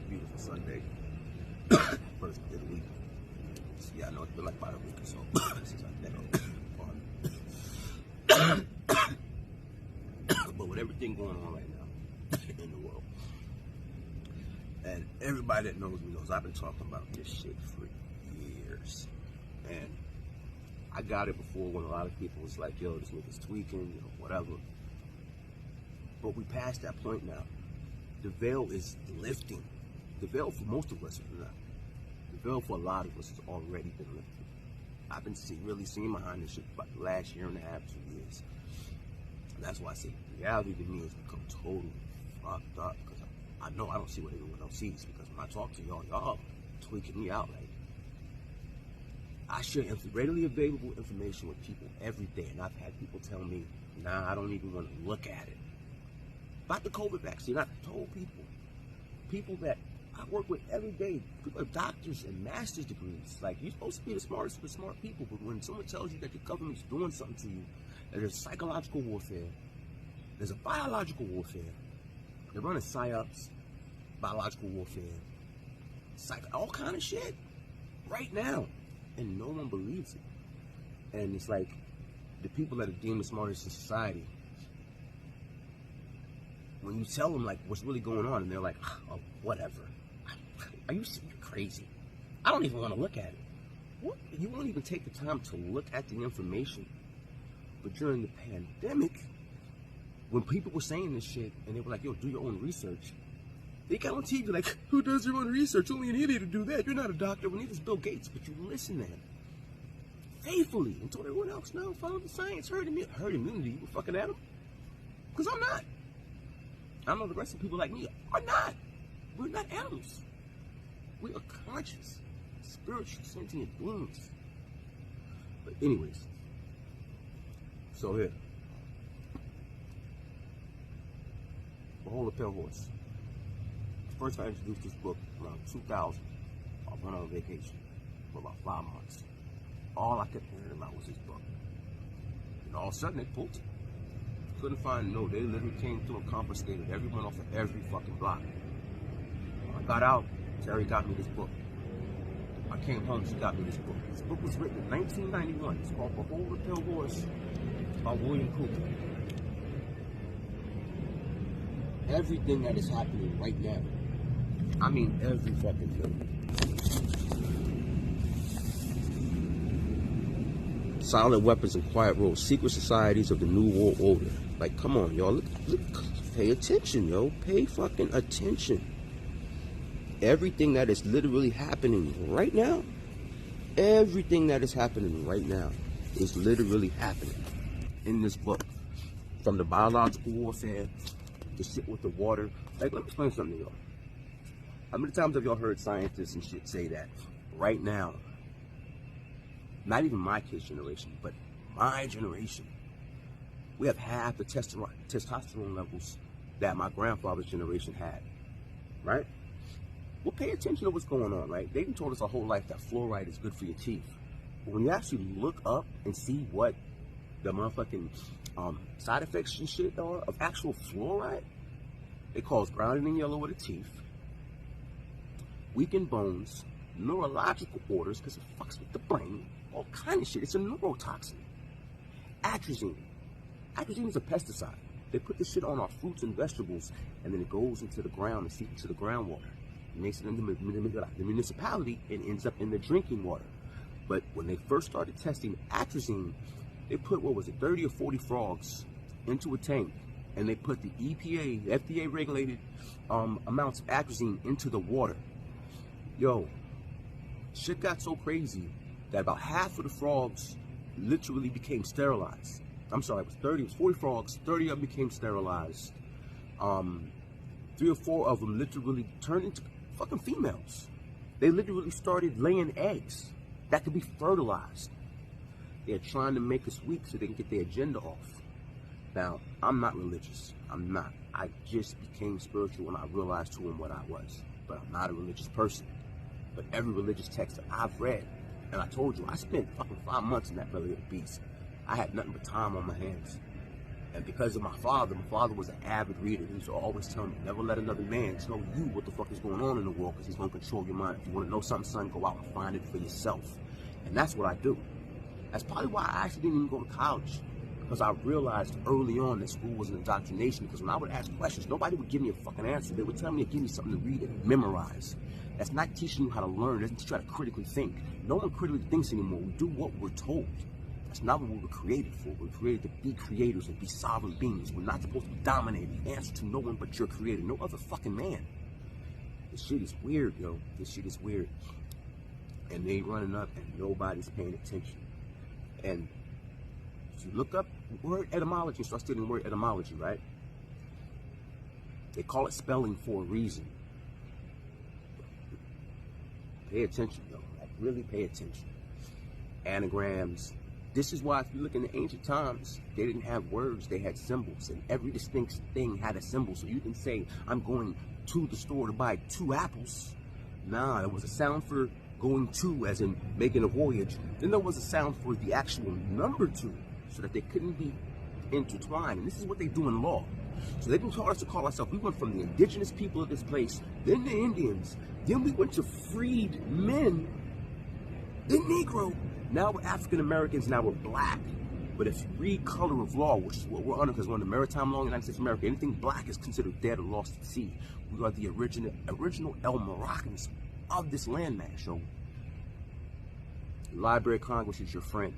beautiful Sunday. First day of the week. Yeah, I know it's been like about a week or so since I've been on. But with everything going on right now in the world, and everybody that knows me knows I've been talking about this shit for years. And I got it before when a lot of people was like, yo, this nigga's tweaking, you know, whatever. But we passed that point now. The veil is lifting. The veil for most of us is not. The veil for a lot of us has already been lifted. I've been really seeing behind this shit for about the last year and a half, 2 years. And that's why I say reality to me has become totally fucked up, because I know I don't see what everyone else sees, because when I talk to y'all tweaking me out. Like, I share readily available information with people every day, and I've had people tell me, nah, I don't even want to look at it. About the COVID vaccine, I've told people that I work with every day, people have doctors and master's degrees. Like, you're supposed to be the smartest of the smart people, but when someone tells you that the government's doing something to you, that there's psychological warfare, there's a biological warfare, they're running psyops, biological warfare, all kind of shit right now, and no one believes it. And it's like, the people that are deemed the smartest in society, when you tell them like what's really going on, and they're like, oh, whatever. Are you crazy? I don't even want to look at it. What? You won't even take the time to look at the information. But during the pandemic, when people were saying this shit, and they were like, yo, do your own research, they got on TV like, who does your own research? Only an idiot to do that. You're not a doctor. Well, neither is Bill Gates, but you listen to him faithfully and told everyone else, no, follow the science, herd immunity. You were fucking at him? Because I'm not. I know the rest of people like me are not. We're not animals. We are conscious, spiritual, sentient beings. But anyways, so here. Behold the Pale Horse. First I introduced this book around 2000. I went on vacation for about 5 months. All I kept hearing about was this book. And all of a sudden they pulled it. Couldn't find no. They literally came through and confiscated everyone off of every fucking block. When I got out, Terry got me this book. I came home, she got me this book. This book was written in 1991. It's called Behold the Pale Horse by William Cooper. Everything that is happening right now, I mean every fucking thing. Silent weapons and quiet roles, secret societies of the New World Order. Like, come on, y'all. Look, pay attention, yo. Pay fucking attention. Everything that is literally happening right now, everything that is happening right now is literally happening in this book. From the biological warfare, the shit with the water. Like, let me explain something to y'all. How many times have y'all heard scientists and shit say that right now, not even my kid's generation, but my generation, we have half the testosterone levels that my grandfather's generation had, right? Well, pay attention to what's going on, right? They've been told us our whole life that fluoride is good for your teeth. But when you actually look up and see what the motherfucking side effects and shit are of actual fluoride, it causes grounding in yellow of the teeth, weakened bones, neurological orders, because it fucks with the brain, all kind of shit. It's a neurotoxin. Atrazine. Atrazine is a pesticide. They put this shit on our fruits and vegetables, and then it goes into the ground and seeps into the groundwater. It makes it in the municipality and ends up in the drinking water. But when they first started testing atrazine, they put, 30 or 40 frogs into a tank, and they put the EPA, FDA regulated amounts of atrazine into the water. Yo, shit got so crazy that about half of the frogs literally became sterilized. I'm sorry, it was 40 frogs, 30 of them became sterilized. 3 or 4 of them literally turned into fucking females. They literally started laying eggs that could be fertilized. They're trying to make us weak so they can get their agenda off. Now, I'm not religious. I'm not. I just became spiritual when I realized who and what I was. But I'm not a religious person. But every religious text that I've read, and I told you, I spent fucking 5 months in that belly of the beast. I had nothing but time on my hands. And because of my father was an avid reader. He used to always tell me, never let another man tell you what the fuck is going on in the world, because he's going to control your mind. If you want to know something, son, go out and find it for yourself. And that's what I do. That's probably why I actually didn't even go to college, because I realized early on that school was an indoctrination. Because when I would ask questions, nobody would give me a fucking answer. They would tell me to give me something to read and memorize. That's not teaching you how to learn. It doesn't teach you how to critically think. No one critically thinks anymore. We do what we're told. That's not what we were created for. We're created to be creators and be sovereign beings. We're not supposed to be dominated. Answer to no one but your creator. No other fucking man. This shit is weird, yo. This shit is weird. And they running up and nobody's paying attention. And if you look up word etymology and start studying word etymology, right? They call it spelling for a reason. Pay attention, though. Like, really pay attention. Anagrams. This is why if you look in the ancient times, they didn't have words, they had symbols. And every distinct thing had a symbol. So you can say, I'm going to the store to buy 2 apples. Nah, there was a sound for going to, as in making a voyage. Then there was a sound for the actual number 2, so that they couldn't be intertwined. And this is what they do in law. So they've been taught us to call ourselves, we went from the indigenous people of this place, then the Indians, then we went to freed men, then Negro, now we're African Americans, now we're black. But if you read color of law, which is what we're under, because we're under maritime law in the United States of America, anything black is considered dead or lost at sea. We are the original El Moroccans of this landmass, yo. Library of Congress is your friend.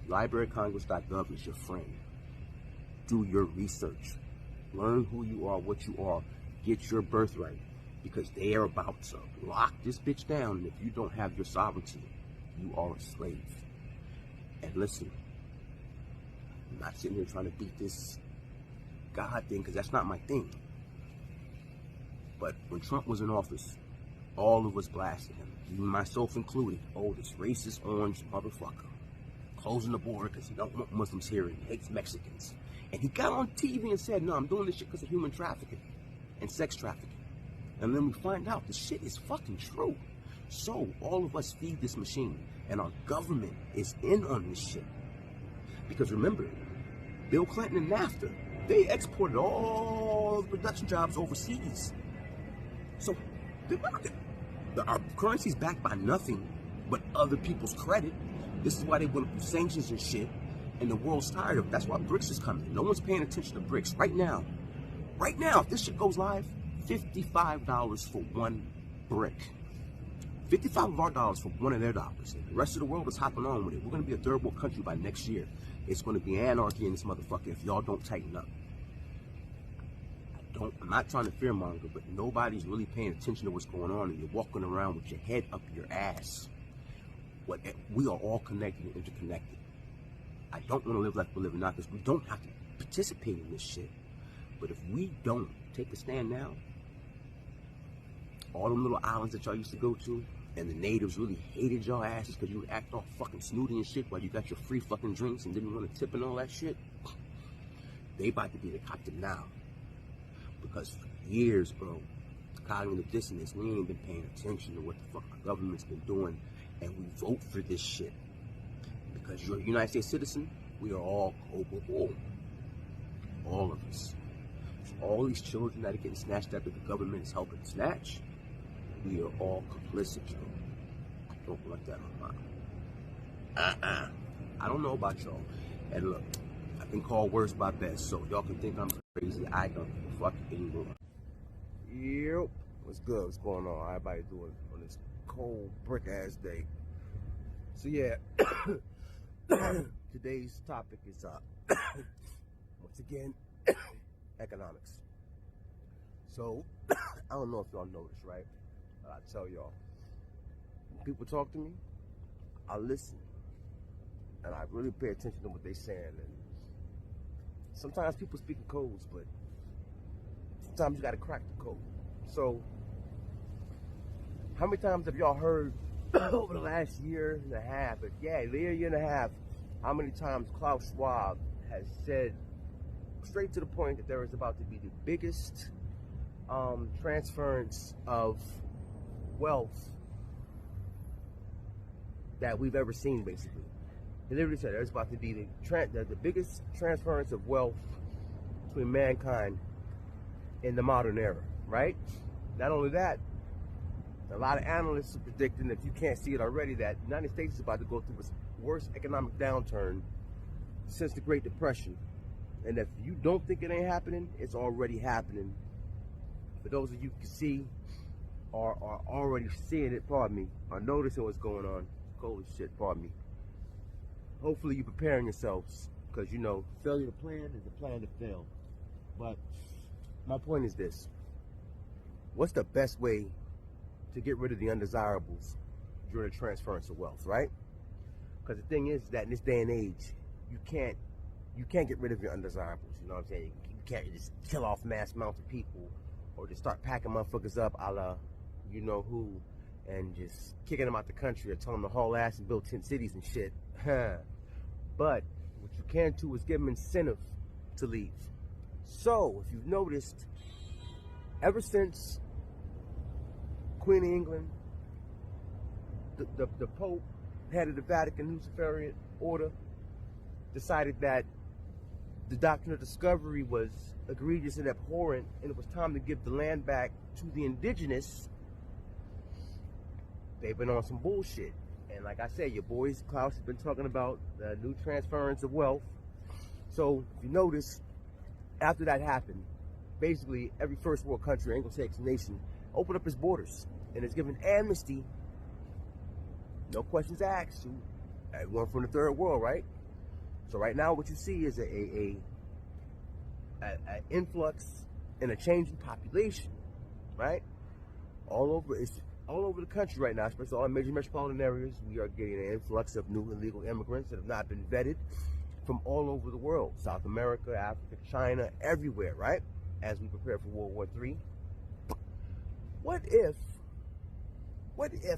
LibraryOfCongress.gov is your friend. Do your research. Learn who you are, what you are. Get your birthright. Because they are about to lock this bitch down. And if you don't have your sovereignty, you are a slave. And listen, I'm not sitting here trying to beat this God thing, because that's not my thing. But when Trump was in office, all of us blasted him, even myself included. Oh, this racist orange motherfucker. Closing the border because he don't want Muslims here and he hates Mexicans. And he got on TV and said, no, I'm doing this shit because of human trafficking and sex trafficking. And then we find out the shit is fucking true. So all of us feed this machine, and our government is in on this shit. Because remember, Bill Clinton and NAFTA, they exported all the production jobs overseas. So our currency's backed by nothing but other people's credit. This is why they went through sanctions and shit, and the world's tired of it. That's why BRICS is coming. No one's paying attention to BRICS right now. Right now, if this shit goes live, $55 for one brick. 55 of our dollars for one of their dollars. And the rest of the world is hopping on with it. We're going to be a third world country by next year. It's going to be anarchy in this motherfucker if y'all don't tighten up. I'm not trying to fearmonger, but nobody's really paying attention to what's going on, and you're walking around with your head up your ass. We are all connected and interconnected. I don't want to live like we're living now, because we don't have to participate in this shit. But if we don't take a stand now, all them little islands that y'all used to go to, and the natives really hated y'all asses because you would act all fucking snooty and shit while you got your free fucking drinks and didn't want to tip and all that shit, they about to be the captain now. Because for years, bro, cognitive dissonance, we ain't been paying attention to what the fuck the government's been doing, and we vote for this shit. Because you're a United States citizen, we are all culpable. All of us. So all these children that are getting snatched up that the government is helping snatch, we are all complicit, yo. I don't want that on my... I don't know about y'all. And look, I've been called worse by best, so y'all can think I'm crazy. I don't give a fuck anymore. Yep. What's good? What's going on? How everybody doing on this cold brick-ass day? So yeah, today's topic is, once again, economics. So, I don't know if y'all noticed, right? I tell y'all, when people talk to me, I listen. And I really pay attention to what they're saying. And sometimes people speak in codes, but sometimes you gotta crack the code. So, how many times have y'all heard over the last year and a half, but yeah, year and a half, how many times Klaus Schwab has said straight to the point that there is about to be the biggest transference of wealth that we've ever seen, basically. He literally said there's about to be the biggest transference of wealth between mankind in the modern era, right? Not only that, a lot of analysts are predicting, if you can't see it already, that the United States is about to go through its worst economic downturn since the Great Depression. And if you don't think it ain't happening, it's already happening. For those of you who can see, are already seeing it, pardon me, are noticing what's going on. Holy shit, pardon me. Hopefully you're preparing yourselves, because you know, failure to plan is a plan to fail. But my point is this: what's the best way to get rid of the undesirables during the transference of wealth, right? Because the thing is that in this day and age, you can't get rid of your undesirables. You know what I'm saying? You can't just kill off mass amounts of people, or just start packing motherfuckers up, a la you know who, and just kicking them out the country, or telling them to haul ass and build 10 cities and shit. But what you can do is give them incentive to leave. So if you've noticed, ever since Queen of England, the Pope, head of the Vatican Luciferian order, decided that the doctrine of discovery was egregious and abhorrent, and it was time to give the land back to the indigenous, they've been on some bullshit. And like I said, your boys Klaus has been talking about the new transference of wealth. So if you notice, after that happened, basically every first world country, Anglo-Saxon nation, opened up its borders and is given amnesty, no questions asked, to everyone from the third world, right? So right now what you see is a influx and a change in population, right? All over the country right now, especially all major metropolitan areas, we are getting an influx of new illegal immigrants that have not been vetted from all over the world. South America, Africa, China, everywhere, right? As we prepare for World War III. What if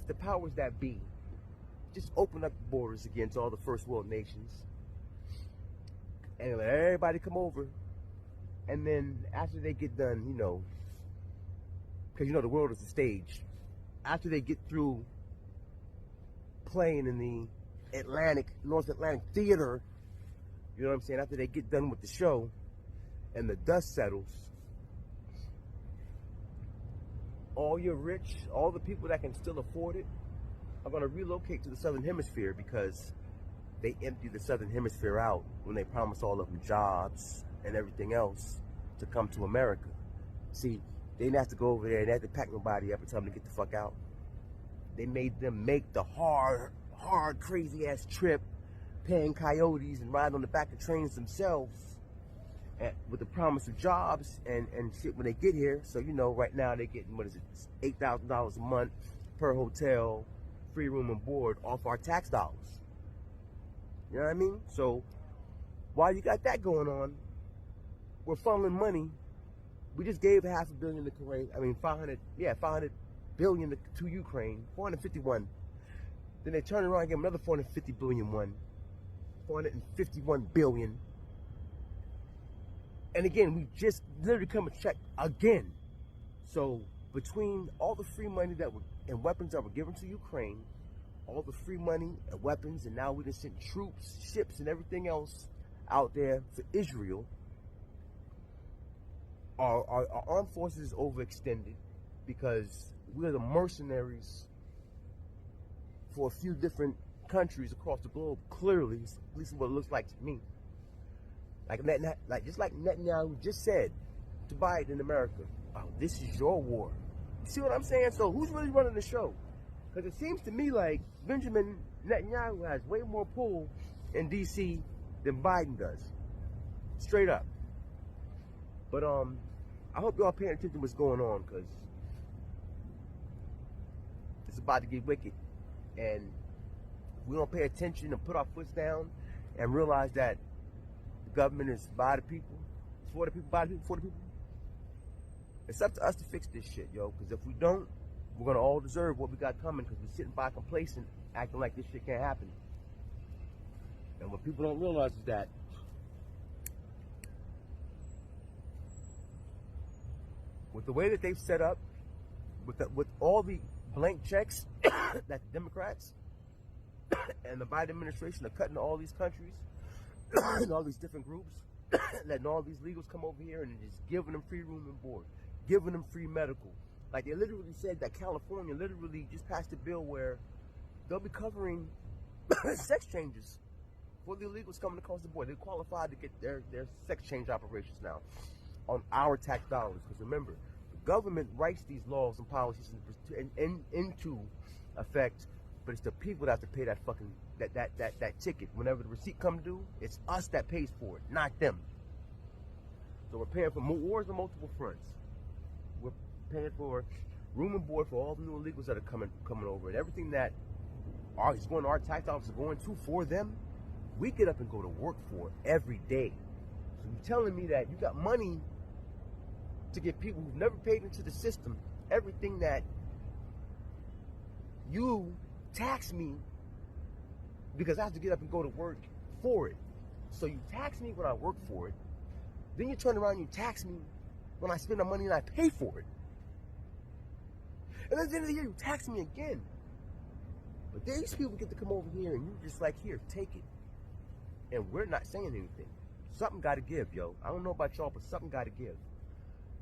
the powers that be just open up the borders again to all the first world nations and let everybody come over, and then after they get done, you know, because you know the world is a stage, after they get through playing in the North Atlantic Theater, you know what I'm saying, after they get done with the show and the dust settles, all your rich, all the people that can still afford it are going to relocate to the Southern Hemisphere, because they empty the Southern Hemisphere out when they promise all of them jobs and everything else to come to America. See, they didn't have to go over there and they had to pack nobody up and tell them to get the fuck out. They made them make the hard, crazy ass trip, paying coyotes and riding on the back of trains themselves, with the promise of jobs and shit when they get here. So, you know, right now they're getting, what is it, $8,000 a month per hotel, free room and board off our tax dollars. You know what I mean? So while you got that going on, we're funneling money. We just gave $500 million to Ukraine. I mean, 500 billion to Ukraine, 451. Then they turn around and give them another 450 billion one, 451 billion. And again, we just literally come and check again. So between all the free money and weapons that were given to Ukraine, all the free money and weapons, and now we just sent troops, ships, and everything else out there for Israel, our armed forces is overextended, because we're the mercenaries for a few different countries across the globe, clearly, at least what it looks like to me. Just like Netanyahu just said to Biden in America, oh, this is your war. You see what I'm saying? So who's really running the show? Because it seems to me like Benjamin Netanyahu has way more pull in D.C. than Biden does. Straight up. But I hope y'all paying attention to what's going on, because it's about to get wicked. And if we don't pay attention and put our foot down and realize that the government is by the people, it's for the people, by the people, for the people, it's up to us to fix this shit, yo. Because if we don't, we're going to all deserve what we got coming, because we're sitting by complacent, acting like this shit can't happen. And what people don't realize is that with the way that they've set up, with all the blank checks that the Democrats And the Biden administration are cutting all these countries and all these different groups, letting all these legals come over here and just giving them free room and board, giving them free medical. Like they literally said that California literally just passed a bill where they'll be covering sex changes for the illegals coming across the board. They're qualified to get their sex change operations now on our tax dollars. Because remember, the government writes these laws and policies into effect, but it's the people that have to pay that fucking that ticket. Whenever the receipt comes due, it's us that pays for it, not them. So we're paying for wars on multiple fronts. We're paying for room and board for all the new illegals that are coming over, and everything that is going to our tax dollars are going to for them. We get up and go to work for it every day. So you're telling me that you got money to give people who've never paid into the system everything that you tax me because I have to get up and go to work for it. So you tax me when I work for it, then you turn around and you tax me when I spend the money and I pay for it. And then at the end of the year, you tax me again. But these people get to come over here and you're just like, here, take it. And we're not saying anything. Something got to give, yo. I don't know about y'all, but something got to give.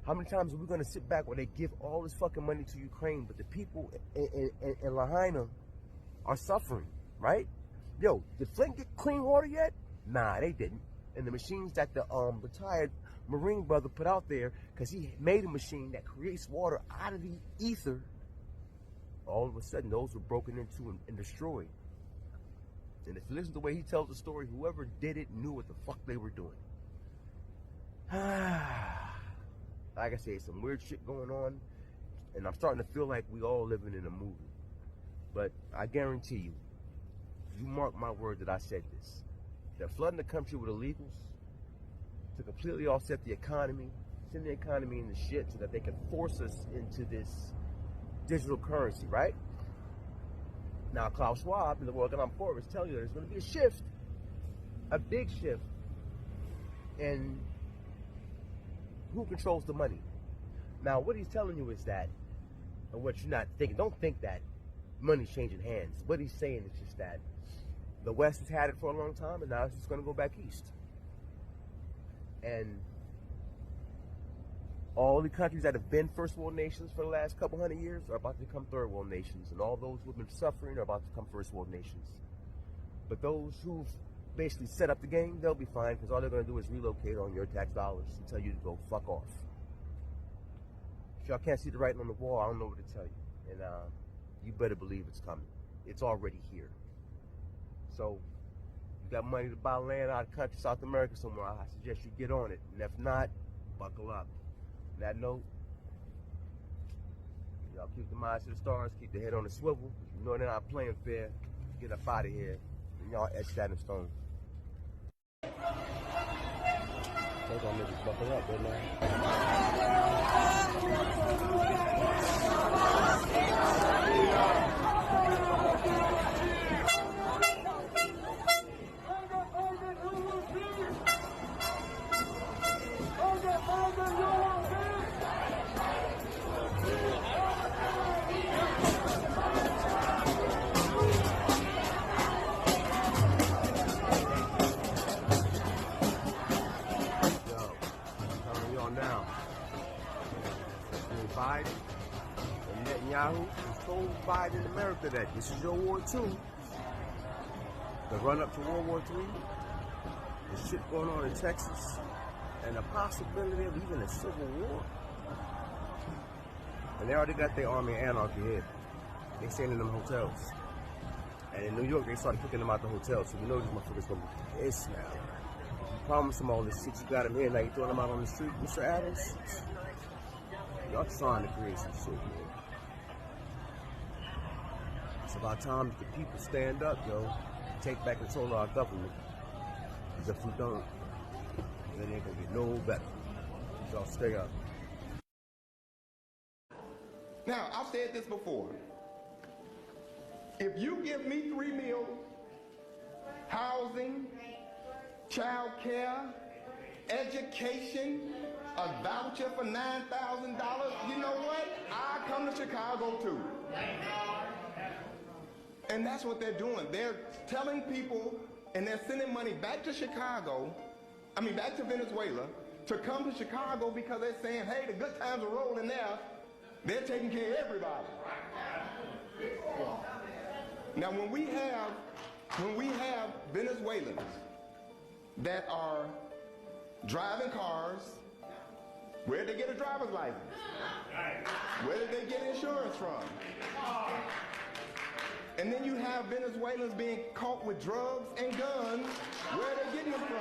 How many times are we going to sit back where they give all this fucking money to Ukraine, but the people in Lahaina are suffering, right? Yo, did Flint get clean water yet? Nah, they didn't. And the machines that the retired Marine brother put out there, because he made a machine that creates water out of the ether, all of a sudden those were broken into and destroyed. And if you listen to the way he tells the story, whoever did it knew what the fuck they were doing. Like I say, some weird shit going on, and I'm starting to feel like we all living in a movie. But I guarantee you, you mark my word that I said this. They're flooding the country with illegals to completely offset the economy, send the economy into shit so that they can force us into this digital currency, right? Now, Klaus Schwab and the World Economic Forum is telling you there's going to be a shift, a big shift, in who controls the money. Now, what he's telling you is that, and what you're not thinking, don't think that money's changing hands. What he's saying is just that the West has had it for a long time, and now it's just going to go back east. And all the countries that have been first world nations for the last couple hundred years are about to become third world nations, and all those who have been suffering are about to become first world nations. But those who've basically set up the game, they'll be fine, because all they're going to do is relocate on your tax dollars and tell you to go fuck off. If y'all can't see the writing on the wall, I don't know what to tell you. And you better believe it's coming. It's already here. So, you got money to buy land out of the country, South America somewhere, I suggest you get on it. And if not, buckle up. On that note, y'all keep the minds to the stars, keep the head on the swivel. You know they're not playing fair. Get up out of here. And y'all etch that in stone. Those all niggas buckle up, right Biden and Netanyahu has told Biden in America that this is your war too. The run up to World War III, the shit going on in Texas, and the possibility of even a civil war. And they already got their army of anarchy here. They staying in them hotels. And in New York, they started kicking them out the hotels. So you know these motherfuckers gonna be pissed now. You promised them all this shit, you got them here, now you throwing them out on the street. Mr. Adams, y'all trying to create some shit, man. It's about time that the people stand up, yo. Take back control of our government. Because if we don't, then it ain't gonna get no better. Y'all stay up. Now, I've said this before. If you give me 3 meals, housing, child care, education, a voucher for $9,000, you know what? I come to Chicago too. And that's what they're doing. They're telling people, and they're sending money back to back to Venezuela, to come to Chicago because they're saying, hey, the good times are rolling there. They're taking care of everybody. Now, when we have Venezuelans that are driving cars, where did they get a driver's license? Where did they get insurance from? And then you have Venezuelans being caught with drugs and guns. Where are they getting them from?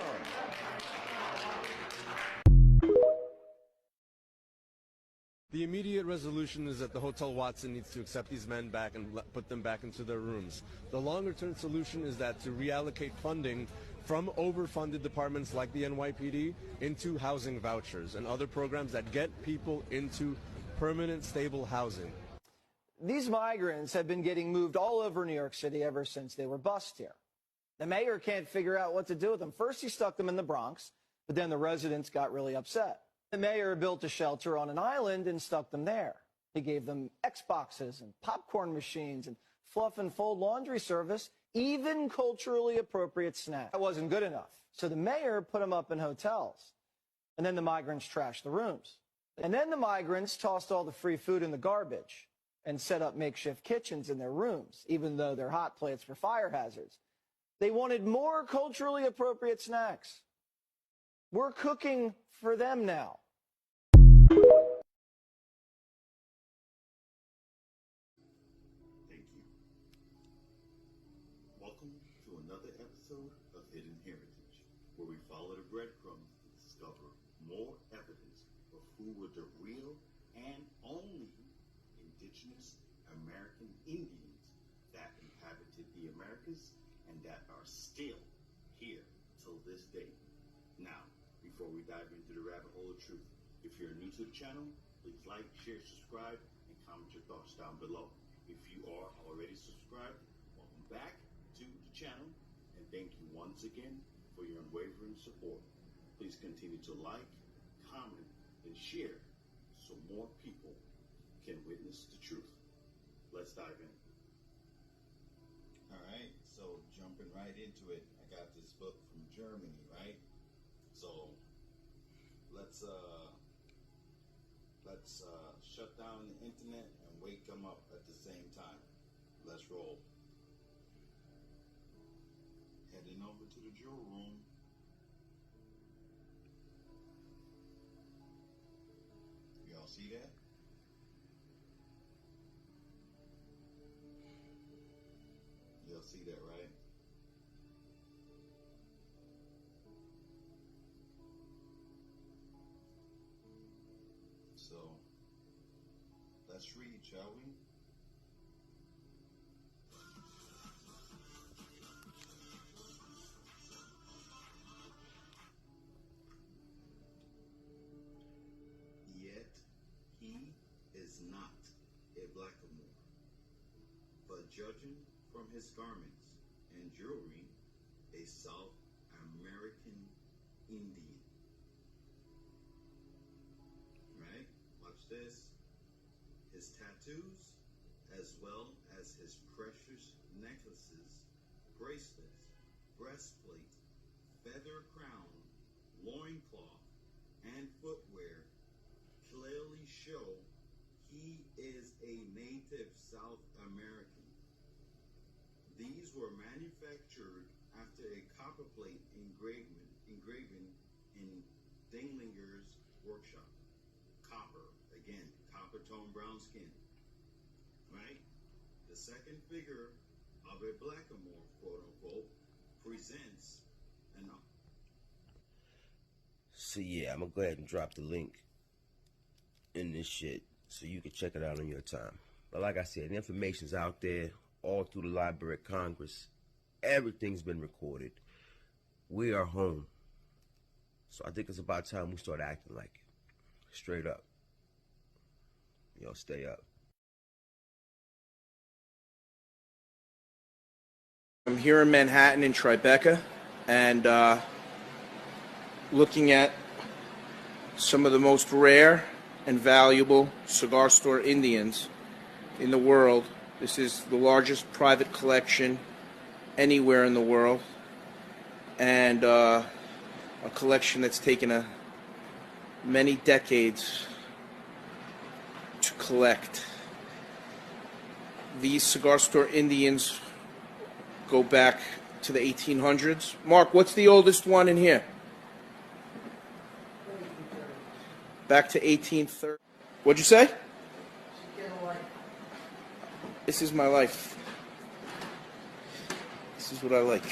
The immediate resolution is that the Hotel Watson needs to accept these men back and put them back into their rooms. The longer-term solution is that to reallocate funding from overfunded departments like the NYPD into housing vouchers and other programs that get people into permanent, stable housing. These migrants have been getting moved all over New York City ever since they were bused here. The mayor can't figure out what to do with them. First, he stuck them in the Bronx, but then the residents got really upset. The mayor built a shelter on an island and stuck them there. He gave them Xboxes and popcorn machines and fluff and fold laundry service, even culturally appropriate snacks. That wasn't good enough. So the mayor put them up in hotels. And then the migrants trashed the rooms. And then the migrants tossed all the free food in the garbage and set up makeshift kitchens in their rooms, even though their hot plates were fire hazards. They wanted more culturally appropriate snacks. We're cooking for them now. Thank you. Welcome to another episode of Hidden Heritage, where we follow the breadcrumbs to discover more evidence of who were the real and only indigenous American Indians that inhabited the Americas and that are still here till this day. Now, before we dive into the rabbit hole of truth, if you're new to the channel, please like, share, subscribe, and comment your thoughts down below. If you are already subscribed, welcome back to the channel, and thank you once again for your unwavering support. Please continue to like, comment, and share so more people can witness the truth. Let's dive in. All right, so jumping right into it, I got this book from Germany, right? So let's shut down the internet and wake them up at the same time. Let's roll. Heading over to the jewel room. Y'all see that? Y'all see that, right? So, let's read, shall we? Yet he is not a blackamoor, but judging from his garments and jewelry, a South American Indian. Right? Watch this. His tattoos, as well as his precious necklaces, bracelets, breastplate, feather crown, loincloth, and footwear, clearly show he is a native South American. These were manufactured after a copperplate engraving in Dinglinger's workshop. Copper, again, copper tone brown skin, right? The second figure of a blackamoor, quote unquote, presents an. So yeah, I'm gonna go ahead and drop the link in this shit so you can check it out on your time. But like I said, the information's out there all through the Library of Congress. Everything's been recorded. We are home. So I think it's about time we start acting like it. Straight up. Yo, stay up. I'm here in Manhattan in Tribeca, and looking at some of the most rare and valuable cigar store Indians in the world This is the largest private collection anywhere in the world, and a collection that's taken many decades to collect. These cigar store Indians go back to the 1800s. Mark, what's the oldest one in here? Back to 1830. What'd you say? This is my life. This is what I like.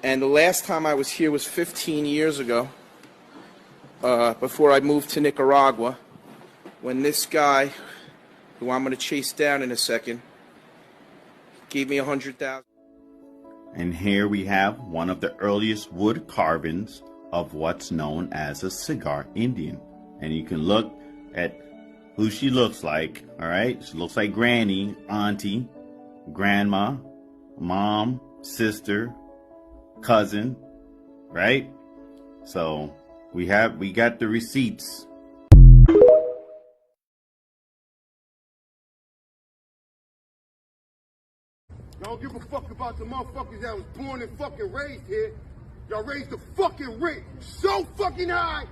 And the last time I was here was 15 years ago, before I moved to Nicaragua, when this guy, who I'm going to chase down in a second, gave me $100,000. And here we have one of the earliest wood carvings of what's known as a cigar Indian. And you can look at who she looks like, all right? She looks like granny, auntie, grandma, mom, sister, cousin, right? So we got the receipts. Y'all don't give a fuck about the motherfuckers that was born and fucking raised here. Y'all raised the fucking rate so fucking high.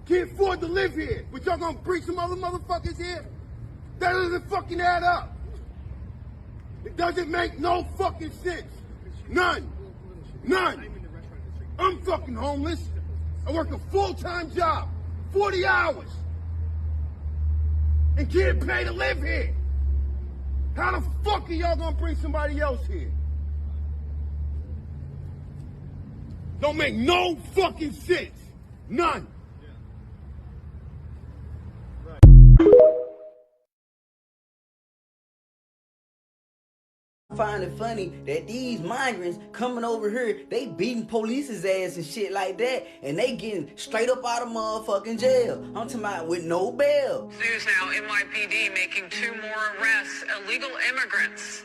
Can't afford to live here, but y'all gonna bring some other motherfuckers here? That doesn't fucking add up. It doesn't make no fucking sense. None. None. I'm fucking homeless. I work a full-time job, 40 hours, and can't pay to live here. How the fuck are y'all gonna bring somebody else here? Don't make no fucking sense. None. I find it funny that these migrants coming over here, they beating police's ass and shit like that, and they getting straight up out of motherfucking jail. I'm talking about with no bail. News now, NYPD making 2 more arrests, illegal immigrants,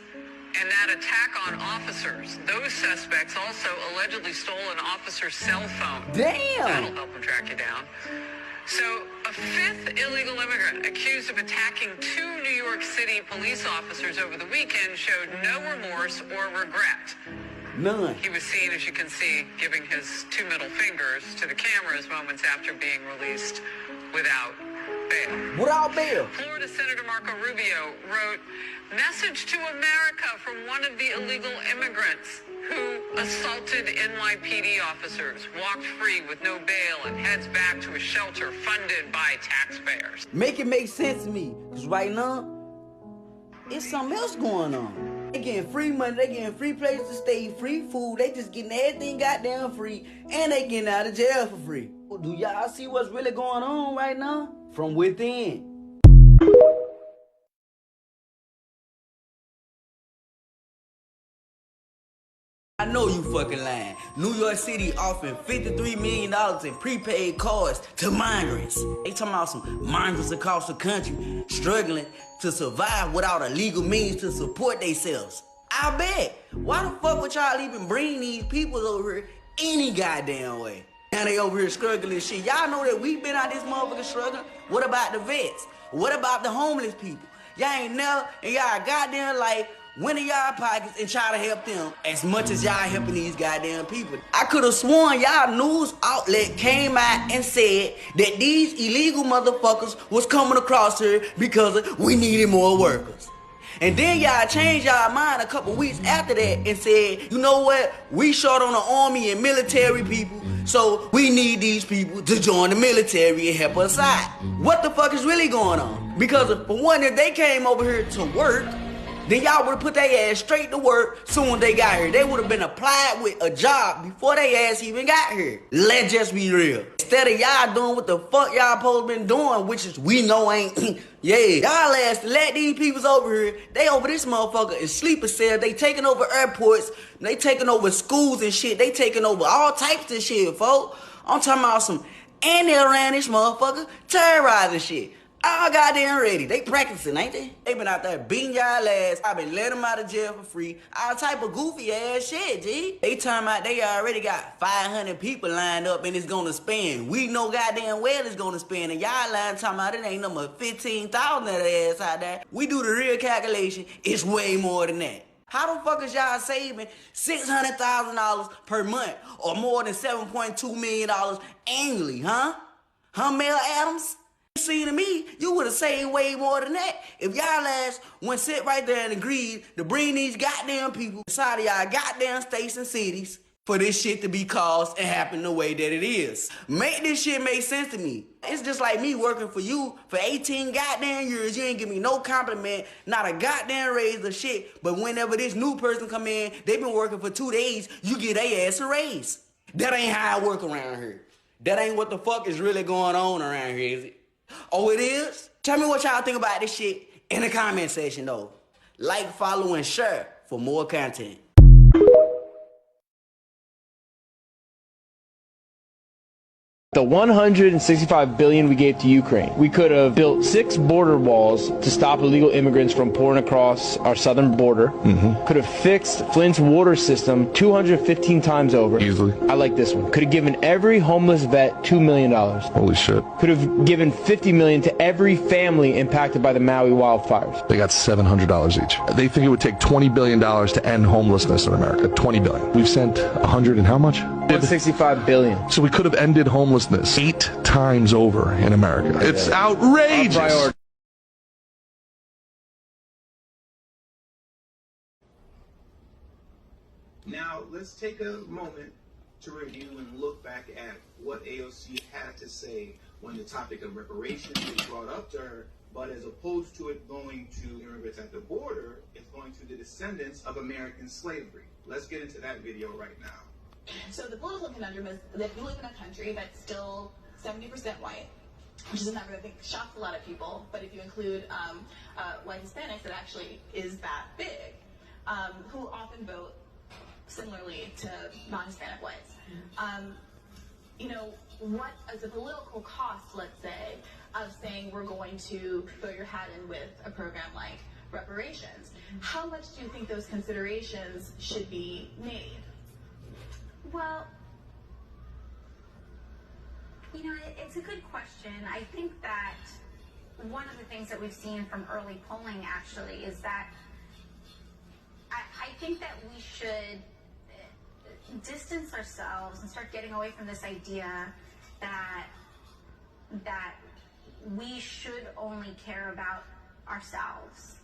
and that attack on officers. Those suspects also allegedly stole an officer's cell phone. Damn! That'll help them track you down. So, a 5th illegal immigrant accused of attacking 2 New York City police officers over the weekend showed no remorse or regret. None. He was seen, as you can see, giving his 2 middle fingers to the cameras moments after being released without bail. Without bail. Florida Senator Marco Rubio wrote, "Message to America from one of the illegal immigrants who assaulted NYPD officers, walked free with no bail, and heads back to a shelter funded by taxpayers." Make it make sense to me, because right now, it's something else going on. They getting free money, they getting free places to stay, free food, they just getting everything goddamn free, and they getting out of jail for free. Do y'all see what's really going on right now? From within. I know you fucking lying. New York City offering $53 million in prepaid cards to migrants. They talking about some migrants across the country struggling to survive without a legal means to support themselves. I bet. Why the fuck would y'all even bring these people over here any goddamn way? Now they over here struggling and shit. Y'all know that we been out this motherfucker struggling. What about the vets? What about the homeless people? Y'all ain't never in y'all goddamn life went in y'all pockets and try to help them as much as y'all helping these goddamn people. I could have sworn y'all news outlet came out and said that these illegal motherfuckers was coming across here because we needed more workers. And then y'all changed y'all mind a couple weeks after that and said, you know what? We short on the army and military people, so we need these people to join the military and help us out. What the fuck is really going on? Because for one, if they came over here to work, then y'all would have put their ass straight to work soon as they got here. They would have been applied with a job before they ass even got here. Let's just be real. Instead of y'all doing what the fuck y'all supposed to been doing, which is we know ain't, yeah. Y'all ass let these peoples over here, they over this motherfucker in sleeper cells, they taking over airports, they taking over schools and shit, they taking over all types of shit, folks. I'm talking about some, and they ran this motherfucker terrorizing shit. All goddamn ready. They practicing, ain't they? They been out there beating y'all ass. I been letting them out of jail for free. All type of goofy ass shit, G. They talking about they already got 500 people lined up and it's gonna spend. We know goddamn well it's gonna spend. And y'all lying talking about it ain't number 15,000 of the ass out there. We do the real calculation. It's way more than that. How the fuck is y'all saving $600,000 per month or more than $7.2 million annually, huh? Huh, Mel Adams? See, to me, you would have saved way more than that if y'all ass went sit right there and agreed to bring these goddamn people inside of y'all goddamn states and cities for this shit to be caused and happen the way that it is. Make this shit make sense to me. It's just like me working for you for 18 goddamn years. You ain't give me no compliment, not a goddamn raise or shit. But whenever this new person come in, they been working for 2 days, you get their ass a raise. That ain't how I work around here. That ain't what the fuck is really going on around here, is it? Oh, it is? Tell me what y'all think about this shit in the comment section, though. Like, follow, and share for more content. The $165 billion we gave to Ukraine, we could have built 6 border walls to stop illegal immigrants from pouring across our southern border. Could have fixed Flint's water system 215 times over. Easily. I like this one. Could have given every homeless vet $2 million. Holy shit. Could have given $50 million to every family impacted by the Maui wildfires. They got $700 each. They think it would take $20 billion to end homelessness in America. $20 billion. We've sent 100 and how much? $165 billion. So we could have ended homelessness 8 times over in America. It's outrageous. Now, let's take a moment to review and look back at what AOC had to say when the topic of reparations was brought up to her, but as opposed to it going to immigrants at the border, it's going to the descendants of American slavery. Let's get into that video right now. So the political conundrum is that we live in a country that's still 70% white, which is a number that I think shocks a lot of people, but if you include white Hispanics, it actually is that big, who often vote similarly to non-Hispanic whites. You know, what is the political cost, let's say, of saying we're going to throw your hat in with a program like reparations? How much do you think those considerations should be made? Well, you know, it's a good question. I think that one of the things that we've seen from early polling actually is that I think that we should distance ourselves and start getting away from this idea that we should only care about ourselves.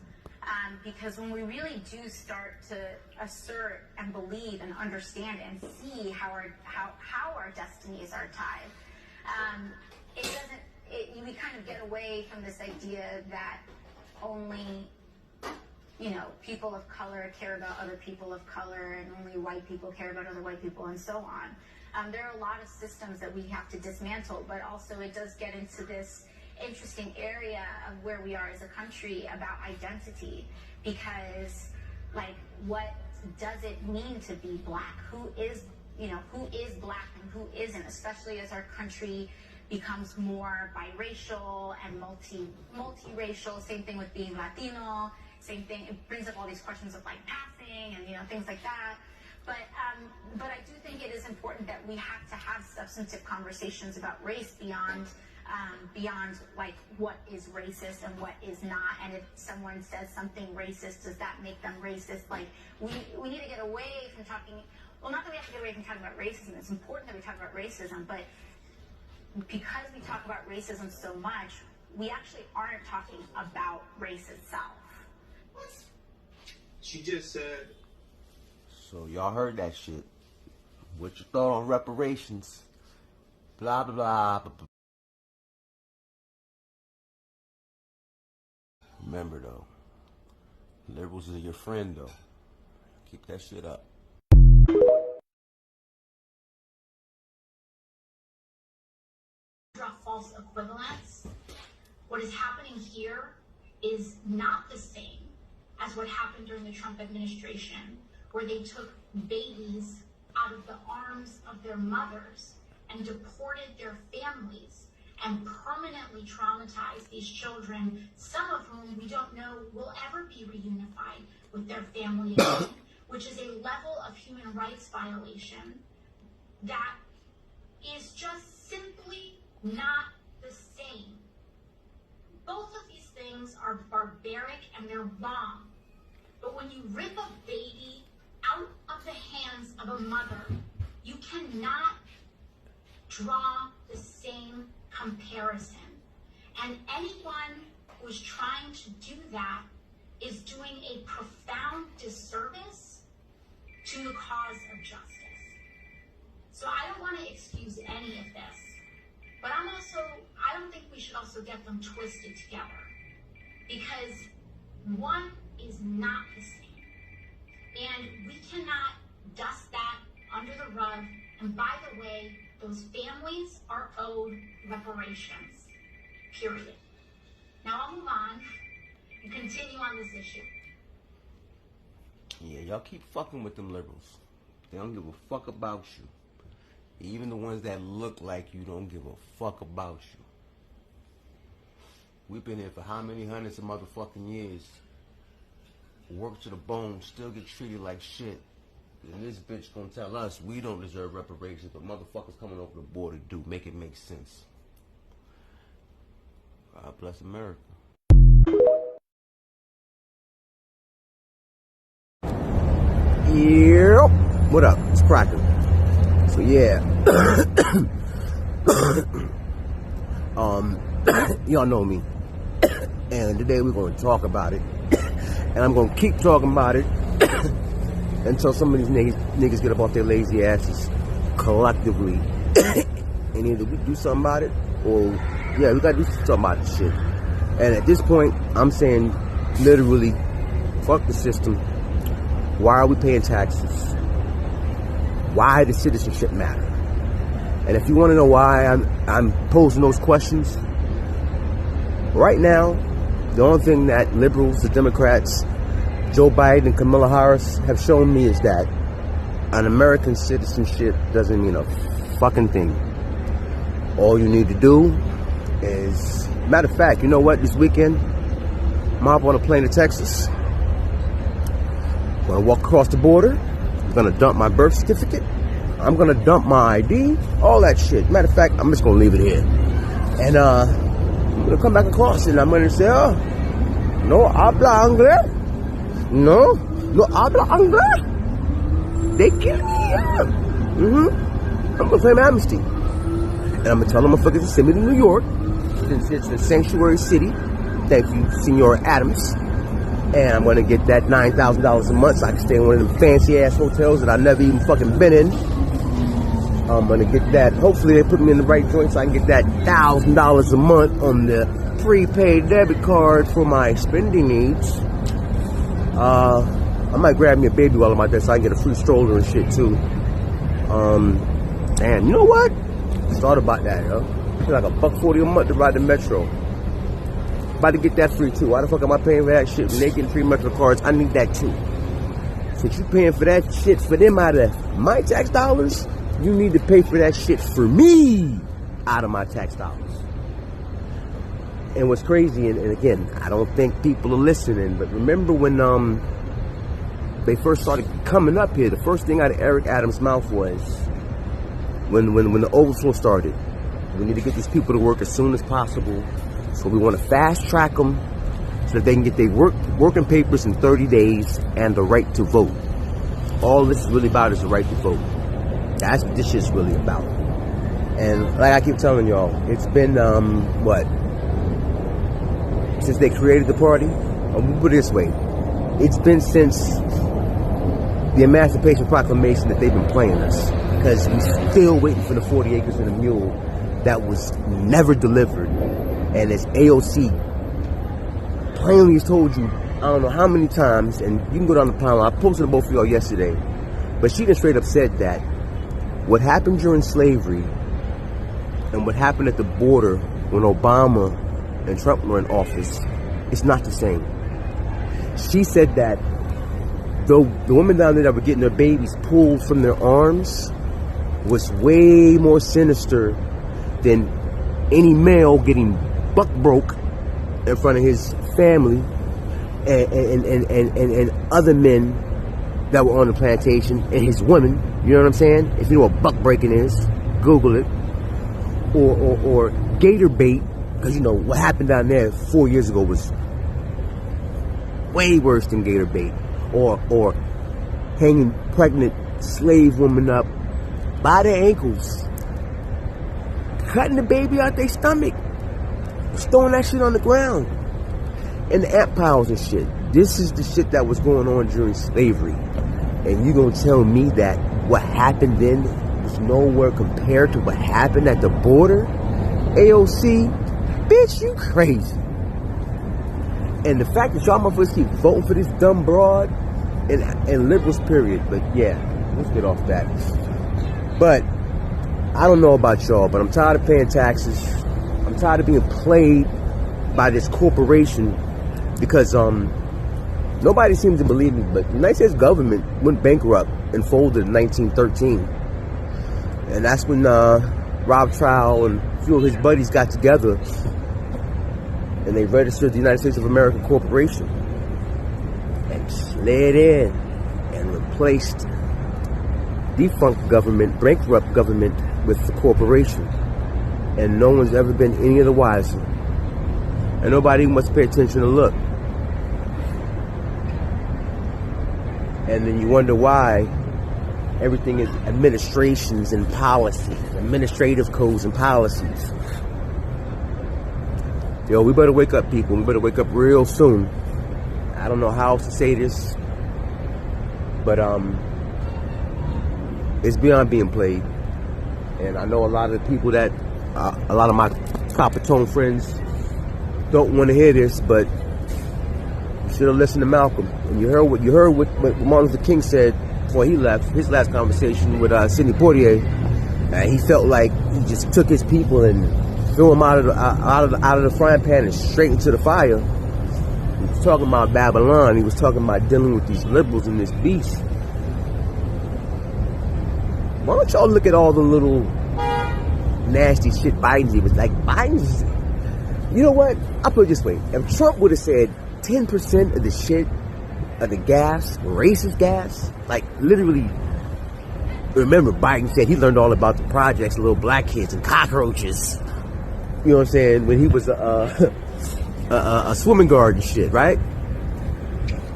Because when we really do start to assert and believe and understand and see how our destinies are tied, we kind of get away from this idea that only, you know, people of color care about other people of color and only white people care about other white people and so on. There are a lot of systems that we have to dismantle, but also it does get into this interesting area of where we are as a country about identity, because like, what does it mean to be black? Who is black and who isn't, especially as our country becomes more biracial and multiracial. Same thing with being Latino, same thing, it brings up all these questions of like passing and, you know, things like that. But I do think it is important that we have to have substantive conversations about race beyond like what is racist and what is not, and if someone says something racist, does that make them racist? Like, we need to get away from talking, well, not that we have to get away from talking about racism, it's important that we talk about racism, but because we talk about racism so much, we actually aren't talking about race itself. What? She just said. So y'all heard that shit. What you thought on reparations? Blah, blah, blah, blah, blah. Remember though, liberals are your friend though. Keep that shit up. Draw false equivalence. What is happening here is not the same as what happened during the Trump administration, where they took babies out of the arms of their mothers and deported their families and permanently traumatize these children, some of whom we don't know will ever be reunified with their family again, which is a level of human rights violation that is just simply not the same. Both of these things are barbaric and they're wrong. But when you rip a baby out of the hands of a mother, you cannot draw the same comparison. And anyone who is trying to do that is doing a profound disservice to the cause of justice. So I don't want to excuse any of this, but I don't think we should also get them twisted together, because one is not the same. And we cannot dust that under the rug. And by the way, those families are owed reparations, period. Now I'll move on and continue on this issue. Yeah, y'all keep fucking with them liberals. They don't give a fuck about you. Even the ones that look like you don't give a fuck about you. We've been here for how many hundreds of motherfucking years? Work to the bone, still get treated like shit. And this bitch gonna tell us we don't deserve reparations, but motherfuckers coming over the border do. Make it make sense. God bless America. Yep. What up? It's cracking. So yeah. Y'all know me. And today we're gonna talk about it. And I'm gonna keep talking about it until some of these niggas get up off their lazy asses collectively. And either we do something about it, or yeah, we gotta do something about this shit. And at this point, I'm saying literally, fuck the system. Why are we paying taxes? Why does citizenship matter? And if you want to know why I'm posing those questions, right now, the only thing that liberals, the Democrats, Joe Biden and Kamala Harris have shown me is that an American citizenship doesn't mean a fucking thing. All you need to do is, matter of fact, you know what, this weekend, I'm up on a plane to Texas. I'm gonna walk across the border. I'm gonna dump my birth certificate. I'm gonna dump my ID, all that shit. Matter of fact, I'm just gonna leave it here. And I'm gonna come back across and I'm gonna say, oh, no habla inglés. No habla inglés. They kill me. I'm gonna claim amnesty. And I'm gonna tell them motherfuckers to send me to New York, since it's a sanctuary city. Thank you, Senor Adams. And I'm gonna get that $9,000 a month so I can stay in one of them fancy ass hotels that I've never even fucking been in. I'm gonna get that. Hopefully they put me in the right joint so I can get that $1,000 a month on the prepaid debit card for my spending needs. I might grab me a baby while I'm out there so I can get a free stroller and shit too. And you know what? I thought about that, yo. It's like $1.40 a month to ride the metro. About to get that free too. Why the fuck am I paying for that shit when they getting free metro cards? I need that too. Since you paying for that shit for them out of my tax dollars, you need to pay for that shit for me out of my tax dollars. And what's crazy, and again, I don't think people are listening, but remember when they first started coming up here, the first thing out of Eric Adams' mouth was, when the overflow started, we need to get these people to work as soon as possible. So we want to fast track them so that they can get their working papers in 30 days and the right to vote. All this is really about is the right to vote. That's what this shit's really about. And like I keep telling y'all, it's been, since they created the party? We'll put it this way. It's been since the Emancipation Proclamation that they've been playing us. Because we're still waiting for the 40 acres and a mule that was never delivered. And as AOC plainly has told you, I don't know how many times, and you can go down the panel, I posted to both of y'all yesterday, but she just straight up said that what happened during slavery and what happened at the border when Obama and Trump were in office, it's not the same. She said that the women down there that were getting their babies pulled from their arms was way more sinister than any male getting buck broke in front of his family and other men that were on the plantation and his women. You know what I'm saying? If you know what buck breaking is, Google it. Or gator bait, because you know what happened down there 4 years ago was way worse than gator bait. Or hanging pregnant slave women up by their ankles, cutting the baby out their stomach, throwing that shit on the ground, and the ant piles and shit. This is the shit that was going on during slavery. And you gonna tell me that what happened then was nowhere compared to what happened at the border? AOC, bitch, you crazy. And the fact that y'all motherfuckers keep voting for this dumb broad and liberals, period. But yeah, let's get off that. But I don't know about y'all, but I'm tired of paying taxes. I'm tired of being played by this corporation because nobody seems to believe me, but the United States government went bankrupt and folded in 1913. And that's when Rothschild and a few of his buddies got together and they registered the United States of America Corporation and slid in and replaced defunct government, bankrupt government with the corporation. And no one's ever been any of the wiser. And nobody must pay attention to look. And then you wonder why everything is administrations and policies, administrative codes and policies. Yo, we better wake up, people. We better wake up real soon. I don't know how else to say this, but it's beyond being played. And I know a lot of the people that, a lot of my copper tone friends don't want to hear this, but you should have listened to Malcolm. And you heard what Martin Luther King said before he left, his last conversation with Sidney Poitier. He felt like he just took his people and threw them out of the frying pan and straight into the fire. He was talking about Babylon. He was talking about dealing with these liberals and this beast. Why don't y'all look at all the little nasty shit Biden did? It was like Biden's. You know what? I'll put it this way: if Trump would have said 10% of the shit, of the gas, racist gas, like literally. Remember, Biden said he learned all about the projects, little black kids and cockroaches. You know what I'm saying? When he was a swimming guard and shit, right?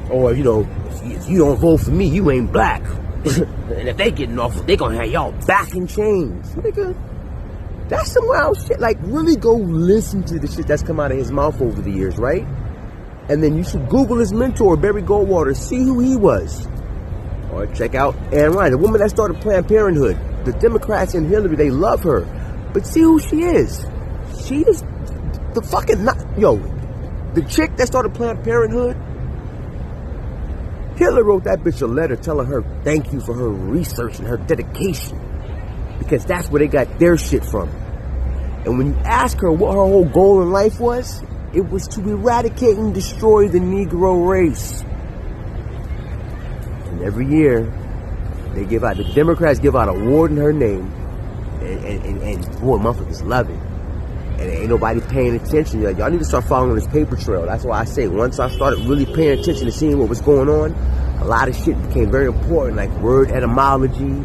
Or, you know, if you don't vote for me, you ain't black. And if they getting off, they gonna have y'all back in chains. Nigga, that's some wild shit. Like, really go listen to the shit that's come out of his mouth over the years, right? And then you should Google his mentor, Barry Goldwater, see who he was. Or check out Ann Ryan, the woman that started Planned Parenthood. The Democrats and Hillary, they love her. But see who she is. She is the fucking, the chick that started Planned Parenthood. Hillary wrote that bitch a letter telling her thank you for her research and her dedication. Because that's where they got their shit from. And when you ask her what her whole goal in life was, it was to eradicate and destroy the Negro race. And every year, the Democrats give out an award in her name. And boy, motherfuckers love it. And ain't nobody paying attention. Y'all need to start following this paper trail. That's why I say, once I started really paying attention to seeing what was going on, a lot of shit became very important, like word etymology,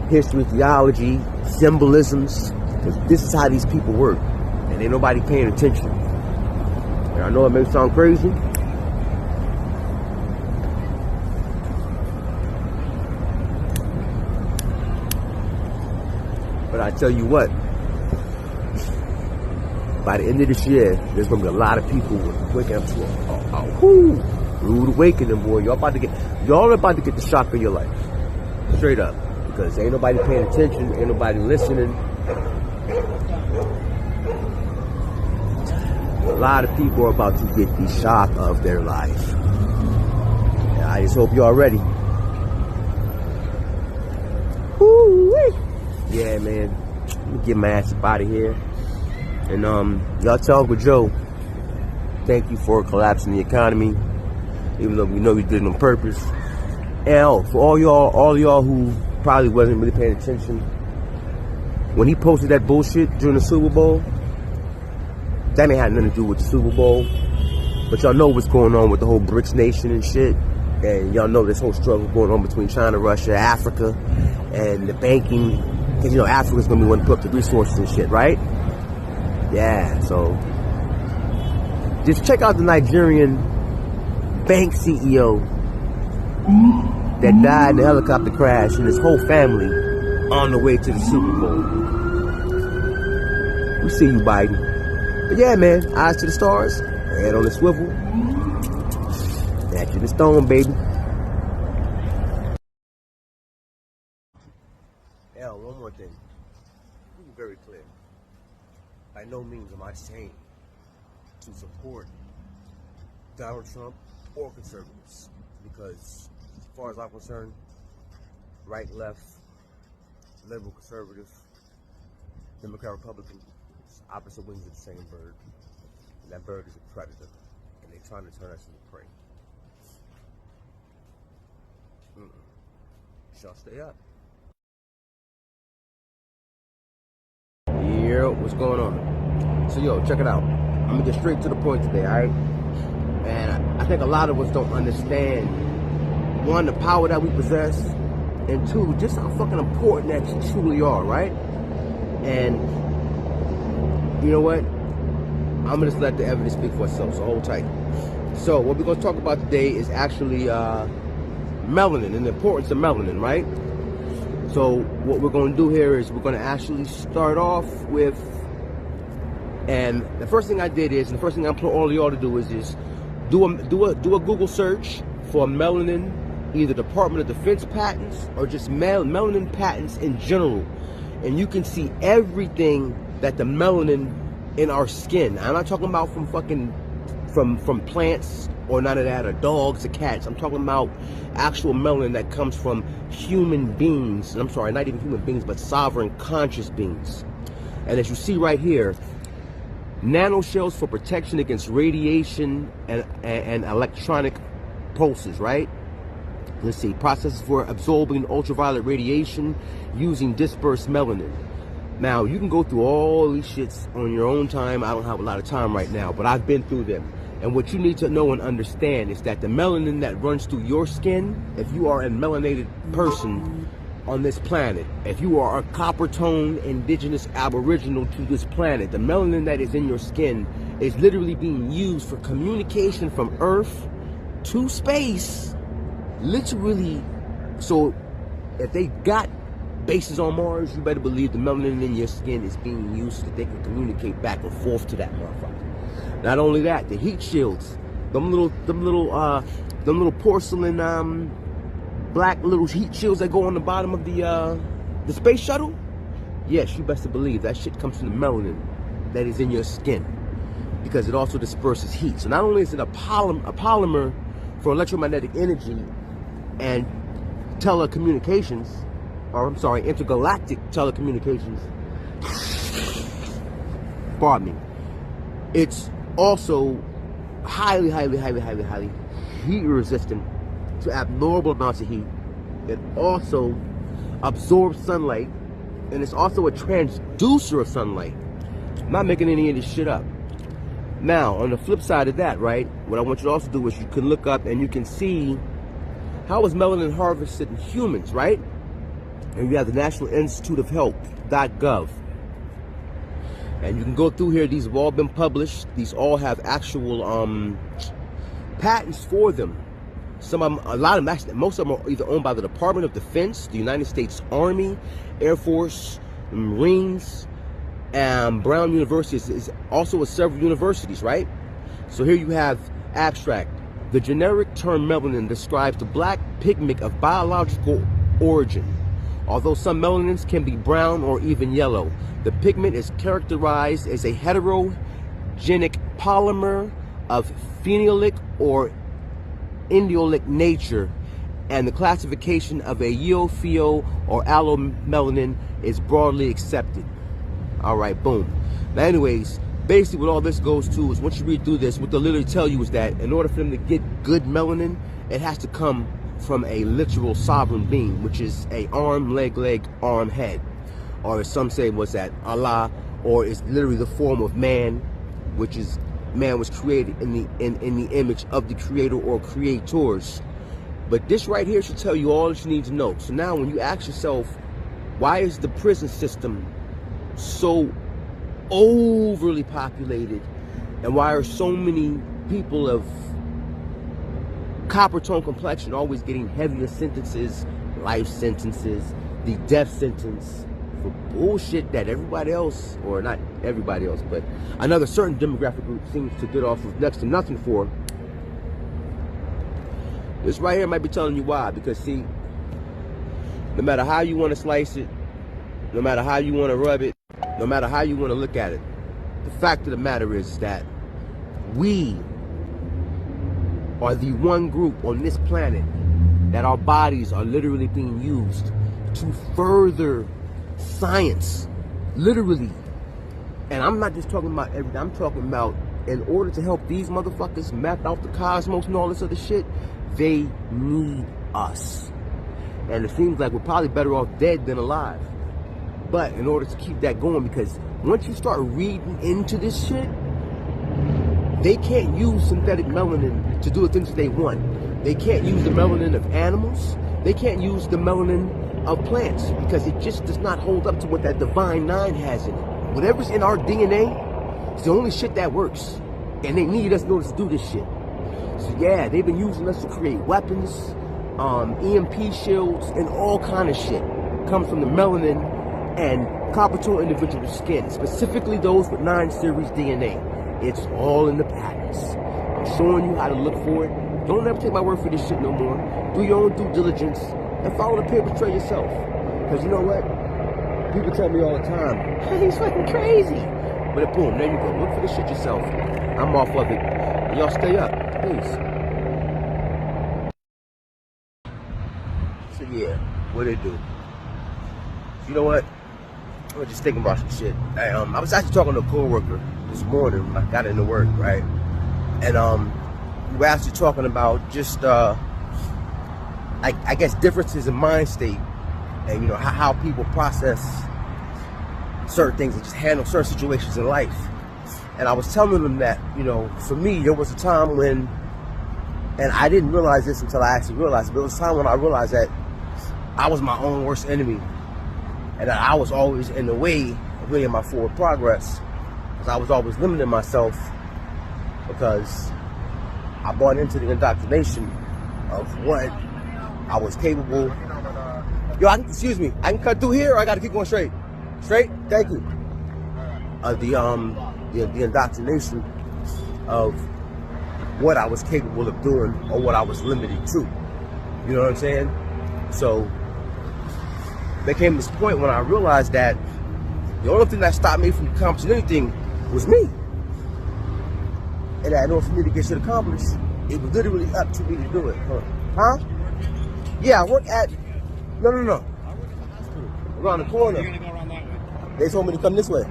history, theology, symbolisms. Because this is how these people work. And ain't nobody paying attention. And I know it may sound crazy. But I tell you what, by the end of this year, there's going to be a lot of people waking up to a rude awakening, boy. Y'all about to get the shock of your life. Straight up. Because ain't nobody paying attention, ain't nobody listening. A lot of people are about to get the shock of their life. And I just hope y'all ready. Woo-wee. Yeah, man. Let me get my ass up out of here. And y'all tell Uncle Joe, thank you for collapsing the economy, even though we know we did it on purpose. And for all y'all who probably wasn't really paying attention, when he posted that bullshit during the Super Bowl, That ain't had nothing to do with the Super Bowl. But y'all know what's going on with the whole BRICS nation and shit. And y'all know this whole struggle going on between China, Russia, Africa, and the banking. Because, you know, Africa's going to be one to put up the resources and shit, right? Yeah, so just check out the Nigerian bank CEO that died in a helicopter crash and his whole family on the way to the Super Bowl. We see you, Biden. But yeah, man, eyes to the stars, head on the swivel, back to the stone, baby. Hell, one more thing. Be very clear. By no means am I saying to support Donald Trump or conservatives, because as far as I'm concerned, right, left, liberal, conservative, Democrat, Republican, opposite wings of the same bird, and that bird is a predator, and they're trying to turn us into prey. Shall stay up. Yeah, what's going on? So yo, check it out. I'm gonna get straight to the point today, alright? And I think a lot of us don't understand, one, the power that we possess, and two, just how fucking important that you truly are, right? And you know what? I'm gonna just let the evidence speak for itself, so hold tight. So what we're gonna talk about today is actually melanin and the importance of melanin, right? So what we're gonna do here is we're gonna actually start off with, and the first thing I did is, and the first thing I'm putting all of y'all to do is do a Google search for melanin, either Department of Defense patents or just melanin patents in general, and you can see everything that the melanin in our skin. I'm not talking about from plants or none of that, or dogs or cats. I'm talking about actual melanin that comes from human beings. And I'm sorry, not even human beings, but sovereign conscious beings. And as you see right here, nanoshells for protection against radiation and electronic pulses, right? Let's see, processes for absorbing ultraviolet radiation using dispersed melanin. Now, you can go through all these shits on your own time. I don't have a lot of time right now, but I've been through them. And what you need to know and understand is that the melanin that runs through your skin, if you are a melanated person on this planet, if you are a copper-toned indigenous aboriginal to this planet, the melanin that is in your skin is literally being used for communication from Earth to space. Literally, so if they got bases on Mars, you better believe the melanin in your skin is being used so that they can communicate back and forth to that motherfucker. Not only that, the heat shields, them little porcelain black little heat shields that go on the bottom of the space shuttle. Yes, you best to believe that shit comes from the melanin that is in your skin, because it also disperses heat. So not only is it a polymer for electromagnetic energy and telecommunications, or I'm sorry, intergalactic telecommunications, pardon me, it's also highly heat resistant to abnormal amounts of heat. It also absorbs sunlight, and it's also a transducer of sunlight. I'm not making any of this shit up. Now, on the flip side of that, right, what I want you to also do is you can look up and you can see how is melanin harvested in humans, right? And you have the National Institute of Health.gov. And you can go through here. These have all been published. These all have actual patents for them. Some of them, a lot of them, actually, most of them are either owned by the Department of Defense, the United States Army, Air Force, Marines, and Brown University is also with several universities, right? So here you have abstract. The generic term melanin describes the black pigment of biological origin. Although some melanins can be brown or even yellow, the pigment is characterized as a heterogenic polymer of phenolic or indolic nature, and the classification of a eophil or allomelanin is broadly accepted. All right, boom. Now, anyways, basically what all this goes to is, once you read through this, what they'll literally tell you is that in order for them to get good melanin, it has to come from a literal sovereign being, which is a arm, leg, arm, head. Or as some say, was that Allah, or is literally the form of man which is man was created in the image of the creator or creators. But this right here should tell you all that you need to know. So now when you ask yourself, why is the prison system so overly populated, and why are so many people of copper tone complexion always getting heavier sentences, life sentences, the death sentence for bullshit that everybody else, or not everybody else, but another certain demographic group seems to get off with next to nothing for? This right here might be telling you why. Because see, no matter how you want to slice it, no matter how you want to rub it, no matter how you want to look at it, the fact of the matter is that we are the one group on this planet that our bodies are literally being used to further science, literally. And I'm not just talking about everything. I'm talking about in order to help these motherfuckers map out the cosmos and all this other shit, they need us. And it seems like we're probably better off dead than alive. But in order to keep that going, because once you start reading into this shit, they can't use synthetic melanin to do the things that they want. They can't use the melanin of animals. They can't use the melanin of plants because it just does not hold up to what that Divine Nine has in it. Whatever's in our DNA is the only shit that works. And they need us in order to do this shit. So yeah, they've been using us to create weapons, EMP shields, and all kind of shit. Comes from the melanin and copper tone individual skin, specifically those with 9 series DNA. It's all in the patents. I'm showing you how to look for it. Don't ever take my word for this shit no more. Do your own due diligence and follow the paper trail yourself. Because you know what? People tell me all the time, hey, he's fucking crazy. But boom, there you go. Look for this shit yourself. I'm off of it. And y'all stay up. Peace. So yeah, what it do? You know what? I was just thinking about some shit. I was actually talking to a coworker this morning when I got into work, right? And we were actually talking about just I guess differences in mind state and you know how people process certain things and just handle certain situations in life. And I was telling them that, you know, for me there was a time when, and I didn't realize this until I actually realized it, but there was a time when I realized that I was my own worst enemy. And I was always in the way of really my forward progress. Because I was always limiting myself because I bought into the indoctrination of what I was capable. Yo, excuse me, I can cut through here or I gotta keep going straight? Straight? Thank you. The indoctrination of what I was capable of doing or what I was limited to. You know what I'm saying? So there came this point when I realized that the only thing that stopped me from accomplishing anything was me. And that in order for me to get shit accomplished, it was literally up to me to do it. Huh? Yeah, I work at, no. Around the corner. You're gonna go around that way. They told me to come this way.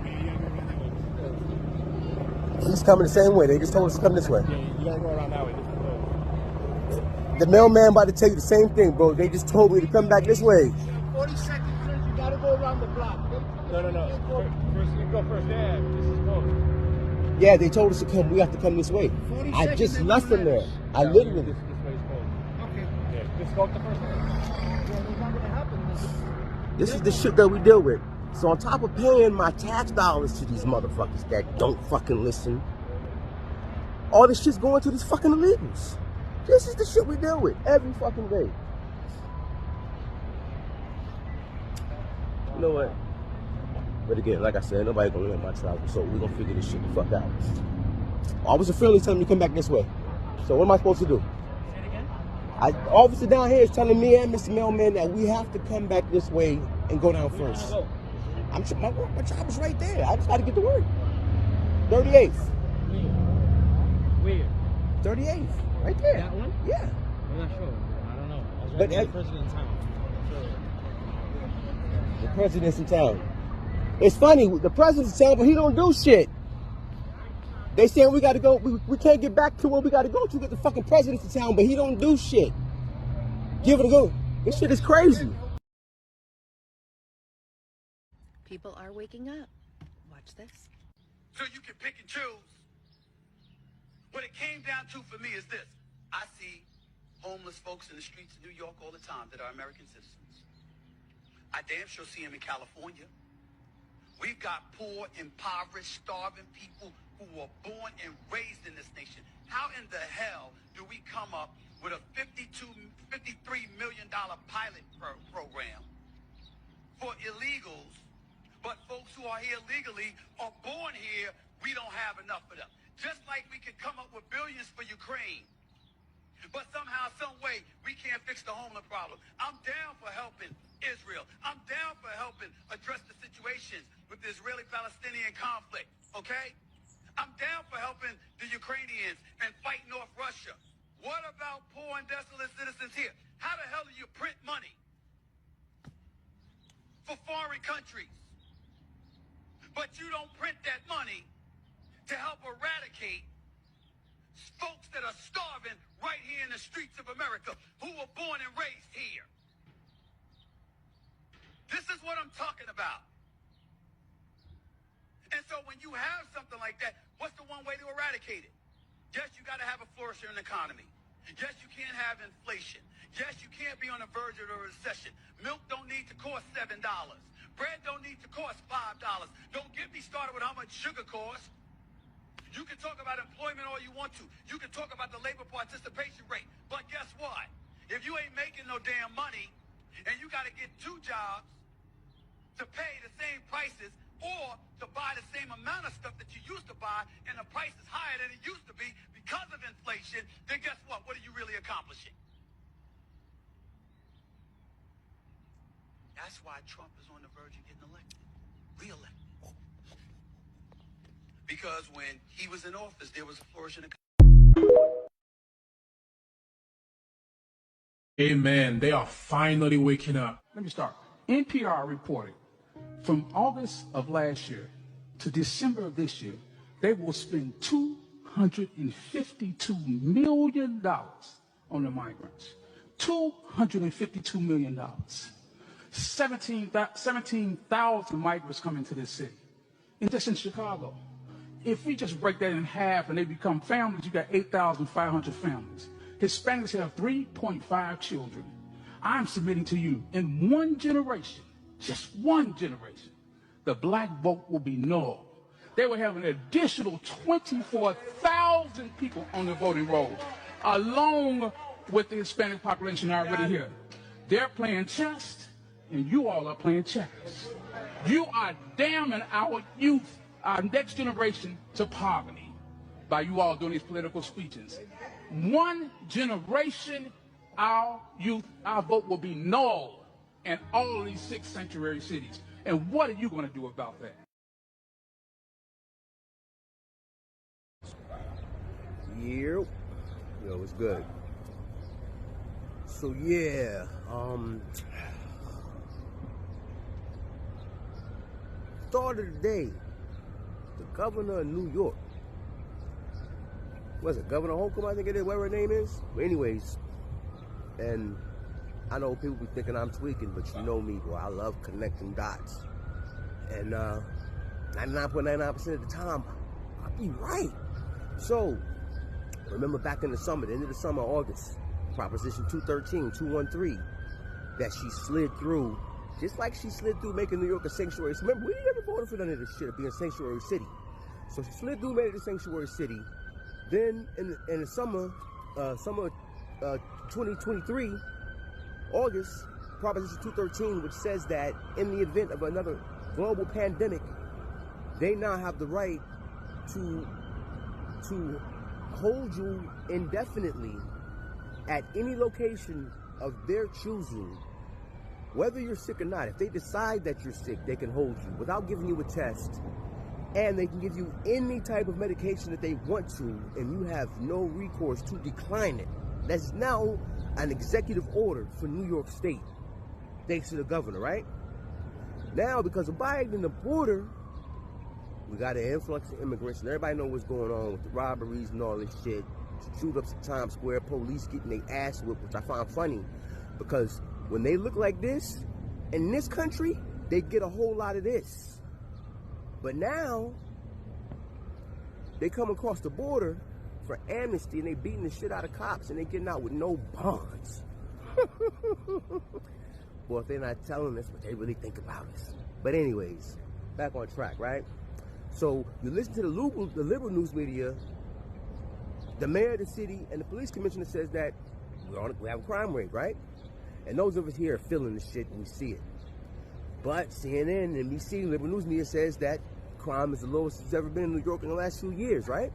He's coming the same way. They just told us to come this way. Yeah, you gotta go around that way. The mailman about to tell you the same thing, bro. They just told me to come back this way. 40 seconds, you gotta go around the block. No. First, you go first. Yeah, this is close. Yeah, they told us to come. We have to come this way. I just left them there. I literally. This way is closed. Okay. Yeah, just go up the first way. Yeah, it's not gonna happen. This is the shit that we deal with. So on top of paying my tax dollars to these motherfuckers that don't fucking listen, all this shit's going to these fucking illegals. This is the shit we deal with every fucking day. You know what? But again, like I said, nobody gonna limit my travel, so we gonna figure this shit the fuck out. Officer Friendly's telling me to come back this way. So what am I supposed to do? Say it again? Officer down here is telling me and Mr. Mailman that we have to come back this way and go down first. My job is right there. I just gotta get to work. 38th. Where? 38th. Right there. That one? Yeah. I'm not sure. I don't know. I was But the president in town. The president's in town. It's funny, the president's in town, but he don't do shit. They saying we gotta go, we can't get back to where we gotta go to get the fucking president's in town, but he don't do shit. Give it a go. This shit is crazy. People are waking up. Watch this. So you can pick and choose What it came down to for me is this. I see homeless folks in the streets of New York all the time that are American citizens. I damn sure see them in California. We've got poor, impoverished, starving people who were born and raised in this nation. How in the hell do we come up with a $53 million pilot program for illegals, but folks who are here legally are born here, we don't have enough of them? Just like we could come up with billions for Ukraine, but somehow, some way, we can't fix the homeless problem. I'm down for helping Israel. I'm down for helping address the situations with the Israeli-Palestinian conflict, okay? I'm down for helping the Ukrainians and fight North Russia. What about poor and desolate citizens here? How the hell do you print money for foreign countries, but you don't print that money to help eradicate folks that are starving right here in the streets of America, who were born and raised here? This is what I'm talking about. And so when you have something like that, what's the one way to eradicate it? Yes, you got to have a flourishing economy. Yes, you can't have inflation. Yes, you can't be on the verge of a recession. Milk don't need to cost $7. Bread don't need to cost $5. Don't get me started with how much sugar costs. You can talk about employment all you want to. You can talk about the labor participation rate. But guess what? If you ain't making no damn money and you got to get 2 jobs to pay the same prices or to buy the same amount of stuff that you used to buy and the price is higher than it used to be because of inflation, then guess what? What are you really accomplishing? That's why Trump is on the verge of getting elected, re-elected. Because when he was in office, there was a flourishing economy. Amen. They are finally waking up. Let me start. NPR reported from August of last year to December of this year, they will spend $252 million on the migrants. $252 million. 17,000 migrants come into this city. And just in Chicago. If we just break that in half and they become families, you got 8,500 families. Hispanics have 3.5 children. I'm submitting to you, in one generation, just one generation, the black vote will be null. They will have an additional 24,000 people on the voting rolls, along with the Hispanic population already here. They're playing chess, and you all are playing checkers. You are damning our youth, our next generation, to poverty by you all doing these political speeches. One generation, our youth, our vote will be null in all of these 6 sanctuary cities. And what are you going to do about that? Yo, it's good. So yeah, start of the day, the governor of New York, was it Governor Holcomb, I think it is, whatever her name is? But anyways, and I know people be thinking I'm tweaking, but you know me, boy, I love connecting dots. And 99.99% of the time, I'll be right. So, remember back in the summer, the end of the summer, August, Proposition 213, 213, that she slid through, just like she slid through making New York a sanctuary. So remember, we never voted for none of this shit of being a sanctuary city. So she slid through, made it a sanctuary city. Then in the summer 2023, August, Proposition 213, which says that in the event of another global pandemic, they now have the right to hold you indefinitely at any location of their choosing, whether you're sick or not. If they decide that you're sick, they can hold you without giving you a test. And they can give you any type of medication that they want to, and you have no recourse to decline it. That's now an executive order for New York State, thanks to the governor, right? Now, because of Biden and the border, we got an influx of immigrants, and everybody knows what's going on with the robberies and all this shit. Shoot ups at Times Square, police getting their ass whipped, which I find funny, because when they look like this, in this country, they get a whole lot of this. But now, they come across the border for amnesty, and they beating the shit out of cops, and they getting out with no bonds. Well, if they're not telling us what they really think about us. But anyways, back on track, right? So you listen to the liberal news media, the mayor of the city and the police commissioner says that we have a crime rate, right? And those of us here are feeling the shit and we see it. But CNN and NBC, liberal news media, says that crime is the lowest it's ever been in New York in the last 2 years, right?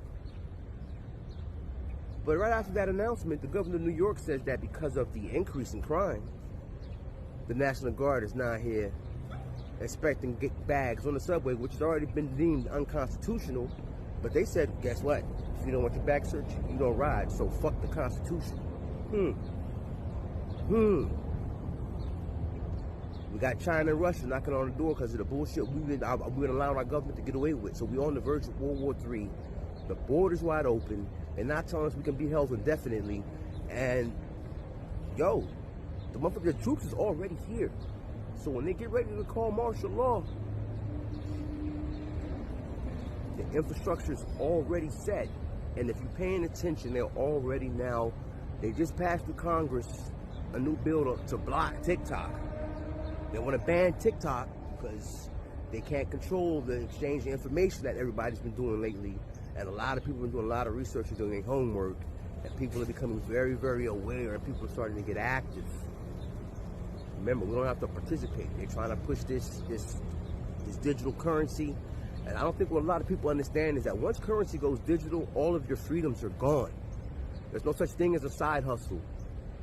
But right after that announcement, the governor of New York says that because of the increase in crime, the National Guard is now here expecting to get bags on the subway, which has already been deemed unconstitutional. But they said, guess what? If you don't want your bag searched, you don't ride. So fuck the Constitution. We got China and Russia knocking on the door because of the bullshit we've been allowing our government to get away with. So we're on the verge of World War III. The border's wide open. They're not telling us we can be held indefinitely. And, yo, the motherfucking troops is already here. So when they get ready to call martial law, the infrastructure is already set. And if you're paying attention, they're already now, they just passed through Congress a new bill to block TikTok. They want to ban TikTok because they can't control the exchange of information that everybody's been doing lately. And a lot of people have been doing a lot of research and doing their homework. And people are becoming very, very aware, and people are starting to get active. Remember, we don't have to participate. They're trying to push this digital currency. And I don't think what a lot of people understand is that once currency goes digital, all of your freedoms are gone. There's no such thing as a side hustle.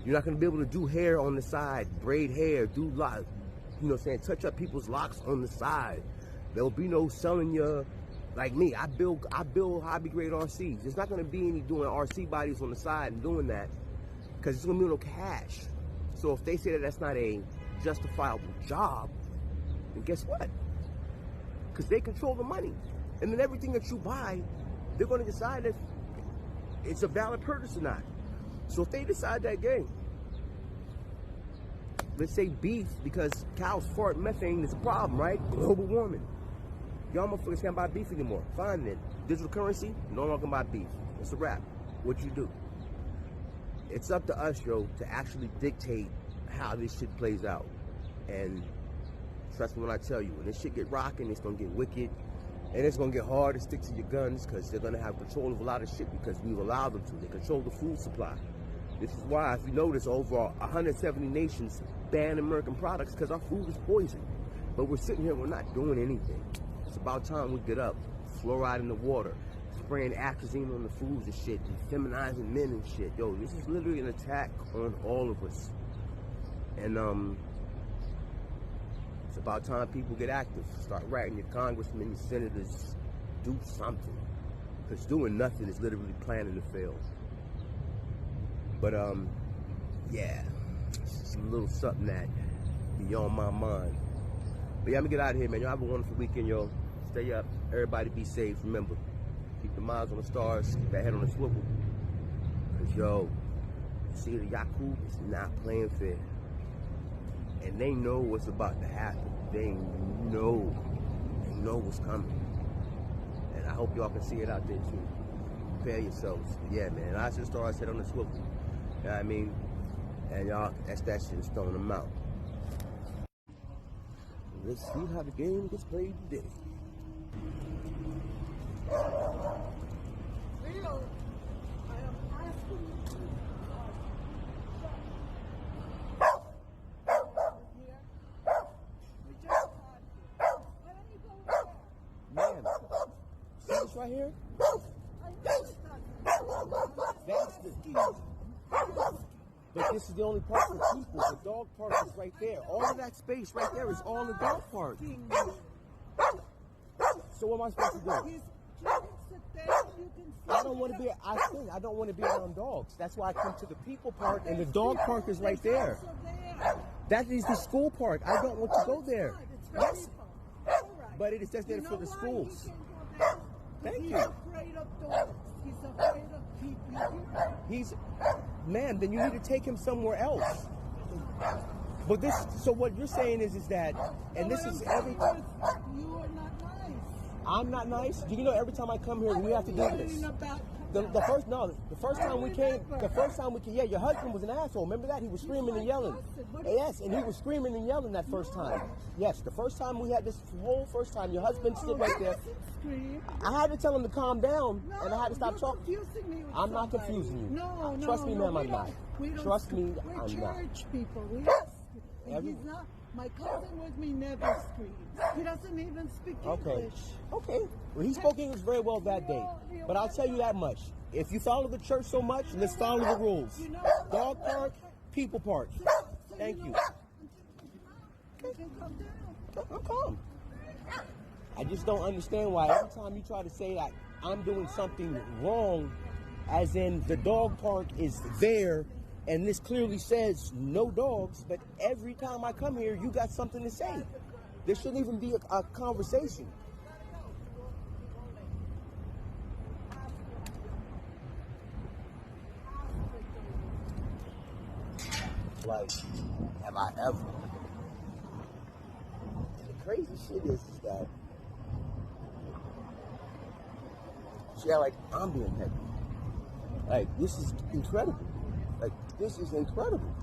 You're not going to be able to do hair on the side, braid hair, do touch up people's locks on the side. There'll be no selling your, like me, I build hobby grade RCs. There's not going to be any doing RC bodies on the side and doing that because it's going to be no cash. So if they say that that's not a justifiable job, then guess what? Because they control the money. And then everything that you buy, they're going to decide if it's a valid purchase or not. So if they decide that game, let's say beef, because cows fart methane is a problem, right? Global warming. Y'all motherfuckers can't buy beef anymore. Fine then. Digital currency, no one can buy beef. It's a wrap. What you do? It's up to us, yo, to actually dictate how this shit plays out. And trust me when I tell you, when this shit get rocking, it's gonna get wicked. And it's gonna get hard to stick to your guns because they're gonna have control of a lot of shit because we've allowed them to. They control the food supply. This is why, if you notice, over 170 nations ban American products because our food is poison. But we're sitting here, we're not doing anything. It's about time we get up. Fluoride in the water, spraying atrazine on the foods and shit, and feminizing men and shit. Yo, this is literally an attack on all of us. And it's about time people get active. Start writing your congressmen, your senators, do something. Because doing nothing is literally planning to fail. But yeah, it's a little something that be on my mind. But yeah, I'm gonna get out of here, man. Y'all have a wonderful weekend, yo. Stay up. Everybody be safe. Remember, keep your minds on the stars, keep that head on the swivel. Cause yo, see the Yakub is not playing fair. And they know what's about to happen. They know what's coming. And I hope y'all can see it out there too. Prepare yourselves. But yeah, man, eyes to the stars, head on the swivel. You know what I mean? And y'all, that's that shit, throwing them out. Let's see how the game gets played today. Leo, I am asking you to Man, see this right here? That's the key. But this is the only park for people. The dog park is right there. All of that space right there is all the dog park. So what am I supposed to do? I don't want to be. I don't want to be around dogs. That's why I come to the people park, and the dog park is right there. That is the school park. I don't want to go there. Yes, but it is designated for the schools. Thank you. He's afraid of dogs. He's afraid of people. Man, then you need to take him somewhere else. But this, so what you're saying is that, and this is every time. You are not nice. I'm not nice? Do you know every time I come here, we have to do this? About The first time we came, yeah, your husband was an asshole. Remember that? He was screaming and yelling. Yes, and he was screaming and yelling that first time. Yes, the first time we had this whole first time, your husband stood right there. I had to tell him to calm down, and I had to stop talking. I'm not confusing you. No, Trust me, ma'am, I'm not. Trust me, we're I'm not. church people. He's not. My cousin with me never screams. He doesn't even speak English. Okay. Well, he spoke English very well that day. But I'll tell you that much. If you follow the church so much, let's follow the rules. Dog park, people park. Thank you. I'm calm. I just don't understand why every time you try to say that I'm doing something wrong, as in the dog park is there, and this clearly says no dogs, but every time I come here, you got something to say. There shouldn't even be a conversation. Like, have I ever? And the crazy shit is that, yeah, like, I'm being petty. Like, this is incredible. Like, this is incredible.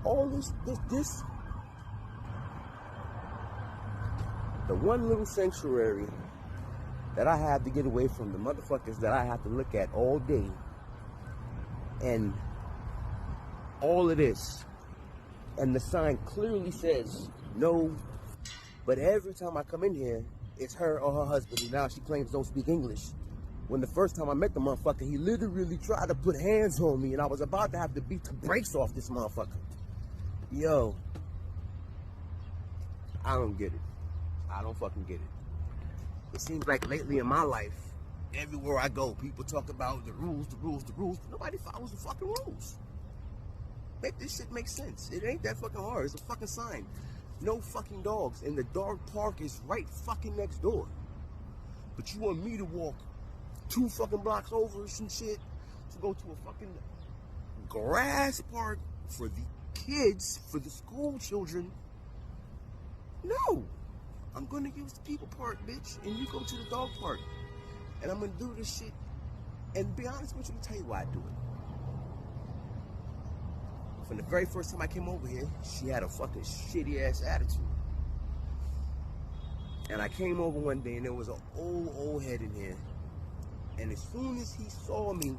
All this, the one little sanctuary that I have to get away from the motherfuckers that I have to look at all day, and all of this, and the sign clearly says no, but every time I come in here, it's her or her husband, and now she claims don't speak English. When the first time I met the motherfucker, he literally tried to put hands on me, and I was about to have to beat the brakes off this motherfucker. Yo, I don't get it. I don't fucking get it. It seems like lately in my life, everywhere I go, people talk about the rules. Nobody follows the fucking rules. Make this shit make sense. It ain't that fucking hard. It's a fucking sign. No fucking dogs. And the dog park is right fucking next door. But you want me to walk 2 fucking blocks over some shit to go to a fucking grass park for the kids, for the school children? No. I'm gonna use the people park, bitch, and you go to the dog park. And I'm gonna do this shit. And to be honest with you, I'll tell you why I do it. From the very first time I came over here, she had a fucking shitty ass attitude. And I came over one day and there was an old head in here. And as soon as he saw me,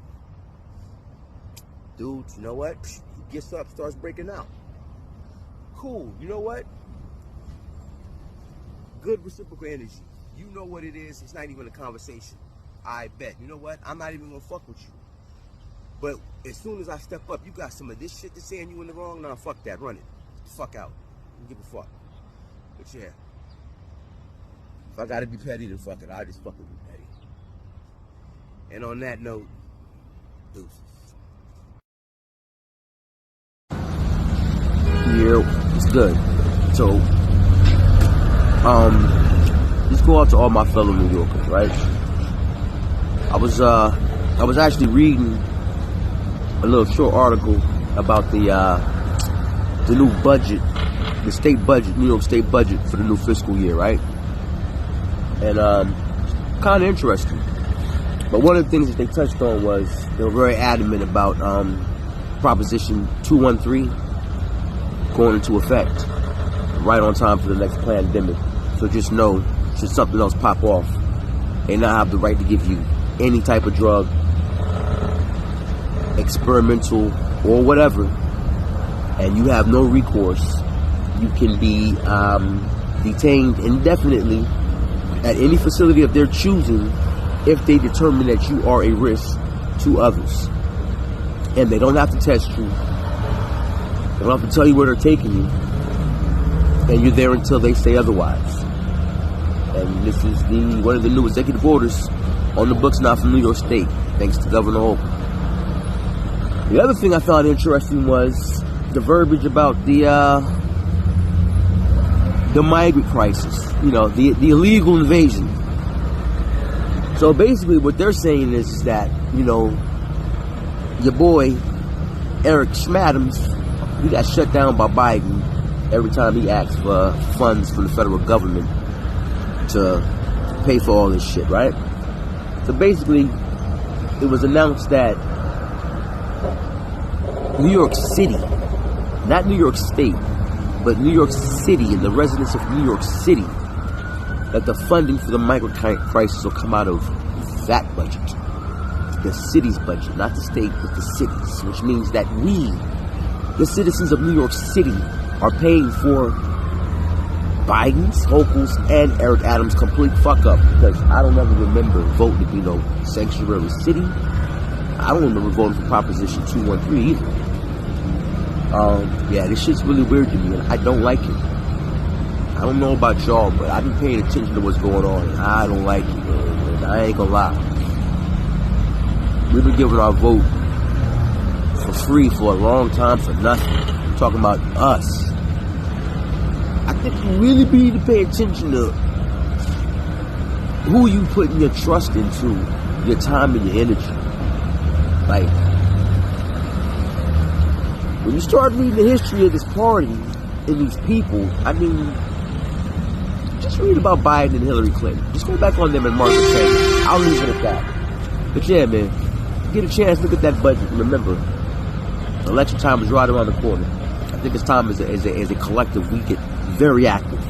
dude, you know what? He gets up, starts breaking out. Cool, you know what? Good reciprocal energy. You know what it is, it's not even a conversation. I bet. You know what? I'm not even gonna fuck with you. But as soon as I step up, you got some of this shit that's saying you in the wrong? Nah, fuck that. Run it. Fuck out. Don't give a fuck. But yeah. If I gotta be petty, then fuck it. I'll just fucking be petty. And on that note, deuces. Yeah, it's good. So, just go out to all my fellow New Yorkers, right? I was actually reading a little short article about the new budget, the state budget, New York State budget for the new fiscal year, right? And kind of interesting. But one of the things that they touched on was they were very adamant about Proposition 213 going into effect right on time for the next pandemic. So just know, should something else pop off, they now have the right to give you any type of drug, experimental or whatever, and you have no recourse. You can be detained indefinitely at any facility of their choosing if they determine that you are a risk to others. And they don't have to test you. They don't have to tell you where they're taking you. And you're there until they say otherwise. And this is one of the new executive orders on the books now from New York State, thanks to Governor Holcomb. The other thing I found interesting was the verbiage about the migrant crisis, the illegal invasion. So basically what they're saying is that, your boy, Eric Schmadams, he got shut down by Biden every time he asked for funds from the federal government to pay for all this shit, right? So basically, it was announced that New York City, not New York State, but New York City and the residents of New York City, that the funding for the migrant crisis will come out of that budget. The city's budget, not the state, but the city's, which means that we, the citizens of New York City, are paying for Biden's, Hochul's, and Eric Adams' complete fuck up, because I don't ever remember voting to be no sanctuary city. I don't remember voting for Proposition 213 either. Yeah, this shit's really weird to me, and I don't like it. I don't know about y'all, but I've been paying attention to what's going on, and I don't like it, man. I ain't gonna lie. We've been giving our vote for free for a long time for nothing. I'm talking about us. I think you really need to pay attention to who you putting your trust into, your time and your energy. Like, when you start reading the history of this party and these people, I mean, just read about Biden and Hillary Clinton. Just go back on them and Margaret Sanger. I'll leave it at that. But yeah, man, get a chance, look at that budget, and remember, election time is right around the corner. I think it's time as a collective we get very active.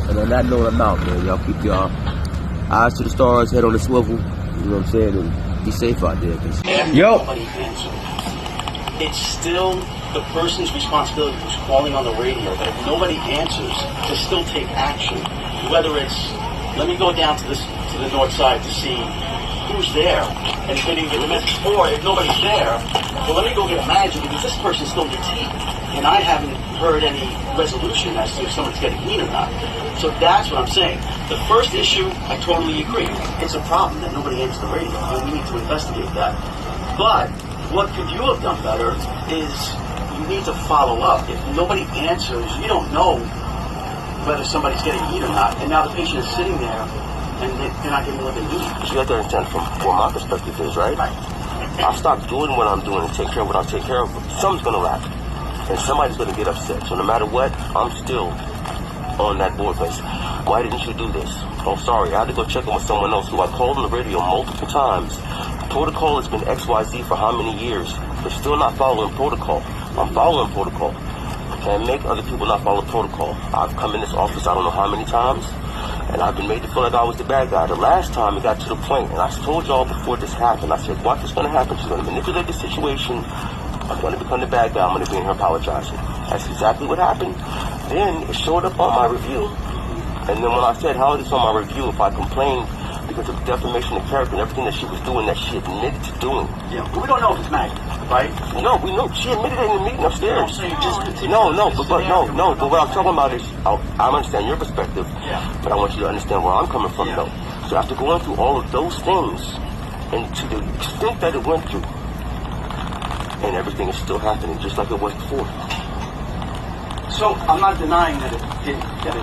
And on that note, I'm out, man. Y'all keep y'all eyes to the stars, head on the swivel. You know what I'm saying? And be safe out there. Yo. It's still the person's responsibility who's calling on the radio, but if nobody answers, to still take action. Whether it's, let me go down to the north side to see who's there, and if they didn't get the message, or if nobody's there, well, let me go get a manager because this person still gets heat, and I haven't heard any resolution as to if someone's getting heat or not. So that's what I'm saying. The first issue, I totally agree. It's a problem that nobody answers the radio, and we need to investigate that. But what could you have done better is you need to follow up. If nobody answers, you don't know whether somebody's getting heat or not, and now the patient is sitting there and they're not getting what they need. You have to understand from where my perspective is, right? I'll stop doing what I'm doing and take care of what I'll take care of. Something's going to happen, and somebody's going to get upset. So no matter what, I'm still on that board place. Why didn't you do this? Oh, sorry, I had to go check in with someone else who I called on the radio multiple times. Protocol has been XYZ for how many years? They're still not following protocol. I'm following protocol. I can't make other people not follow protocol. I've come in this office I don't know how many times, and I've been made to feel like I was the bad guy. The last time it got to the point, and I told y'all before this happened, I said, watch what's going to happen. She's going to manipulate the situation. I'm going to become the bad guy. I'm going to be in here apologizing. That's exactly what happened. Then it showed up on my review. And then when I said, how is this on my review if I complained because of the defamation of character and everything that she was doing that she admitted to doing? Yeah, but we don't know if it's Maggie, right? No, we know. She admitted it in the meeting upstairs. So you just but what I'm talking about is, I understand your perspective, but I want you to understand where I'm coming from, though. So after going through all of those things, and to the extent that it went through, and everything is still happening just like it was before. So I'm not denying that it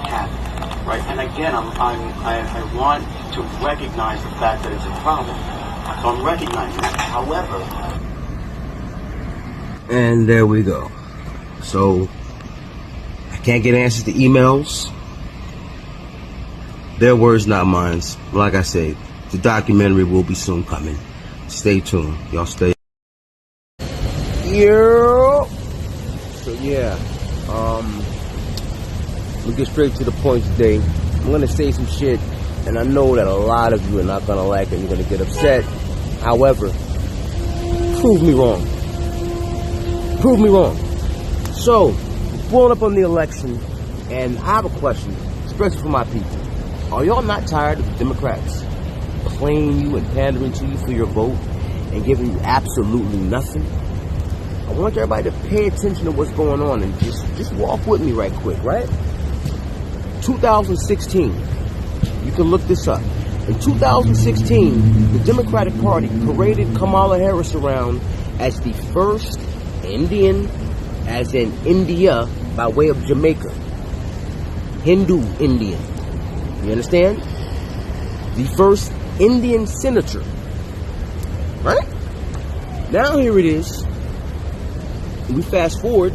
happened, right? And again, I want to recognize the fact that it's a problem. So I'm recognizing that. However, and there we go. So I can't get answers to emails. Their words, not mine. Like I said, the documentary will be soon coming. Stay tuned. Y'all stay. Yeah. So yeah. We'll get straight to the point today. I'm gonna say some shit, and I know that a lot of you are not gonna like it and you're gonna get upset. However, prove me wrong. Prove me wrong. So, blowing up on the election, and I have a question, especially for my people. Are y'all not tired of the Democrats playing you and pandering to you for your vote and giving you absolutely nothing? I want everybody to pay attention to what's going on and just walk with me right quick, right? 2016, you can look this up. In 2016, the Democratic Party paraded Kamala Harris around as the first Indian, as in India, by way of Jamaica. Hindu Indian. You understand? The first Indian senator. Right? Now here it is. We fast forward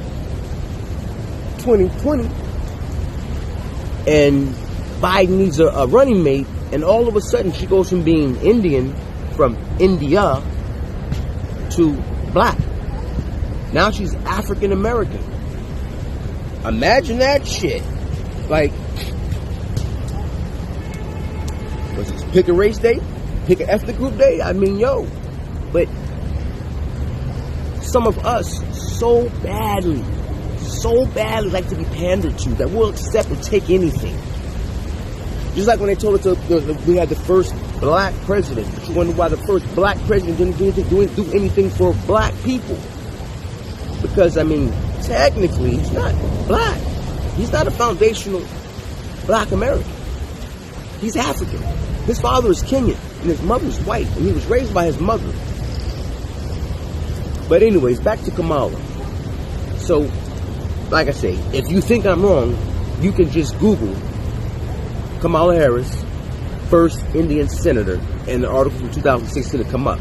2020, and Biden needs a running mate, and all of a sudden she goes from being Indian from India to black. Now she's African American. Imagine that shit. Like, was it pick a race day? Pick an ethnic group day? I mean, yo. But some of us so badly like to be pandered to that we'll accept and take anything. Just like when they told us we had the first black president. But you wonder why the first black president didn't do anything for black people. Because, I mean, technically, he's not black. He's not a foundational black American. He's African. His father is Kenyan, and his mother's white, and he was raised by his mother. But anyways, back to Kamala. So, like I say, if you think I'm wrong, you can just Google Kamala Harris, first Indian senator, and the article from 2016 to come up.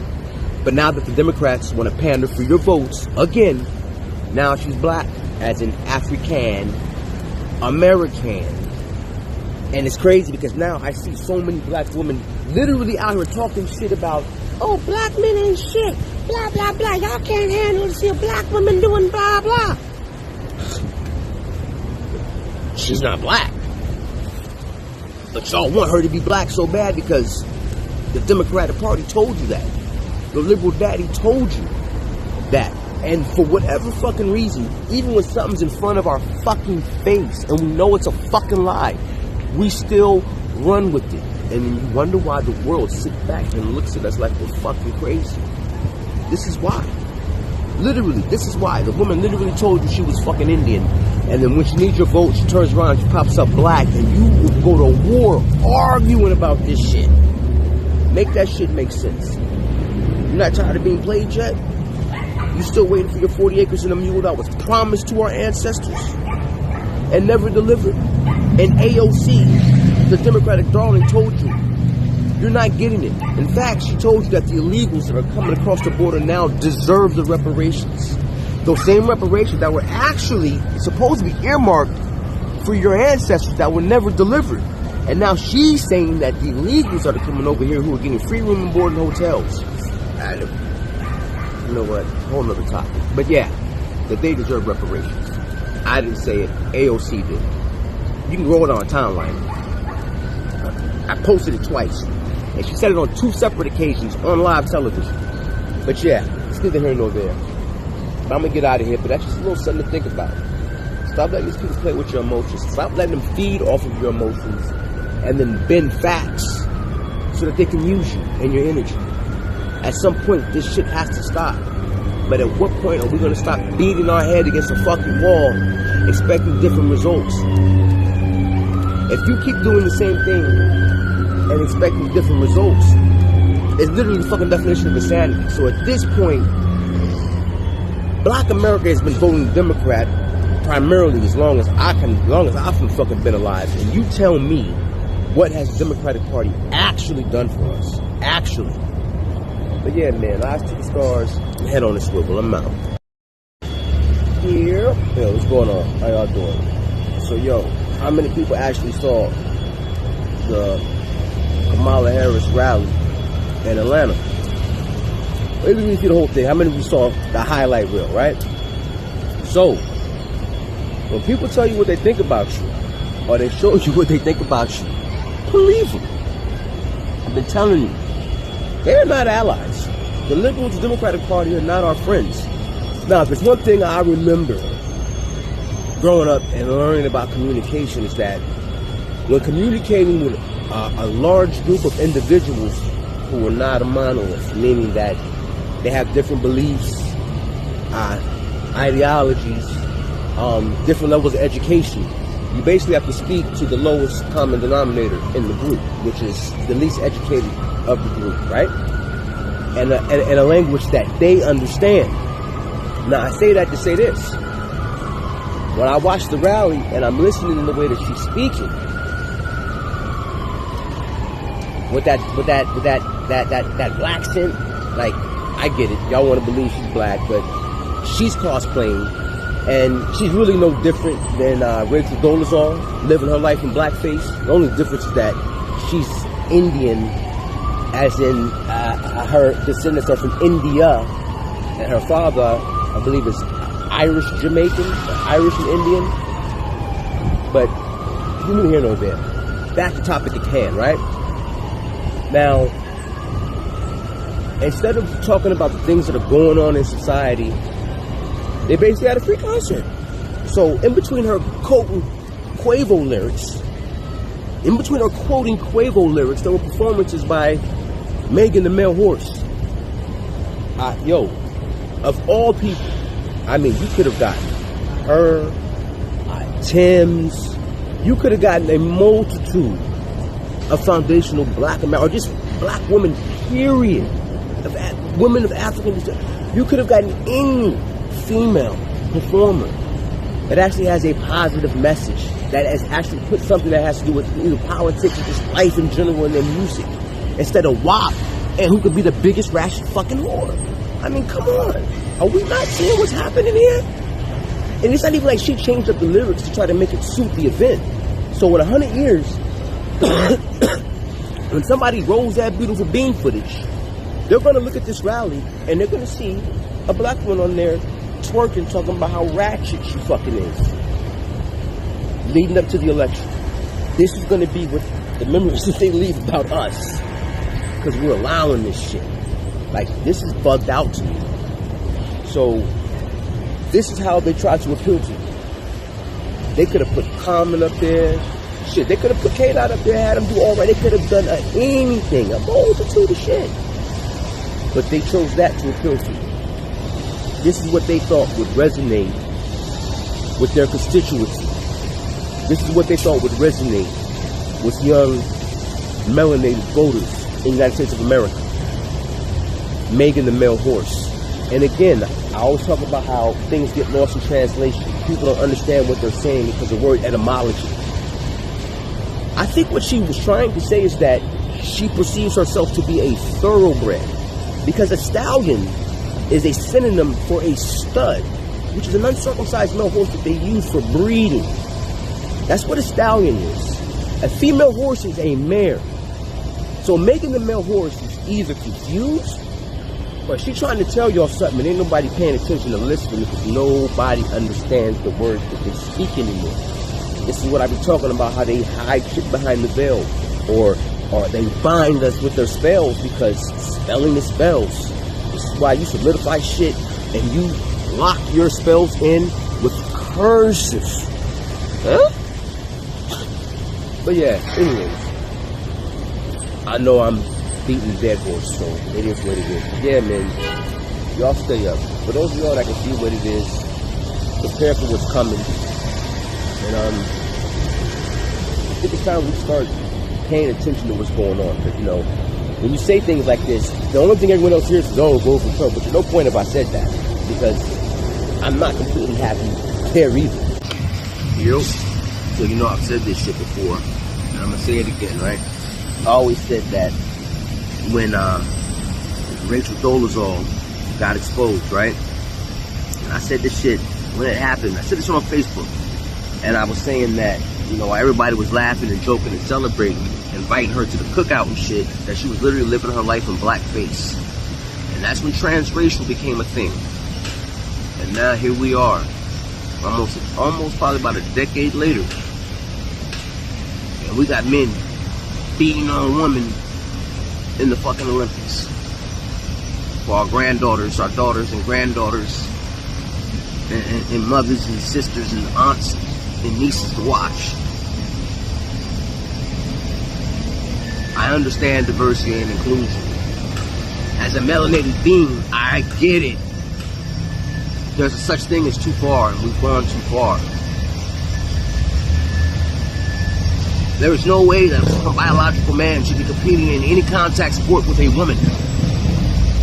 But now that the Democrats want to pander for your votes, again, now she's black, as in African American. And it's crazy because now I see so many black women literally out here talking shit about, oh, black men ain't shit, blah, blah, blah. Y'all can't handle to see a black woman doing blah, blah. She's not black. But y'all want her to be black so bad because the Democratic Party told you that. The liberal daddy told you that. And for whatever fucking reason, even when something's in front of our fucking face and we know it's a fucking lie, we still run with it. And you wonder why the world sits back and looks at us like we're fucking crazy. This is why. Literally, this is why. The woman literally told you she was fucking Indian. And then when she needs your vote, she turns around and she pops up black. And you will go to war arguing about this shit. Make that shit make sense. You're not tired of being played yet? You still waiting for your 40 acres and a mule that was promised to our ancestors and never delivered? And AOC, the Democratic darling, told you you're not getting it. In fact, she told you that the illegals that are coming across the border now deserve the reparations. Those same reparations that were actually supposed to be earmarked for your ancestors that were never delivered. And now she's saying that the illegals that are coming over here who are getting free room and board in hotels. You know what? Whole nother topic. But yeah, that they deserve reparations. I didn't say it. AOC did. You can roll it on a timeline. I posted it twice. And she said it on 2 separate occasions on live television. But yeah, it's neither here nor there. But I'm going to get out of here. But that's just a little something to think about. Stop letting these people play with your emotions. Stop letting them feed off of your emotions. And then bend facts so that they can use you and your energy. At some point, this shit has to stop. But at what point are we going to stop beating our head against a fucking wall, expecting different results? If you keep doing the same thing and expecting different results, it's literally the fucking definition of insanity. So at this point, Black America has been voting Democrat primarily as long as I've fucking been alive. And you tell me, what has the Democratic Party actually done for us? Actually. But yeah, man, eyes to the stars, head on the swivel. I'm out. Here. Yo, what's going on? How y'all doing? So, yo, how many people actually saw the Kamala Harris rally in Atlanta? Maybe we see the whole thing. How many of you saw the highlight reel, right? So, when people tell you what they think about you, or they show you what they think about you, believe them. I've been telling you. They're not allies. The liberals, the Democratic Party are not our friends. Now, if there's one thing I remember growing up and learning about communication is that when communicating with a large group of individuals who are not a monolith, meaning that they have different beliefs, ideologies, different levels of education, you basically have to speak to the lowest common denominator in the group, which is the least educated of the group, right? And a language that they understand. Now, I say that to say this. When I watch the rally and I'm listening in the way that she's speaking, with that black scent, like, I get it. Y'all want to believe she's black, but she's cosplaying, and she's really no different than Rachel Dolezal living her life in blackface. The only difference is that she's Indian, as in her descendants are from India, and her father, I believe, is Irish Jamaican, Irish and Indian. But you neither here nor there. Back to topic at hand, right? Now, instead of talking about the things that are going on in society, they basically had a free concert. So in between her quoting Quavo lyrics, there were performances by Megan the Male Horse. Of all people, I mean, you could have gotten her, Tim's, you could have gotten a multitude of foundational black American, or just black women, period, women of African descent. You could have gotten any female performer that actually has a positive message, that has actually put something that has to do with either politics or just life in general in their music, instead of WAP, and who could be the biggest ratchet fucking whore. I mean, come on. Are we not seeing what's happening here? And it's not even like she changed up the lyrics to try to make it suit the event. So in 100 years, when somebody rolls that beautiful bean footage, they're going to look at this rally and they're going to see a black woman on there twerking, talking about how ratchet she fucking is, leading up to the election. This is going to be what the memories that they leave about us, because we're allowing this shit. Like, this is bugged out to me. So this is how they try to appeal to you. They could have put Common up there. Shit, they could have put K-Dot up there, had them do all right. They could have done anything, a multitude of shit. But they chose that to appeal to you. This is what they thought would resonate with their constituency. This is what they thought would resonate with young, melanated voters in the United States of America. Megan the Male Horse. And again, I always talk about how things get lost in translation. People don't understand what they're saying because of word etymology. I think what she was trying to say is that she perceives herself to be a thoroughbred, because a stallion is a synonym for a stud, which is an uncircumcised male horse that they use for breeding. That's what a stallion is. A female horse is a mare. So Megan the Male Horse is either confused, or she's trying to tell y'all something and ain't nobody paying attention to listening because nobody understands the words that they speak anymore. This is what I be talking about, how they hide shit behind the veil, or they bind us with their spells, because spelling is spells. This is why you solidify shit and you lock your spells in with cursive. Huh? But yeah, anyways, I know I'm beating the dead horse, so it is what it is. Yeah, man, y'all stay up. For those of y'all that can see what it is, prepare for what's coming. And I think it's time we start paying attention to what's going on. Because, you know, when you say things like this, the only thing everyone else hears is, oh, go for Trump. But there's no point if I said that, because I'm not completely happy there either. Yo, so you know I've said this shit before, and I'm going to say it again, right? I always said that when Rachel Dolezal got exposed, right? And I said this shit when it happened. I said this on Facebook, and I was saying that, you know, everybody was laughing and joking and celebrating, inviting her to the cookout and shit, that she was literally living her life in blackface. And that's when transracial became a thing. And now here we are, almost probably about a decade later, and we got men beating on women in the fucking Olympics for our granddaughters, our daughters and granddaughters, and mothers and sisters and aunts and nieces to watch. I understand diversity and inclusion. As a melanated being, I get it. There's a such thing as too far, and we've gone too far. There is no way that a biological man should be competing in any contact sport with a woman.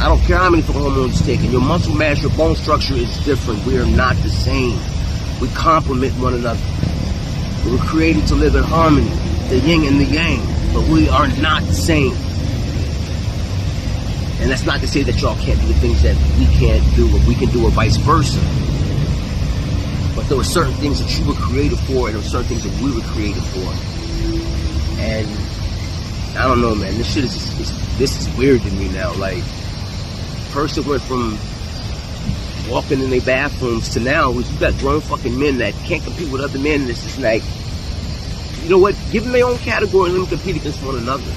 I don't care how many hormones you take, and your muscle mass, your bone structure is different. We are not the same. We complement one another. We were created to live in harmony, the yin and the yang, but we are not the same. And that's not to say that y'all can't do the things that we can't do, or we can do, or vice versa. But there were certain things that you were created for, and there were certain things that we were created for. And I don't know, man. This shit this is weird to me now. Like, first it went from walking in their bathrooms to now you got grown fucking men that can't compete with other men. This is like, you know what? Give them their own category and let them compete against one another.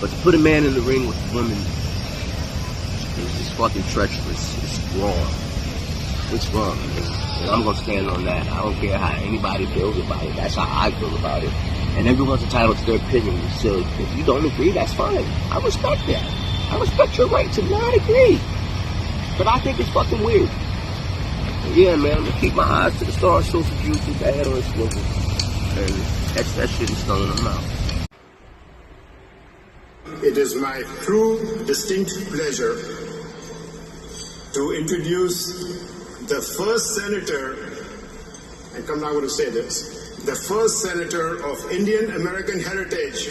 But to put a man in the ring with a woman is just fucking treacherous. It's wrong. It's wrong. And I'm gonna stand on that. I don't care how anybody feels about it. That's how I feel about it. And everyone's entitled to their opinion. So if you don't agree, that's fine. I respect that. I respect your right to not agree. But I think it's fucking weird. But yeah, man, I'm gonna keep my eyes to the stars, so for you, keep that head on a swivel. And that shit is stone in the mouth. It is my true, distinct pleasure to introduce the first senator, and I'm not going to say this, the first senator of Indian American heritage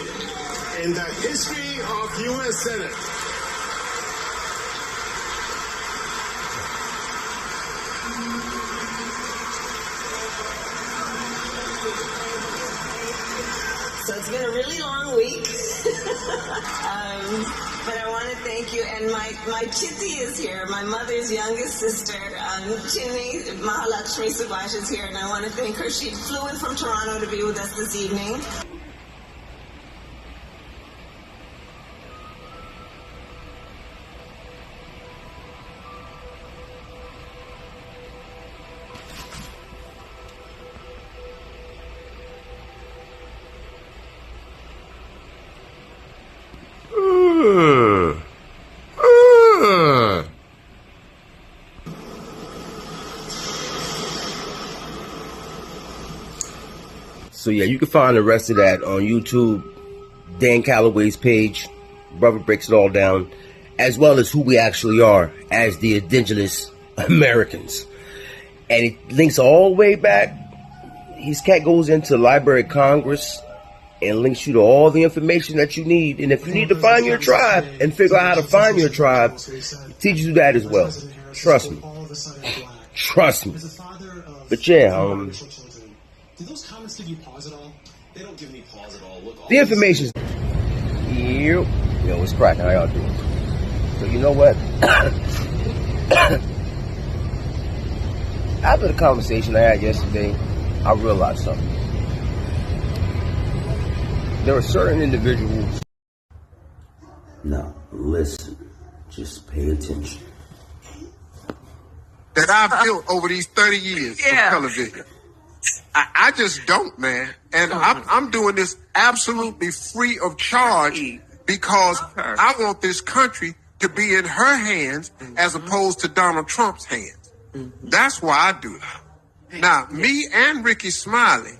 in the history of U.S. Senate. So it's been a really long week, but I want to thank you. And my Chitti is here, my mother's youngest sister, Chinni Mahalakshmi Subhash is here, and I want to thank her. She flew in from Toronto to be with us this evening. So yeah, you can find the rest of that on YouTube, Dan Calloway's page. Brother breaks it all down, as well as who we actually are as the indigenous Americans. And it links all the way back. His cat goes into the Library of Congress and links you to all the information that you need. And if you need to find your tribe and figure out how to find your tribe, it teaches you that as well. Trust me. Trust me. But yeah, do those comments give you pause at all? They don't give me pause at all. Look, the information's... Yo, it's cracking. How y'all doing? So you know what? After the conversation I had yesterday, I realized something. There are certain individuals... Now, listen. Just pay attention. That I've built over these 30 years of television. I just don't, man. And I'm doing this absolutely free of charge because I want this country to be in her hands as opposed to Donald Trump's hands. That's why I do it. Now, me and Ricky Smiley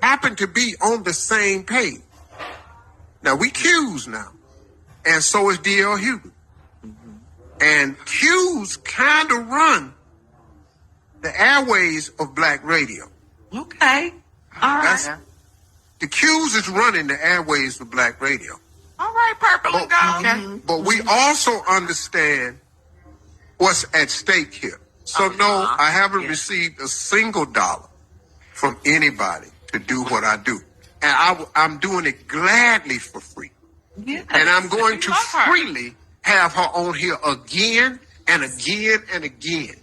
happen to be on the same page. Now, we Q's now. And so is D.L. Hughley. And Q's kind of run the airways of black radio. Okay. All right. The Q's is running the airways of black radio. All right, Purple and Gold. Okay. But we also understand what's at stake here. So no, I haven't received a single dollar from anybody to do what I do. And I'm doing it gladly for free. And I'm going to freely have her on here again and again and again.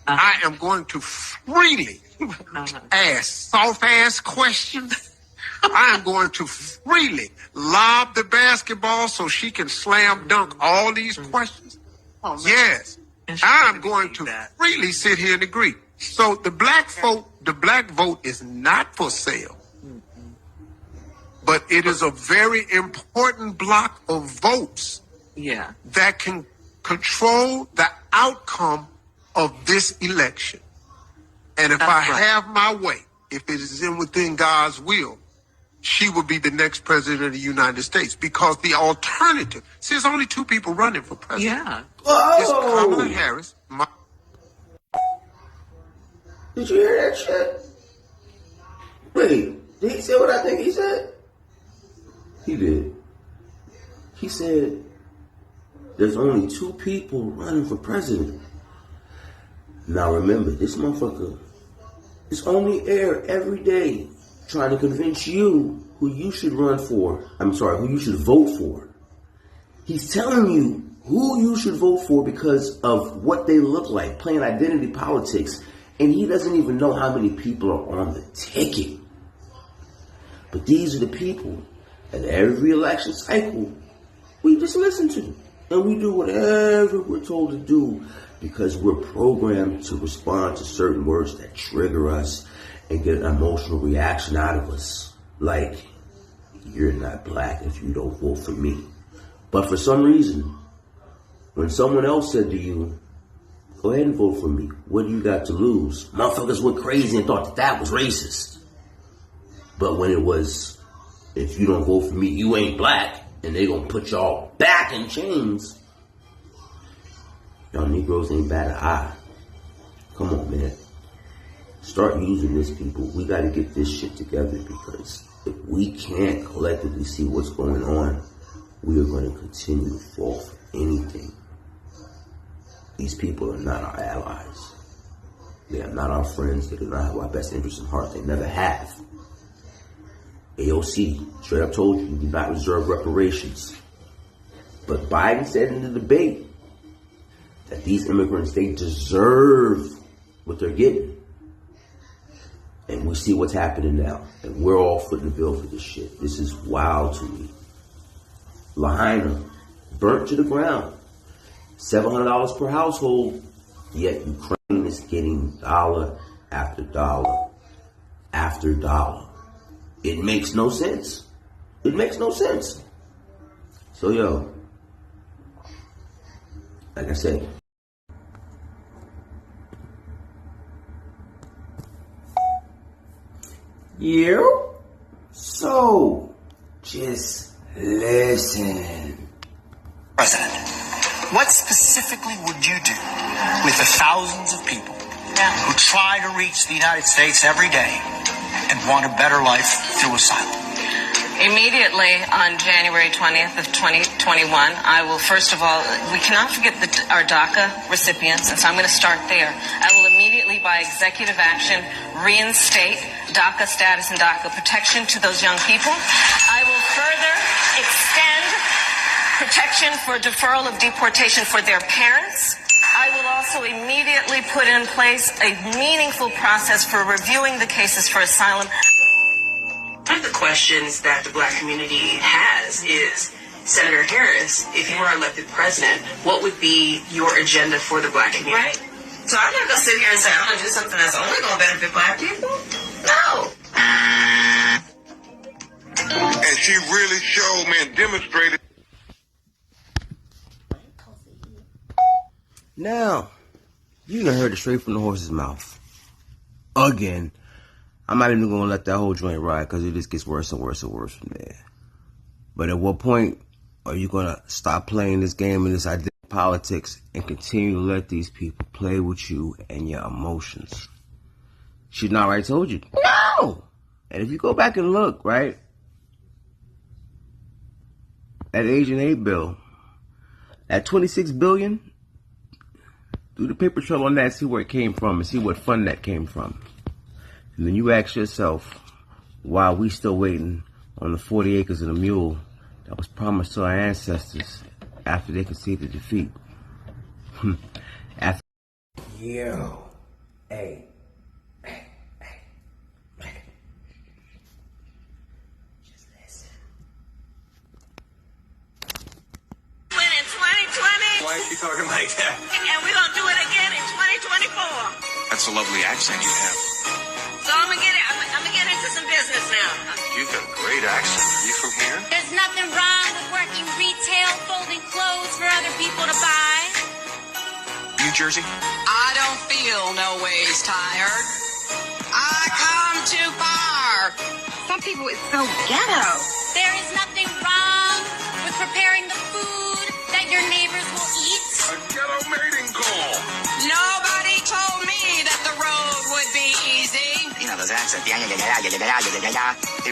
I am going to freely ask soft-ass questions. I am going to freely lob the basketball so she can slam dunk all these questions. Yes. I am going to freely sit here and agree. So the black vote is not for sale. But it is a very important block of votes that can control the outcome of this election. And if I have my way, if it is within God's will, she will be the next president of the United States. Because the alternative, see, there's only two people running for president. Yeah. It's Kamala Harris. Did you hear that shit? Wait, did he say what I think he said? He did. He said, there's only two people running for president. Now remember, this motherfucker is only air every day trying to convince you who you should run for. Who you should vote for. He's telling you who you should vote for because of what they look like, playing identity politics. And he doesn't even know how many people are on the ticket. But these are the people at every election cycle we just listen to. And we do whatever we're told to do because we're programmed to respond to certain words that trigger us and get an emotional reaction out of us. Like, you're not black if you don't vote for me. But for some reason, when someone else said to you, go ahead and vote for me, what do you got to lose? Motherfuckers went crazy and thought that was racist. But when it was, if you don't vote for me, you ain't black, and they gonna put y'all back in chains, y'all Negroes ain't bat an eye. Come on, man. Start using this, people. We gotta get this shit together because if we can't collectively see what's going on, we are going to continue to fall for anything. These people are not our allies. They are not our friends. They do not have our best interests in heart. They never have. AOC straight up told you, do not reserve reparations. But Biden said in the debate that these immigrants, they deserve what they're getting. And we see what's happening now. And we're all footing the bill for this shit. This is wild to me. Lahaina, burnt to the ground. $700 per household. Yet Ukraine is getting dollar after dollar after dollar. It makes no sense. It makes no sense. So, yo, like I said, so just listen. President, what specifically would you do with the thousands of people who try to reach the United States every day and want a better life through asylum? Immediately on January 20th of 2021, I will, first of all, we cannot forget our DACA recipients, and so I'm going to start there. I will immediately, by executive action, reinstate DACA status and DACA protection to those young people. I will further extend protection for deferral of deportation for their parents. I will also immediately put in place a meaningful process for reviewing the cases for asylum. One of the questions that the black community has is, Senator Harris, if you were elected president, what would be your agenda for the black community? Right. So I'm not going to sit here and say I'm going to do something that's only going to benefit black people. No. And she really showed me and demonstrated. Now, you done heard it straight from the horse's mouth. Again. I'm not even going to let that whole joint ride because it just gets worse and worse and worse from there. But at what point are you going to stop playing this game and this identity politics and continue to let these people play with you and your emotions? She's not right told you. No! And if you go back and look, right, that Asian aid bill, that $26 billion, do the paper trail on that, see where it came from and see what fund that came from. And then you ask yourself, why are we still waiting on the 40 acres and a mule that was promised to our ancestors after they conceded the defeat? Yo, hey. Just listen. Win in 2020. Why are you talking like that? And we're going to do it again in 2024. That's a lovely accent you have. So I'm gonna get into some business now. You've got a great accent. Are you from here? There's nothing wrong with working retail, folding clothes for other people to buy. New Jersey? I don't feel no ways tired. I come too far. Some people, it's so ghetto. There is nothing wrong with preparing the food that your neighbors will eat. A ghetto mating call. Nobody told me that the road would be easy. You know those accents, they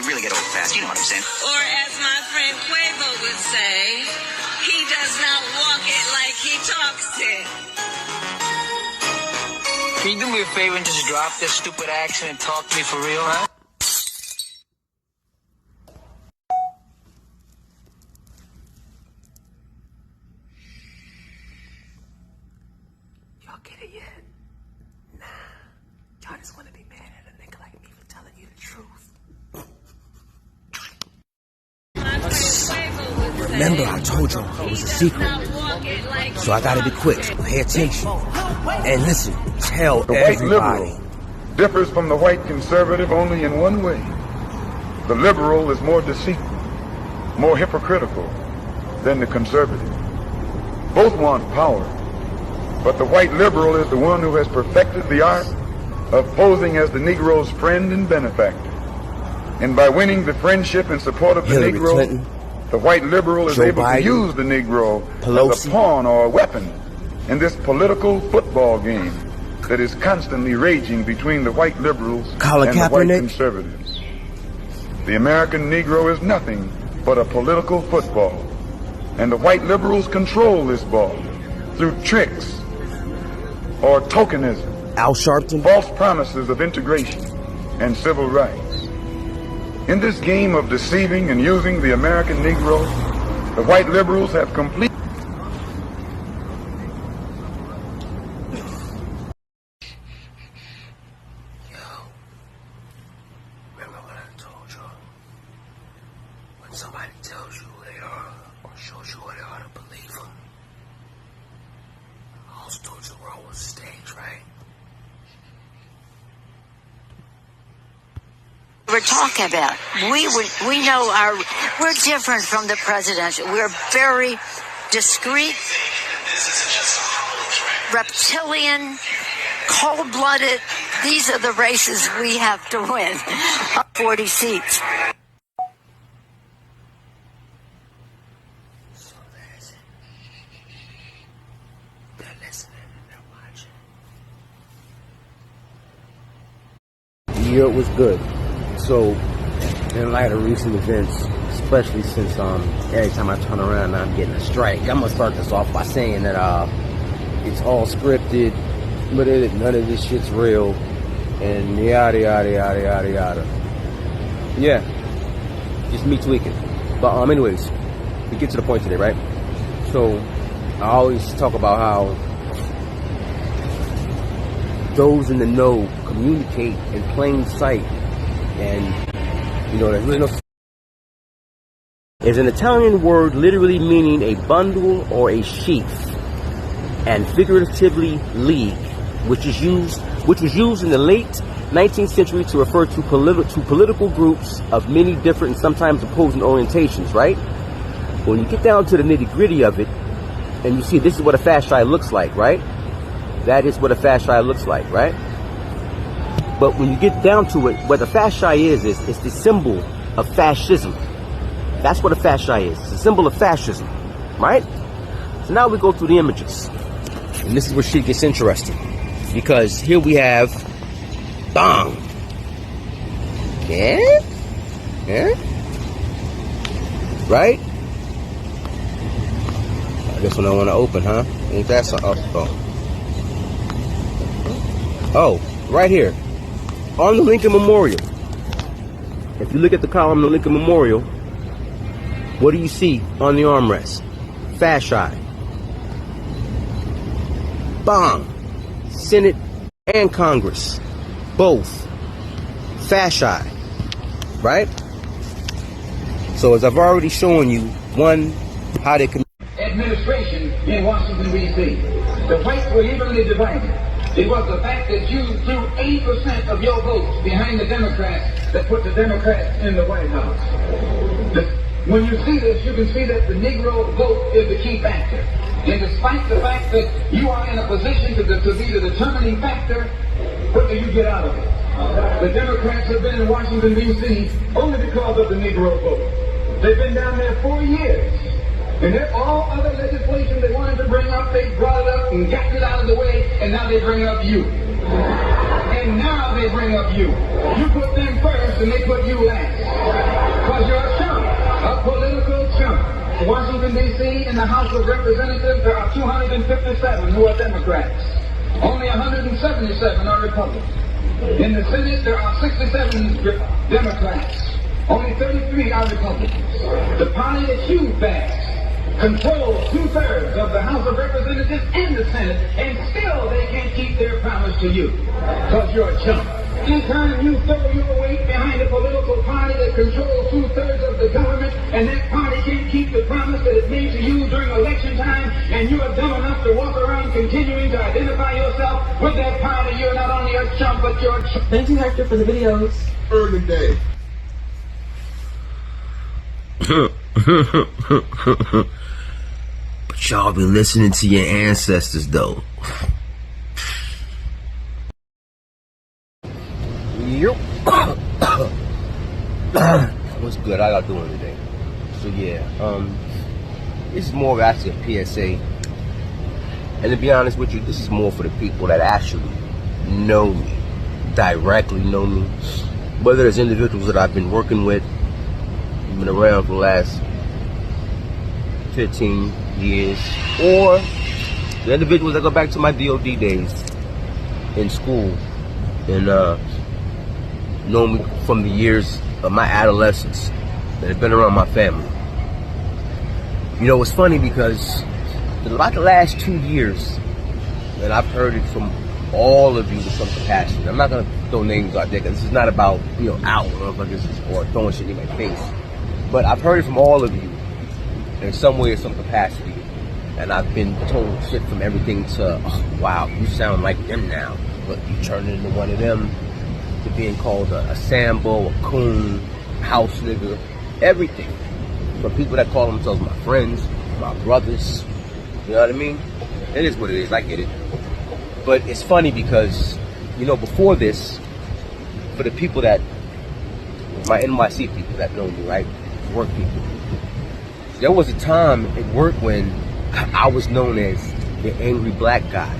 really get old fast. You know what I'm saying? Or as my friend Quavo would say, he does not walk it like he talks it. Can you do me a favor and just drop this stupid accent and talk to me for real, huh? Remember, I told you it was a secret. So I gotta be quick. Pay attention. And listen, tell The white everybody. liberal differs from the white conservative only in one way. The liberal is more deceitful, more hypocritical than the conservative. Both want power, but the white liberal is the one who has perfected the art of posing as the Negro's friend and benefactor. And by winning the friendship and support of the Hillary Negro, Clinton, the white liberal is Joe able Biden, to use the Negro Pelosi, as a pawn or a weapon in this political football game that is constantly raging between the white liberals Colin and the white Kaepernick. conservatives. The American Negro is nothing but a political football, and the white liberals control this ball through tricks or tokenism, Al Sharpton, false promises of integration and civil rights. In this game of deceiving and using the American Negro, the white liberals have complete. Remember what I told you? When somebody tells you who they are or shows you what they are to believe them. I also told you we're on the stage, right? We're talking about. We know we're different from the presidential. We're very discreet, reptilian, cold-blooded. These are the races we have to win. 40 seats. So there's it. They're listening and they're watching. The year was good. So, in light of recent events, especially since every time I turn around I'm getting a strike, I'm gonna start this off by saying that it's all scripted, but none of this shit's real, and yada yada yada yada yada. Yeah, just me tweaking. But anyways, we get to the point today, right? So, I always talk about how those in the know communicate in plain sight. And, you know, there's really no... It's an Italian word literally meaning a bundle or a sheath, and figuratively league, which was used in the late 19th century to refer to political groups of many different and sometimes opposing orientations, right? When you get down to the nitty-gritty of it, and you see this is what a fascist looks like, right? That is what a fascist looks like, right? But when you get down to it, what a fascist is it's the symbol of fascism. That's what a fascist is. It's a symbol of fascism, right? So now we go through the images. And this is where shit gets interesting. Because here we have bang. Yeah? Yeah? Right? This one I want to open, huh? Ain't that so? Oh, right here. On the Lincoln Memorial. If you look at the column, the Lincoln Memorial, what do you see on the armrest? Fascist. Bang. Senate and Congress. Both. Fascist. Right? So as I've already shown you, one, how they can... Administration in Washington, D.C. The whites were evenly divided. It was the fact that you threw 80% of your votes behind the Democrats that put the Democrats in the White House. When you see this, you can see that the Negro vote is the key factor. And despite the fact that you are in a position to be the determining factor, what do you get out of it? The Democrats have been in Washington, D.C. only because of the Negro vote. They've been down there 4 years. And all other legislation they wanted to bring up, they brought it up and got it out of the way, and now they bring up you. And now they bring up you. You put them first and they put you last. Because you're a chump, a political chump. Washington, D.C., in the House of Representatives, there are 257 who are Democrats. Only 177 are Republicans. In the Senate, there are 67 Democrats. Only 33 are Republicans. The party that you back controls 2/3 of the House of Representatives and the Senate, and still they can't keep their promise to you. Because you're a chump. anytime you throw your weight behind a political party that controls 2/3 of the government, and that party can't keep the promise that it made to you during election time, and you are dumb enough to walk around continuing to identify yourself with that party, you're not only a chump, but you're a chump. Thank you, Hector, for the videos. Early day. But y'all be listening to your ancestors though. Yep. What's good? How y'all doing today? So yeah, this is more of actually a PSA. And to be honest with you, this is more for the people that actually know me, directly know me. Whether it's individuals that I've been working with, been around for the last 15 years, or the individuals that go back to my DOD days in school and know me from the years of my adolescence that have been around my family. You know, it's funny because in about the last 2 years, and I've heard it from all of you to some capacity. I'm not gonna throw names out there because this is not about, you know, out or throwing shit in my face. But I've heard it from all of you in some way or some capacity. And I've been told shit from everything to, oh, wow, you sound like them now. But you turn into one of them, to being called a Sambo, a coon, house nigga, everything. From people that call themselves my friends, my brothers, you know what I mean? It is what it is, I get it. But it's funny because, you know, before this, for the people that, my NYC people that know me, right? Work people. There was a time at work when I was known as the angry black guy.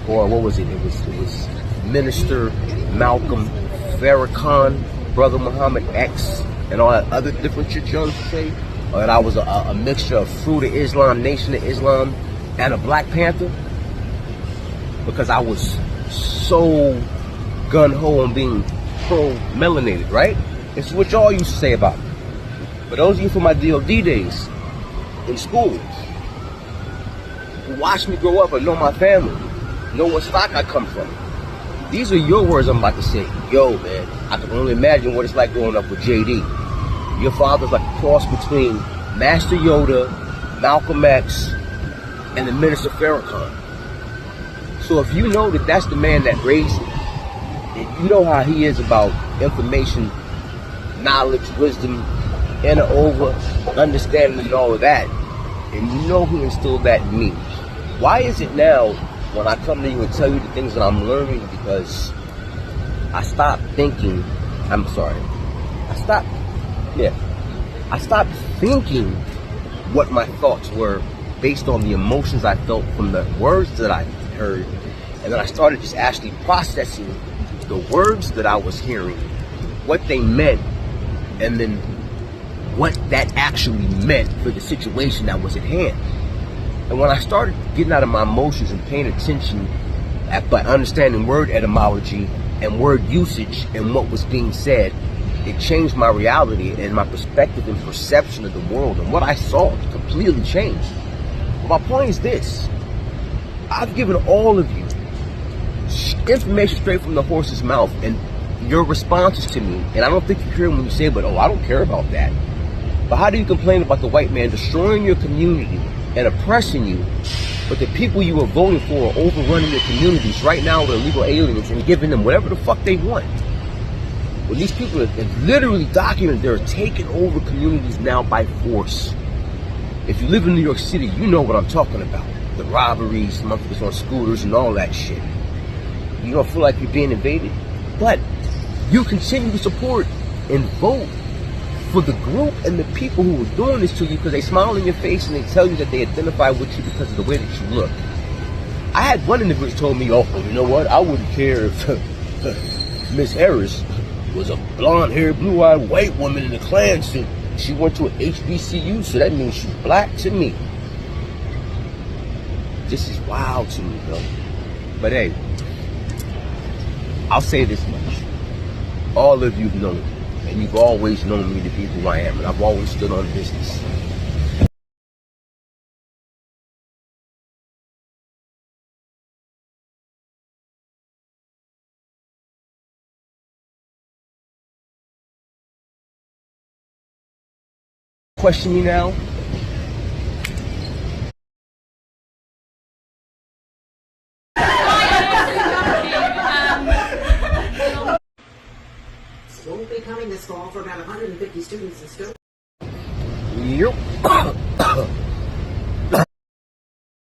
Or what was it? It was Minister Malcolm Farrakhan, Brother Muhammad X, and all that other different shit you used to say. Or that I was a mixture of Fruit of Islam, Nation of Islam, and a Black Panther. Because I was so gun-ho on being pro-melanated, right? It's what y'all used to say about me. For those of you from my DOD days in school, who watched me grow up and know my family, know what stock I come from, these are your words I'm about to say. Yo, man, I can only imagine what it's like growing up with JD. Your father's like a cross between Master Yoda, Malcolm X, and the Minister Farrakhan. So if you know that that's the man that raised me, and you know how he is about information, knowledge, wisdom, inner over, understanding and all of that, and you know who instilled that in me, why is it now when I come to you and tell you the things that I'm learning, because I stopped thinking, I stopped thinking what my thoughts were based on the emotions I felt from the words that I heard, and then I started just actually processing the words that I was hearing, what they meant, and then what that actually meant for the situation that was at hand. And when I started getting out of my emotions and paying attention by understanding word etymology and word usage and what was being said, it changed my reality and my perspective and perception of the world, and what I saw completely changed. But my point is this: I've given all of you information straight from the horse's mouth, and your responses to me, and I don't think you hear when you say, but oh, I don't care about that. But how do you complain about the white man destroying your community and oppressing you, but the people you are voting for are overrunning your communities right now with illegal aliens and giving them whatever the fuck they want? When these people have literally documented they're taking over communities now by force. If you live in New York City, you know what I'm talking about. The robberies, motherfuckers on scooters and all that shit. You don't feel like you're being invaded, but you continue to support and vote for the group and the people who are doing this to you because they smile in your face and they tell you that they identify with you because of the way that you look. I had one individual told me, oh, you know what, I wouldn't care if Miss Harris was a blonde-haired, blue-eyed white woman in the Klan suit. She went to an HBCU, so that means she's black to me. This is wild to me, though. But hey, I'll say this much. All of you've known me, and you've always known me to be who I am, and I've always stood on business. question me now? Won't be coming this fall for about 150 students in Stoughton. Yep.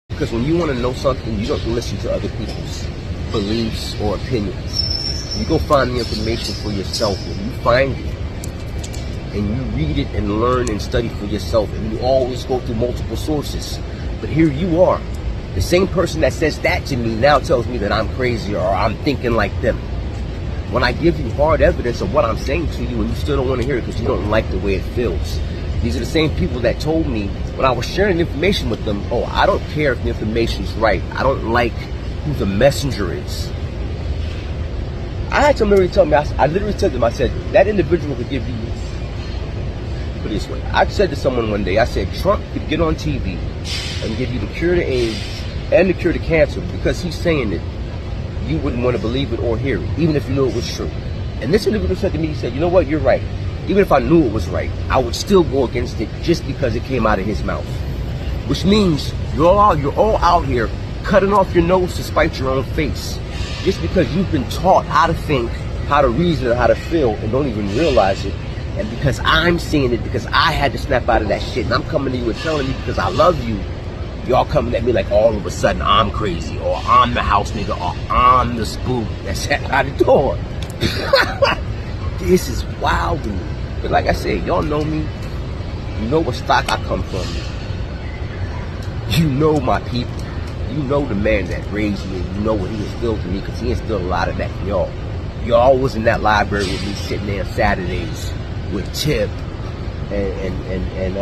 Because when you want to know something, you don't listen to other people's beliefs or opinions. You go find the information for yourself, and you find it, and you read it and learn and study for yourself, and you always go through multiple sources. But here you are, the same person that says that to me now tells me that I'm crazy or I'm thinking like them. When I give you hard evidence of what I'm saying to you and you still don't want to hear it because you don't like the way it feels. These are the same people that told me when I was sharing information with them, oh, I don't care if the information's right. I don't like who the messenger is. I had somebody tell me, I literally said to them, I said, that individual could give you, put it this way, I said to someone one day, I said, Trump could get on TV and give you the cure to AIDS and the cure to cancer because he's saying it. You wouldn't want to believe it or hear it, even if you knew it was true. And this individual said to me, he said, you know what, you're right. Even if I knew it was right, I would still go against it just because it came out of his mouth. Which means you're all out here cutting off your nose to spite your own face. Just because you've been taught how to think, how to reason, how to feel, and don't even realize it. And because I'm seeing it, because I had to snap out of that shit, and I'm coming to you and telling you because I love you, y'all coming at me like all of a sudden I'm crazy, or I'm the house nigga, or I'm the spook that sat out the door. This is wild to me. But like I said, y'all know me. You know what stock I come from. You know my people. You know the man that raised me. You know what he instilled in me, because he instilled a lot of that in y'all. Y'all was in that library with me sitting there on Saturdays with Tip and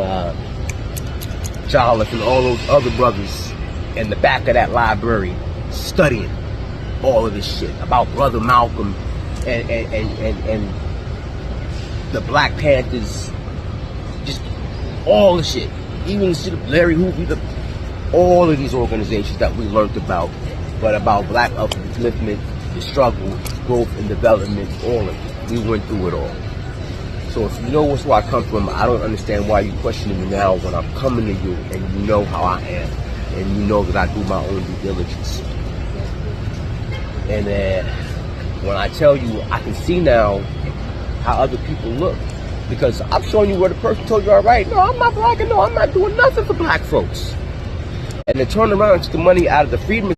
Charlotte and all those other brothers in the back of that library studying all of this shit about Brother Malcolm and the Black Panthers, just all the shit, even the shit of Larry Hoover, all of these organizations that we learned about, but about black upliftment, the struggle, growth and development, all of it. We went through it all. So if you know where I come from, I don't understand why you're questioning me now when I'm coming to you and you know how I am. And you know that I do my own due diligence. And when I tell you, I can see now how other people look. Because I'm showing you where the person told you, all right, no, I'm not black, and no, I'm not doing nothing for black folks. And then turn around and took the money out of the freedom.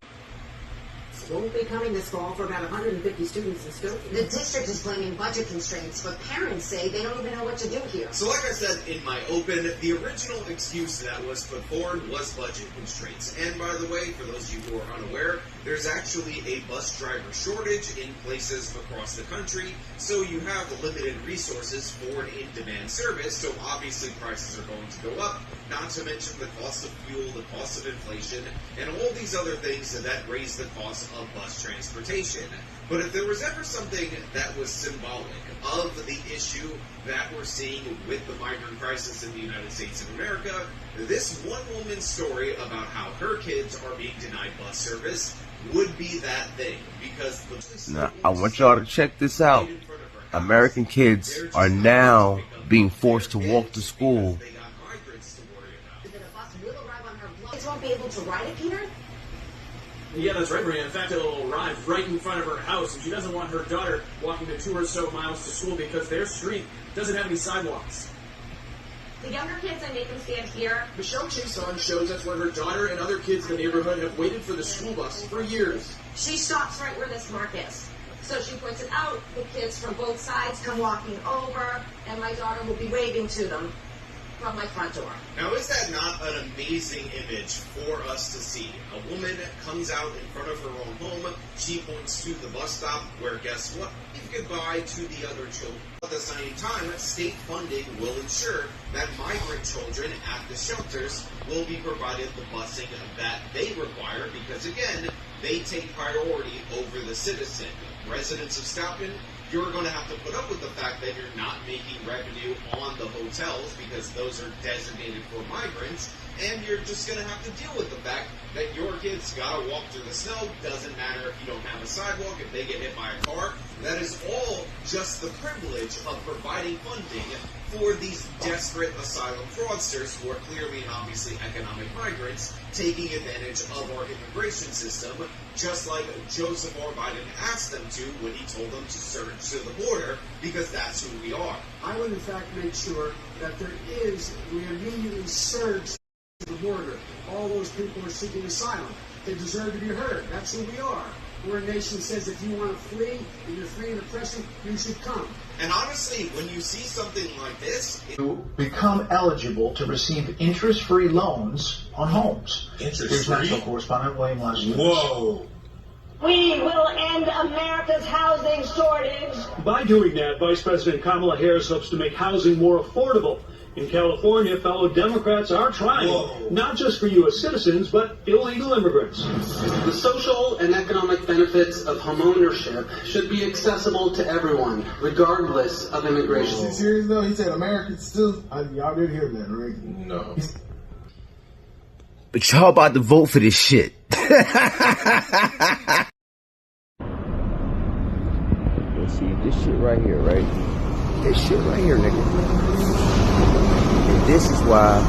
Won't be coming this fall for about 150 students in Stoughton. The district is blaming budget constraints, but parents say they don't even know what to do here. So like I said in my open, the original excuse that was put forward was budget constraints. And by the way, for those of you who are unaware, there's actually a bus driver shortage in places across the country, so you have limited resources for an in-demand service, so obviously prices are going to go up, not to mention the cost of fuel, the cost of inflation, and all these other things that raise the cost of bus transportation. But if there was ever something that was symbolic of the issue that we're seeing with the migrant crisis in the United States of America, this one woman's story about how her kids are being denied bus service would be that thing. Because now, I want y'all to check this out. American kids are now being forced to walk to school. Kids won't be able to ride it, Peter? Yeah, that's right, Maria. In fact, it'll arrive right in front of her house, and she doesn't want her daughter walking the 2 or so miles to school because their street doesn't have any sidewalks. The younger kids, I make them stand here. Michelle Chason shows us where her daughter and other kids in the neighborhood have waited for the school bus for years. She stops right where this mark is. So she points it out, the kids from both sides come walking over, and my daughter will be waving to them from my front door. Now, is that not an amazing image for us to see? A woman comes out in front of her own home, she points to the bus stop where, guess what? Wave goodbye to the other children. At the same time, state funding will ensure that migrant children at the shelters will be provided the busing that they require because, again, they take priority over the citizen. Residents of Stoughton, you're going to have to put up with the fact that you're not making revenue on the hotels because those are designated for migrants, and you're just going to have to deal with the fact that your kids got to walk through the snow. Doesn't matter if you don't have a sidewalk, if they get hit by a car. That is all just the privilege of providing funding for these desperate asylum fraudsters who are clearly and obviously economic migrants taking advantage of our immigration system, just like Joseph R. Biden asked them to when he told them to surge to the border, because that's who we are. I would in fact make sure that we immediately surge to the border. All those people are seeking asylum. They deserve to be heard. That's who we are. We're a nation that says if you want to flee and you're fleeing oppression, you should come. And honestly, when you see something like this, To become eligible to receive interest-free loans on homes. Here's national correspondent William Laszlo. Whoa. We will end America's housing shortage. By doing that, Vice President Kamala Harris hopes to make housing more affordable. In California, fellow Democrats are trying, not just for U.S. citizens, but illegal immigrants. The social and economic benefits of homeownership should be accessible to everyone, regardless of immigration. Is he serious though? He said Americans still. Y'all didn't hear that, right? No. But y'all about to vote for this shit. Let's see, this shit right here, right? This shit right here, nigga. And this is why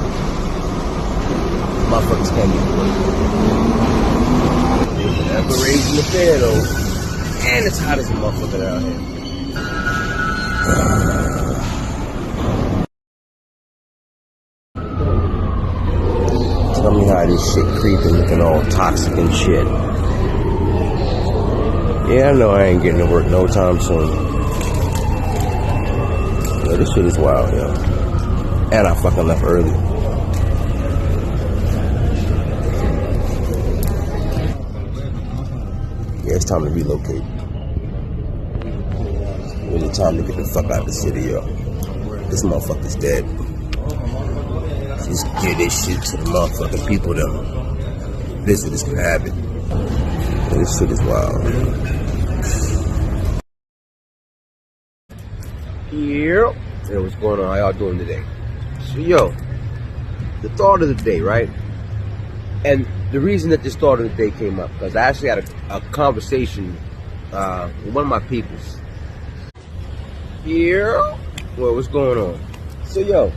motherfuckers can't get work. Ever raising the fare though. And it's hot as a motherfucker out here. Tell me how this shit creeping, looking all toxic and shit. Yeah, I know I ain't getting to work no time soon. Yo, this shit is wild, yo. And I fucking left early. Yeah, it's time to relocate. Really time to get the fuck out of the city, yo. This motherfucker's dead. Just give this shit to the motherfucking people that visitors can have it. Yeah, this shit is wild. Yep. Hey, what's going on? How y'all doing today? So, yo, the thought of the day, right? And the reason that this thought of the day came up, because I actually had a conversation with one of my peoples. Yeah. Well, what's going on? So, yo,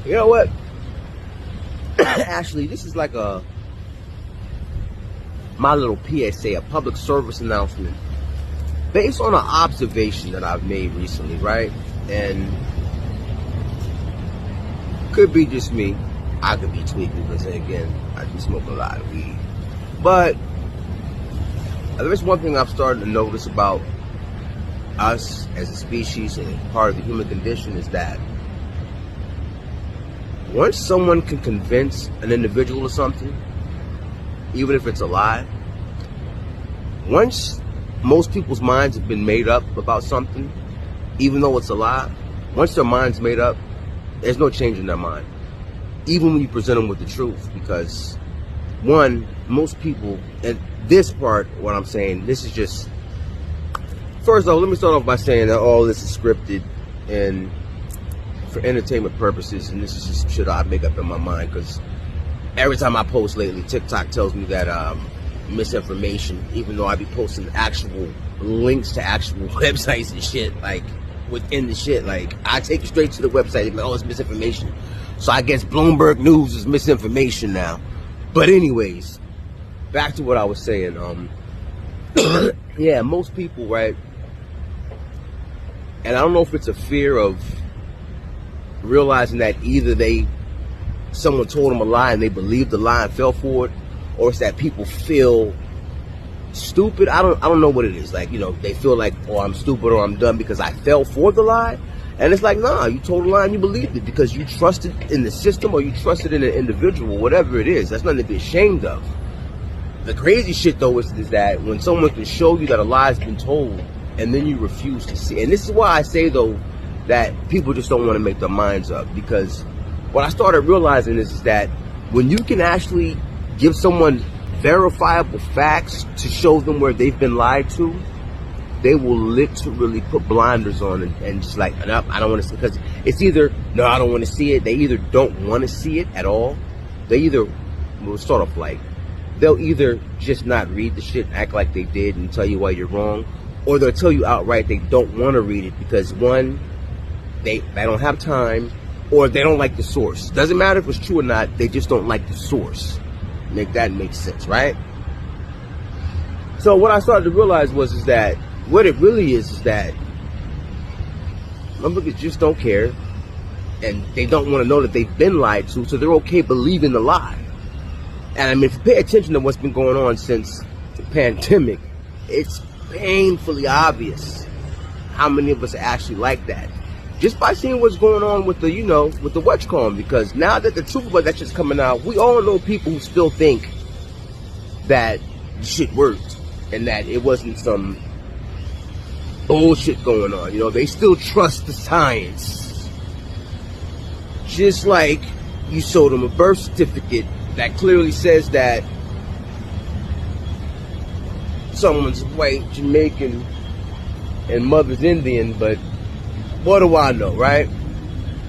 you know what? Actually, this is like my little PSA, a public service announcement, based on an observation that I've made recently, right? And could be just me. I could be tweaking because, again, I do smoke a lot of weed. But there's one thing I've started to notice about us as a species and part of the human condition is that once someone can convince an individual of something, even if it's a lie, once most people's minds have been made up about something, even though it's a lie, once their mind's made up, there's no change in their mind. Even when you present them with the truth, because one, most people, and this part, what I'm saying, this is just, first off, let me start off by saying that all this is scripted and for entertainment purposes, and this is just shit I make up in my mind, because every time I post lately, TikTok tells me that misinformation, even though I be posting actual links to actual websites and shit, like within the shit, like I take it straight to the website and be like, oh, it's misinformation. So I guess Bloomberg News is misinformation now. But anyways, back to what I was saying. Yeah, most people, right? And I don't know if it's a fear of realizing that either someone told them a lie and they believed the lie and fell for it, or it's that people feel stupid. I don't know what it is. Like, you know, they feel like, oh, I'm stupid or I'm dumb because I fell for the lie. And it's like, nah, you told a lie and you believed it because you trusted in the system or you trusted in an individual, whatever it is. That's nothing to be ashamed of. The crazy shit, though, is that when someone can show you that a lie has been told and then you refuse to see. And this is why I say, though, that people just don't want to make their minds up. Because what I started realizing is that when you can actually give someone verifiable facts to show them where they've been lied to, they will literally put blinders on and just like, nope, I don't want to see, because it's either, no, I don't want to see it. They either don't want to see it at all. They either, well, sort of like, they'll either just not read the shit and act like they did and tell you why you're wrong, or they'll tell you outright they don't want to read it because, one, they don't have time, or they don't like the source. Doesn't matter if it's true or not, they just don't like the source. Make that make sense, right? So what I started to realize is that what it really is that motherfuckers just don't care, and they don't want to know that they've been lied to, so they're okay believing the lie. And I mean, if you pay attention to what's been going on since the pandemic, it's painfully obvious how many of us are actually like that. Just by seeing what's going on with the, you know, with the whatchamacallit, because now that the truth about that shit's coming out, we all know people who still think that shit worked and that it wasn't some bullshit going on. You know, they still trust the science. Just like you showed them a birth certificate that clearly says that someone's white, Jamaican, and mother's Indian, but what do I know, right?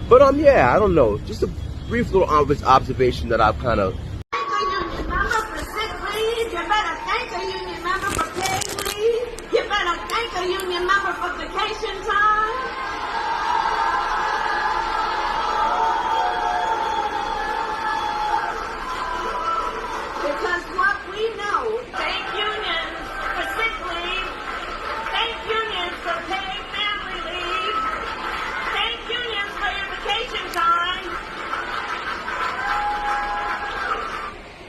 But yeah, I don't know. Just a brief little observation that I've kind of. Thank a union member for sick leave. You better thank a union member for paid leave. You better thank a union member for vacation time. Because what we know, thank unions for sick leave. Thank unions for paid family leave. Thank unions for your vacation time.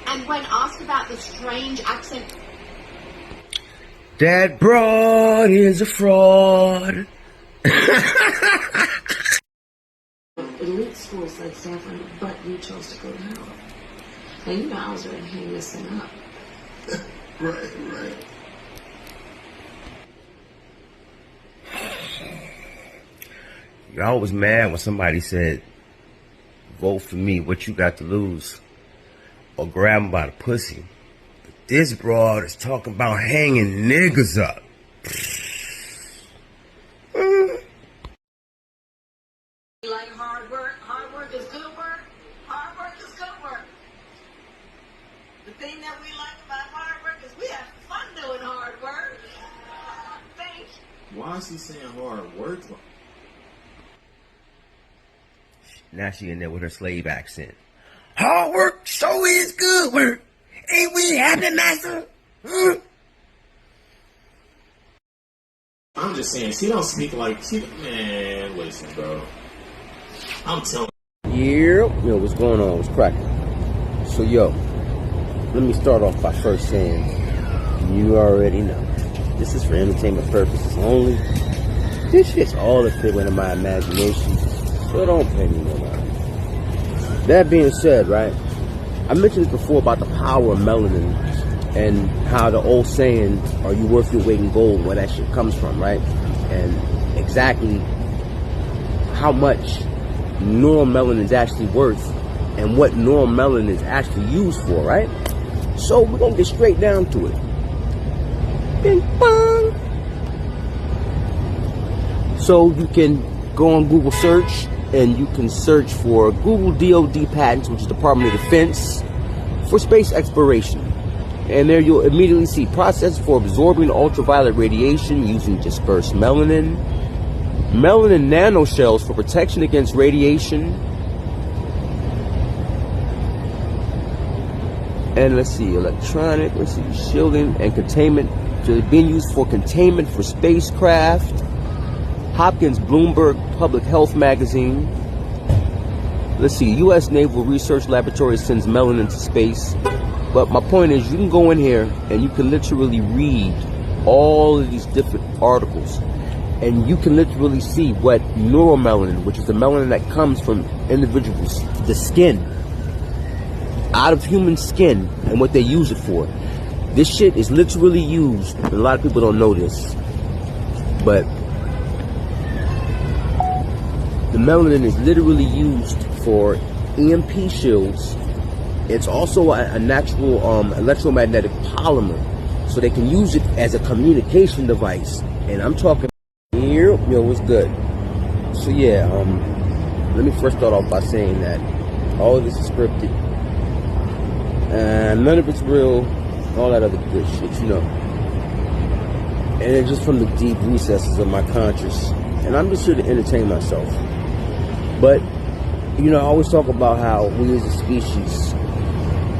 And when asked about the strange accent, That broad is a fraud. Elite schools like Stanford, but you chose to go to Howard. Now you know I was ready to hang this thing up. Right. Y'all was mad when somebody said, vote for me, what you got to lose? Or grab them by the pussy. But this broad is talking about hanging niggas up. Like hard work is good work. Hard work is good work. The thing that we like about hard work is we have fun doing hard work. Thank you. Why is he saying hard work? Now she in there with her slave accent. Hard work so is good work. Ain't we happy, master? I'm just saying, she don't speak like man, listen, bro. I'm telling Yo, what's going on? What's cracking? So, let me start off by first saying, you already know, this is for entertainment purposes only. This shit's all a figment of my imagination, so don't pay me no mind. That being said, right, I mentioned this before about the power of melanin and how the old saying, are you worth your weight in gold, where that shit comes from, right? And exactly how much neuromelanin is actually worth and what neuromelanin is actually used for, right? So we're gonna get straight down to it. Bing bong. So you can go on Google search and you can search for Google DoD patents, which is Department of Defense, for space exploration. And there you'll immediately see process for absorbing ultraviolet radiation using dispersed melanin, melanin nanoshells for protection against radiation, and electronic, shielding and containment, being used for containment for spacecraft. Hopkins Bloomberg Public Health Magazine. U.S. Naval Research Laboratory sends melanin to space. But my point is, you can go in here and you can literally read all of these different articles. And you can literally see what neuromelanin, which is the melanin that comes from individuals, the skin, out of human skin, and what they use it for. This shit is literally used, and a lot of people don't know this, but the melanin is literally used for EMP shields. It's also a natural electromagnetic polymer. so they can use it as a communication device. And I'm talking here, what's good? So yeah, let me first start off by saying that all of this is scripted, and none of it's real, all that other good shit, And it's just from the deep recesses of my conscience, and I'm just here to entertain myself. But, I always talk about how we as a species,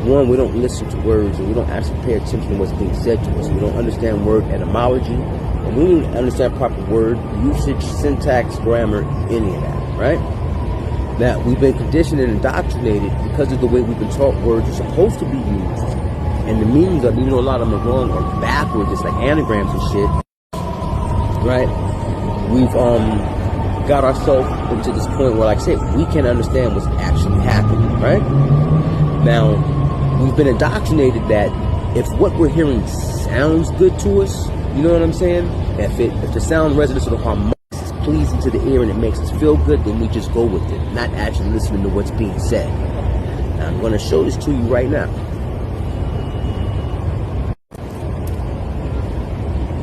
one, we don't listen to words, and we don't actually pay attention to what's being said to us. We don't understand word etymology, and we don't understand proper word usage, syntax, grammar, any of that, right? Now, we've been conditioned and indoctrinated because of the way we've been taught words are supposed to be used. And the meanings of, even though a lot of them are wrong or backwards, just like anagrams and shit, right? We've got ourselves into this point where, like I said, we can't understand what's actually happening, right? Now, we've been indoctrinated that if what we're hearing sounds good to us, you know what I'm saying? If the sound resonance of the harmonics is pleasing to the ear and it makes us feel good, then we just go with it, not actually listening to what's being said. Now, I'm going to show this to you right now.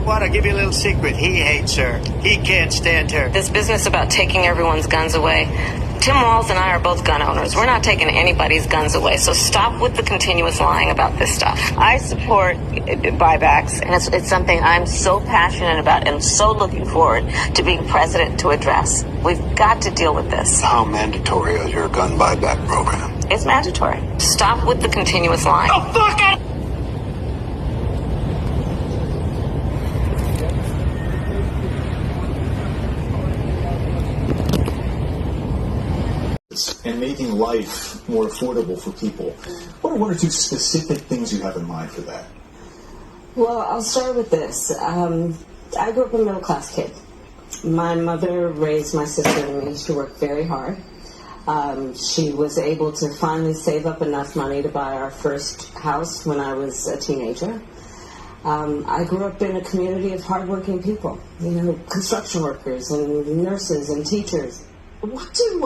I'll give you a little secret. He hates her. He can't stand her. This business about taking everyone's guns away. Tim Walz and I are both gun owners. We're not taking anybody's guns away. So stop with the continuous lying about this stuff. I support buybacks, and it's something I'm so passionate about and so looking forward to being president to address. We've got to deal with this. How mandatory is your gun buyback program? It's mandatory. Stop with the continuous lying. Oh, fuck it! And making life more affordable for people. What are one or two specific things you have in mind for that? Well, I'll start with this. I grew up a middle-class kid. My mother raised my sister and me. She worked very hard. She was able to finally save up enough money to buy our first house when I was a teenager. I grew up in a community of hardworking people, construction workers and nurses and teachers. What did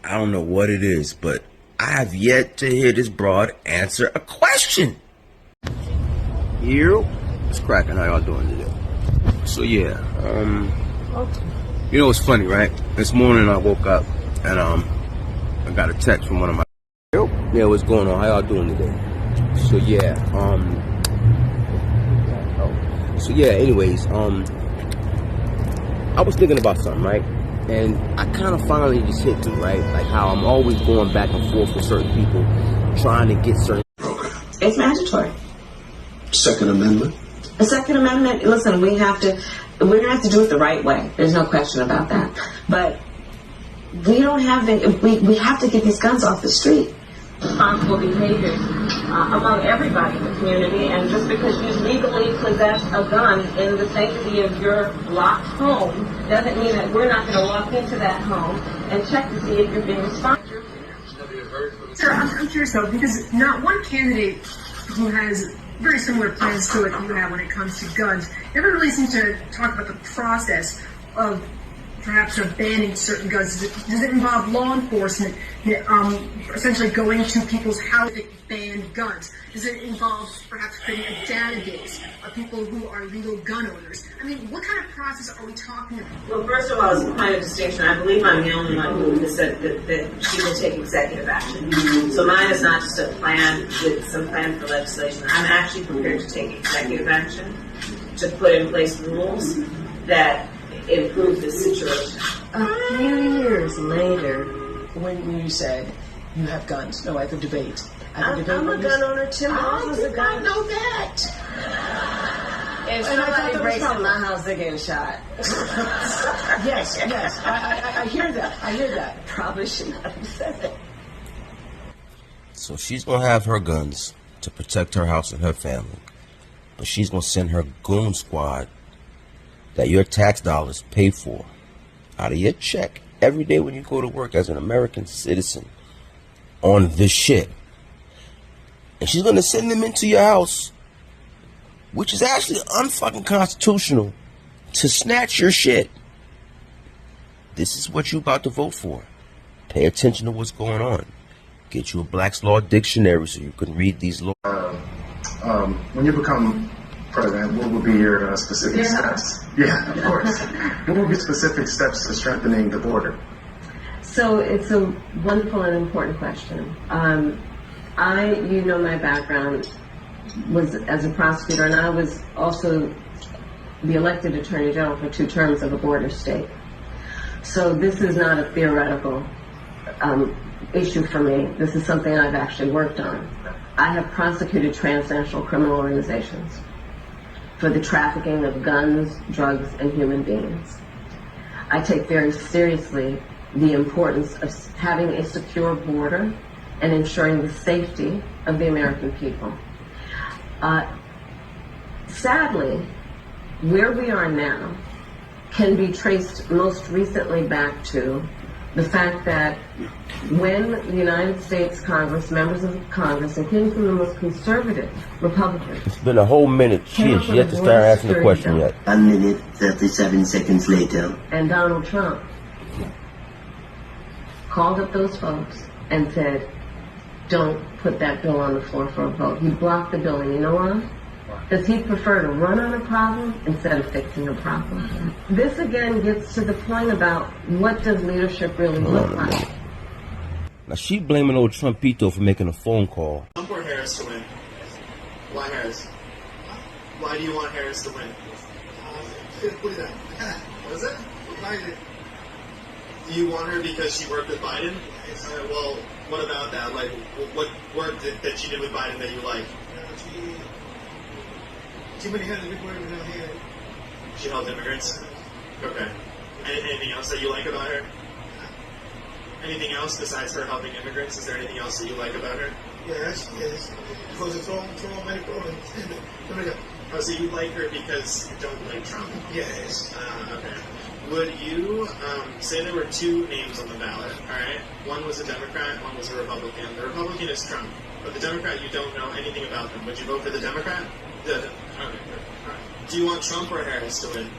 I don't know what it is, but I have yet to hear this broad answer a question. It's cracking. How y'all doing today? So yeah, it's funny, right? This morning I woke up and I got a text from one of my. Yeah, what's going on? How y'all doing today? So yeah, anyways, I was thinking about something, right? And I kind of finally just hit me, right? Like how I'm always going back and forth with certain people, trying to get certain. It's mandatory. Second Amendment? The Second Amendment, listen, we're going to have to do it the right way. There's no question about that. But we don't have we have to get these guns off the street. Responsible behavior among everybody in the community, and just because you legally possess a gun in the sanctity of your locked home doesn't mean that we're not going to walk into that home and check to see if you're being responsible. Sir, I'm curious though, because not one candidate who has very similar plans to what you have when it comes to guns never really seems to talk about the process of perhaps of banning certain guns. Does it involve law enforcement essentially going to people's houses to ban guns? Does it involve perhaps creating a database of people who are legal gun owners? I mean, what kind of process are we talking about? Well, first of all, as a point of distinction, I believe I'm the only one who has said that she will take executive action. So mine is not just a plan with some plan for legislation. I'm actually prepared to take executive action to put in place rules that improve the situation. A few years later, when you said you have guns, no other debate. I'm a gun owner too. I did not know that. If somebody breaks in my house, they're getting shot. Yes, I hear that. I hear that. Probably should not have said that. So she's gonna have her guns to protect her house and her family, but she's gonna send her goon squad that your tax dollars pay for out of your check every day when you go to work as an American citizen on this shit. And she's gonna send them into your house, which is actually unfucking constitutional, to snatch your shit. This is what you're about to vote for. Pay attention to what's going on. Get you a Black's Law Dictionary so you can read these laws. When you become president, what will be your specific steps? Yeah, of course. What will be specific steps to strengthening the border? So it's a wonderful and important question. You know, my background was as a prosecutor, and I was also the elected Attorney General for 2 terms of a border state. So this is not a theoretical issue for me. This is something I've actually worked on. I have prosecuted transnational criminal organizations for the trafficking of guns, drugs, and human beings. I take very seriously the importance of having a secure border and ensuring the safety of the American people. Sadly, where we are now can be traced most recently back to the fact that when the United States Congress, members of Congress, including from the most conservative Republicans. It's been a whole minute. She yet to start asking the question yet. 1 minute, 37 seconds later. And Donald Trump called up those folks and said, don't put that bill on the floor for a vote. He blocked the bill, and you know why? Does he prefer to run on a problem instead of fixing a problem? This again gets to the point about what does leadership really look like. Now she blaming old Trumpito for making a phone call. Trump or Harris to win? Why Harris? Why do you want Harris to win? What is it? Do you want her because she worked with Biden? Well, what about that? Like, what work that she did with Biden that you like? Too many hundred people here. She helped immigrants? Okay. Anything else that you like about her? Anything else besides her helping immigrants? Is there anything else that you like about her? Yes. Because it's all medical. Oh, so you like her because you don't like Trump? Yes. Okay. Would you say there were 2 names on the ballot, all right? One was a Democrat, one was a Republican. The Republican is Trump, but the Democrat, you don't know anything about them. Would you vote for the Democrat? Okay, all right. Do you want Trump or Harris to win?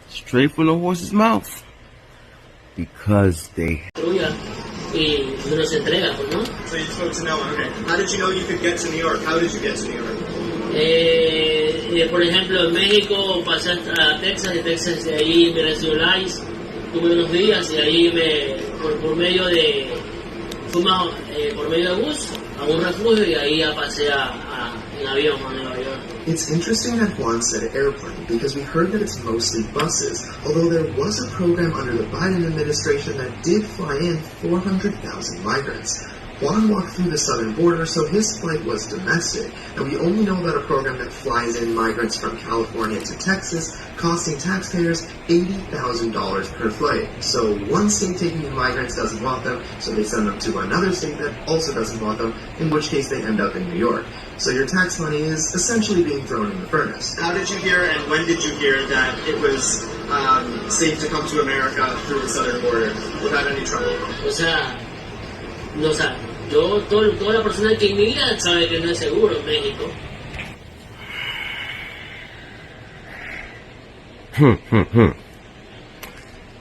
Straight from the horse's mouth. Because they... So you spoke to no one, okay. How did you know you could get to New York? How did you get to New York? Por ejemplo, en México pasé a Texas, de Texas de ahí me recibió Lice, tuve unos días y ahí por medio de bus a un refugio y ahí ya pasé en avión, a Nueva York. It's interesting that Juan said airplane because we heard that it's mostly buses, although there was a program under the Biden administration that did fly in 400,000 migrants. Juan walked through the southern border, so his flight was domestic, and we only know about a program that flies in migrants from California to Texas, costing taxpayers $80,000 per flight. So one state taking in migrants doesn't want them, so they send them to another state that also doesn't want them, in which case they end up in New York. So your tax money is essentially being thrown in the furnace. How did you hear and when did you hear that it was safe to come to America through the southern border without any trouble? Toda la persona que inmigra sabe que no es seguro en México.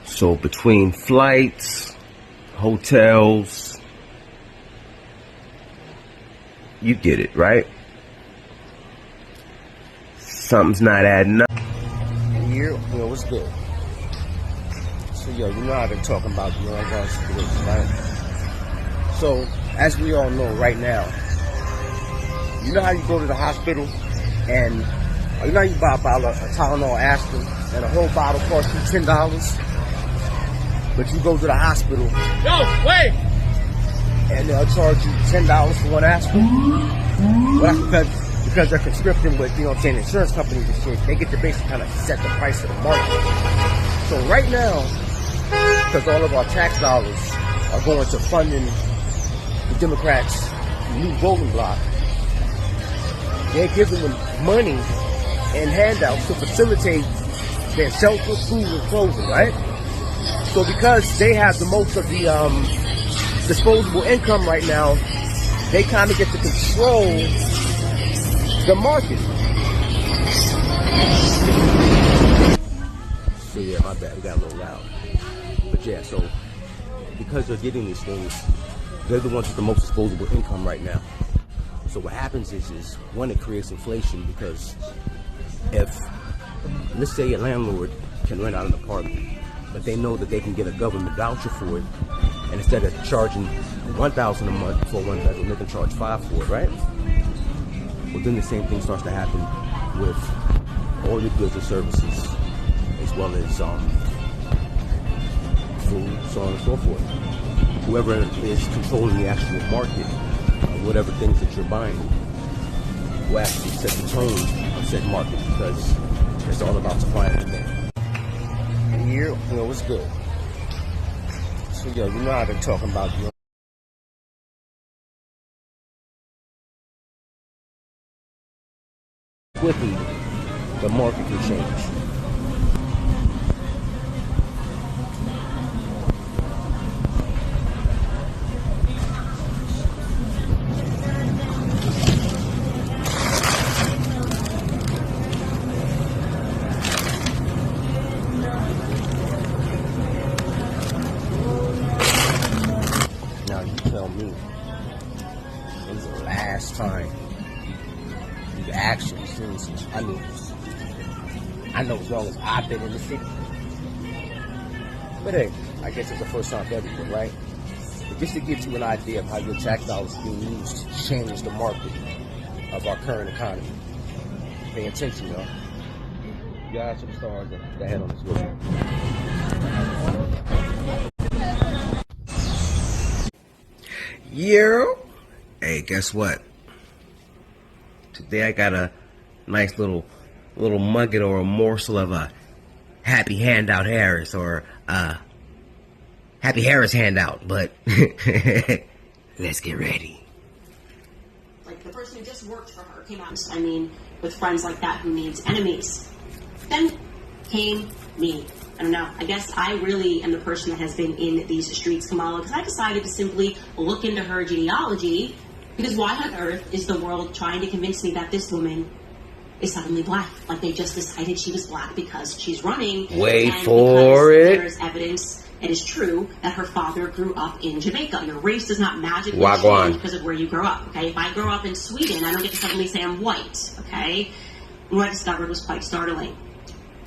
So between flights, hotels, you get it, right? Something's not adding up. Yo, what's good? So, you know I've been talking about the ongoing situation, right? So, as we all know right now, you know how you go to the hospital and you know you buy a bottle of Tylenol aspirin and a whole bottle costs you $10, but you go to the hospital. No, wait! And they'll charge you $10 for one aspirin. Well, that's because they're conscripting with, you know what I'm saying, insurance companies and shit. They get to basically kind of set the price of the market. So right now, because all of our tax dollars are going to funding the Democrats' new voting bloc, they're giving them money and handouts to facilitate their shelter, food, and clothing, right? So because they have the most of the disposable income right now, they kind of get to control the market. So yeah, my bad, we got a little loud. But yeah, so because they're getting these things, they're the ones with the most disposable income right now. So what happens is one, it creates inflation, because if, let's say, a landlord can rent out an apartment, but they know that they can get a government voucher for it, and instead of charging $1,000 a month for one bedroom, they can charge $5,000 for it, right? Well, then the same thing starts to happen with all your goods and services, as well as food, so on and so forth. Whoever is controlling the actual market, whatever things that you're buying, will actually set the tone of said market, because it's all about supply and demand. And here, you know, what's good. So, yo, you know how they're talking about, you know, quickly the market can change. Now you tell me, when's the last time you've actually seen some? I know as long as I've been in the city. But hey, I guess it's the first time for everything, right? But just to give you an idea of how your tax dollars are being used to change the market of our current economy. Pay attention, y'all. You guys some stars that head on this video. Yeah. Hey, guess what? Today I got a nice little nugget or a morsel of a Happy Handout Harris, or Happy Harris handout, but let's get ready. Like the person who just worked for her came out. I mean, with friends like that, who needs enemies? Then came me. I don't know. I guess I really am the person that has been in these streets, Kamala, because I decided to simply look into her genealogy. Because why on earth is the world trying to convince me that this woman is suddenly black? Like they just decided she was black because she's running. Wait for it. There's evidence, it is true, that her father grew up in Jamaica. Your race does not magically Wagwan. change because of where you grow up, okay? If I grow up in Sweden, I don't get to suddenly say I'm white, okay? And what I discovered was quite startling.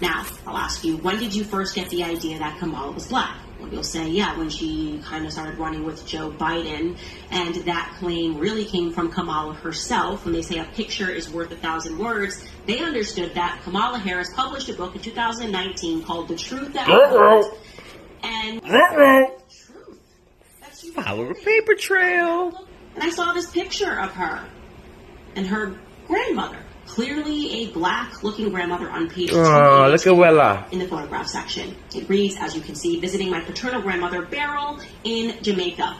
Now, I'll ask you, when did you first get the idea that Kamala was black? Well, you'll say, yeah, when she kind of started running with Joe Biden, and that claim really came from Kamala herself. When they say a picture is worth 1,000 words, they understood that Kamala Harris published a book in 2019 called The Truth That Matters. And follow the paper trail. And I saw this picture of her and her grandmother. Clearly a black-looking grandmother on page 2 look at Wella in the photograph section. It reads, as you can see, visiting my paternal grandmother Beryl in Jamaica.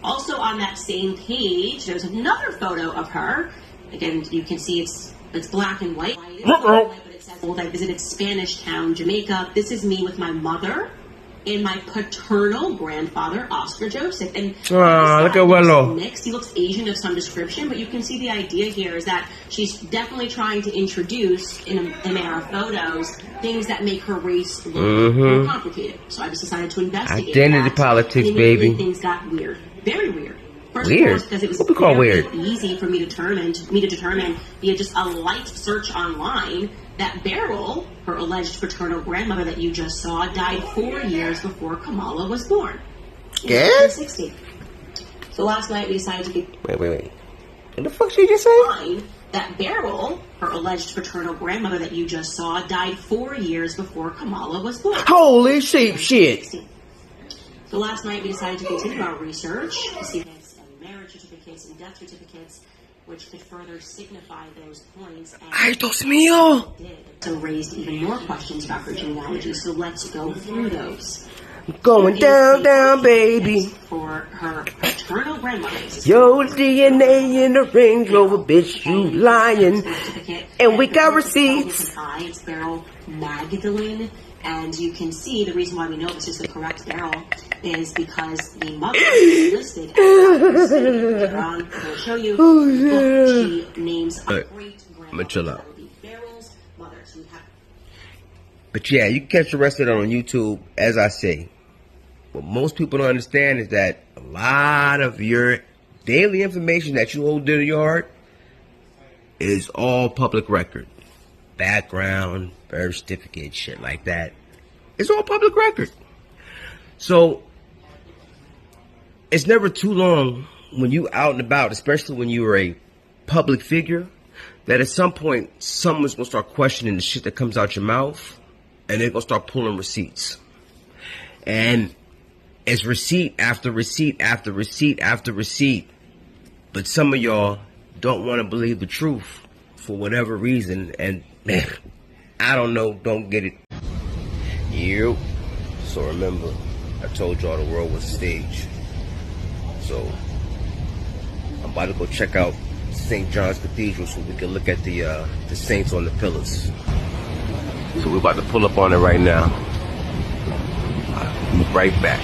Also on that same page, there's another photo of her. Again, you can see it's black and white. But it says, I visited Spanish Town, Jamaica. This is me with my mother and my paternal grandfather, Oscar Joseph. And look at Willow. Mixed. He looks Asian of some description, but you can see the idea here is that she's definitely trying to introduce in our photos things that make her race look more complicated. So I just decided to investigate identity that. politics, and baby. Things got weird, very weird. First Weird? of all, because it was What we call very weird? easy for me to determine via just a light search online that Beryl, her alleged paternal grandmother that you just saw, died 4 years before Kamala was born. In 1960. So last night we decided to get Wait. What the fuck she just say? that Beryl, her alleged paternal grandmother that you just saw, died 4 years before Kamala was born. Holy shit. So last night we decided to continue our research to see if marriage certificates and death certificates, which could further signify those points. Ay, Dios mío! So raised even more questions about her genealogy. So let's go through those. Going down, baby. For her paternal grandmother. Your DNA in the Range Rover, bitch, you lying. And we got receipts. It's Beryl Magdalene. And you can see the reason why we know this is the correct Beryl is because the mother is listed as later on. I'll show you. She names a great grandmother. Beryl's mother. So we have. But yeah, you can catch the rest of it on YouTube, as I say. what most people don't understand is that a lot of your daily information that you hold dear to your heart is all public record. Background, birth certificate, shit like that. It's all public record. So, it's never too long when you out and about, especially when you're a public figure, that at some point, someone's going to start questioning the shit that comes out your mouth, and they're going to start pulling receipts. And it's receipt after receipt after receipt after receipt. But some of y'all don't want to believe the truth for whatever reason, and I don't know, don't get it. You. So remember, I told y'all the world was a stage. So I'm about to go check out St. John's Cathedral so we can look at the saints on the pillars. So we're about to pull up on it right now. I'll be right back.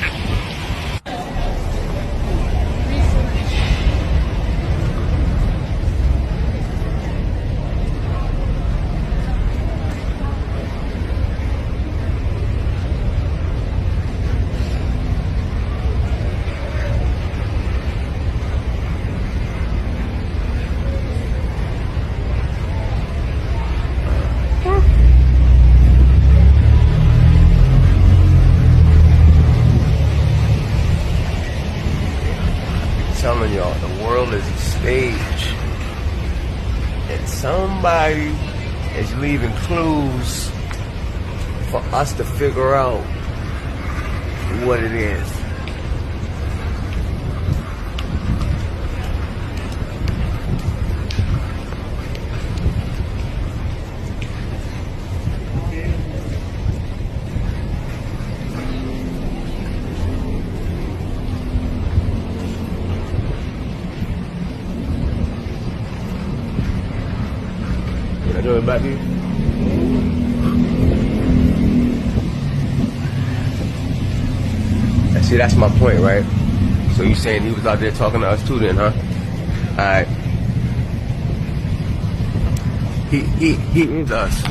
Telling y'all, the world is a stage, and somebody is leaving clues for us to figure out what it is. Doing back here? See, that's my point, right? So you saying he was out there talking to us too then, huh? Alright. He is us.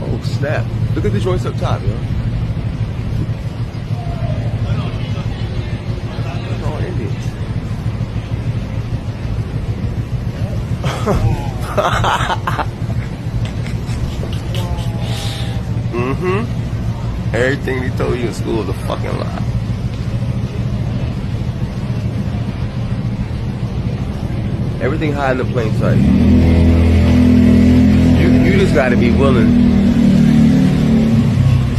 Oh snap. Look at the joints up top, yo. All Indians. Everything they told you in school is a fucking lie. Everything hiding in plain sight. You just gotta be willing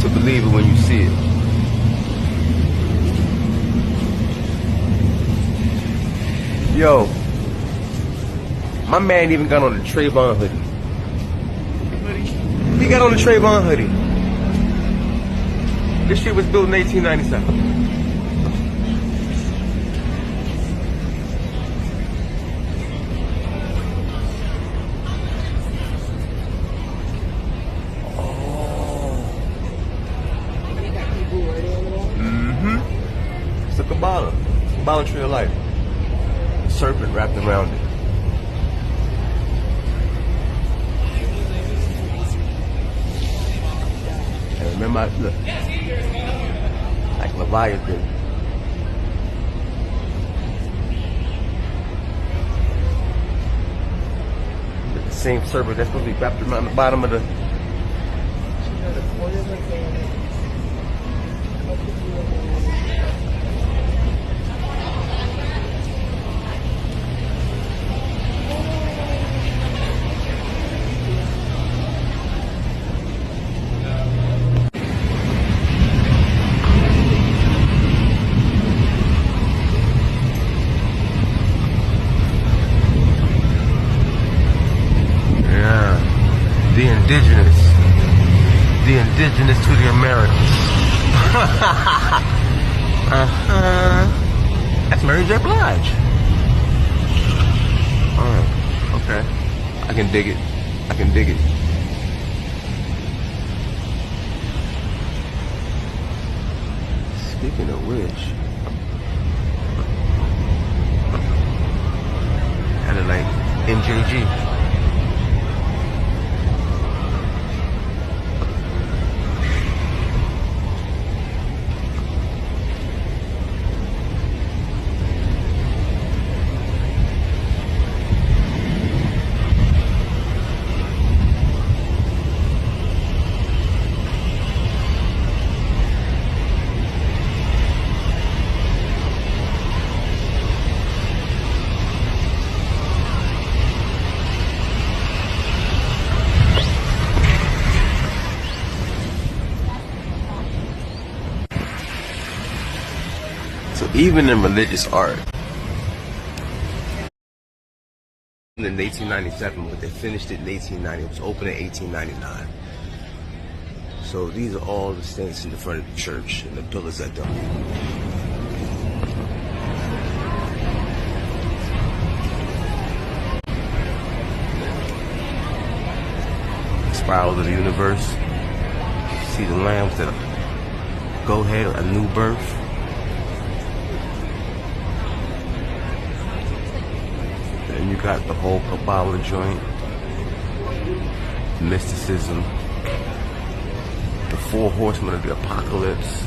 to believe it when you see it. Yo, my man even got on the Trayvon hoodie. He got on the Trayvon hoodie. This shit was built in 1897. It's a Kabbalah. Kabbalah tree of life. A serpent wrapped around it. And remember, look, like Leviathan. The same serpent that's supposed to be wrapped around the bottom of the. The indigenous to the Americans. That's Mary J. Blige. Okay. I can dig it. I can dig it. Speaking of which, kind of like MJG. So even in religious art, in 1897, but they finished it in 1890. It was opened in 1899. So these are all the saints in the front of the church and the pillars that don't. Spiral of the universe. See the lambs that go ahead, a new birth. And you got the whole Kabbalah joint, mysticism, the 4 horsemen of the apocalypse.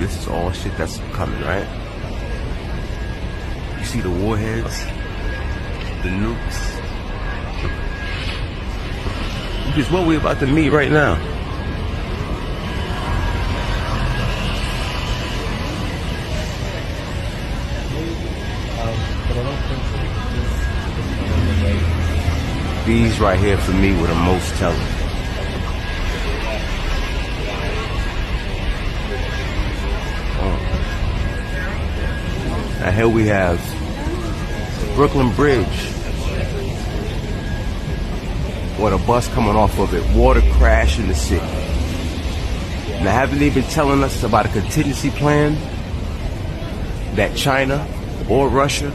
This is all shit that's coming, right? You see the warheads, the nukes. Which is what we're about to meet right now. These right here for me were the most telling. Now here we have Brooklyn Bridge. With a bus coming off of it, water crash in the city. Now haven't they been telling us about a contingency plan that China or Russia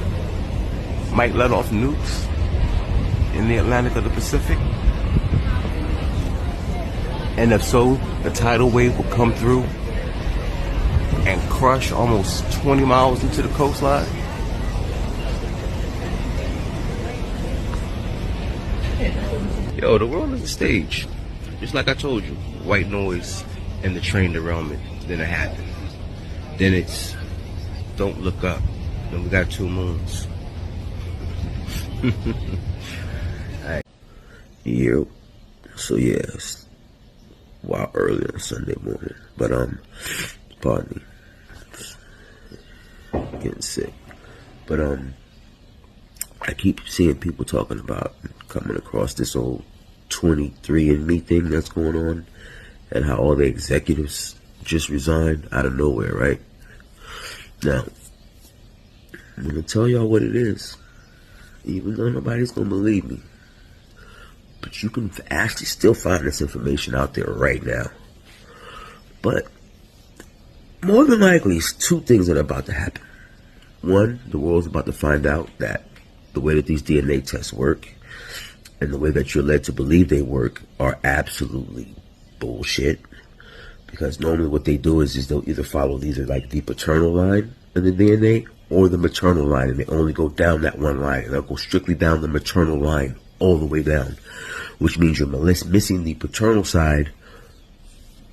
might let off nukes in the Atlantic or the Pacific? And if so, the tidal wave will come through and crush almost 20 miles into the coastline. Yo, the world is a stage. Just like I told you, white noise and the train derailment. Then it happened. Then it's don't look up. Then we got 2 moons. Right. Yo. So yes. Wow, early on Sunday morning. But pardon me. Getting sick. But I keep seeing people talking about coming across this old 23andMe thing that's going on, and how all the executives just resigned out of nowhere, right? Now, I'm going to tell y'all what it is, even though nobody's going to believe me. But you can actually still find this information out there right now. But more than likely, it's 2 things that are about to happen. One, the world's about to find out that the way that these DNA tests work and the way that you're led to believe they work are absolutely bullshit. Because normally what they do is they'll either follow either like the paternal line in the DNA or the maternal line, and they only go down that one line, and they'll go strictly down the maternal line all the way down, which means you're missing the paternal side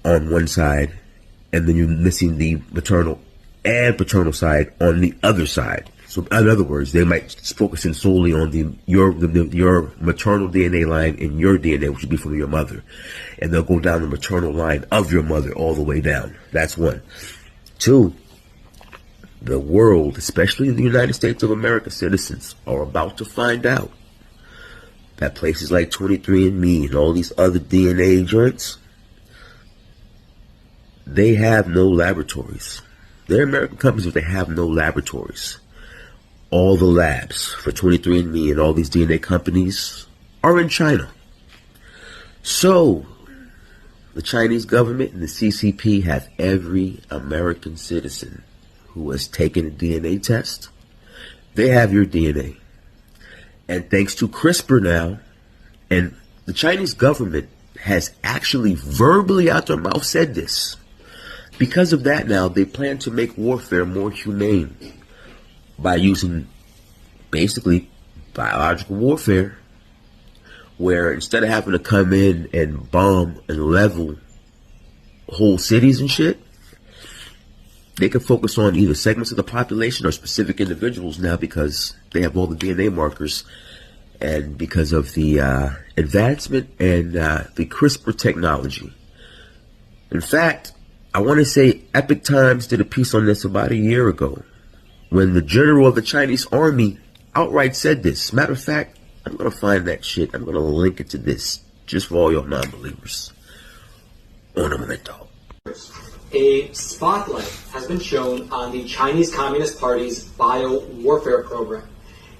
on one side, and then you're missing the maternal and paternal side on the other side. So in other words, they might focus in solely on your maternal DNA line in your DNA, which would be from your mother. And they'll go down the maternal line of your mother all the way down. That's one. 2, the world, especially the United States of America citizens, are about to find out that places like 23andMe and all these other DNA joints, they have no laboratories. They're American companies, but they have no laboratories. All the labs for 23andMe and all these DNA companies are in China. So, the Chinese government and the CCP have every American citizen who has taken a DNA test. They have your DNA. And thanks to CRISPR now, and the Chinese government has actually verbally out their mouth said this. Because of that now, they plan to make warfare more humane by using basically biological warfare, where instead of having to come in and bomb and level whole cities and shit, they can focus on either segments of the population or specific individuals now, because they have all the DNA markers, and because of the advancement and the CRISPR technology. In fact, I want to say Epic Times did a piece on this about a year ago, when the general of the Chinese army outright said this. Matter of fact, I'm going to find that shit. I'm going to link it to this, just for all y'all non-believers. Un momento. a spotlight has been shown on the Chinese Communist Party's bio-warfare program.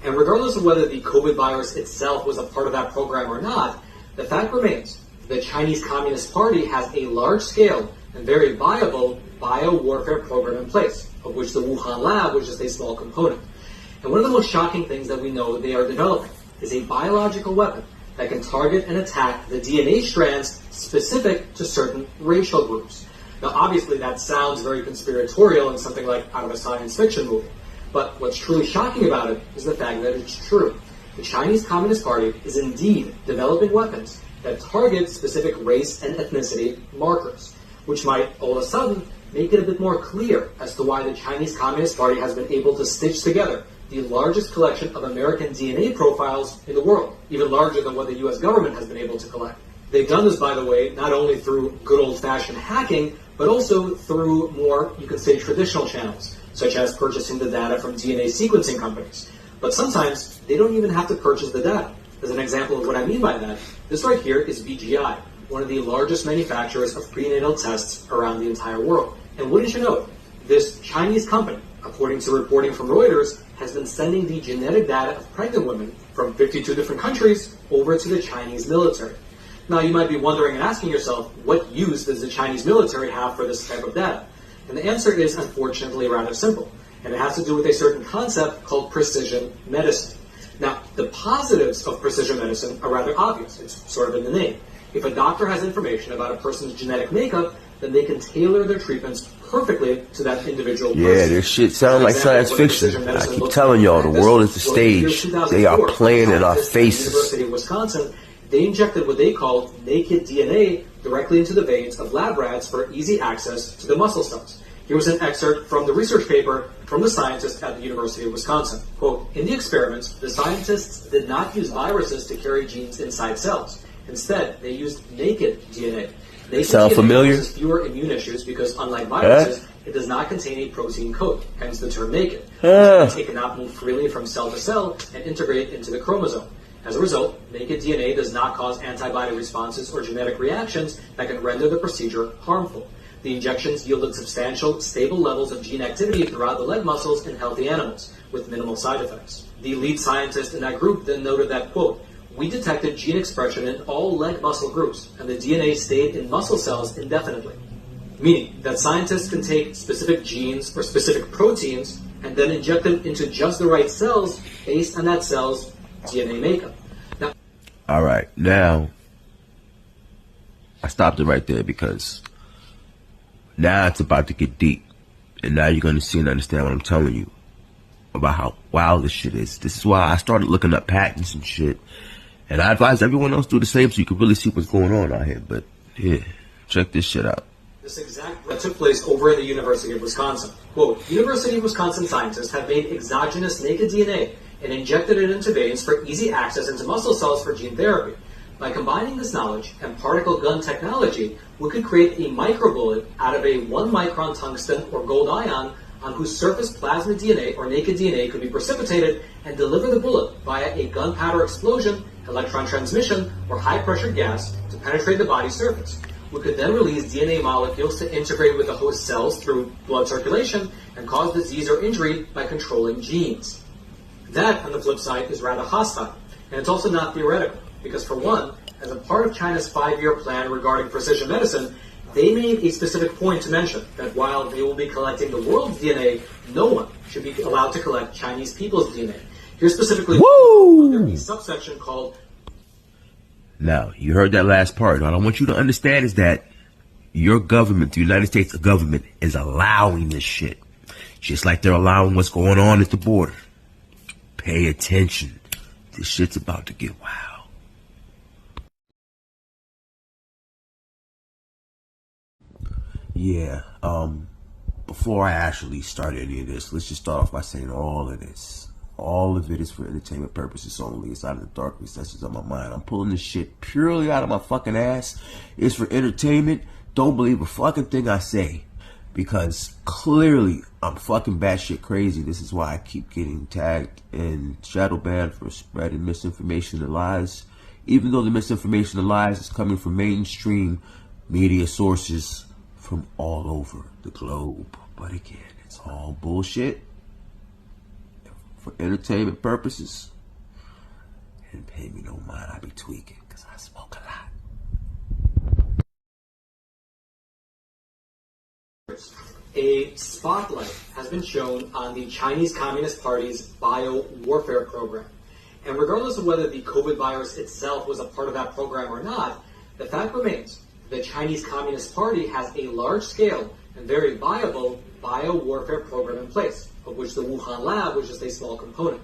And regardless of whether the COVID virus itself was a part of that program or not, the fact remains the Chinese Communist Party has a large-scale and very viable bio-warfare program in place, of which the Wuhan lab was just a small component. And one of the most shocking things that we know they are developing is a biological weapon that can target and attack the DNA strands specific to certain racial groups. Now, obviously, that sounds very conspiratorial and something like out of a science fiction movie. But what's truly shocking about it is the fact that it's true. The Chinese Communist Party is indeed developing weapons that target specific race and ethnicity markers, which might all of a sudden make it a bit more clear as to why the Chinese Communist Party has been able to stitch together the largest collection of American DNA profiles in the world, even larger than what the US government has been able to collect. They've done this, by the way, not only through good old-fashioned hacking, but also through more, you could say, traditional channels, such as purchasing the data from DNA sequencing companies. But sometimes they don't even have to purchase the data. As an example of what I mean by that, this right here is BGI, one of the largest manufacturers of prenatal tests around the entire world. And wouldn't you know, this Chinese company, according to reporting from Reuters, has been sending the genetic data of pregnant women from 52 different countries over to the Chinese military. Now, you might be wondering and asking yourself, what use does the Chinese military have for this type of data? And the answer is, unfortunately, rather simple. And it has to do with a certain concept called precision medicine. Now, the positives of precision medicine are rather obvious. It's sort of in the name. If a doctor has information about a person's genetic makeup, then they can tailor their treatments perfectly to that individual person. Yeah, this shit sounds like science fiction. I keep telling y'all, the world is the stage. They are playing in our faces. University of Wisconsin, they injected what they called naked DNA directly into the veins of lab rats for easy access to the muscle cells. Here was an excerpt from the research paper from the scientists at the University of Wisconsin. Quote, in the experiments, the scientists did not use viruses to carry genes inside cells. Instead, they used naked DNA. Naked Sound DNA familiar? causes fewer immune issues because, unlike viruses, it does not contain a protein coat, hence the term naked. It cannot move freely from cell to cell and integrate into the chromosome. As a result, naked DNA does not cause antibody responses or genetic reactions that can render the procedure harmful. The injections yielded substantial, stable levels of gene activity throughout the leg muscles in healthy animals, with minimal side effects. The lead scientist in that group then noted that, quote, we detected gene expression in all leg muscle groups, and the DNA stayed in muscle cells indefinitely. Meaning that scientists can take specific genes or specific proteins and then inject them into just the right cells based on that cell's DNA makeup. Now, all right, now I stopped it right there because now it's about to get deep, and now you're going to see and understand what I'm telling you about how wild this shit is. This is why I started looking up patents and shit, and I advise everyone else do the same so you can really see what's going on out here. But yeah, check this shit out. This exact that took place over at the University of Wisconsin. Quote, University of Wisconsin scientists have made exogenous naked DNA and injected it into veins for easy access into muscle cells for gene therapy. By combining this knowledge and particle gun technology, we could create a microbullet out of a 1-micron tungsten or gold ion on whose surface plasmid DNA or naked DNA could be precipitated and deliver the bullet via a gunpowder explosion, electron transmission, or high-pressure gas to penetrate the body's surface. We could then release DNA molecules to integrate with the host cells through blood circulation and cause disease or injury by controlling genes. That, on the flip side, is rather hostile, and it's also not theoretical, because for one, as a part of China's 5-year plan regarding precision medicine, they made a specific point to mention that while they will be collecting the world's DNA, no one should be allowed to collect Chinese people's DNA. Here specifically, under a subsection called... Now, you heard that last part. What I want you to understand is that your government, the United States government, is allowing this shit. Just like they're allowing what's going on at the border. Pay attention. This shit's about to get wild. Yeah, before I actually start any of this, let's just start off by saying all of this. All of it is for entertainment purposes only. It's out of the dark recesses of my mind. I'm pulling this shit purely out of my fucking ass. It's for entertainment. Don't believe a fucking thing I say. Because clearly I'm fucking batshit crazy. This is why I keep getting tagged and shadow banned for spreading misinformation and lies. Even though the misinformation and lies is coming from mainstream media sources from all over the globe. But again, it's all bullshit for entertainment purposes. And pay me no mind, I be tweaking because I smoke a lot. A spotlight has been shown on the Chinese Communist Party's bio-warfare program. And regardless of whether the COVID virus itself was a part of that program or not, the fact remains the Chinese Communist Party has a large-scale and very viable bio-warfare program in place, of which the Wuhan lab was just a small component.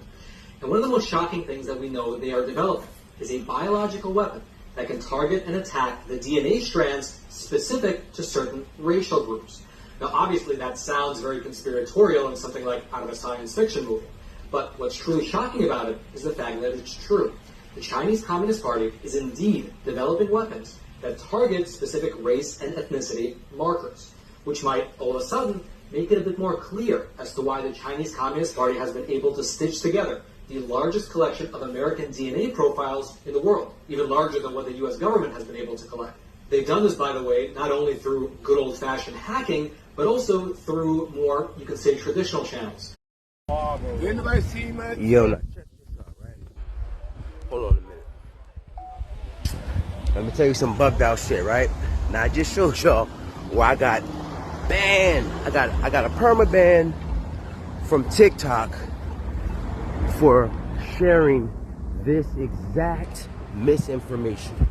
And one of the most shocking things that we know they are developing is a biological weapon that can target and attack the DNA strands specific to certain racial groups. Now, obviously, that sounds very conspiratorial and something like out of a science fiction movie. But what's truly shocking about it is the fact that it's true. The Chinese Communist Party is indeed developing weapons that target specific race and ethnicity markers, which might all of a sudden make it a bit more clear as to why the Chinese Communist Party has been able to stitch together the largest collection of American DNA profiles in the world, even larger than what the U.S. government has been able to collect. They've done this, by the way, not only through good old-fashioned hacking, but also through more, you could say, traditional channels. Anybody see my... Yo, now check this out, right? Hold on a minute. Let me tell you some bugged out shit, right? Now I just showed y'all where I got banned. I got a perma ban from TikTok for sharing this exact misinformation.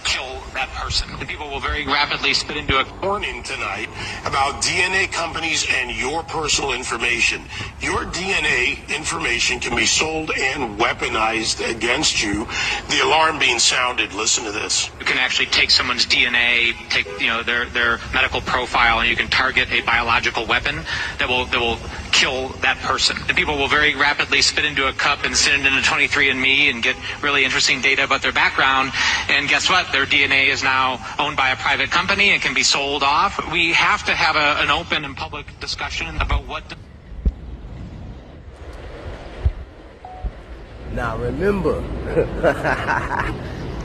Kill that person. The people will very rapidly spit into a warning tonight about DNA companies and your personal information. Your DNA information can be sold and weaponized against you. The alarm being sounded. Listen to this. You can actually take someone's DNA, take their medical profile, and you can target a biological weapon that will kill that person. The people will very rapidly spit into a cup and send it into 23andMe and get really interesting data about their background. And guess what? Their DNA is now owned by a private company and can be sold off. We have to have an open and public discussion about what... Now remember,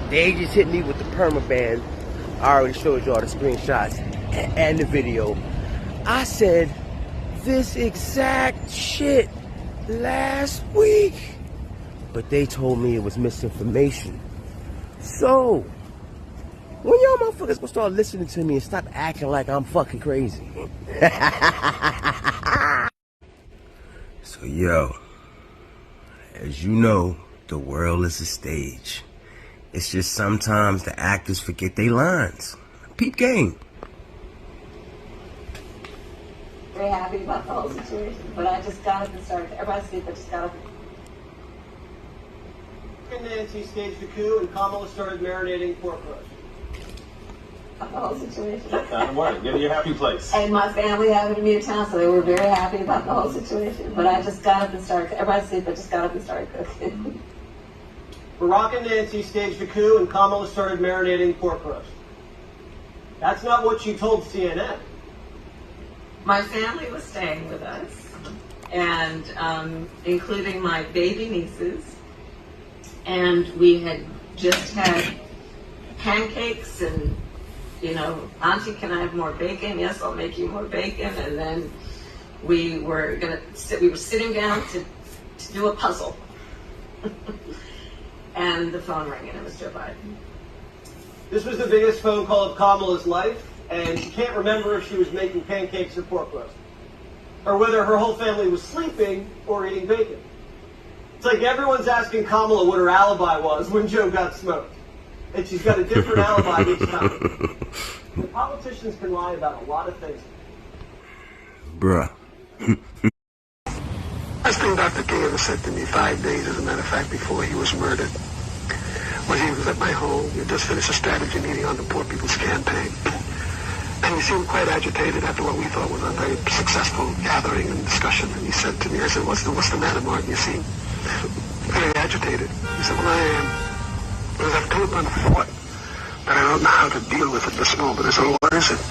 they just hit me with the permaban. I already showed y'all the screenshots and the video. I said this exact shit last week, but they told me it was misinformation. So when y'all motherfuckers gonna start listening to me and stop acting like I'm fucking crazy? So yo, as you know, the world is a stage. It's just sometimes the actors forget their lines. Peep game. Very happy about the whole situation, but I just got up and started. Everybody sleep, I just got up. Nancy staged a coup and Kamala started marinating pork roast. The whole situation. Don't worry, get to your happy place. And my family happened to be in town, so they were very happy about the whole situation. But I just got up and started. Everybody sleep, I just got up and started cooking. Barack and Nancy staged a coup and Kamala started marinating pork roast. That's not what she told CNN. My family was staying with us, and including my baby nieces, and we had just had pancakes and, Auntie, can I have more bacon? Yes, I'll make you more bacon. And then we were sitting down to do a puzzle. And the phone rang, and it was Joe Biden. This was the biggest phone call of Kamala's life, and she can't remember if she was making pancakes or pork roast, or whether her whole family was sleeping or eating bacon. It's like everyone's asking Kamala what her alibi was when Joe got smoked, and she's got a different alibi each time. The politicians can lie about a lot of things. Bruh. Last thing Dr. King ever said to me 5 days, as a matter of fact, before he was murdered, was he was at my home. We just finished a strategy meeting on the Poor People's Campaign. And he seemed quite agitated after what we thought was a very successful gathering and discussion. And he said to me, I said, what's the matter, Martin? You seem very agitated. He said, well, I am. Because I've come upon a thought that I don't know how to deal with at this moment. I said, well, what is it?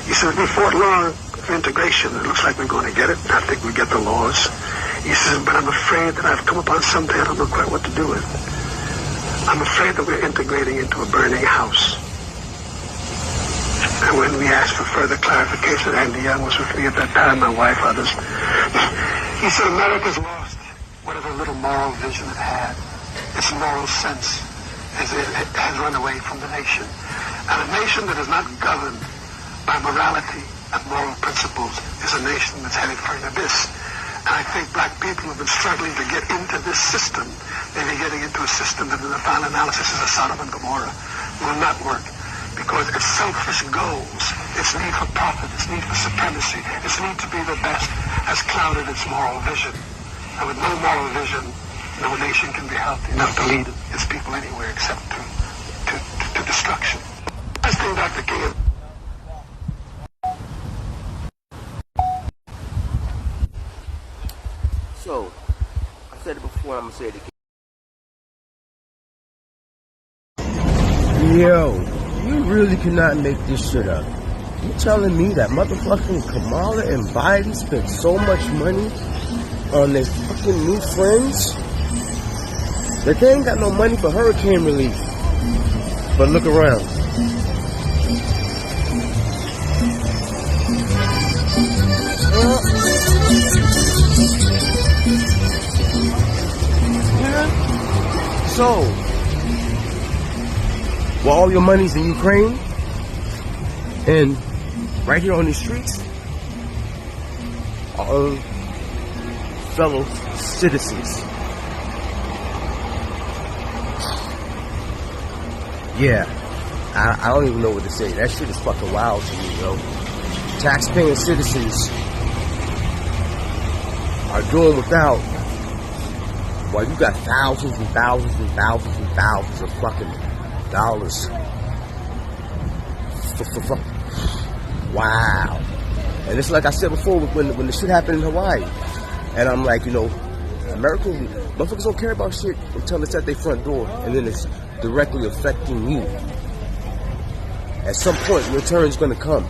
He said, we fought long for integration. It looks like we're going to get it. I think we get the laws. He says, but I'm afraid that I've come upon something I don't know quite what to do with. I'm afraid that we're integrating into a burning house. And when we asked for further clarification, Andy Young was with me at that time, my wife, others. He said America's lost whatever little moral vision it had. Its moral sense has run away from the nation. And a nation that is not governed by morality and moral principles is a nation that's headed for an abyss. And I think black people have been struggling to get into this system. Maybe getting into a system that in the final analysis is a Sodom and Gomorrah will not work because its selfish goals, its need for profit, its need for supremacy, its need to be the best has clouded its moral vision. And with no moral vision, no nation can be healthy enough to lead its people anywhere except to destruction. I think Dr. King. So, I said it before, I'm gonna say it again. Yo, you really cannot make this shit up. You telling me that motherfucking Kamala and Biden spent so much money on their fucking new friends that they ain't got no money for hurricane relief? But look around. So, well, all your money's in Ukraine, and right here on these streets, our fellow citizens. Yeah, I don't even know what to say. That shit is fucking wild to me, yo. Taxpaying citizens are doing without, while you got thousands and thousands and thousands and thousands of fucking dollars. Wow. And it's like I said before when the shit happened in Hawaii. And I'm like, you know, Americans, motherfuckers don't care about shit until it's at their front door. And then it's directly affecting you. At some point, your turn's gonna come.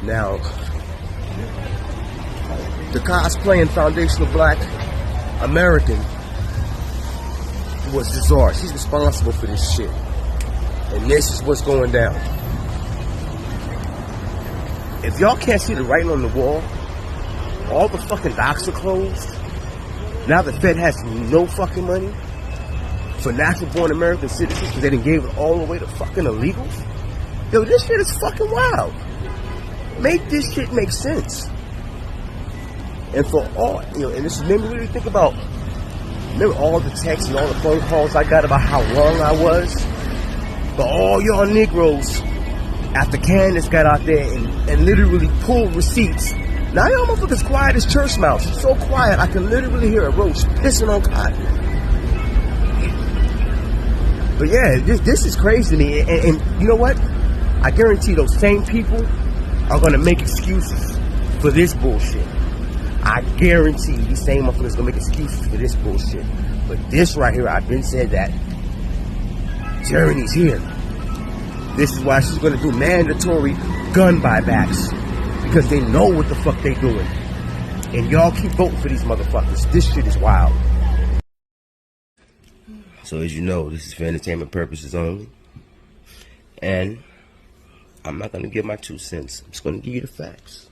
Now, the cosplaying foundational black American was the czar. She's responsible for this shit. And this is what's going down. If y'all can't see the writing on the wall, all the fucking docks are closed. Now the Fed has no fucking money for natural-born American citizens because they done gave it all away to fucking illegals. Yo, this shit is fucking wild. Make this shit make sense. And for all, you know, and this made me really think about, remember all the texts and all the phone calls I got about how wrong I was? But all y'all Negroes, after Candace got out there and literally pulled receipts, now y'all motherfuckers quiet as church mouse. So quiet, I can literally hear a roach pissing on cotton. But yeah, this is crazy to me. And you know what? I guarantee those same people are going to make excuses for this bullshit. I guarantee these same motherfuckers going to make excuses for this bullshit. But this right here, I've been said that tyranny's here. This is why she's going to do mandatory gun buybacks. Because they know what the fuck they doing. And y'all keep voting for these motherfuckers. This shit is wild. So as you know, this is for entertainment purposes only. And I'm not going to give my 2 cents. I'm just going to give you the facts.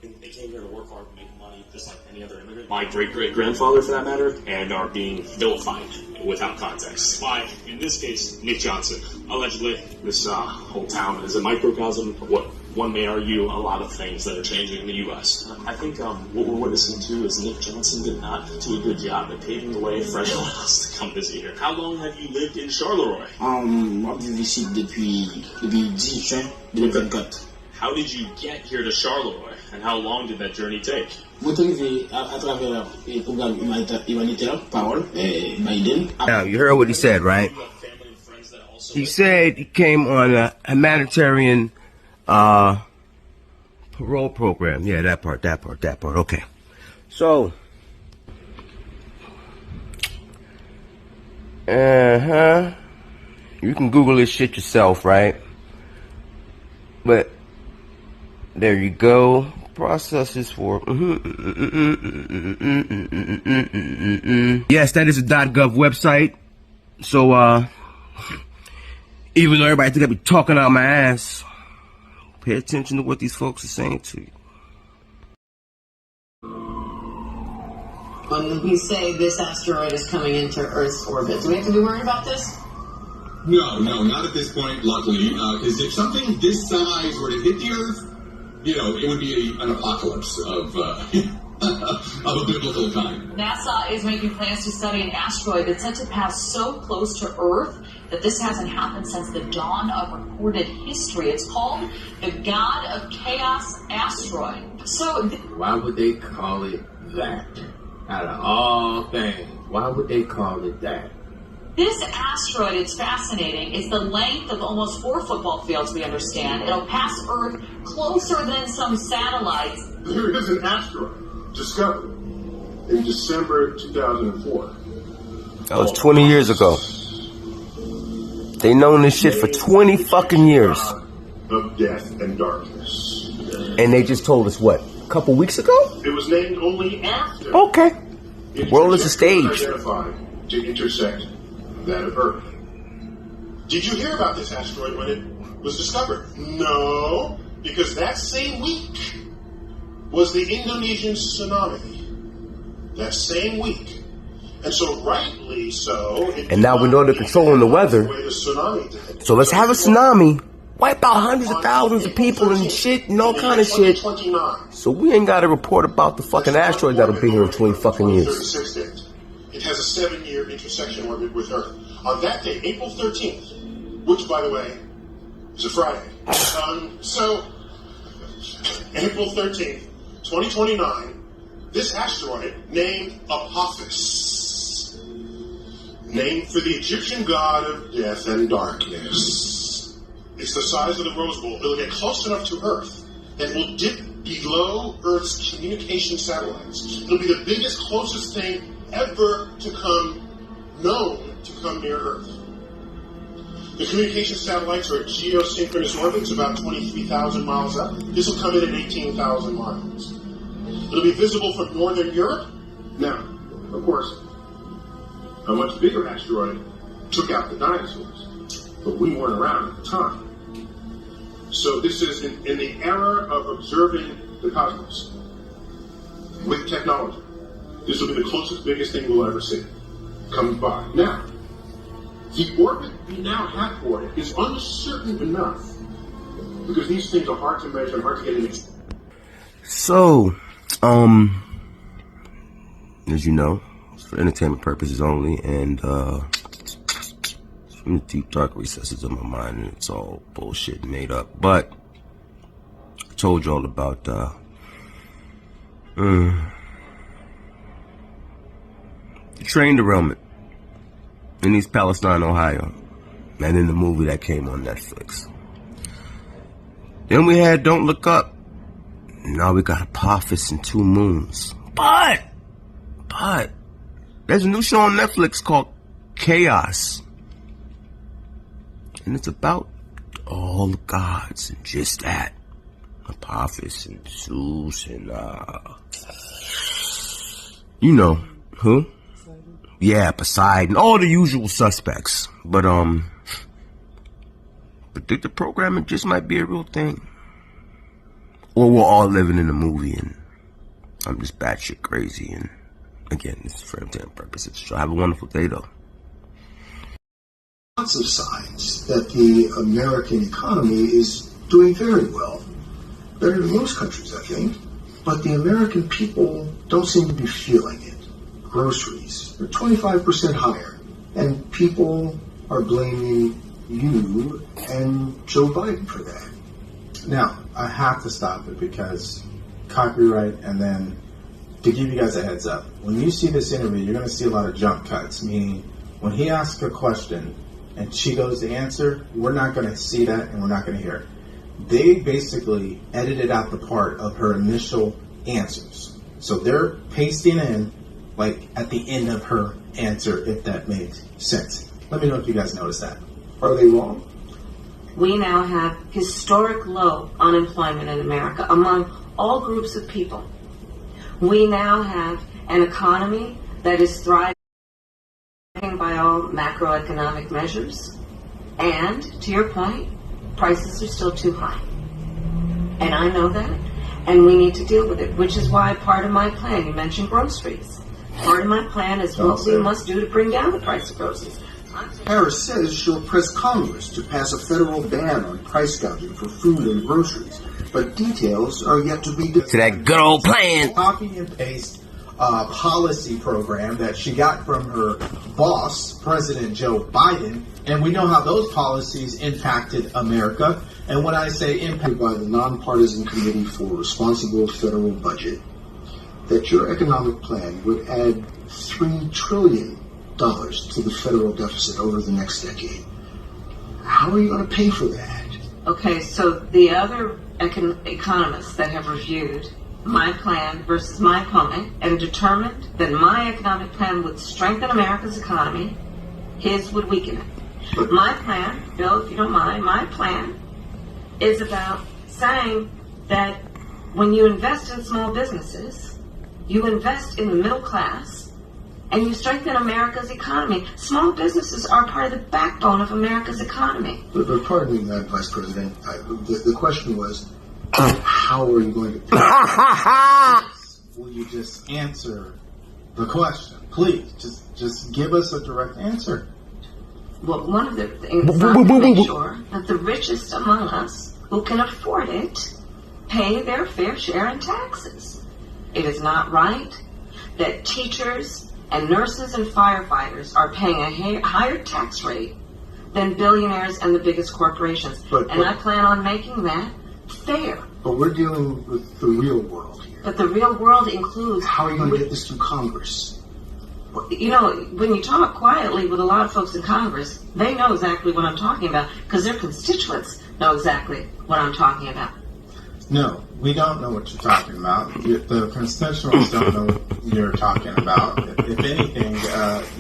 They came here to work hard and make money just like any other immigrant. My great-great-grandfather, for that matter, and are being vilified without context. By, in this case, Nick Johnson. Allegedly, this whole town is a microcosm of what one may argue a lot of things that are changing in the U.S. I think what we're witnessing too is Nick Johnson did not do a good job at paving the way for anyone else to come visit here. How long have you lived in Charleroi? Moi, je vis ici depuis 10 juin 2024. How did you get here to Charleroi, and how long did that journey take? Vous arrivez à travers le programme humanitaire, Parole, Biden. Now, you heard what he said, right? He said he came on a humanitarian parole program. Yeah, that part. Okay. So, you can Google this shit yourself, right? But there you go. Processes for yes, that is a .gov website. So Even though everybody think I be talking out my ass, pay attention to what these folks are saying to you. When you say this asteroid is coming into Earth's orbit, do we have to be worried about this? No, not at this point, luckily. Because if something this size were to hit the Earth, it would be an apocalypse of a biblical kind. NASA is making plans to study an asteroid that's said to pass so close to Earth that this hasn't happened since the dawn of recorded history. It's called the God of Chaos asteroid. So, why would they call it that? Out of all things, why would they call it that? this asteroid, it's fascinating. It's the length of almost 4 football fields, we understand. It'll pass Earth closer than some satellites. Here is an asteroid discovered in December 2004. That was 20 years ago. They known this shit for 20 fucking years. Of death and darkness. And they just told us what? A couple weeks ago? It was named only after. Okay. The world is a stage. Identified to intersect that of Earth. Did you hear about this asteroid when it was discovered? No, because that same week was the Indonesian tsunami. That same week. And so, rightly so. And now we know they're controlling the weather. So let's have a tsunami, wipe out hundreds of thousands of people and shit and all kind of shit. So we ain't got to report about the fucking asteroid that'll be here in 20 fucking years. It has a 7-year intersection orbit with Earth. On that day, April 13th, which, by the way, is a Friday. So, April 13th, 2029, this asteroid, named Apophis, named for the Egyptian god of death and darkness. It's the size of the Rose Bowl. It'll get close enough to Earth and will dip below Earth's communication satellites. It'll be the biggest, closest thing ever to come near Earth. The communication satellites are at geosynchronous orbits about 23,000 miles up. This will come in at 18,000 miles. It'll be visible from northern Europe. Now, of course, a much bigger asteroid took out the dinosaurs, but we weren't around at the time. So this is in the era of observing the cosmos with technology. This will be the closest, biggest thing we'll ever see. Comes by. Now, the orbit we now have for it is uncertain enough because these things are hard to measure and hard to get in. So, as you know, it's for entertainment purposes only, and it's from the deep dark recesses of my mind, and it's all bullshit made up. But I told you all about the train derailment in East Palestine, Ohio, and in the movie that came on Netflix. Then we had Don't Look Up. Now we got Apophis and Two Moons. But there's a new show on Netflix called Chaos, and it's about all the gods and just that. Apophis and Zeus and you know who? Yeah, Poseidon, all the usual suspects. But think the programming just might be a real thing. Or we're all living in a movie and I'm just batshit crazy. And again, this is for entertainment purposes. So have a wonderful day, though. Lots of signs that the American economy is doing very well. Better than most countries, I think. But the American people don't seem to be feeling it. Groceries are 25% higher, and people are blaming you and Joe Biden for that. Now, I have to stop it because copyright, and then to give you guys a heads up, when you see this interview, you're going to see a lot of jump cuts, meaning when he asks a question and she goes to answer, we're not going to see that and we're not going to hear it. They basically edited out the part of her initial answers. So they're pasting in like at the end of her answer, if that makes sense. Let me know if you guys noticed that. Are they wrong? We now have historic low unemployment in America among all groups of people. We now have an economy that is thriving by all macroeconomic measures. And to your point, prices are still too high. And I know that. And we need to deal with it, which is why part of my plan, you mentioned groceries. Part of my plan is what we must do to bring down the price of groceries. Harris says she'll press Congress to pass a federal ban on price gouging for food and groceries, but details are yet to be To that good old plan. Copy and paste policy program that she got from her boss, President Joe Biden, and we know how those policies impacted America. And when I say impacted by the Nonpartisan Committee for Responsible Federal Budget, that your economic plan would add $3 trillion to the federal deficit over the next decade. How are you going to pay for that? Okay, so the other economists that have reviewed my plan versus my opponent and determined that my economic plan would strengthen America's economy, his would weaken it. My plan, Bill, if you don't mind, my plan is about saying that when you invest in small businesses, you invest in the middle class, and you strengthen America's economy. Small businesses are part of the backbone of America's economy. But pardon me, Madam Vice President, the question was, how are you going to pay for this? Will you just answer the question? Please, just give us a direct answer. Well, one of the things is to make sure that the richest among us who can afford it pay their fair share in taxes. It is not right that teachers and nurses and firefighters are paying a higher tax rate than billionaires and the biggest corporations. And I plan on making that fair. But we're dealing with the real world here. But the real world includes... How are you going to get this through Congress? You know, when you talk quietly with a lot of folks in Congress, they know exactly what I'm talking about because their constituents know exactly what I'm talking about. No, we don't know what you're talking about. The constituents don't know what you're talking about. If anything,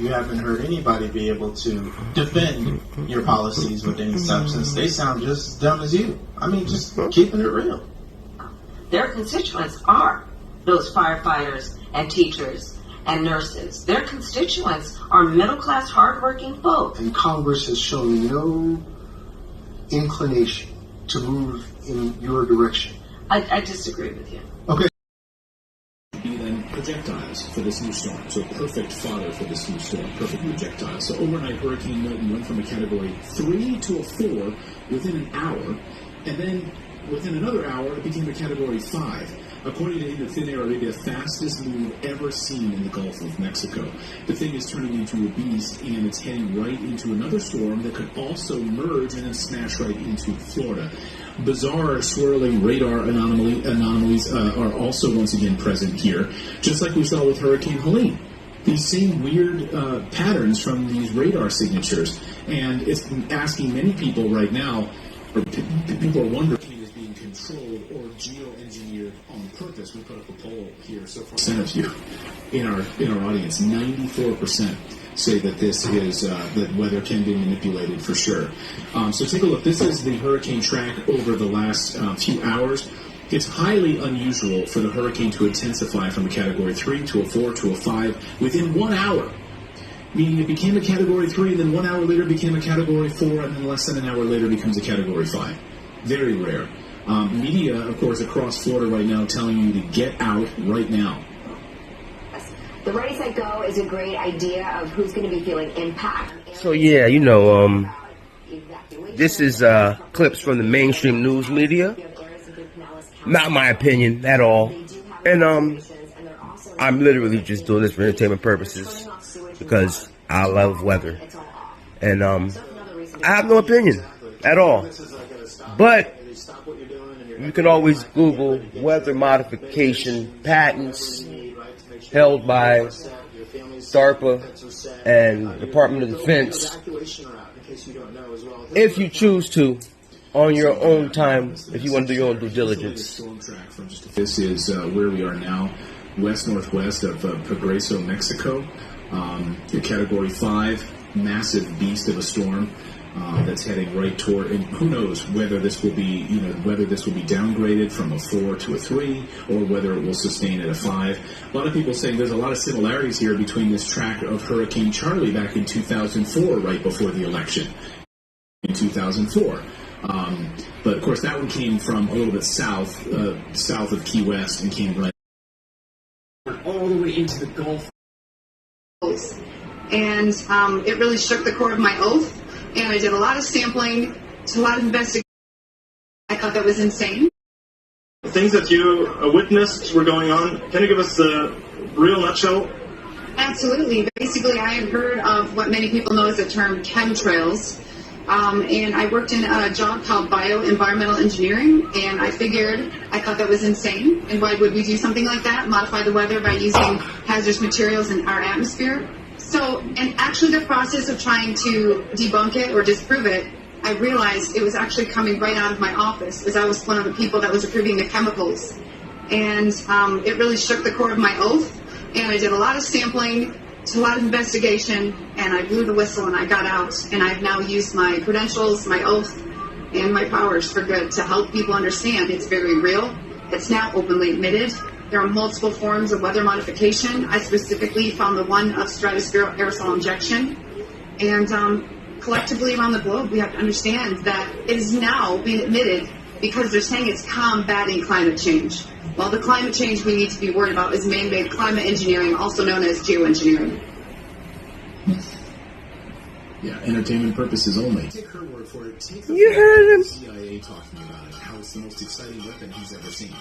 you haven't heard anybody be able to defend your policies with any substance. They sound just as dumb as you. I mean, just keeping it real. Their constituents are those firefighters and teachers and nurses. Their constituents are middle-class, hardworking folks. And Congress has shown no inclination to move in your direction. I disagree with you. Okay. Then projectiles for this new storm. So perfect fodder for this new storm. Perfect projectiles. So overnight, Hurricane Milton went from a Category 3 to a 4 within an hour. And then within another hour, it became a Category 5. According to him, the thin air may be the fastest move ever seen in the Gulf of Mexico. The thing is turning into a beast, and it's heading right into another storm that could also merge and then smash right into Florida. Bizarre swirling radar anomalies are also once again present here, just like we saw with Hurricane Helene. These same weird patterns from these radar signatures, and it's asking many people right now, or people are wondering, is being controlled or geoengineered on purpose. We put up a poll here so far. Percent of you in our audience, 94%. Say that this is that weather can be manipulated for sure. So take a look. This is the hurricane track over the last few hours. It's highly unusual for the hurricane to intensify from a Category 3 to a 4 to a 5 within 1 hour. Meaning it became a Category 3, and then 1 hour later became a Category 4, and then less than an hour later becomes a Category 5. Very rare. Media, of course, across Florida right now telling you to get out right now. The Ready, Set, Go is a great idea of who's going to be feeling impact. So yeah, you know, this is clips from the mainstream news media. Not my opinion at all. And I'm literally just doing this for entertainment purposes because I love weather. And I have no opinion at all. But you can always Google weather modification patents held by DARPA and Department of Defense, if you choose to, on your own time, if you want to do your own due diligence. This is where we are now, west-northwest of Progreso, Mexico. A Category 5, massive beast of a storm that's heading right toward, and who knows whether this will be, whether this will be downgraded from a 4 to a 3, or whether it will sustain at a 5. A lot of people saying there's a lot of similarities here between this track of Hurricane Charlie back in 2004, right before the election. in 2004. But of course, that one came from a little bit south of Key West and came right all the way into the Gulf. And it really shook the core of my oath. And I did a lot of sampling, a lot of investigation. I thought that was insane. The things that you witnessed were going on. Can you give us the real nutshell? Absolutely. Basically, I had heard of what many people know as the term chemtrails. And I worked in a job called bioenvironmental engineering, and I thought that was insane. And why would we do something like that? Modify the weather by using hazardous materials in our atmosphere? So, and actually the process of trying to debunk it or disprove it, I realized it was actually coming right out of my office, as I was one of the people that was approving the chemicals. And it really shook the core of my oath. And I did a lot of sampling, a lot of investigation, and I blew the whistle and I got out. And I've now used my credentials, my oath, and my powers for good to help people understand it's very real. It's now openly admitted. There are multiple forms of weather modification. I specifically found the one of stratospheric aerosol injection. And collectively around the globe, we have to understand that it is now being admitted because they're saying it's combating climate change. Well, the climate change we need to be worried about is man-made climate engineering, also known as geoengineering. Yeah, entertainment purposes only. Take her word for it. Take You heard him. CIA talking about it, how it's the most exciting weapon he's ever seen.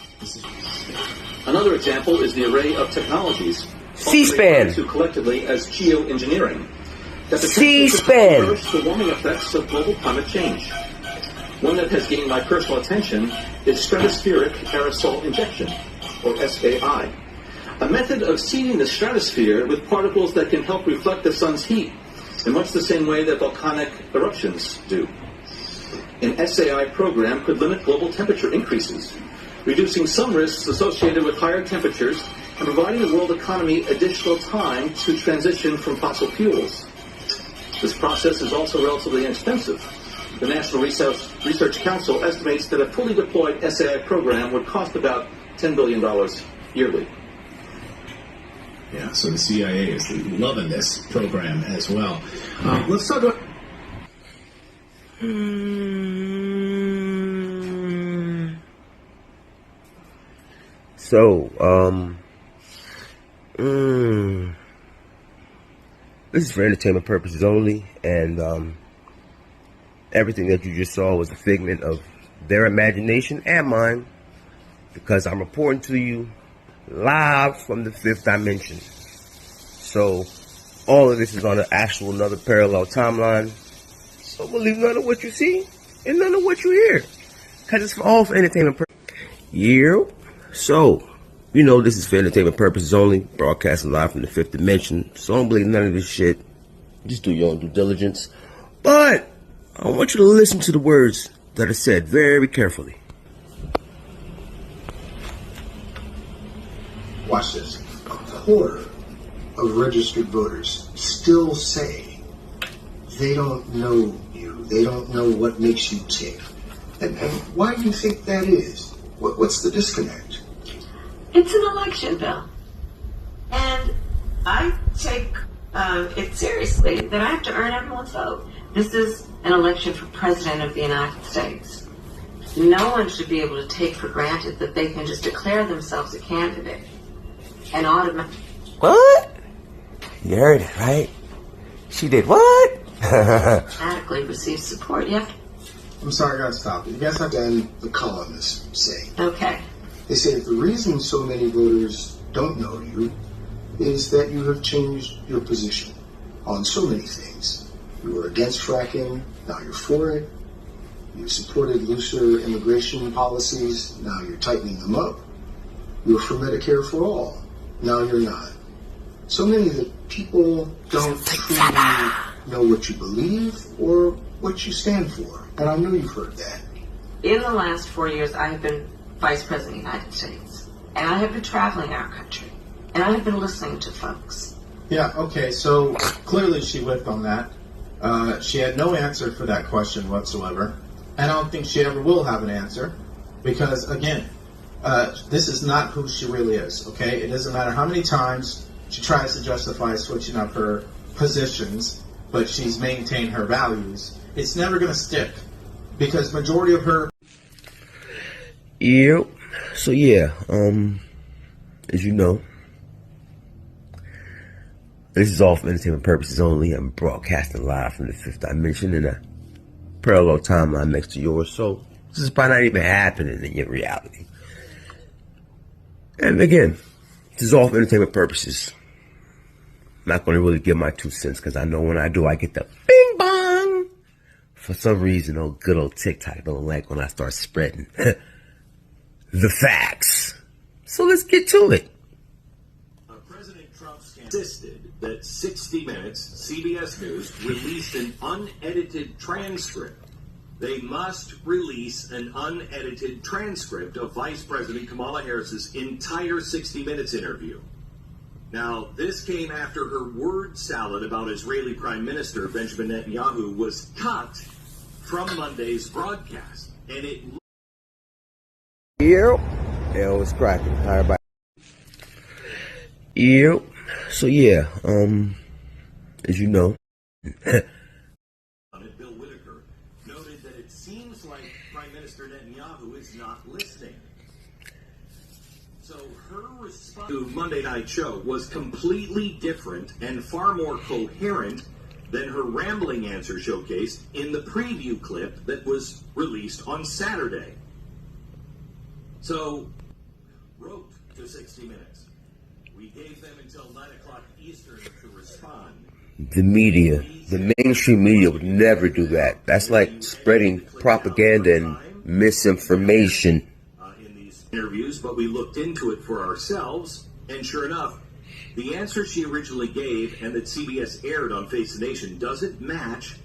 Another example is the array of technologies C-SPAN. to collectively as geoengineering. That C-SPAN. reverse the warming effects of global climate change. One that has gained my personal attention is stratospheric aerosol injection, or SAI, a method of seeding the stratosphere with particles that can help reflect the sun's heat, in much the same way that volcanic eruptions do. An SAI program could limit global temperature increases, reducing some risks associated with higher temperatures and providing the world economy additional time to transition from fossil fuels. This process is also relatively inexpensive. The National Research Council estimates that a fully deployed SAI program would cost about $10 billion yearly. Yeah, so the CIA is loving this program as well. Let's talk about... So, this is for entertainment purposes only, and everything that you just saw was a figment of their imagination and mine, because I'm reporting to you live from the fifth dimension. So all of this is on an actual another parallel timeline. So believe none of what you see and none of what you hear, because it's all for entertainment purposes. Yeah. So you know this is for entertainment purposes only, broadcasting live from the fifth dimension. So don't believe none of this shit. Just do your own due diligence. But I want you to listen to the words that are said very carefully. Watch this. A quarter of registered voters still say they don't know you. They don't know what makes you tick. And why do you think that is? What's the disconnect? It's an election, Bill. And I take it seriously that I have to earn everyone's vote. This is an election for President of the United States. No one should be able to take for granted that they can just declare themselves a candidate and automatically... What? You heard it, right? She did what? automatically receive support. You have to... I'm sorry, I gotta stop. You guys have to end the columnists say. Okay. They say that the reason so many voters don't know you is that you have changed your position on so many things. You were against fracking, now you're for it. You supported looser immigration policies, now you're tightening them up. You were for Medicare for all, now you're not. So many that people don't truly know what you believe or what you stand for. And I know you've heard that. In the last 4 years, I have been Vice President of the United States. And I have been traveling our country. And I have been listening to folks. Yeah, okay, so clearly she whiffed on that. She had no answer for that question whatsoever. And I don't think she ever will have an answer. Because, again, this is not who she really is, okay? It doesn't matter how many times she tries to justify switching up her positions. but she's maintained her values, it's never going to stick. Because majority of her... Yep. So yeah, as you know, this is all for entertainment purposes only. I'm broadcasting live from the Fifth Dimension in a parallel timeline next to yours. So this is probably not even happening in your reality. And again, this is all for entertainment purposes. I'm not going to really give my 2 cents because I know when I do, I get the bing bong. For some reason, good old TikTok don't like when I start spreading the facts. So let's get to it. President Trump insisted that 60 Minutes, CBS News, released an unedited transcript. They must release an unedited transcript of Vice President Kamala Harris's entire 60 Minutes interview. Now, this came after her word salad about Israeli Prime Minister Benjamin Netanyahu was cut from Monday's broadcast. And it... Yep. Yeah, it was cracking. All right, bye. Yep. So yeah, as you know, Bill Whitaker noted that it seems like Prime Minister Netanyahu is not listening. So her response to Monday Night Show was completely different and far more coherent than her rambling answer showcased in the preview clip that was released on Saturday. So, wrote to 60 Minutes. We gave them until 9 o'clock Eastern to respond. The media, the mainstream media would never do that. That's like spreading propaganda and misinformation. In these interviews, but we looked into it for ourselves, and sure enough, the answer she originally gave and that CBS aired on Face the Nation doesn't match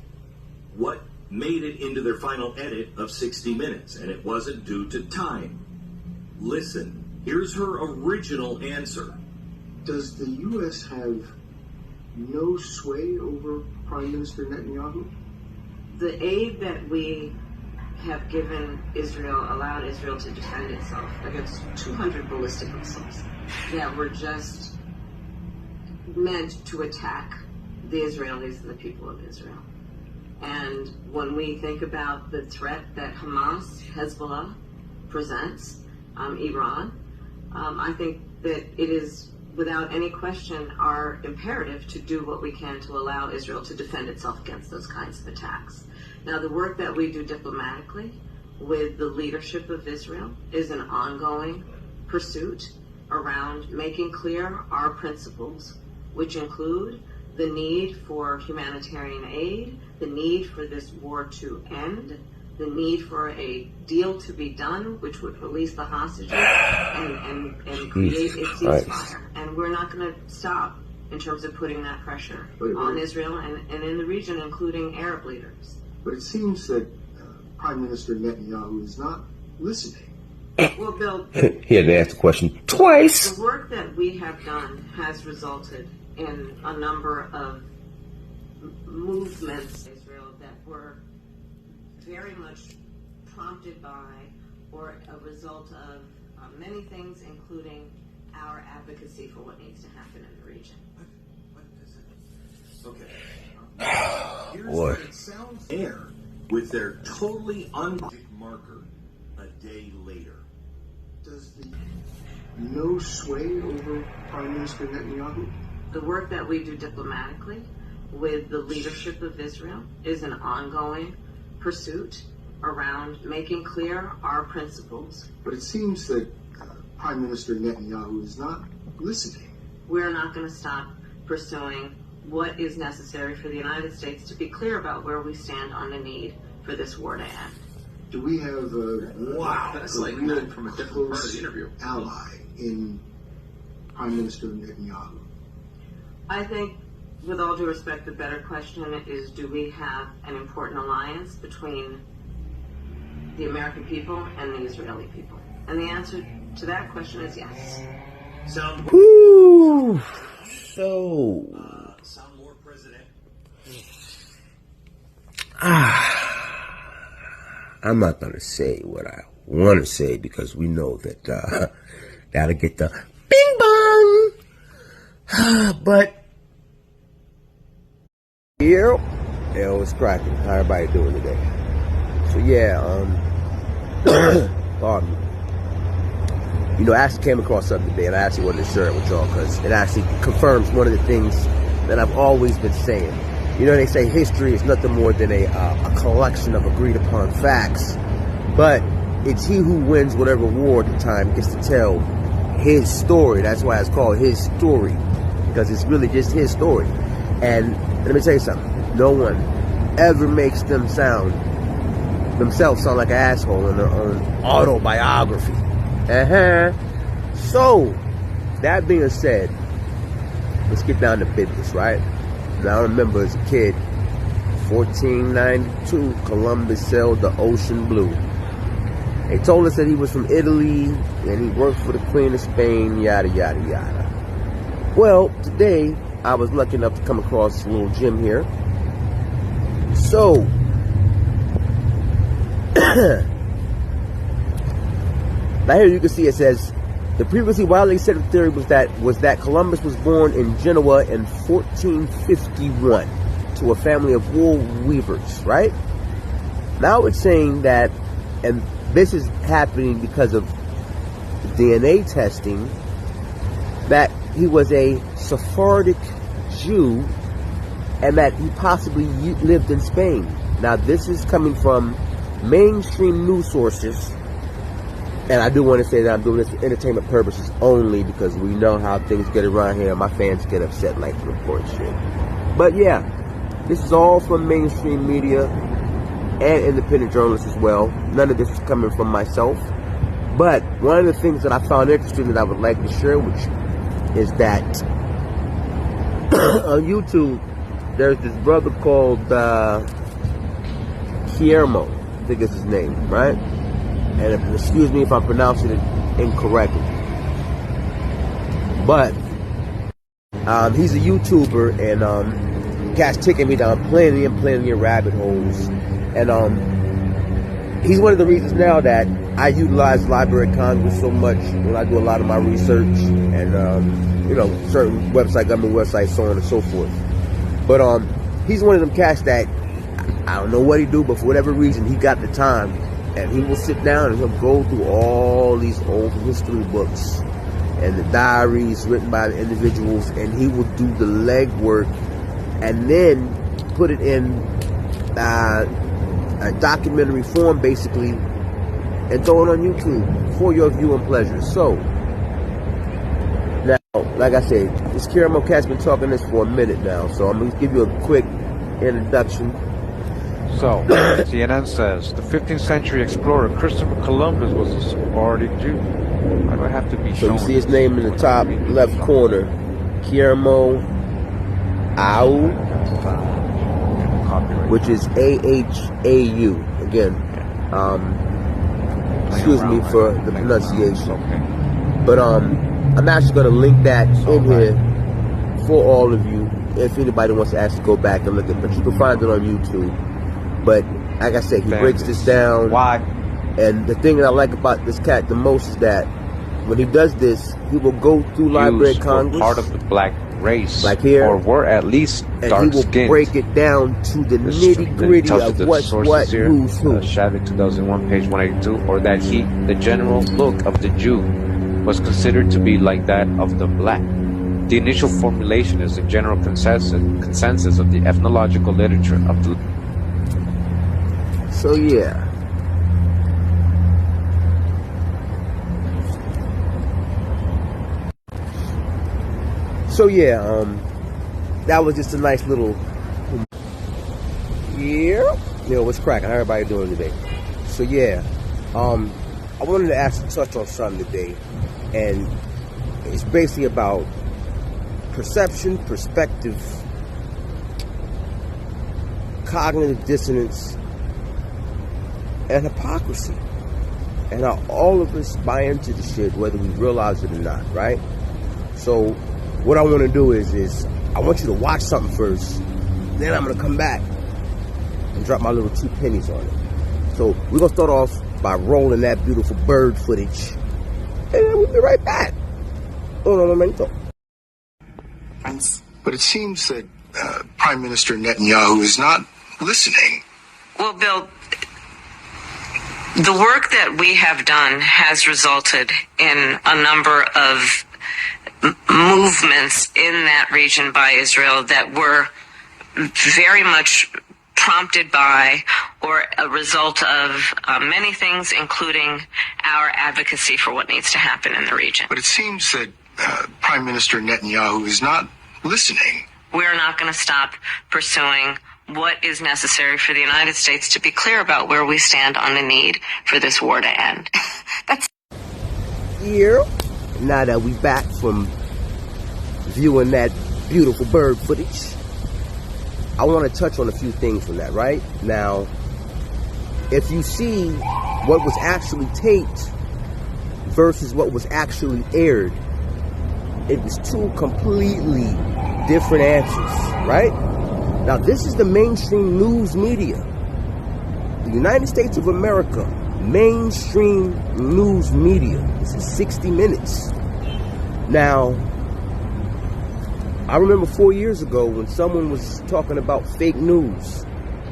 what made it into their final edit of 60 Minutes, and it wasn't due to time. Listen, here's her original answer. Does the U.S. have no sway over Prime Minister Netanyahu? The aid that we have given Israel allowed Israel to defend itself against 200 ballistic missiles that were just meant to attack the Israelis and the people of Israel. And when we think about the threat that Hamas, Hezbollah presents, Iran, I think that it is without any question our imperative to do what we can to allow Israel to defend itself against those kinds of attacks. Now, the work that we do diplomatically with the leadership of Israel is an ongoing pursuit around making clear our principles, which include the need for humanitarian aid, the need for this war to end, the need for a deal to be done, which would release the hostages and create a ceasefire. And we're not going to stop in terms of putting that pressure on Israel and in the region, including Arab leaders. But it seems that Prime Minister Netanyahu is not listening. Well, Bill, he had to ask the question twice. The work that we have done has resulted in a number of movements in Israel that were very much prompted by or a result of many things, including our advocacy for what needs to happen in the region. Okay. Here's what it sounds there with their totally unlogic marker a day later. Does the no sway over Prime Minister Netanyahu? The work that we do diplomatically with the leadership of Israel is an ongoing pursuit around making clear our principles. But it seems that Prime Minister Netanyahu is not listening. We're not going to stop pursuing what is necessary for the United States to be clear about where we stand on the need for this war to end. Do we have that's like from a different part of the interview. Ally in Prime Minister Netanyahu? I think, with all due respect, the better question is, do we have an important alliance between the American people and the Israeli people? And the answer to that question is yes. Woo! So... sound more president. I'm not going to say what I want to say because we know that that'll get the bing bong. But Yo, what's cracking? How everybody doing today? So yeah, pardon me. You know, I actually came across something today, and I actually wanted to share it with y'all because it actually confirms one of the things that I've always been saying. You know, they say history is nothing more than a collection of agreed upon facts, but it's he who wins whatever war at the time gets to tell his story. That's why it's called his story, because it's really just his story. And let me tell you something. No one ever makes themselves sound like an asshole in their own autobiography. So, that being said, let's get down to business, right? Now, I remember as a kid, 1492, Columbus sailed the ocean blue. They told us that he was from Italy and he worked for the Queen of Spain, yada, yada, yada. Well, today, I was lucky enough to come across a little gem here. So, now here you can see it says, the previously widely accepted theory was that Columbus was born in Genoa in 1451 to a family of wool weavers, right? Now it's saying that, and this is happening because of DNA testing, that he was a Sephardic Jew and that he possibly lived in Spain. Now this is coming from mainstream news sources, and I do want to say that I'm doing this for entertainment purposes only because we know how things get around here. My fans get upset like to report shit. But yeah, this is all from mainstream media and independent journalists as well. None of this is coming from myself. But one of the things that I found interesting that I would like to share with you is that on YouTube, there's this brother called Guillermo, I think is his name, right? And excuse me if I'm pronouncing it incorrectly. But he's a YouTuber, and cat's taking me down plenty of rabbit holes. And he's one of the reasons now that I utilize Library of Congress so much when I do a lot of my research and you know, certain websites, government websites, so on and so forth. But he's one of them cats that I don't know what he do, but for whatever reason he got the time, and he will sit down and he'll go through all these old history books and the diaries written by the individuals, and he will do the legwork and then put it in a documentary form basically and throw it on YouTube for your viewing pleasure. So now, like I said, this Guillermo cat's been talking this for a minute now, so I'm going to give you a quick introduction. So, CNN says, the 15th century explorer Christopher Columbus was a Sephardic Jew. Why do I have to be So you see his name in the top left corner, Guillermo Au, which is A-H-A-U. Again, excuse me for the pronunciation. But I'm actually going to link that in here for all of you if anybody wants to actually go back and look at it. But you can find it on YouTube. But like I said, he breaks this down. Why? And the thing that I like about this cat the most is that when he does this, he will go through Library of Congress, part of the black race, like here, or were at least dark and he will break it down to the nitty gritty of what's what, who's who. Shavik 2001, page 182, or that the general look of the Jew was considered to be like that of the black. The initial formulation is the general consensus of the ethnological literature of the. So yeah. That was just a nice little. Yeah. What's cracking? How everybody doing today? So yeah, I wanted to actually touch on something today, and it's basically about perception, perspective, cognitive dissonance, and hypocrisy, and how all of us buy into the shit whether we realize it or not, right? So what I want to do is I want you to watch something first, then I'm going to come back and drop my little 2 pennies on it. So we're going to start off by rolling that beautiful bird footage, and then we'll be right back. Uno momento. But it seems that Prime Minister Netanyahu is not listening. Well, Bill, the work that we have done has resulted in a number of movements in that region by Israel that were very much prompted by or a result of many things, including our advocacy for what needs to happen in the region. But it seems that Prime Minister Netanyahu is not listening. We're not going to stop pursuing what is necessary for the United States to be clear about where we stand on the need for this war to end. That's here. Now that we back from viewing that beautiful bird footage, I want to touch on a few things from that, right? Now, if you see what was actually taped versus what was actually aired, it was two completely different answers, right? Now, this is the mainstream news media. The United States of America, mainstream news media. This is 60 Minutes. Now, I remember 4 years ago when someone was talking about fake news,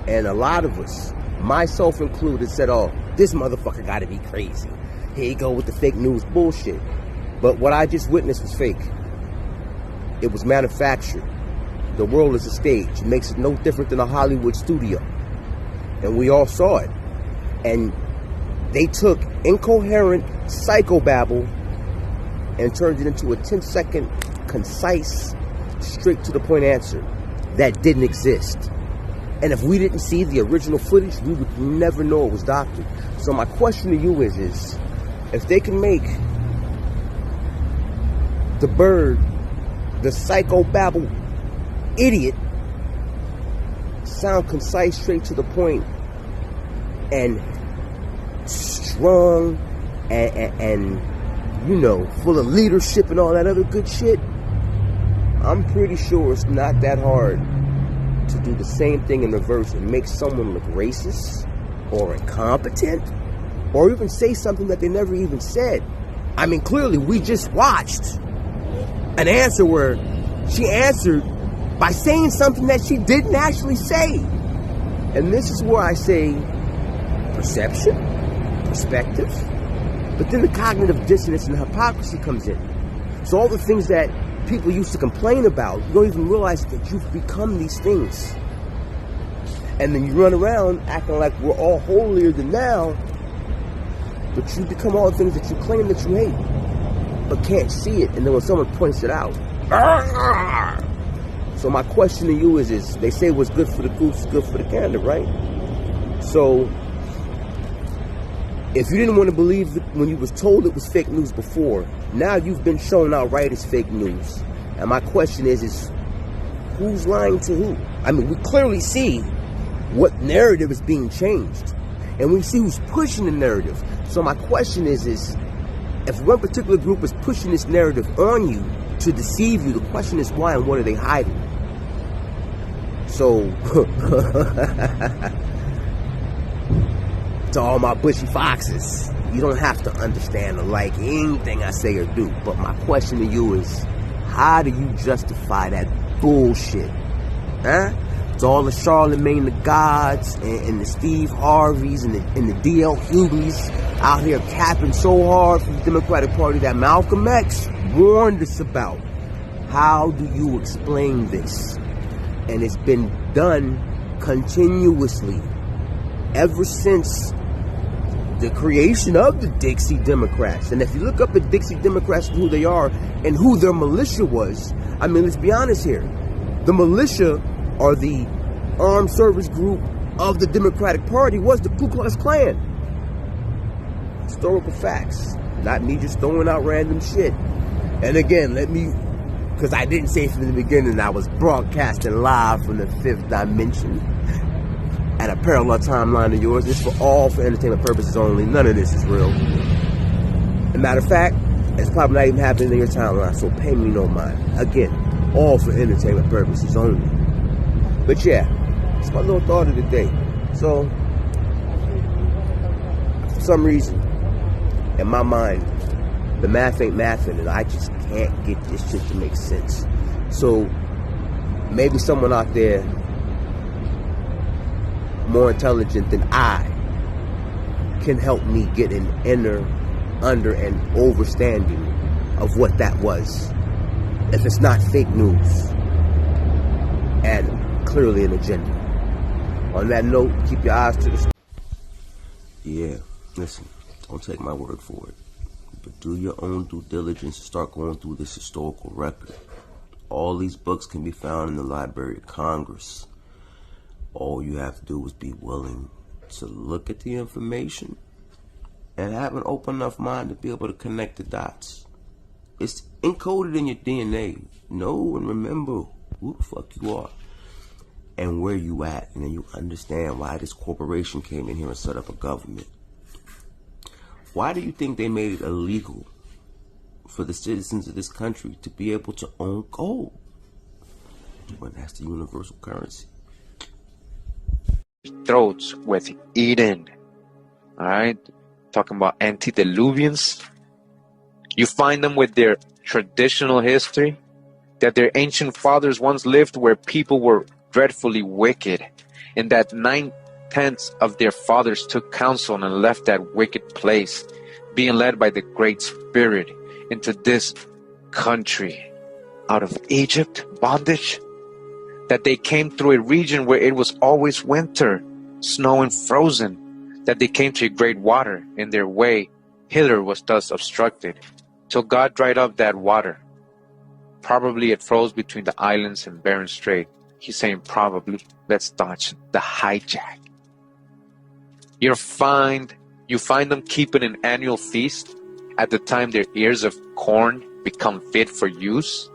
and a lot of us, myself included, said, oh, this motherfucker gotta be crazy. Here you go with the fake news bullshit. But what I just witnessed was fake. It was manufactured. The world is a stage. It makes it no different than a Hollywood studio. And we all saw it. And they took incoherent psychobabble and turned it into a 10-second, concise, straight to the point answer that didn't exist. And if we didn't see the original footage, we would never know it was doctored. So my question to you is if they can make the bird, the psychobabble idiot, sound concise, straight to the point, and strong, and you know, full of leadership and all that other good shit, I'm pretty sure it's not that hard to do the same thing in reverse and make someone look racist or incompetent or even say something that they never even said. I mean, clearly we just watched an answer where she answered by saying something that she didn't actually say. And this is where I say perception, perspective, but then the cognitive dissonance and hypocrisy comes in. So all the things that people used to complain about, you don't even realize that you've become these things. And then you run around acting like we're all holier than thou, but you become all the things that you claim that you hate, but can't see it. And then when someone points it out, so my question to you is they say what's good for the goose is good for the gander, right? So if you didn't want to believe it when you was told it was fake news before, now you've been shown outright as fake news. And my question is who's lying to who? I mean, we clearly see what narrative is being changed, and we see who's pushing the narrative. So my question is if one particular group is pushing this narrative on you to deceive you, the question is why and what are they hiding? So to all my bushy foxes, you don't have to understand or like anything I say or do. But my question to you is, how do you justify that bullshit? Huh? To all the Charlemagne the Gods and the Steve Harveys and the D.L. Hugleys out here capping so hard for the Democratic Party that Malcolm X warned us about. How do you explain this? And it's been done continuously ever since the creation of the Dixie Democrats. And if you look up the Dixie Democrats and who they are and who their militia was, I mean, let's be honest here. The militia, or the armed service group of the Democratic Party, was the Ku Klux Klan. Historical facts, not me just throwing out random shit. And again, because I didn't say from the beginning, I was broadcasting live from the fifth dimension at a parallel timeline to yours. It's for entertainment purposes only. None of this is real. As a matter of fact, it's probably not even happening in your timeline, so pay me no mind. Again, all for entertainment purposes only. But yeah, it's my little thought of the day. So, for some reason, in my mind, the math ain't mathing, and I just can't get this shit to make sense. So, maybe someone out there more intelligent than I can help me get an under and overstanding of what that was. If it's not fake news and clearly an agenda. On that note, keep your eyes to the... Yeah, listen, don't take my word for it, but do your own due diligence and start going through this historical record. All these books can be found in the Library of Congress. All you have to do is be willing to look at the information and have an open enough mind to be able to connect the dots. It's encoded in your DNA. Know and remember who the fuck you are and where you at, and then you understand why this corporation came in here and set up a government. Why do you think they made it illegal for the citizens of this country to be able to own gold? When that's the universal currency. Throats with Eden. Alright? Talking about antediluvians. You find them with their traditional history, that their ancient fathers once lived where people were dreadfully wicked, and that 9/10 of their fathers took counsel and left that wicked place, being led by the Great Spirit into this country out of Egypt bondage, that they came through a region where it was always winter, snow and frozen, that they came to a great water, and their way hither was thus obstructed, till God dried up that water. Probably it froze between the islands and Bering Strait. He's saying probably. Let's dodge the hijack. You find them keeping an annual feast at the time their ears of corn become fit for use,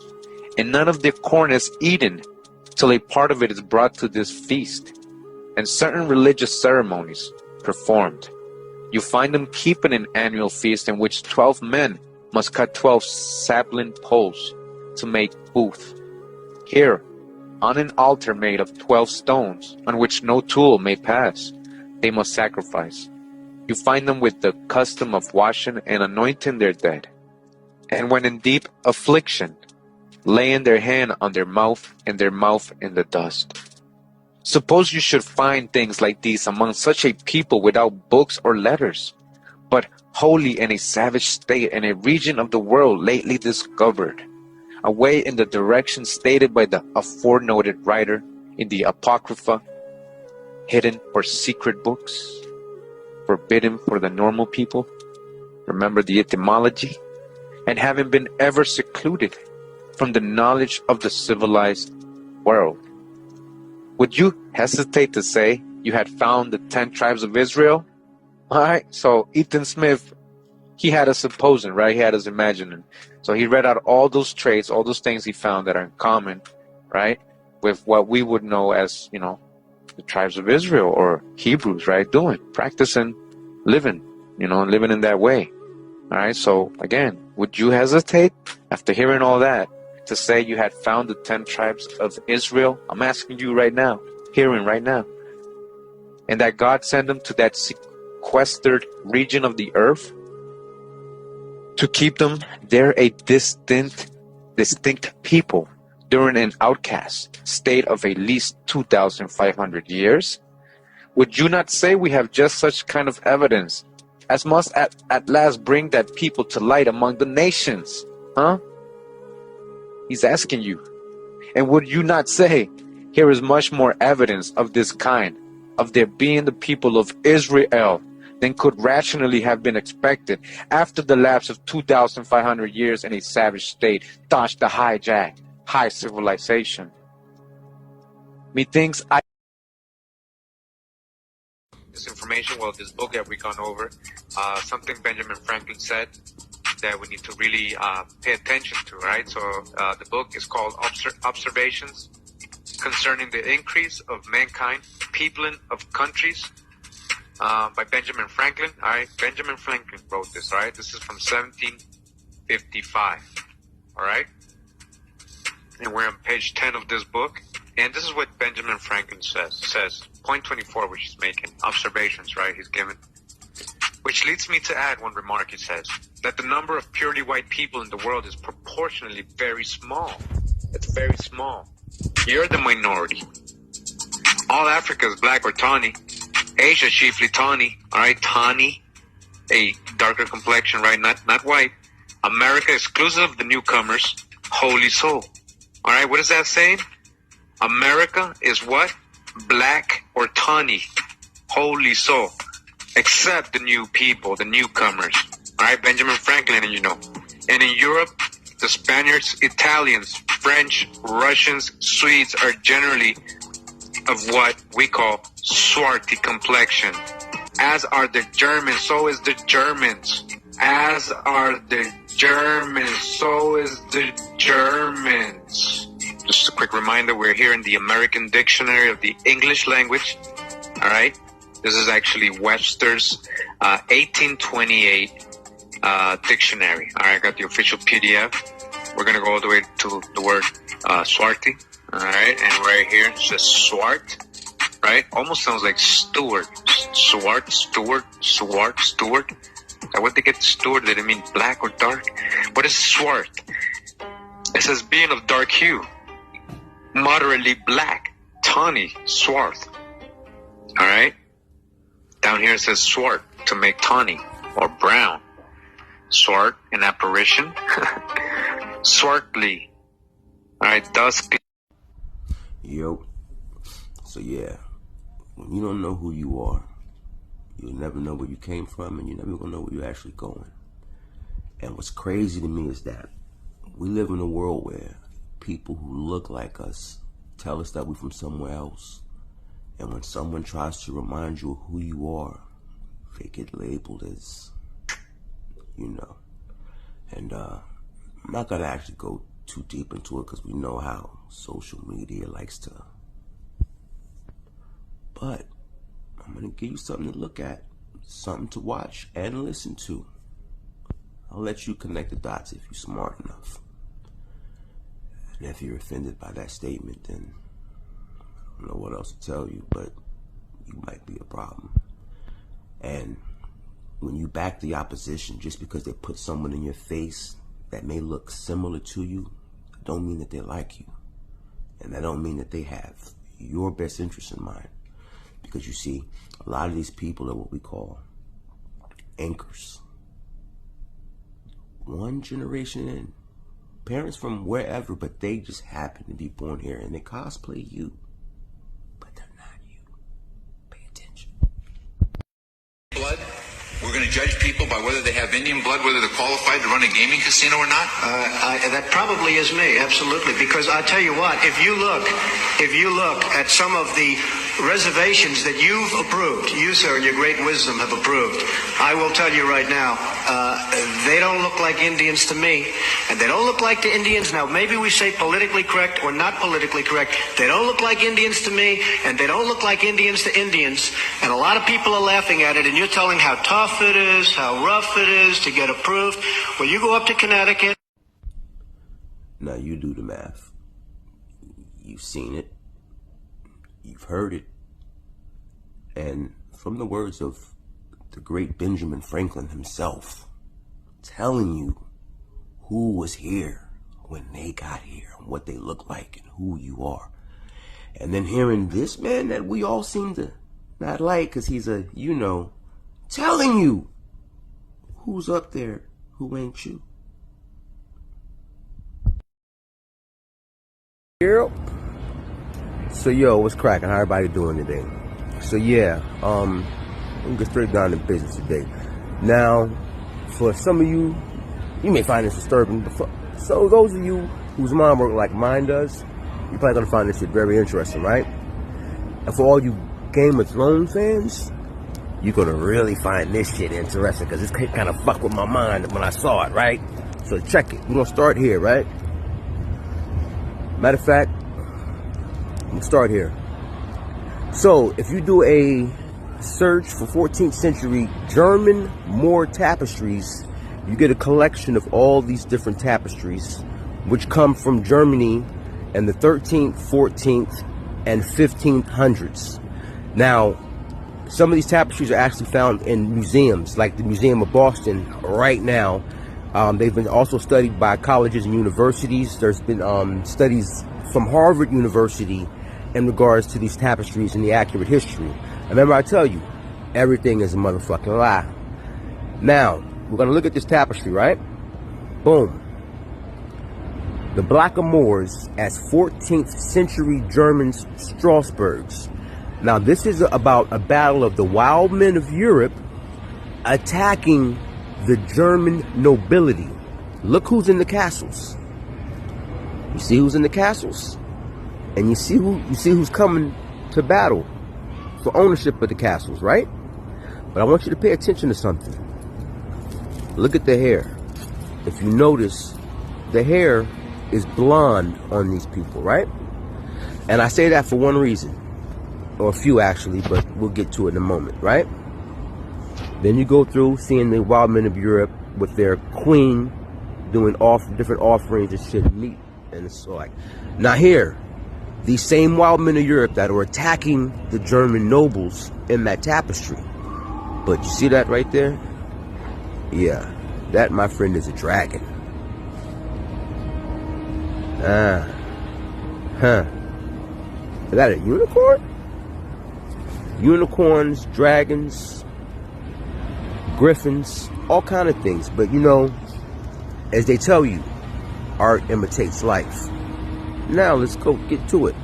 and none of their corn is eaten till a part of it is brought to this feast, and certain religious ceremonies performed. You find them keeping an annual feast in which 12 men must cut 12 sapling poles to make booth. Here, on an altar made of 12 stones, on which no tool may pass, they must sacrifice. You find them with the custom of washing and anointing their dead, and when in deep affliction, laying their hand on their mouth and their mouth in the dust. Suppose you should find things like these among such a people without books or letters, but wholly in a savage state in a region of the world lately discovered, away in the direction stated by the aforenoted writer in the Apocrypha, hidden or secret books, forbidden for the normal people, remember the etymology, and having been ever secluded from the knowledge of the civilized world. Would you hesitate to say you had found the 10 tribes of Israel? Alright, so Ethan Smith, he had us supposing, right? He had us imagining. So he read out all those traits, all those things he found that are in common, right? With what we would know as, the tribes of Israel or Hebrews, right? Doing, practicing, living, living in that way. Alright, so again, would you hesitate after hearing all that to say you had found the 10 tribes of Israel? I'm asking you right now, hearing right now. And that God sent them to that sequestered region of the earth to keep them there a distinct people during an outcast state of at least 2,500 years? Would you not say we have just such kind of evidence as must at last bring that people to light among the nations? Huh? He's asking you. And would you not say, here is much more evidence of this kind, of there being the people of Israel, than could rationally have been expected after the lapse of 2,500 years in a savage state, dodged the hijack, high civilization. Methinks this information, this book that we've gone over, something Benjamin Franklin said that we need to really pay attention to, right? So the book is called Observations Concerning the Increase of Mankind, Peopling of Countries, by Benjamin Franklin. All right, Benjamin Franklin wrote this. All right, this is from 1755. All right, and we're on page 10 of this book, and this is what Benjamin Franklin says point 24, which he's making observations, right? He's given, which leads me to add one remark. He says that the number of purely white people in the world is proportionally very small. It's very small. You're the minority. All Africa is black or tawny. Asia chiefly tawny. All right, tawny, a darker complexion, right? Not white. America exclusive of the newcomers. Holy soul. All right, what is that saying? America is what? Black or tawny. Holy soul. Except the new people, the newcomers. All right, Benjamin Franklin, and you know. And in Europe, the Spaniards, Italians, French, Russians, Swedes are generally of what we call swarthy complexion. As are the Germans, so is the Germans. As are the Germans, so is the Germans. Just a quick reminder, we're here in the American Dictionary of the English language. All right? This is actually Webster's 1828 dictionary. All right, I got the official PDF. We're going to go all the way to the word swarthy. All right, and right here it says swart, right? Almost sounds like steward. Swart, steward, swart, steward. Is that what they get steward? Did it mean black or dark? What is swart? It says being of dark hue, moderately black, tawny, swarth. All right? Down here it says swart, to make tawny or brown. Swart, an apparition. Swartly. All right, dusky. Yo. So yeah, when you don't know who you are, you'll never know where you came from, and you're never gonna know where you're actually going. And what's crazy to me is that we live in a world where people who look like us tell us that we're from somewhere else. And when someone tries to remind you of who you are, they get labeled as, you know. And I'm not gonna actually go too deep into it because we know how social media likes to. But I'm gonna give you something to look at, something to watch and listen to. I'll let you connect the dots if you're smart enough. And if you're offended by that statement, then I don't know what else to tell you, but you might be a problem. And when you back the opposition just because they put someone in your face that may look similar to you, don't mean that they like you. And that don't mean that they have your best interest in mind. Because you see, a lot of these people are what we call anchors. One generation in, parents from wherever, but they just happen to be born here and they cosplay you. But they're not you. Pay attention. Blood? We're going to judge people by whether they have Indian blood, whether they're qualified to run a gaming casino or not? That probably is me, absolutely. Because I tell you what, if you look at some of the reservations that you've approved, you, sir, in your great wisdom have approved, I will tell you right now, they don't look like Indians to me, and they don't look like the Indians. Now, maybe we say politically correct or not politically correct. They don't look like Indians to me, and they don't look like Indians to Indians, and a lot of people are laughing at it, and you're telling how tough it is, how rough it is to get approved. Well, you go up to Connecticut. Now you do the math. You've seen it. You've heard it. And from the words of the great Benjamin Franklin himself, telling you who was here when they got here and what they look like and who you are. And then hearing this man that we all seem to not like because he's a, you know, telling you who's up there, who ain't you. Yep. So yo, what's cracking? How everybody doing today? So yeah, I'm gonna get straight down to business today. Now, for some of you, you may find this disturbing, but so those of you whose mind work like mine does, you're probably gonna find this shit very interesting, right? And for all you Game of Thrones fans, you're gonna really find this shit interesting because this kind of fucked with my mind when I saw it, right? So check it. We're gonna start here, right? Matter of fact, I'm gonna start here. So if you do a search for 14th century German Moor tapestries, you get a collection of all these different tapestries which come from Germany in the 13th, 14th, and 1500s. Now, some of these tapestries are actually found in museums, like the Museum of Boston right now. They've been also studied by colleges and universities. There's been studies from Harvard University in regards to these tapestries and the accurate history. Remember, I tell you, everything is a motherfucking lie. Now, we're going to look at this tapestry, right? Boom. The Blackamoors as 14th century German Strasbourgs. Now, this is about a battle of the wild men of Europe attacking the German nobility. Look who's in the castles. You see who's in the castles? And you see who's coming to battle for ownership of the castles, right? But I want you to pay attention to something. Look at the hair. If you notice, the hair is blonde on these people, right? And I say that for one reason, or a few actually, but we'll get to it in a moment, right? Then you go through seeing the wild men of Europe with their queen doing different offerings and shit, meat, and it's like, now here, these same wild men of Europe that are attacking the German nobles in that tapestry. But you see that right there? Yeah, that, my friend, is a dragon. Is that a unicorn? Unicorns, dragons, griffins, all kind of things. But you know, as they tell you, art imitates life. Now let's go get to it.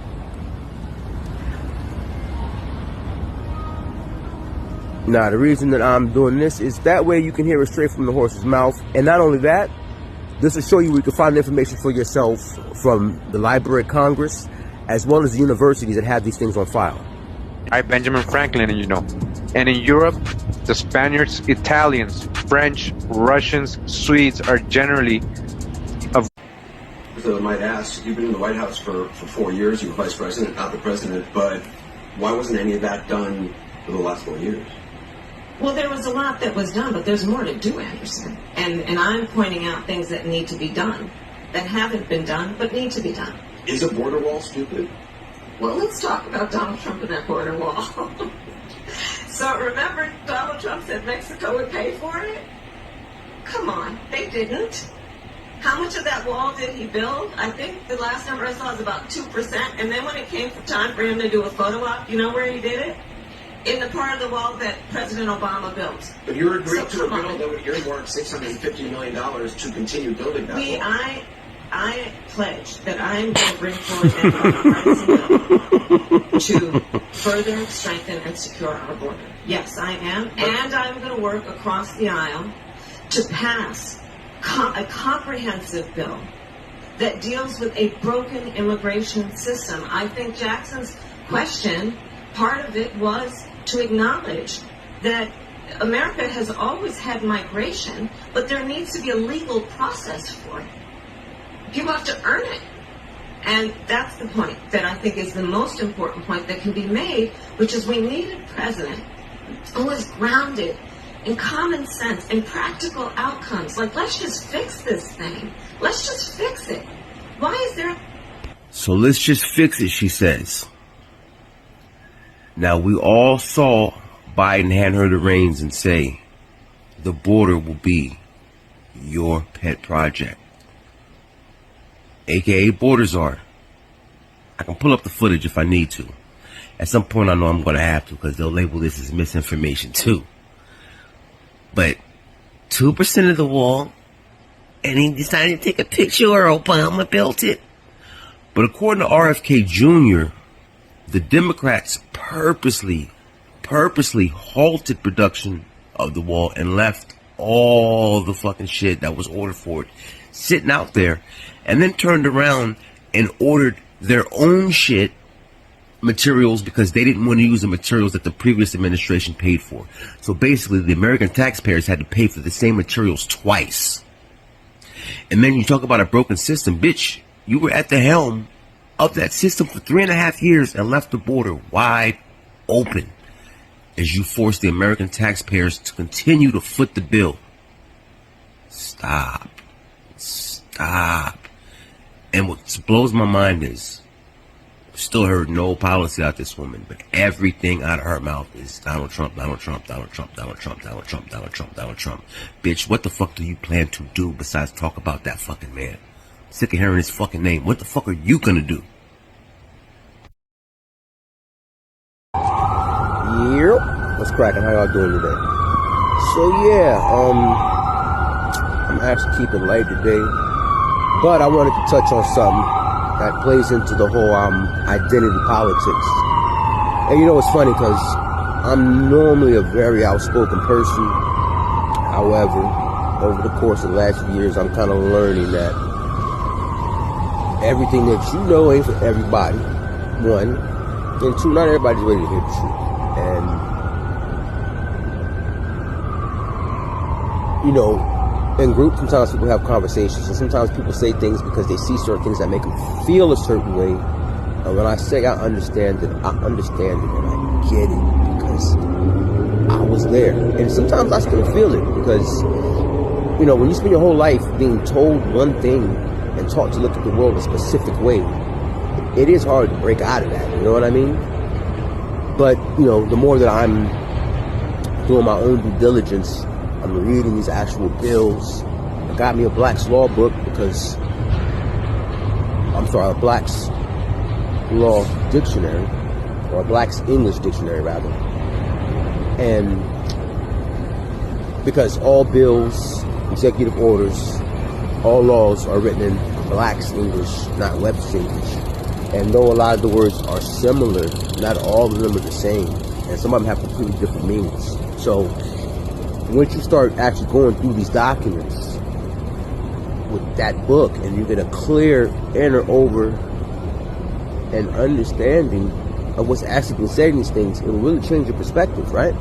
Now the reason that I'm doing this is that way you can hear it straight from the horse's mouth. And not only that, this will show you where you can find the information for yourself from the Library of Congress, as well as the universities that have these things on file. I'm Benjamin Franklin, and you know. And in Europe, the Spaniards, Italians, French, Russians, Swedes are generally of. So I might ask, you've been in the White House for 4 years, you were vice president, not the president, but why wasn't any of that done for the last 4 years? Well, there was a lot that was done, but there's more to do, Anderson. And I'm pointing out things that need to be done, that haven't been done, but need to be done. Is a border wall stupid? Well, let's talk about Donald Trump and that border wall. So remember, Donald Trump said Mexico would pay for it? Come on, they didn't. How much of that wall did he build? I think the last number I saw was about 2%. And then when it came time for him to do a photo op, you know where he did it? In the part of the wall that President Obama built. But you're agreeing to a bill that would earmark $650 million to continue building that wall. I pledge that I'm going to bring forward a bipartisan bill to further strengthen and secure our border. Yes, I am. And I'm going to work across the aisle to pass a comprehensive bill that deals with a broken immigration system. I think Jackson's question, part of it was to acknowledge that America has always had migration, but there needs to be a legal process for it. People have to earn it. And that's the point that I think is the most important point that can be made, which is we need a president who is grounded in common sense and practical outcomes. Like, let's just fix this thing. Let's just fix it. Why is there... So let's just fix it, she says. Now, we all saw Biden hand her the reins and say, the border will be your pet project. AKA Border Czar. I can pull up the footage if I need to. At some point I know I'm going to have to, because they'll label this as misinformation too. But 2% of the wall, and he decided to take a picture, or Obama built it. But according to RFK Jr., the Democrats purposely halted production of the wall and left all the fucking shit that was ordered for it sitting out there, and then turned around and ordered their own shit materials because they didn't want to use the materials that the previous administration paid for. So basically, the American taxpayers had to pay for the same materials twice. And then you talk about a broken system. Bitch, you were at the helm of that system for 3.5 years and left the border wide open as you forced the American taxpayers to continue to foot the bill. Stop. And what blows my mind is, still heard no policy out this woman, but everything out of her mouth is Donald Trump, Donald Trump, Donald Trump, Donald Trump, Donald Trump, Donald Trump, Donald Trump. Bitch, what the fuck do you plan to do besides talk about that fucking man? Sick of hearing his fucking name. What the fuck are you gonna do? Yep. What's cracking? How y'all doing today? So yeah, I'm actually keeping light today, but I wanted to touch on something that plays into the whole identity politics. And you know, it's funny because I'm normally a very outspoken person. However, over the course of the last few years, I'm kind of learning that everything that you know ain't for everybody. One, and two, not everybody's ready to hear the truth. And you know, in groups, sometimes people have conversations, and sometimes people say things because they see certain things that make them feel a certain way. And when I say I understand it, and I get it because I was there. And sometimes I still feel it because, you know, when you spend your whole life being told one thing and taught to look at the world a specific way, it is hard to break out of that, you know what I mean? But, you know, the more that I'm doing my own due diligence, I'm reading these actual bills. I got me a Black's Law book because, a Black's Law dictionary, or a Black's English dictionary rather. And because all bills, executive orders, all laws are written in Black's English, not Webster's English. And though a lot of the words are similar, not all of them are the same. And some of them have completely different meanings. So once you start actually going through these documents with that book, and you get a clear inner over and understanding of what's actually been said in these things, it will really change your perspective, right?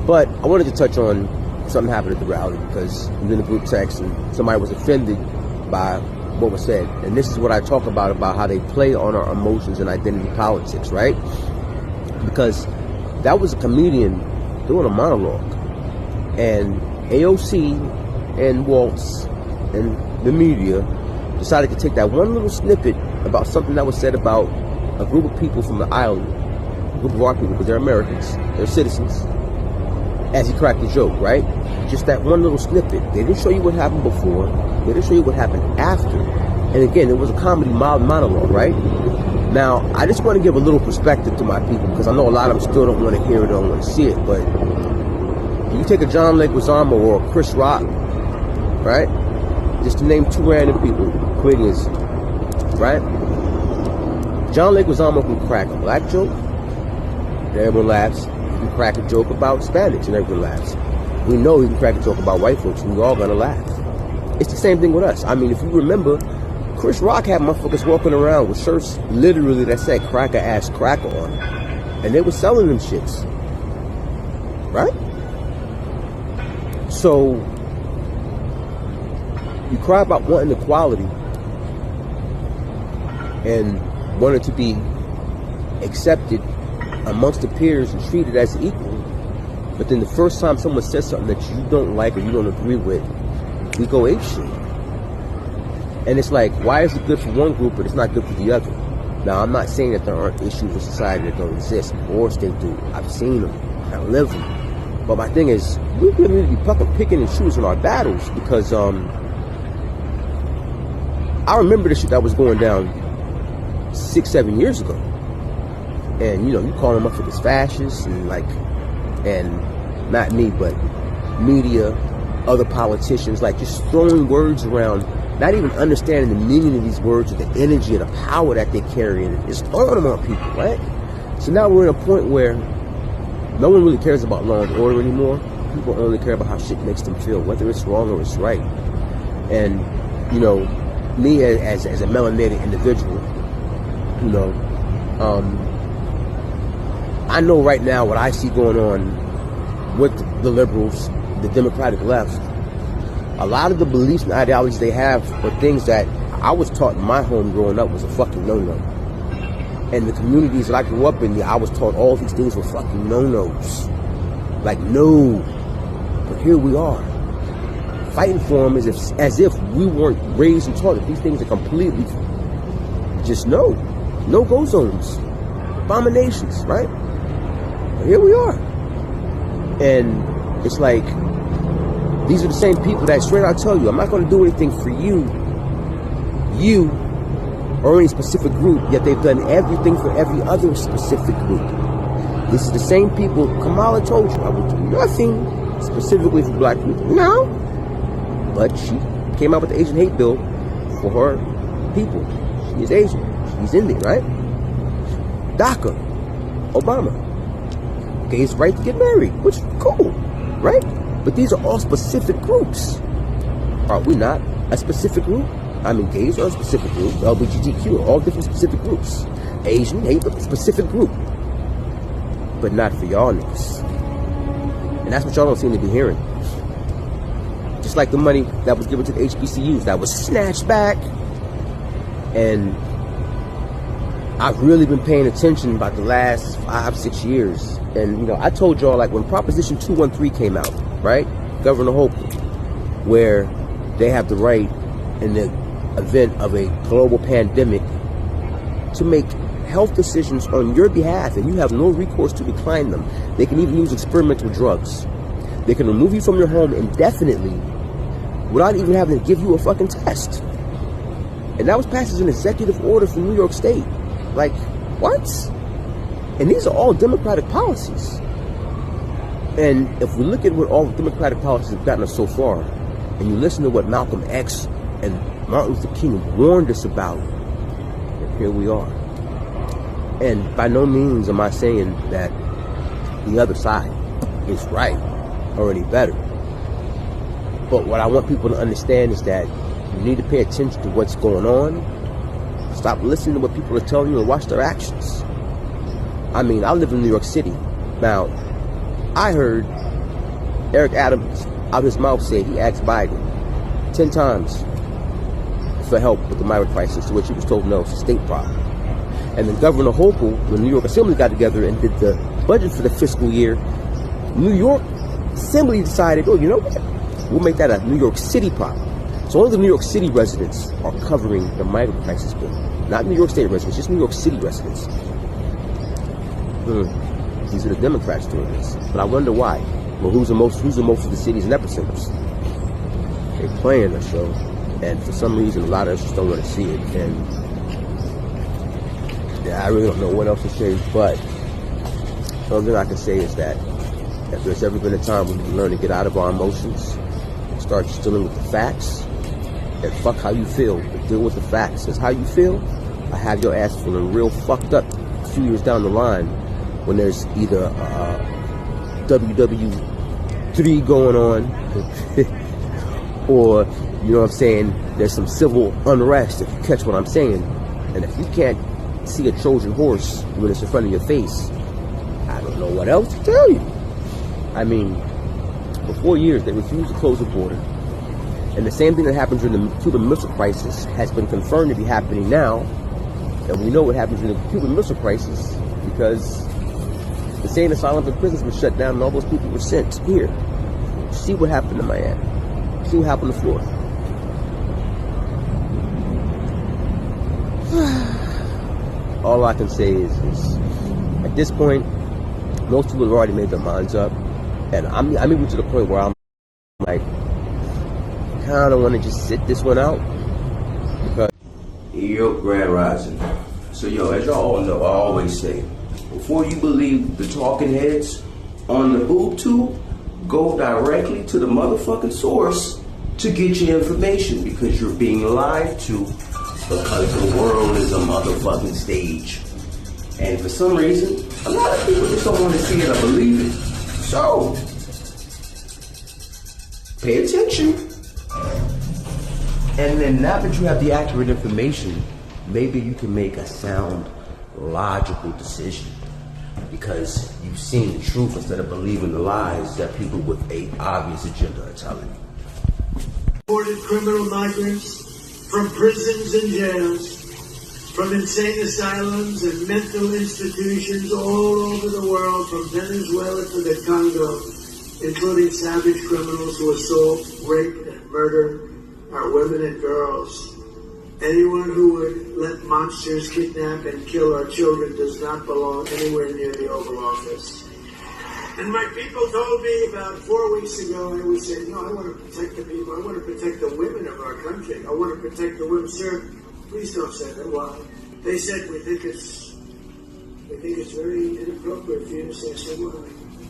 But I wanted to touch on something happened at the rally because I'm in the group text and somebody was offended by what was said. And this is what I talk about how they play on our emotions and identity politics, right? Because that was a comedian doing a monologue. And AOC and Waltz and the media decided to take that one little snippet about something that was said about a group of people from the island, a group of our people, because they're Americans, they're citizens, as he cracked the joke, right? Just that one little snippet. They didn't show you what happened before. They didn't show you what happened after. And again, it was a comedy monologue, right? Now, I just want to give a little perspective to my people because I know a lot of them still don't want to hear it, don't want to see it, but you take a John Leguizamo or a Chris Rock, right? Just to name two random people, comedians, right? John Leguizamo can crack a black joke, and everyone laughs. He can crack a joke about Spanish, and everyone laughs. We know he can crack a joke about white folks, and we're all gonna laugh. It's the same thing with us. I mean, if you remember, Chris Rock had motherfuckers walking around with shirts literally that said cracker ass cracker on them, and they were selling them shits, right? So you cry about wanting equality and wanting to be accepted amongst the peers and treated as equal, but then the first time someone says something that you don't like or you don't agree with, we go apeshit. And it's like, why is it good for one group but it's not good for the other? Now, I'm not saying that there aren't issues in society that don't exist. Of course they do. I've seen them. I live them. But my thing is, we really need to be picking and choosing our battles because I remember the shit that was going down 6-7 years ago. And, you know, you call them up for this fascists and not me, but media, other politicians, like just throwing words around, not even understanding the meaning of these words or the energy or the power that they carry in it. It's throwing them on people, right? So now we're in a point where no one really cares about law and order anymore. People only care about how shit makes them feel, whether it's wrong or it's right. And, you know, me as a melanated individual, you know, I know right now what I see going on with the liberals, the Democratic left. A lot of the beliefs and ideologies they have are things that I was taught in my home growing up was a fucking no-no. And the communities that I grew up in, I was taught all these things were fucking no-nos. Like, no. But here we are. Fighting for them as if we weren't raised and taught that these things are completely just no-go zones. Abominations, right? But here we are. And it's like, these are the same people that straight out tell you, I'm not going to do anything for you you or any specific group, yet they've done everything for every other specific group. This is the same people. Kamala told you, I would do nothing specifically for black people. No. But she came out with the Asian hate bill for her people. She is Asian. She's Indian, right? DACA. Obama. Gays' right to get married, which is cool, right? But these are all specific groups. Are we not a specific group? I mean, gays are a specific group. LGBTQ are all different specific groups. Asian, hate, but a specific group. But not for y'all niggas. And that's what y'all don't seem to be hearing. Just like the money that was given to the HBCUs that was snatched back. And I've really been paying attention about the last 5-6 years. And, you know, I told y'all, like, when Proposition 213 came out, right? Governor Hochul, where they have the right in the event of a global pandemic to make health decisions on your behalf, and you have no recourse to decline them. They can even use experimental drugs. They can remove you from your home indefinitely without even having to give you a fucking test. And that was passed as an executive order from New York State. Like, what? And these are all Democratic policies. And if we look at what all the Democratic policies have gotten us so far, and you listen to what Malcolm X and Martin Luther King warned us about, and here we are. And by no means am I saying that the other side is right or any better. But what I want people to understand is that you need to pay attention to what's going on. Stop listening to what people are telling you and watch their actions. I mean, I live in New York City. Now, I heard Eric Adams out of his mouth say he asked Biden 10 times for help with the migrant crisis, to which he was told no, it's a state problem. And then Governor Hochul, when the New York Assembly got together and did the budget for the fiscal year, New York Assembly decided, oh, you know what? We'll make that a New York City problem. So only the New York City residents are covering the migrant crisis bill. Not New York State residents, just New York City residents. These are the Democrats doing this. But I wonder why. Well, who's the most of the cities and epicenters? They're playing a show. And for some reason, a lot of us just don't want to see it. And yeah, I really don't know what else to say, but the only thing I can say is that if there's ever been a time when we learn to get out of our emotions and start just dealing with the facts, and fuck how you feel, but deal with the facts. Because how you feel, I have your ass feeling real fucked up a few years down the line when there's either WW3 going on or, you know what I'm saying, there's some civil unrest, if you catch what I'm saying. And if you can't see a Trojan horse when it's in front of your face, I don't know what else to tell you. I mean, for 4 years they refused to close the border, and the same thing that happened during the Cuban Missile Crisis has been confirmed to be happening now. And we know what happened during the Cuban Missile Crisis because the same asylums and prisons were shut down and all those people were sent here. See what happened to Miami. See what happened to Florida. All I can say is at this point, most people have already made their minds up. And I'm even to the point where I'm like, kind of want to just sit this one out. Because Yo, Grand Rising. So, as y'all all know, I always say, before you believe the talking heads on the boob tube, go directly to the motherfucking source to get your information, because you're being lied to, because the world is a motherfucking stage. And for some reason, a lot of people just don't want to see it or believe it. So, pay attention. And then now that you have the accurate information, maybe you can make a sound, logical decision. Because you've seen the truth instead of believing the lies that people with an obvious agenda are telling you. Deported criminal migrants from prisons and jails, from insane asylums and mental institutions all over the world, from Venezuela to the Congo, including savage criminals who assault, rape, and murder our women and girls. Anyone who would let monsters kidnap and kill our children does not belong anywhere near the Oval Office. And my people told me about 4 weeks ago, I was saying, no, I want to protect the people. I want to protect the women of our country. I want to protect the women. Sir, Please don't say that. Why? They said we think it's very inappropriate for you to say. I said, well,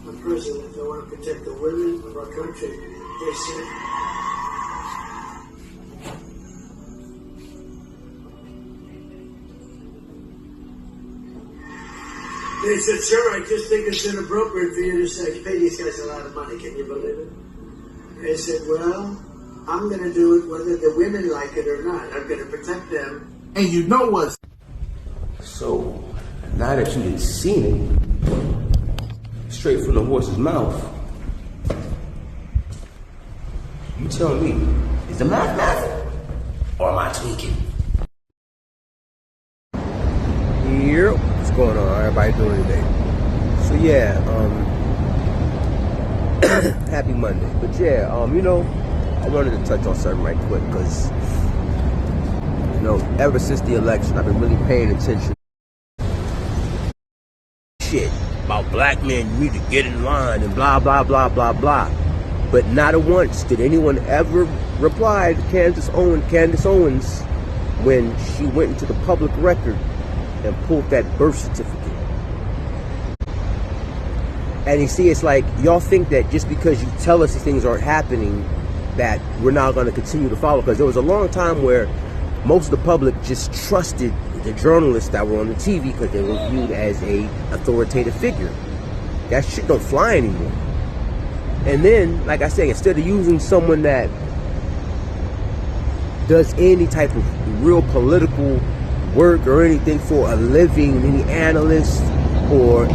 I'm president. I want to protect the women of our country. They said. They said, sir, I just think it's inappropriate for you to say, pay these guys a lot of money. Can you believe it? They said, well, I'm going to do it whether the women like it or not. I'm going to protect them. And you know what? So, now that you done seen it, straight from the horse's mouth, you tell me, is the math or am I tweaking? Yep, what's going on? How everybody doing today? So yeah, happy Monday. But yeah, you know, I wanted to touch on something right quick because, you know, ever since the election, I've been really paying attention. Shit about black men, you need to get in line and blah, blah, blah, blah, blah. But not once did anyone ever reply to Candace Owens when she went into the public record and pulled that birth certificate. And you see, it's like, y'all think that just because you tell us these things aren't happening, that we're not going to continue to follow. Because there was a long time where most of the public just trusted the journalists that were on the TV because they were viewed as a authoritative figure. That shit don't fly anymore. And then, like I say, instead of using someone that does any type of real political work or anything for a living, any analyst or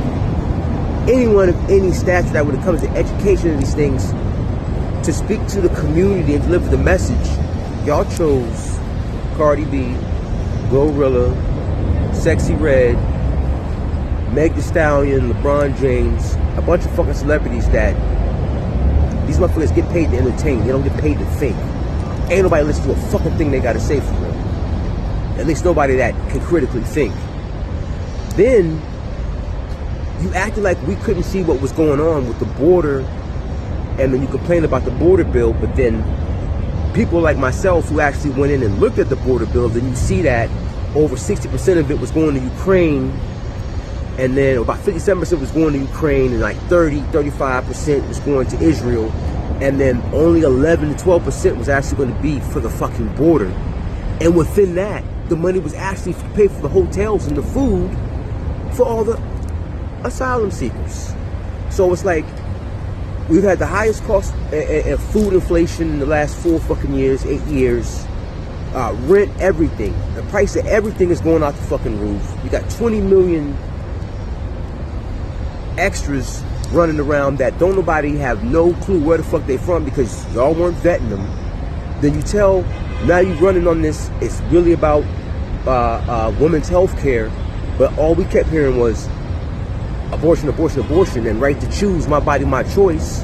anyone of any stature that when it comes to education of these things, to speak to the community and deliver the message, y'all chose Cardi B, Glorilla, Sexy Red, Meg Thee Stallion, LeBron James, a bunch of fucking celebrities that these motherfuckers get paid to entertain. They don't get paid to think. Ain't nobody listen to a fucking thing they gotta say for them. At least nobody that can critically think. Then you acted like we couldn't see what was going on with the border, and then you complain about the border bill, but then people like myself who actually went in and looked at the border bill, then you see that over 60% of it was going to Ukraine, and then about 57% was going to Ukraine, and like 35% was going to Israel, and then only 11 to 12% was actually going to be for the fucking border. And within that, the money was actually to pay for the hotels and the food for all the asylum seekers. So it's like, we've had the highest cost of food inflation in the last 8 years. Rent, everything. The price of everything is going out the fucking roof. You got 20 million extras running around that don't nobody have no clue where the fuck they from because y'all weren't vetting them. Then you tell, now you running on this, it's really about women's health care, but all we kept hearing was abortion, abortion, abortion, and right to choose, my body, my choice.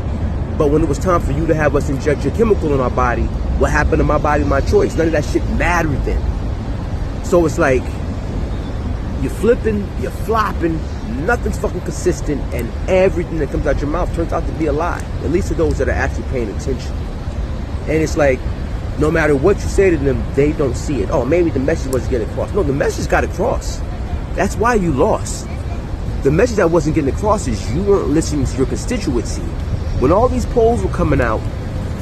But when it was time for you to have us inject your chemical in our body, what happened to my body, my choice? None of that shit mattered then. So it's like, you're flipping, you're flopping, nothing's fucking consistent, and everything that comes out your mouth turns out to be a lie. At least to those that are actually paying attention. And it's like, no matter what you say to them, they don't see it. Oh, maybe the message wasn't getting across. No, the message got across. That's why you lost. The message that wasn't getting across is you weren't listening to your constituency. When all these polls were coming out,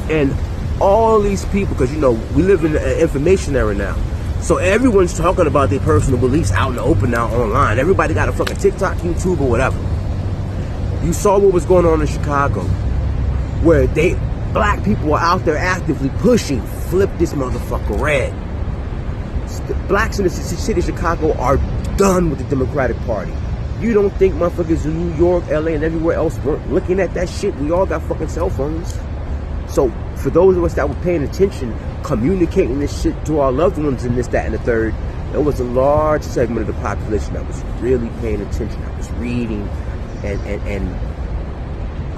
and all these people, because, you know, we live in an information era now. So everyone's talking about their personal beliefs out in the open now online. Everybody got a fucking TikTok, YouTube, or whatever. You saw what was going on in Chicago, where black people were out there actively pushing, flip this motherfucker red. Blacks in the city of Chicago are done with the Democratic Party. You don't think motherfuckers in New York, LA, and everywhere else weren't looking at that shit? We all got fucking cell phones. So for those of us that were paying attention, communicating this shit to our loved ones and this, that, and the third, there was a large segment of the population that was really paying attention, that was reading and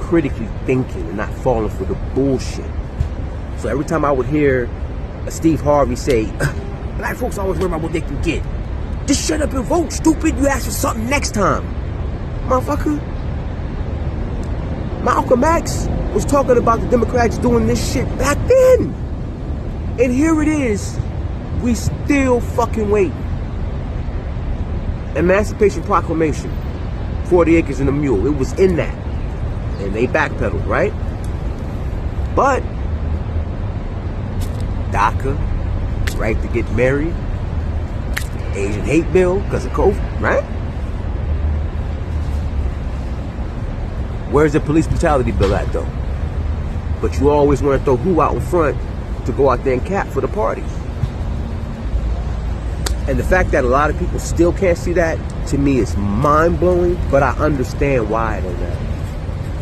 critically thinking and not falling for the bullshit. So every time I would hear Steve Harvey say, black folks always worry about what they can get. Just shut up and vote, stupid. You ask for something next time. Motherfucker. Malcolm X was talking about the Democrats doing this shit back then. And here it is. We still fucking waiting. Emancipation Proclamation, 40 acres and a mule. It was in that. And they backpedaled, right? But DACA, right to get married, Asian hate bill because of COVID, right? Where's the police brutality bill at, though? But you always want to throw who out in front to go out there and cap for the party. And the fact that a lot of people still can't see that, to me, is mind-blowing, but I understand why though now.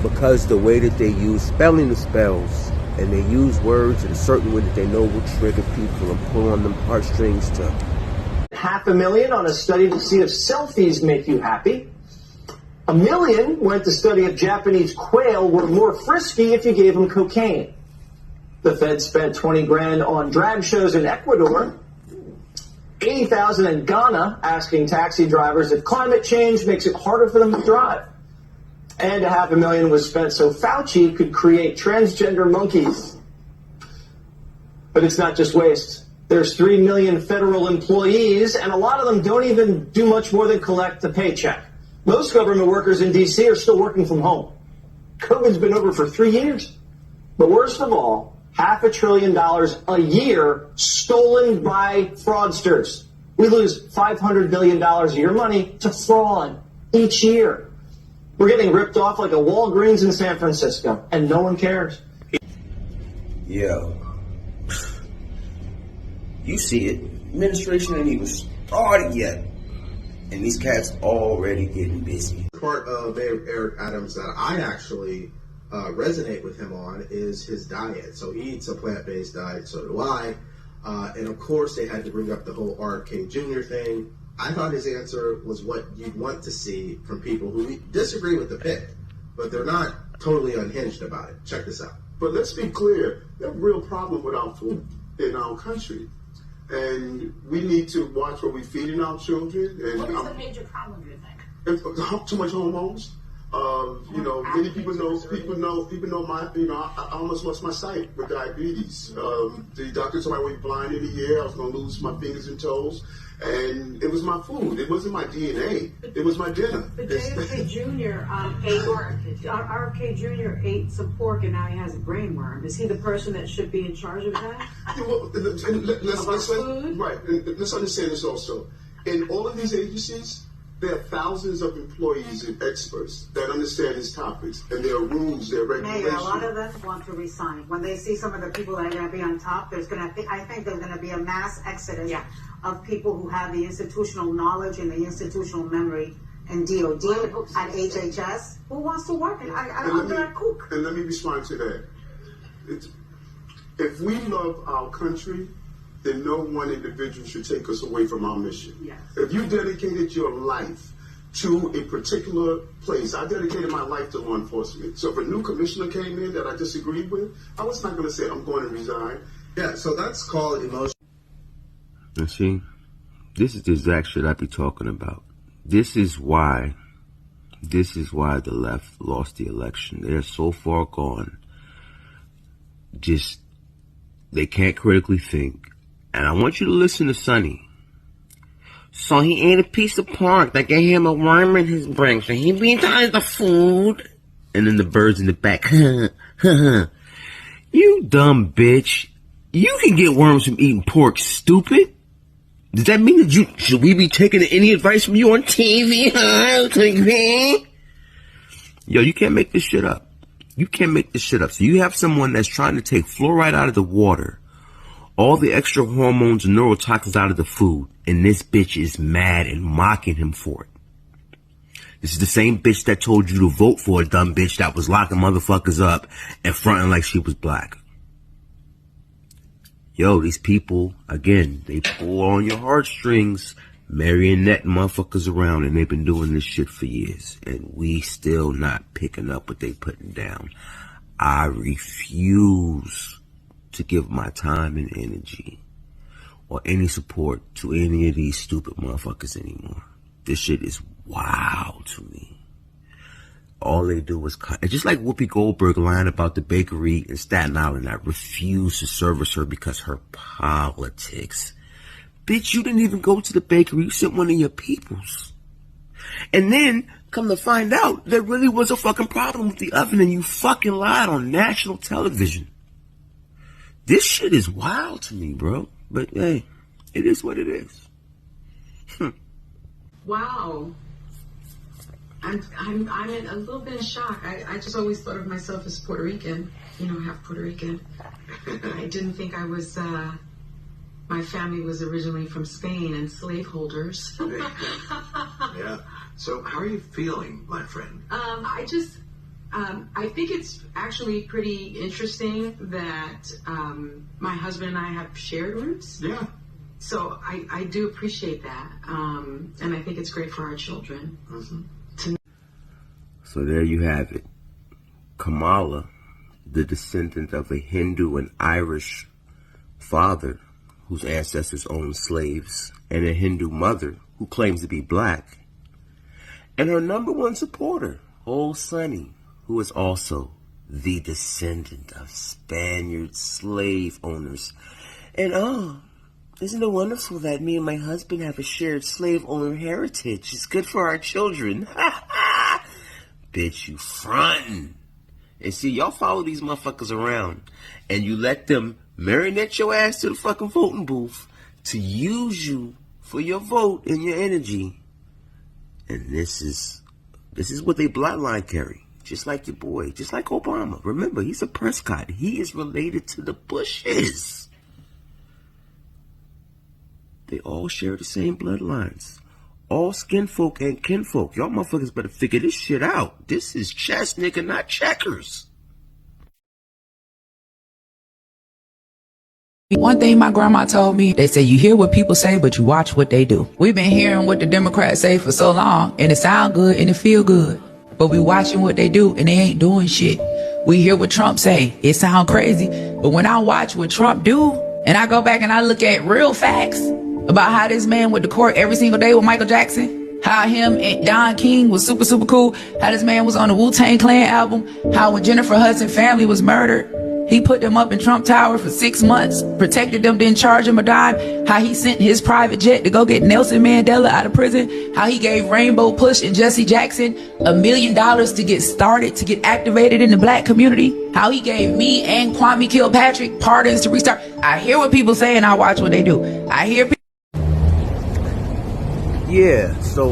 Because the way that they use spelling the spells, and they use words in a certain way that they know will trigger people and pull on them heartstrings to... $500,000 on a study to see if selfies make you happy. $1 million went to study if Japanese quail were more frisky if you gave them cocaine. The Fed spent 20 grand on drag shows in Ecuador. 80,000 in Ghana asking taxi drivers if climate change makes it harder for them to drive. And $500,000 was spent so Fauci could create transgender monkeys. But it's not just waste. There's 3 million federal employees, and a lot of them don't even do much more than collect a paycheck. Most government workers in D.C. are still working from home. COVID's been over for 3 years. But worst of all, $500 billion a year stolen by fraudsters. We lose $500 billion of your money to fraud each year. We're getting ripped off like a Walgreens in San Francisco, and no one cares. Yo, you see it. Administration ain't even started yet, and these cats already getting busy. Part of Eric Adams that I actually resonate with him on is his diet. So he eats a plant-based diet, so do I. And of course, they had to bring up the whole RFK Jr. thing. I thought his answer was what you'd want to see from people who disagree with the pick, but they're not totally unhinged about it. Check this out. But let's be clear, there's a real problem with our food in our country. And we need to watch what we're feeding our children. And what is the major problem, do you think? Too much hormones. Many people know I almost lost my sight with diabetes. The doctor told me I was blind in a year. I was going to lose my fingers and toes. And it was my food. It wasn't my DNA. It was my dinner. But JFK Jr. RFK Jr. ate some pork and now he has a brain worm. Is he the person that should be in charge of that? Let's understand this also. In all of these agencies, there are thousands of employees and experts that understand these topics, and there are rules, there are regulations. Mayor, a lot of them want to resign. When they see some of the people that are going to be on top, I think there's going to be a mass exodus of people who have the institutional knowledge and the institutional memory and DOD at HHS. Who wants to work under a cook? And let me respond to that. If we love our country, then no one individual should take us away from our mission. Yes. If you dedicated your life to a particular place, I dedicated my life to law enforcement. So if a new commissioner came in that I disagreed with, I was not going to say I'm going to resign. Yeah, so that's called emotion. And see, this is the exact shit I be talking about. This is why the left lost the election. They're so far gone. They can't critically think. And I want you to listen to Sonny. So he ate a piece of pork that gave him a worm in his brain. So he beat out the food. And then the birds in the back. You dumb bitch. You can get worms from eating pork, stupid. Does that mean that should we be taking any advice from you on TV? Yo, you can't make this shit up. You can't make this shit up. So you have someone that's trying to take fluoride out of the water, all the extra hormones and neurotoxins out of the food, and this bitch is mad and mocking him for it. This is the same bitch that told you to vote for a dumb bitch that was locking motherfuckers up and fronting like she was black. Yo, these people, again, they pull on your heartstrings, marionette motherfuckers around, and they've been doing this shit for years. And we still not picking up what they putting down. I refuse to give my time and energy or any support to any of these stupid motherfuckers anymore. This shit is wild to me. All they do is cut. It's just like Whoopi Goldberg lying about the bakery in Staten Island. I refuse to service her because her politics. Bitch, you didn't even go to the bakery. You sent one of your peoples. And then, come to find out, there really was a fucking problem with the oven and you fucking lied on national television. This shit is wild to me, bro. But hey, it is what it is. Wow. I'm in a little bit of shock. I just always thought of myself as Puerto Rican, half Puerto Rican. I didn't think I was, my family was originally from Spain and slaveholders. Yeah. So how are you feeling, my friend? I think it's actually pretty interesting that my husband and I have shared roots. Yeah. So I do appreciate that. And I think it's great for our children. Mm-hmm. So there you have it. Kamala, the descendant of a Hindu and Irish father whose ancestors owned slaves, and a Hindu mother who claims to be black, and her number one supporter, old Sonny, who is also the descendant of Spaniard slave owners. And isn't it wonderful that me and my husband have a shared slave owner heritage? It's good for our children. Bitch, you frontin'. And see, y'all follow these motherfuckers around and you let them marionette your ass to the fucking voting booth to use you for your vote and your energy. And this is what they bloodline carry. Just like your boy, just like Obama. Remember, he's a Prescott. He is related to the Bushes. They all share the same bloodlines. All skin folk and kinfolk. Y'all motherfuckers better figure this shit out. This is chess, nigga, not checkers. One thing my grandma told me, they say you hear what people say, but you watch what they do. We've been hearing what the Democrats say for so long, and it sound good and it feel good. But we watching what they do, and they ain't doing shit. We hear what Trump say, it sound crazy. But when I watch what Trump do, and I go back and I look at real facts about how this man went to court every single day with Michael Jackson, how him and Don King was super, super cool, how this man was on the Wu-Tang Clan album, how when Jennifer Hudson's family was murdered, he put them up in Trump Tower for 6 months, protected them, didn't charge him a dime, how he sent his private jet to go get Nelson Mandela out of prison, how he gave Rainbow Push and Jesse Jackson $1 million to get started, to get activated in the black community, how he gave me and Kwame Kilpatrick pardons to restart. I hear what people say and I watch what they do. I hear people. Yeah, so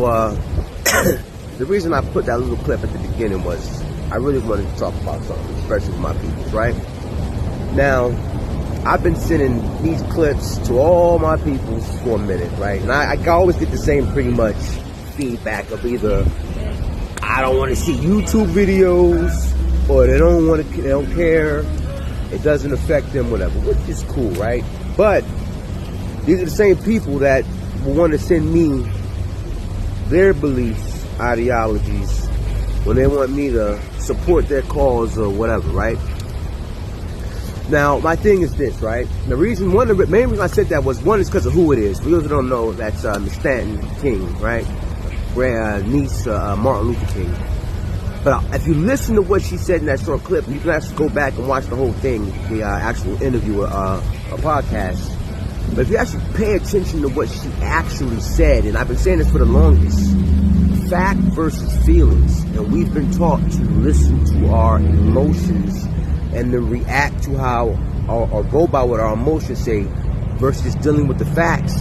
the reason I put that little clip at the beginning was I really wanted to talk about something, especially with my people, right? Now, I've been sending these clips to all my people for a minute, right? And I always get the same pretty much feedback of either I don't want to see YouTube videos, or they don't care, it doesn't affect them, whatever, which is cool, right? But these are the same people that will want to send me their beliefs, ideologies, when they want me to support their cause or whatever, right? Now, my thing is this, right? The main reason I said that was, one is because of who it is. For those who don't know, that's Miss Stanton King, right? Niece Martin Luther King. But if you listen to what she said in that short clip, you can actually go back and watch the whole thing, the actual interview, a podcast. But if you actually pay attention to what she actually said, and I've been saying this for the longest, fact versus feelings, and we've been taught to listen to our emotions and then react to how, or go by what our emotions say, versus dealing with the facts.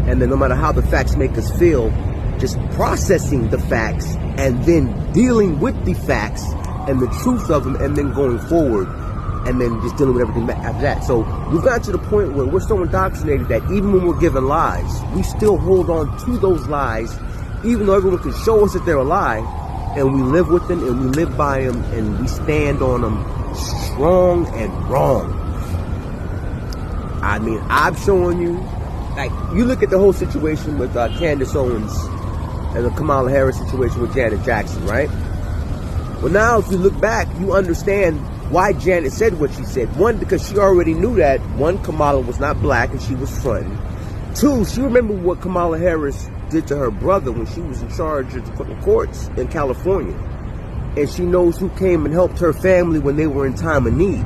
And then no matter how the facts make us feel, just processing the facts and then dealing with the facts and the truth of them, and then going forward, and then just dealing with everything after that. So we've gotten to the point where we're so indoctrinated that even when we're given lies, we still hold on to those lies, even though everyone can show us that they're a lie, and we live with them and we live by them and we stand on them strong and wrong. I mean, I'm showing you, like, you look at the whole situation with Candace Owens and the Kamala Harris situation with Janet Jackson, right? Well, now if you look back, you understand why Janet said what she said. One, because she already knew that, one, Kamala was not black and she was fronting. Two, she remembered what Kamala Harris did to her brother when she was in charge of the courts in California. And she knows who came and helped her family when they were in time of need.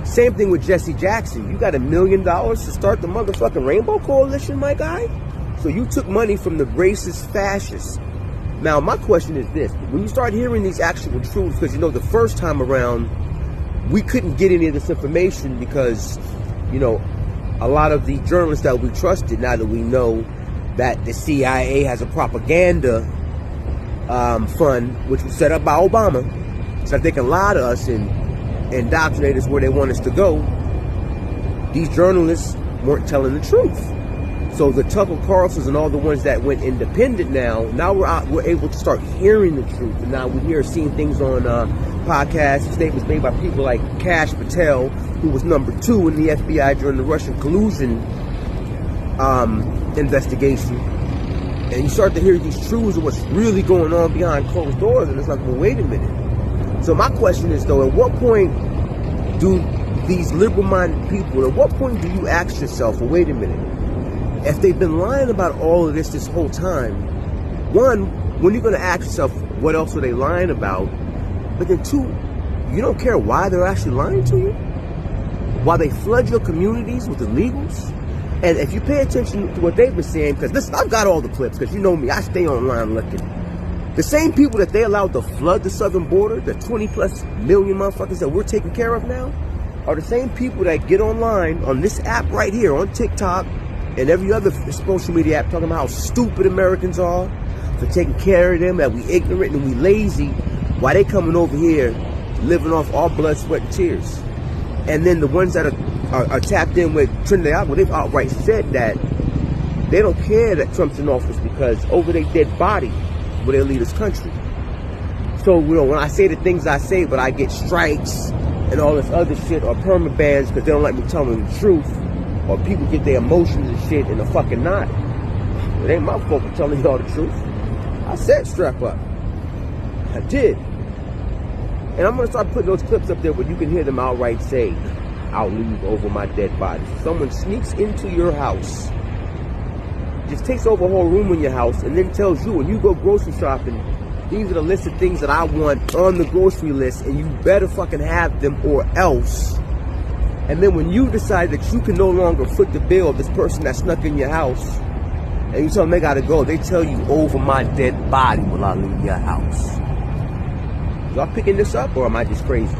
Same thing with Jesse Jackson. You got $1 million to start the motherfucking Rainbow Coalition, my guy? So you took money from the racist fascists. Now, my question is this. When you start hearing these actual truths, because, you know, the first time around, we couldn't get any of this information because, you know, a lot of the journalists that we trusted, now that we know that the CIA has a propaganda fund, which was set up by Obama, so that they can lie to us and indoctrinate us where they want us to go, these journalists weren't telling the truth. So the Tucker Carlsons and all the ones that went independent now we're able to start hearing the truth. And now we're seeing things on podcasts, statements made by people like Kash Patel, who was number 2 in the FBI during the Russian collusion investigation. And you start to hear these truths of what's really going on behind closed doors, and it's like, well, wait a minute. So my question is, though, at what point do these liberal-minded people, at what point do you ask yourself, well, wait a minute, if they've been lying about all of this whole time, one, when you're going to ask yourself, what else are they lying about? But then two, you don't care why they're actually lying to you? Why they flood your communities with illegals? And if you pay attention to what they've been saying, because listen, I've got all the clips, because you know me, I stay online looking. The same people that they allowed to flood the southern border, the 20+ million motherfuckers that we're taking care of now, are the same people that get online on this app right here, on TikTok, and every other social media app, talking about how stupid Americans are for taking care of them, that we ignorant and we lazy, while they coming over here living off our blood, sweat, and tears. And then the ones that are tapped in with Trinidad, well, they've outright said that they don't care that Trump's in office because over their dead body will they lead this country. So, you know, when I say the things I say, but I get strikes and all this other shit, or permabans because they don't like me telling the truth, or people get their emotions and shit in a fucking knot. It ain't my fault for telling y'all the truth. I said strap up. I did. And I'm going to start putting those clips up there where you can hear them outright say, I'll leave over my dead body. Someone sneaks into your house, just takes over a whole room in your house, and then tells you when you go grocery shopping, these are the list of things that I want on the grocery list, and you better fucking have them or else. And then when you decide that you can no longer foot the bill of this person that snuck in your house, and you tell them they gotta go, they tell you, over my dead body will I leave your house. Y'all picking this up, or am I just crazy?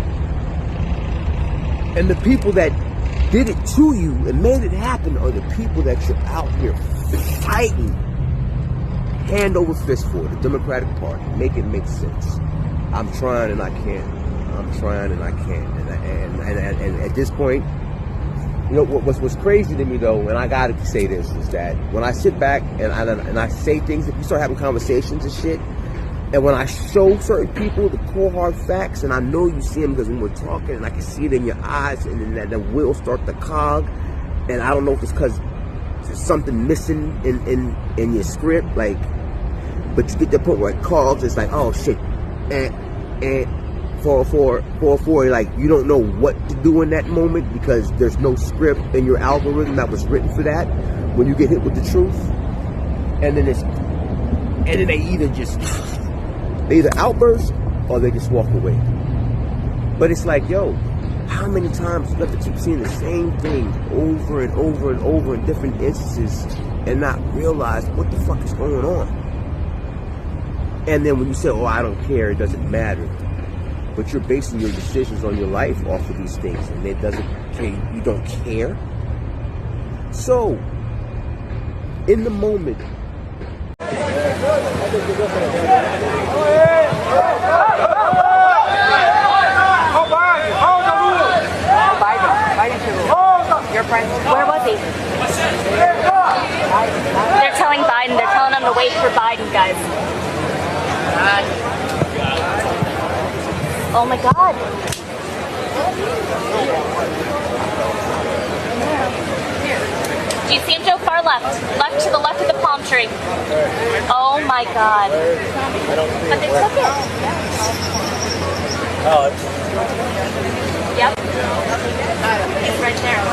And the people that did it to you and made it happen are the people that you're out here fighting hand over fist for, the Democratic Party. Make it make sense. I'm trying and I can't. I'm trying and I can't. And at this point, you know, what's crazy to me, though, and I gotta say this, is that when I sit back and I say things, if you start having conversations and shit, and when I show certain people the cold hard facts, and I know you see them because when we're talking, and I can see it in your eyes, and then the wheels start to cog, and I don't know if it's because there's something missing in your script, like, but you get to the point where it cogs, it's like, oh shit, and 404, like, you don't know what to do in that moment because there's no script in your algorithm that was written for that when you get hit with the truth. And then they either outburst or they just walk away. But it's like, yo, how many times you have to keep seeing the same thing over and over and over in different instances and not realize what the fuck is going on? And then when you say, oh, I don't care, it doesn't matter, but you're basing your decisions on your life off of these things, and it doesn't care, you don't care. So, in the moment, Your friend, where was he? They're telling Biden, they're telling him to wait for Biden, guys. Oh my God. Do you see him, Joe? Far left. Left to the left of the palm tree. Oh my God. But they took it. Yep. He's right there.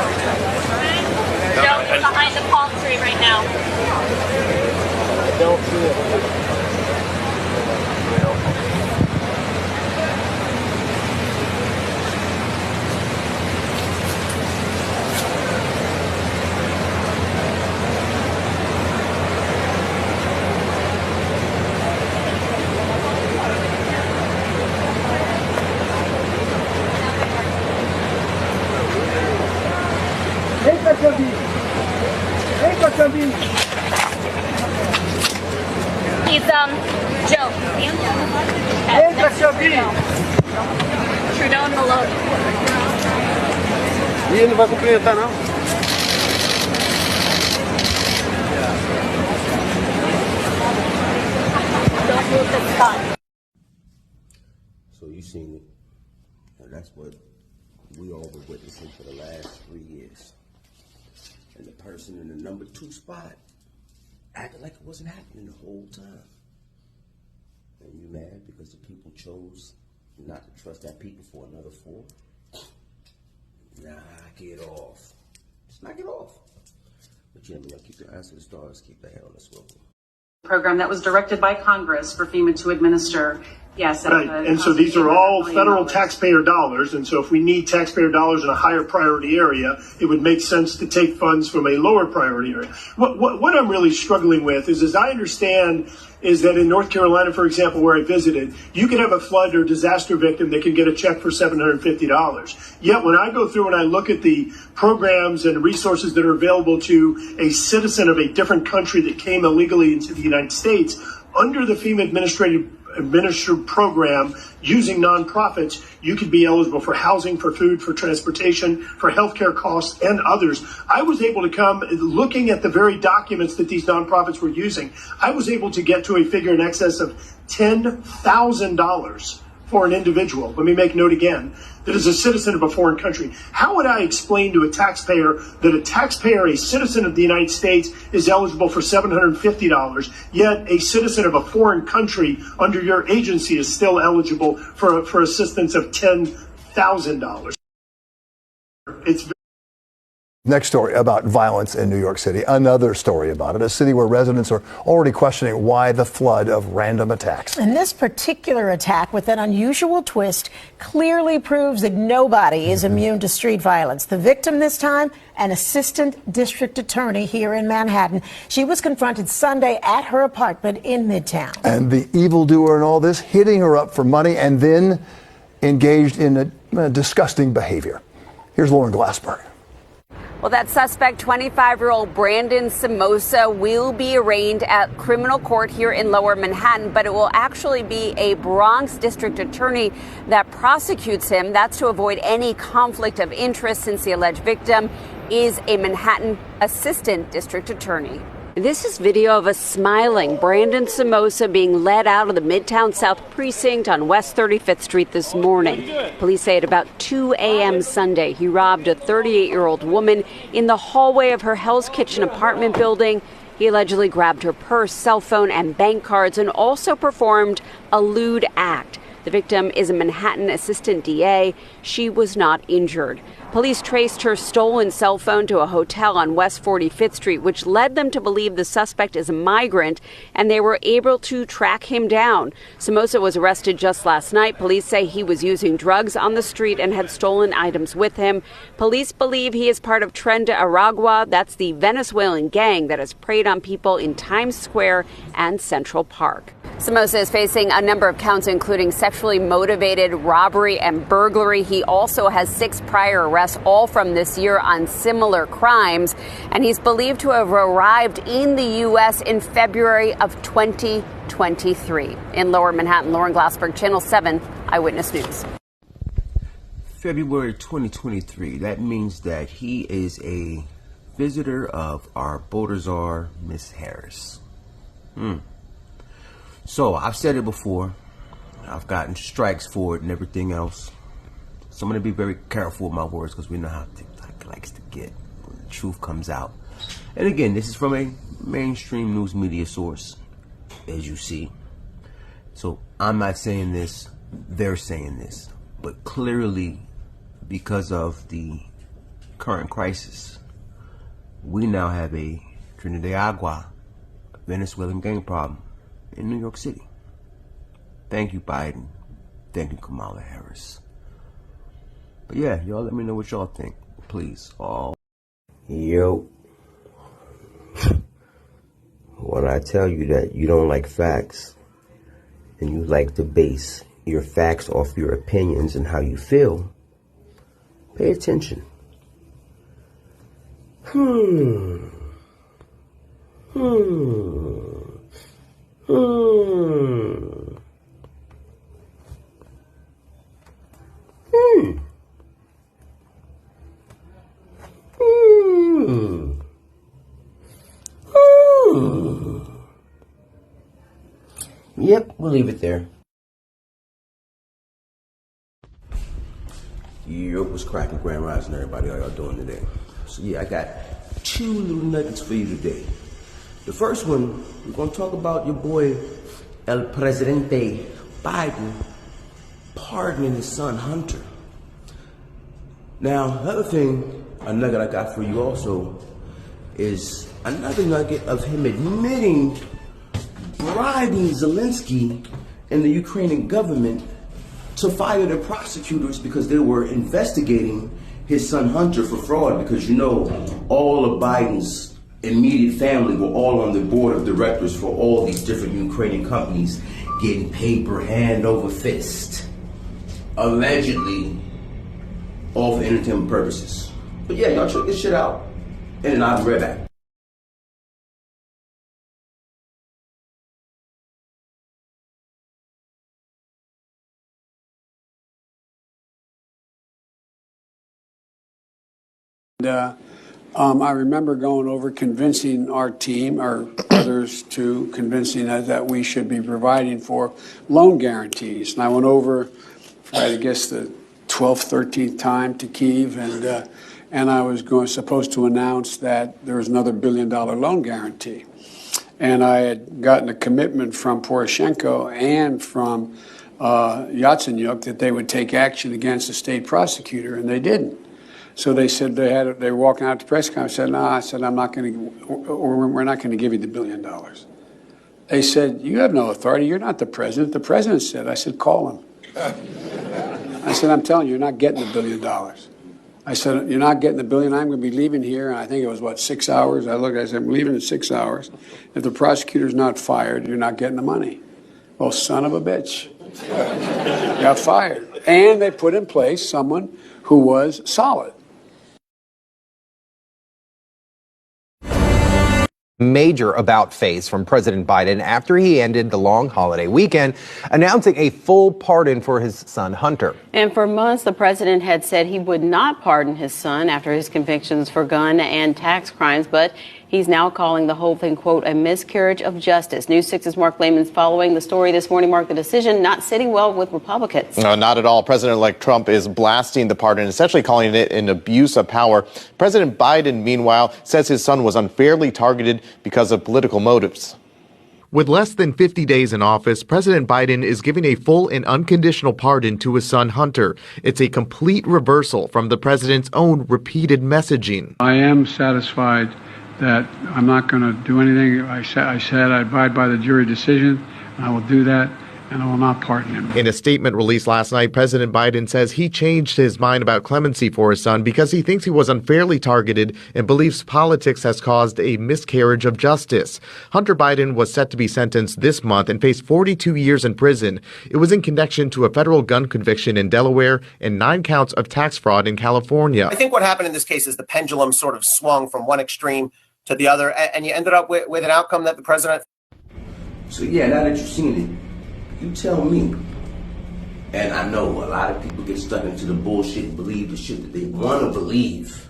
Joe, he's behind the palm tree right now. I don't see it. He's Joe. Trudeau and Malone. E ele não vai cumprimentar, não? So you seen it, and that's what we all were witnessing for the last 3 years. And the person in the number 2 spot acted like it wasn't happening the whole time. And you mad because the people chose not to trust that people for another 4? Knock it off. Just knock it off. But yeah, man, keep your eyes to the stars, keep the head on the swivel. Program that was directed by Congress for FEMA to administer. Yes. Right. And so these are all federal taxpayer dollars. And so if we need taxpayer dollars in a higher priority area, it would make sense to take funds from a lower priority area. What I'm really struggling with is, as I understand, is that in North Carolina, for example, where I visited, you can have a flood or disaster victim that can get a check for $750. Yet when I go through and I look at the programs and resources that are available to a citizen of a different country that came illegally into the United States, under the FEMA administered program using nonprofits, you could be eligible for housing, for food, for transportation, for healthcare costs, and others. I was able to come, looking at the very documents that these nonprofits were using, I was able to get to a figure in excess of $10,000 for an individual. Let me make note again, that is a citizen of a foreign country. How would I explain to a taxpayer that a taxpayer, a citizen of the United States, is eligible for $750, yet a citizen of a foreign country under your agency is still eligible for assistance of $10,000? It's Next story about violence in New York City. Another story about it. A city where residents are already questioning why the flood of random attacks. And this particular attack, with an unusual twist, clearly proves that nobody is immune to street violence. The victim this time, an assistant district attorney here in Manhattan. She was confronted Sunday at her apartment in Midtown. And the evildoer in all this, hitting her up for money and then engaged in a disgusting behavior. Here's Lauren Glassberg. Well, that suspect, 25-year-old Brandon Simosa, will be arraigned at criminal court here in Lower Manhattan, but it will actually be a Bronx district attorney that prosecutes him. That's to avoid any conflict of interest, since the alleged victim is a Manhattan assistant district attorney. This is video of a smiling Brandon Simosa being led out of the Midtown South precinct on West 35th Street this morning. Police say at about 2 a.m. Sunday, he robbed a 38-year-old woman in the hallway of her Hell's Kitchen apartment building. He allegedly grabbed her purse, cell phone, and bank cards, and also performed a lewd act. The victim is a Manhattan assistant DA. She was not injured. Police traced her stolen cell phone to a hotel on West 45th Street, which led them to believe the suspect is a migrant, and they were able to track him down. Simosa was arrested just last night. Police say he was using drugs on the street and had stolen items with him. Police believe he is part of Tren de Aragua. That's the Venezuelan gang that has preyed on people in Times Square and Central Park. Simosa is facing a number of counts, including sexually motivated robbery and burglary. He also has 6 prior arrests, all from this year, on similar crimes. And he's believed to have arrived in the U.S. in February of 2023. In Lower Manhattan, Lauren Glassberg, Channel 7 Eyewitness News. February 2023. That means that he is a visitor of our Baltazar, Miss Harris. So, I've said it before. I've gotten strikes for it and everything else. So I'm going to be very careful with my words, because we know how TikTok likes to get when the truth comes out. And again, this is from a mainstream news media source, as you see. So I'm not saying this, they're saying this. But clearly, because of the current crisis, we now have a Tren de Aragua Venezuelan gang problem in New York City. Thank you, Biden. Thank you, Kamala Harris. But yeah, y'all let me know what y'all think, please. All. Yo. When I tell you that you don't like facts, and you like to base your facts off your opinions and how you feel, pay attention. Yep, we'll leave it there. Yo, what's cracking, Grand Rising, everybody? How y'all doing today? So yeah, I got 2 little nuggets for you today. The first one, we're gonna talk about your boy El Presidente Biden pardoning his son Hunter. Now, the other thing, a nugget I got for you also, is another nugget of him admitting bribing Zelensky and the Ukrainian government to fire the prosecutors because they were investigating his son Hunter for fraud, because you know all of Biden's immediate family were all on the board of directors for all these different Ukrainian companies getting paper hand over fist, allegedly all for entertainment purposes. But yeah, y'all check this shit out, and then I'll be right back. I remember going over convincing our team, or others too, convincing us that we should be providing for loan guarantees. And I went over, I guess, the 12th, 13th time to Kyiv, and I was supposed to announce that there was another $1 billion loan guarantee. And I had gotten a commitment from Poroshenko and from Yatsenyuk that they would take action against the state prosecutor, and they didn't. So they said they were walking out to press conference. I said, no, I said, I'm not going to, or we're not going to give you the $1 billion. They said, you have no authority. You're not the president. The president said. I said, call him. I said, I'm telling you, you're not getting the $1 billion. I said, you're not getting the $1 billion. I'm going to be leaving here. And I think it was, 6 hours? I looked, I said, I'm leaving in 6 hours. If the prosecutor's not fired, you're not getting the money. Well, son of a bitch. Got fired. And they put in place someone who was solid. Major about face from President Biden after he ended the long holiday weekend, announcing a full pardon for his son Hunter. And for months, the president had said he would not pardon his son after his convictions for gun and tax crimes, but he's now calling the whole thing, quote, a miscarriage of justice. News 6's Mark Lehman's following the story this morning. Mark, the decision not sitting well with Republicans. No, not at all. President-elect Trump is blasting the pardon, essentially calling it an abuse of power. President Biden, meanwhile, says his son was unfairly targeted because of political motives. With less than 50 days in office, President Biden is giving a full and unconditional pardon to his son Hunter. It's a complete reversal from the president's own repeated messaging. I am satisfied that I'm not going to do anything. I said I abide by the jury decision, and I will do that, and I will not pardon him. In a statement released last night, President Biden says he changed his mind about clemency for his son because he thinks he was unfairly targeted and believes politics has caused a miscarriage of justice. Hunter Biden was set to be sentenced this month and face 42 years in prison. It was in connection to a federal gun conviction in Delaware and 9 counts of tax fraud in California. I think what happened in this case is the pendulum sort of swung from one extreme to the other, and you ended up with an outcome that the president... So yeah, now that you've seen it, you tell me. And I know a lot of people get stuck into the bullshit and believe the shit that they want to believe.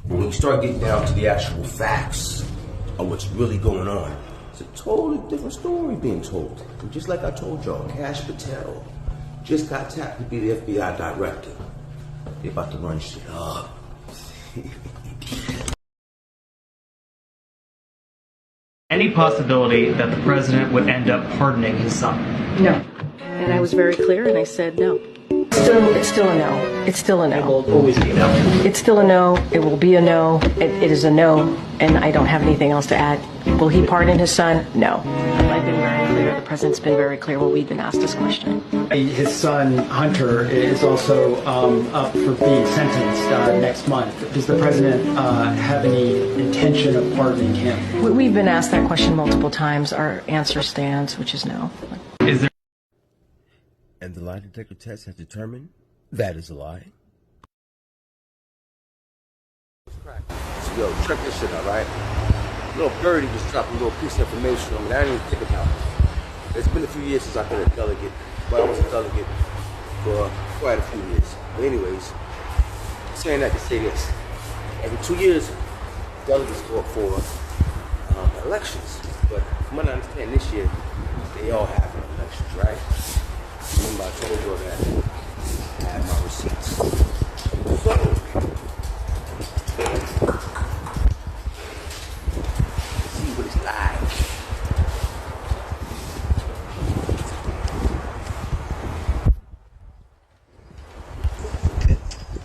But when you start getting down to the actual facts of what's really going on, it's a totally different story being told. And just like I told y'all, Kash Patel just got tapped to be the FBI director. They're about to run shit up. Any possibility that the president would end up pardoning his son? No. And I was very clear, and I said no. It's still a no. It's still a no. It will always be a no. It's still a no. It will be a no. It is a no, and I don't have anything else to add. Will he pardon his son? No. I've been very clear. The president's been very clear when we've been asked this question. His son, Hunter, is also up for being sentenced next month. Does the president have any intention of pardoning him? We've been asked that question multiple times. Our answer stands, which is no. Is there... And the lie detector test has determined that is a lie. So Yo, check this shit out, right? Little birdie just dropped a little piece of information on me that I didn't even think about. It's been a few years since I've been a delegate, but I was a delegate for quite a few years. But anyways, saying that to say this. Every 2 years, delegates go up for elections. But from what I understand this year, they all have elections, right? Remember I told you that I have my receipts. So, see what it's like.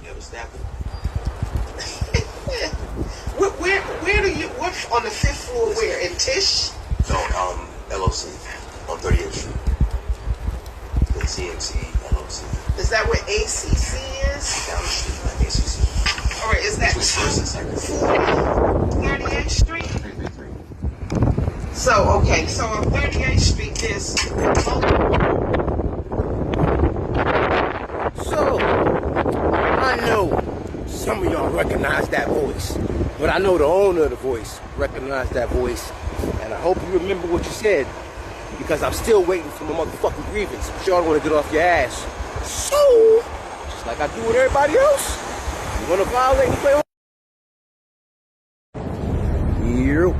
You ever snap it? Where do you, what's on the 5th floor where? In Tisch? No, LOC on 38th Street. The CMC LOC. Is that where ACC is? Down the street, like ACC. All right, is that First and second. 38th Street? So, okay, so on 38th Street, there's... So, I know some of y'all recognize that voice, but I know the owner of the voice recognized that voice, and I hope you remember what you said, because I'm still waiting for my motherfucking grievance. But y'all don't want to get off your ass. So, just like I do with everybody else, you want to violate and play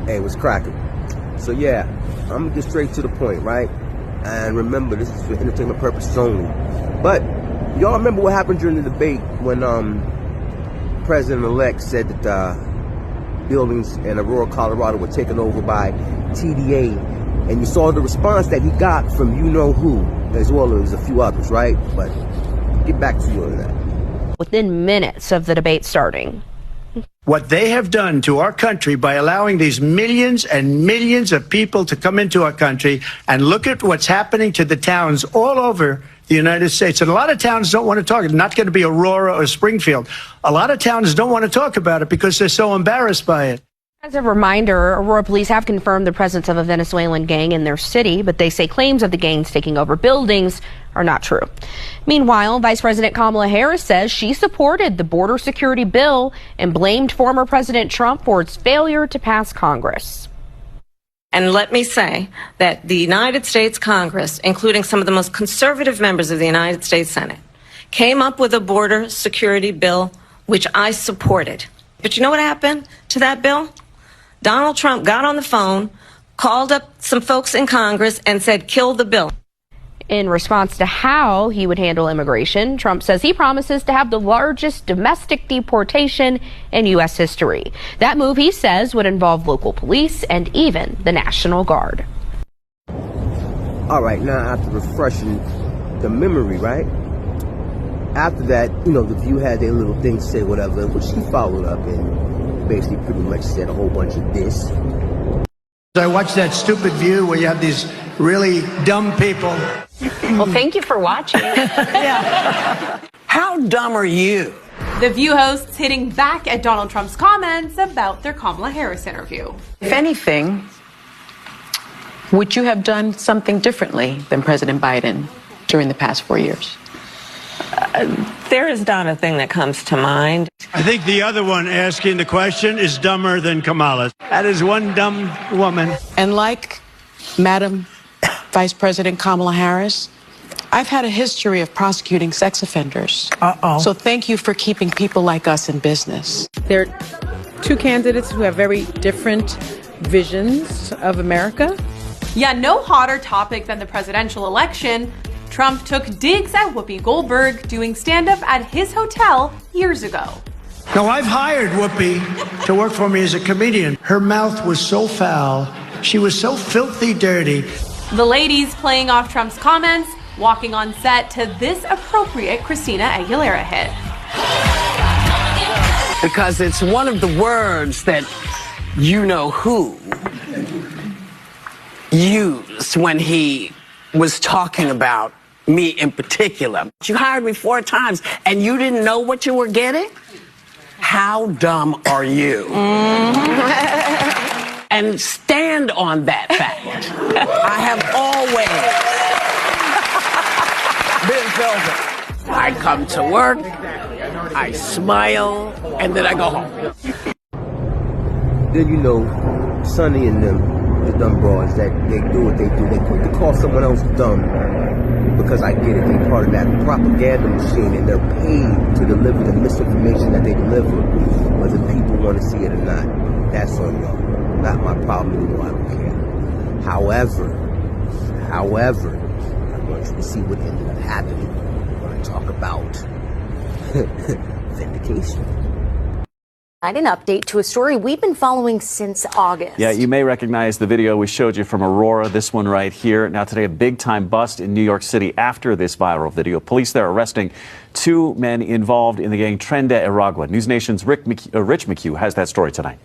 Hey, what's cracking? So yeah, I'm gonna get straight to the point, right? And remember, this is for entertainment purposes only. But y'all remember what happened during the debate when President-elect said that buildings in Aurora, Colorado were taken over by TDA, and you saw the response that he got from you-know-who, as well as a few others, right? But get back to you on that. Within minutes of the debate starting. What they have done to our country by allowing these millions and millions of people to come into our country, and look at what's happening to the towns all over the United States. And a lot of towns don't want to talk. It's not going to be Aurora or Springfield. A lot of towns don't want to talk about it because they're so embarrassed by it. As a reminder, Aurora police have confirmed the presence of a Venezuelan gang in their city, but they say claims of the gangs taking over buildings are not true. Meanwhile, Vice President Kamala Harris says she supported the border security bill and blamed former President Trump for its failure to pass Congress. And let me say that the United States Congress, including some of the most conservative members of the United States Senate, came up with a border security bill, which I supported. But you know what happened to that bill? Donald Trump got on the phone, called up some folks in Congress, and said, kill the bill. In response to how he would handle immigration, Trump says he promises to have the largest domestic deportation in U.S. history. That move, he says, would involve local police and even the National Guard. All right, now after refreshing the memory, right? After that, you know, the View had their little thing to say whatever, which he followed up and basically pretty much said a whole bunch of this. I watched that stupid View where you have these really dumb people. Well, thank you for watching. How dumb are you? The View hosts hitting back at Donald Trump's comments about their Kamala Harris interview. If anything, would you have done something differently than President Biden during the past 4 years? There is not a thing that comes to mind. I think the other one asking the question is dumber than Kamala. That is one dumb woman. And like Madam Vice President Kamala Harris, I've had a history of prosecuting sex offenders. So thank you for keeping people like us in business. There are two candidates who have very different visions of America. Yeah, no hotter topic than the presidential election. Trump took digs at Whoopi Goldberg doing stand-up at his hotel years ago. Now, I've hired Whoopi to work for me as a comedian. Her mouth was so foul. She was so filthy dirty. The ladies playing off Trump's comments, walking on set to this appropriate Christina Aguilera hit. Because it's one of the words that you-know-who used when he was talking about me in particular. You hired me 4 times and you didn't know what you were getting? How dumb are you? And stand on that fact. I have always been Belgian. I come to work, I smile, and then I go home. then you know, Sonny and them, the dumb broads, that they do what they do. They quick to call someone else dumb because I get it. They're part of that propaganda machine and they're paid to deliver the misinformation that they deliver, whether people want to see it or not. That's on y'all. Not my problem anymore. I don't care. However, I want you to see what ended up happening when I talk about vindication. An update to a story we've been following since August. Yeah, you may recognize the video we showed you from Aurora, this one right here. Now today, a big-time bust in New York City after this viral video. Police there arresting 2 men involved in the gang Tren de Aragua. News Nation's Rich McHugh has that story tonight.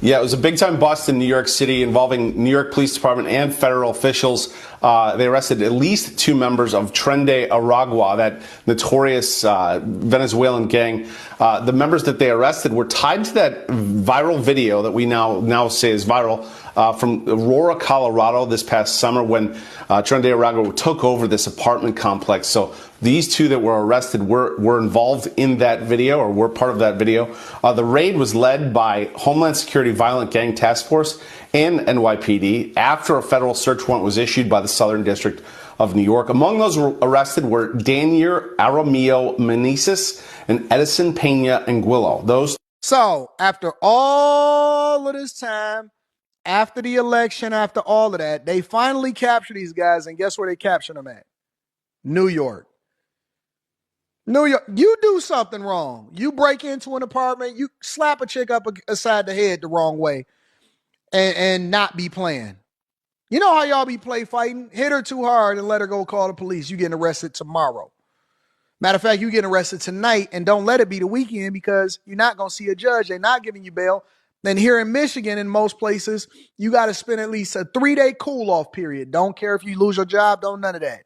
Yeah, it was a big-time bust in New York City involving New York Police Department and federal officials. They arrested at least 2 members of Tren de Aragua, that notorious Venezuelan gang. The members that they arrested were tied to that viral video that we now say is viral from Aurora, Colorado this past summer when Tren de Aragua took over this apartment complex. So these 2 that were arrested were involved in that video, or were part of that video. The raid was led by Homeland Security Violent Gang Task Force and NYPD after a federal search warrant was issued by the Southern District of New York. Among those arrested were Daniel Aramillo Meneses and Edison Pena Anguillo. So after all of this time, after the election, after all of that, they finally captured these guys, and guess where they captured them at? New York. New York, you do something wrong. You break into an apartment, you slap a chick up aside the head the wrong way and not be playing. You know how y'all be play fighting? Hit her too hard and let her go call the police. You getting arrested tomorrow. Matter of fact, you getting arrested tonight, and don't let it be the weekend because you're not going to see a judge. They're not giving you bail. Then here in Michigan, in most places, you got to spend at least a 3-day cool-off period. Don't care if you lose your job, don't none of that.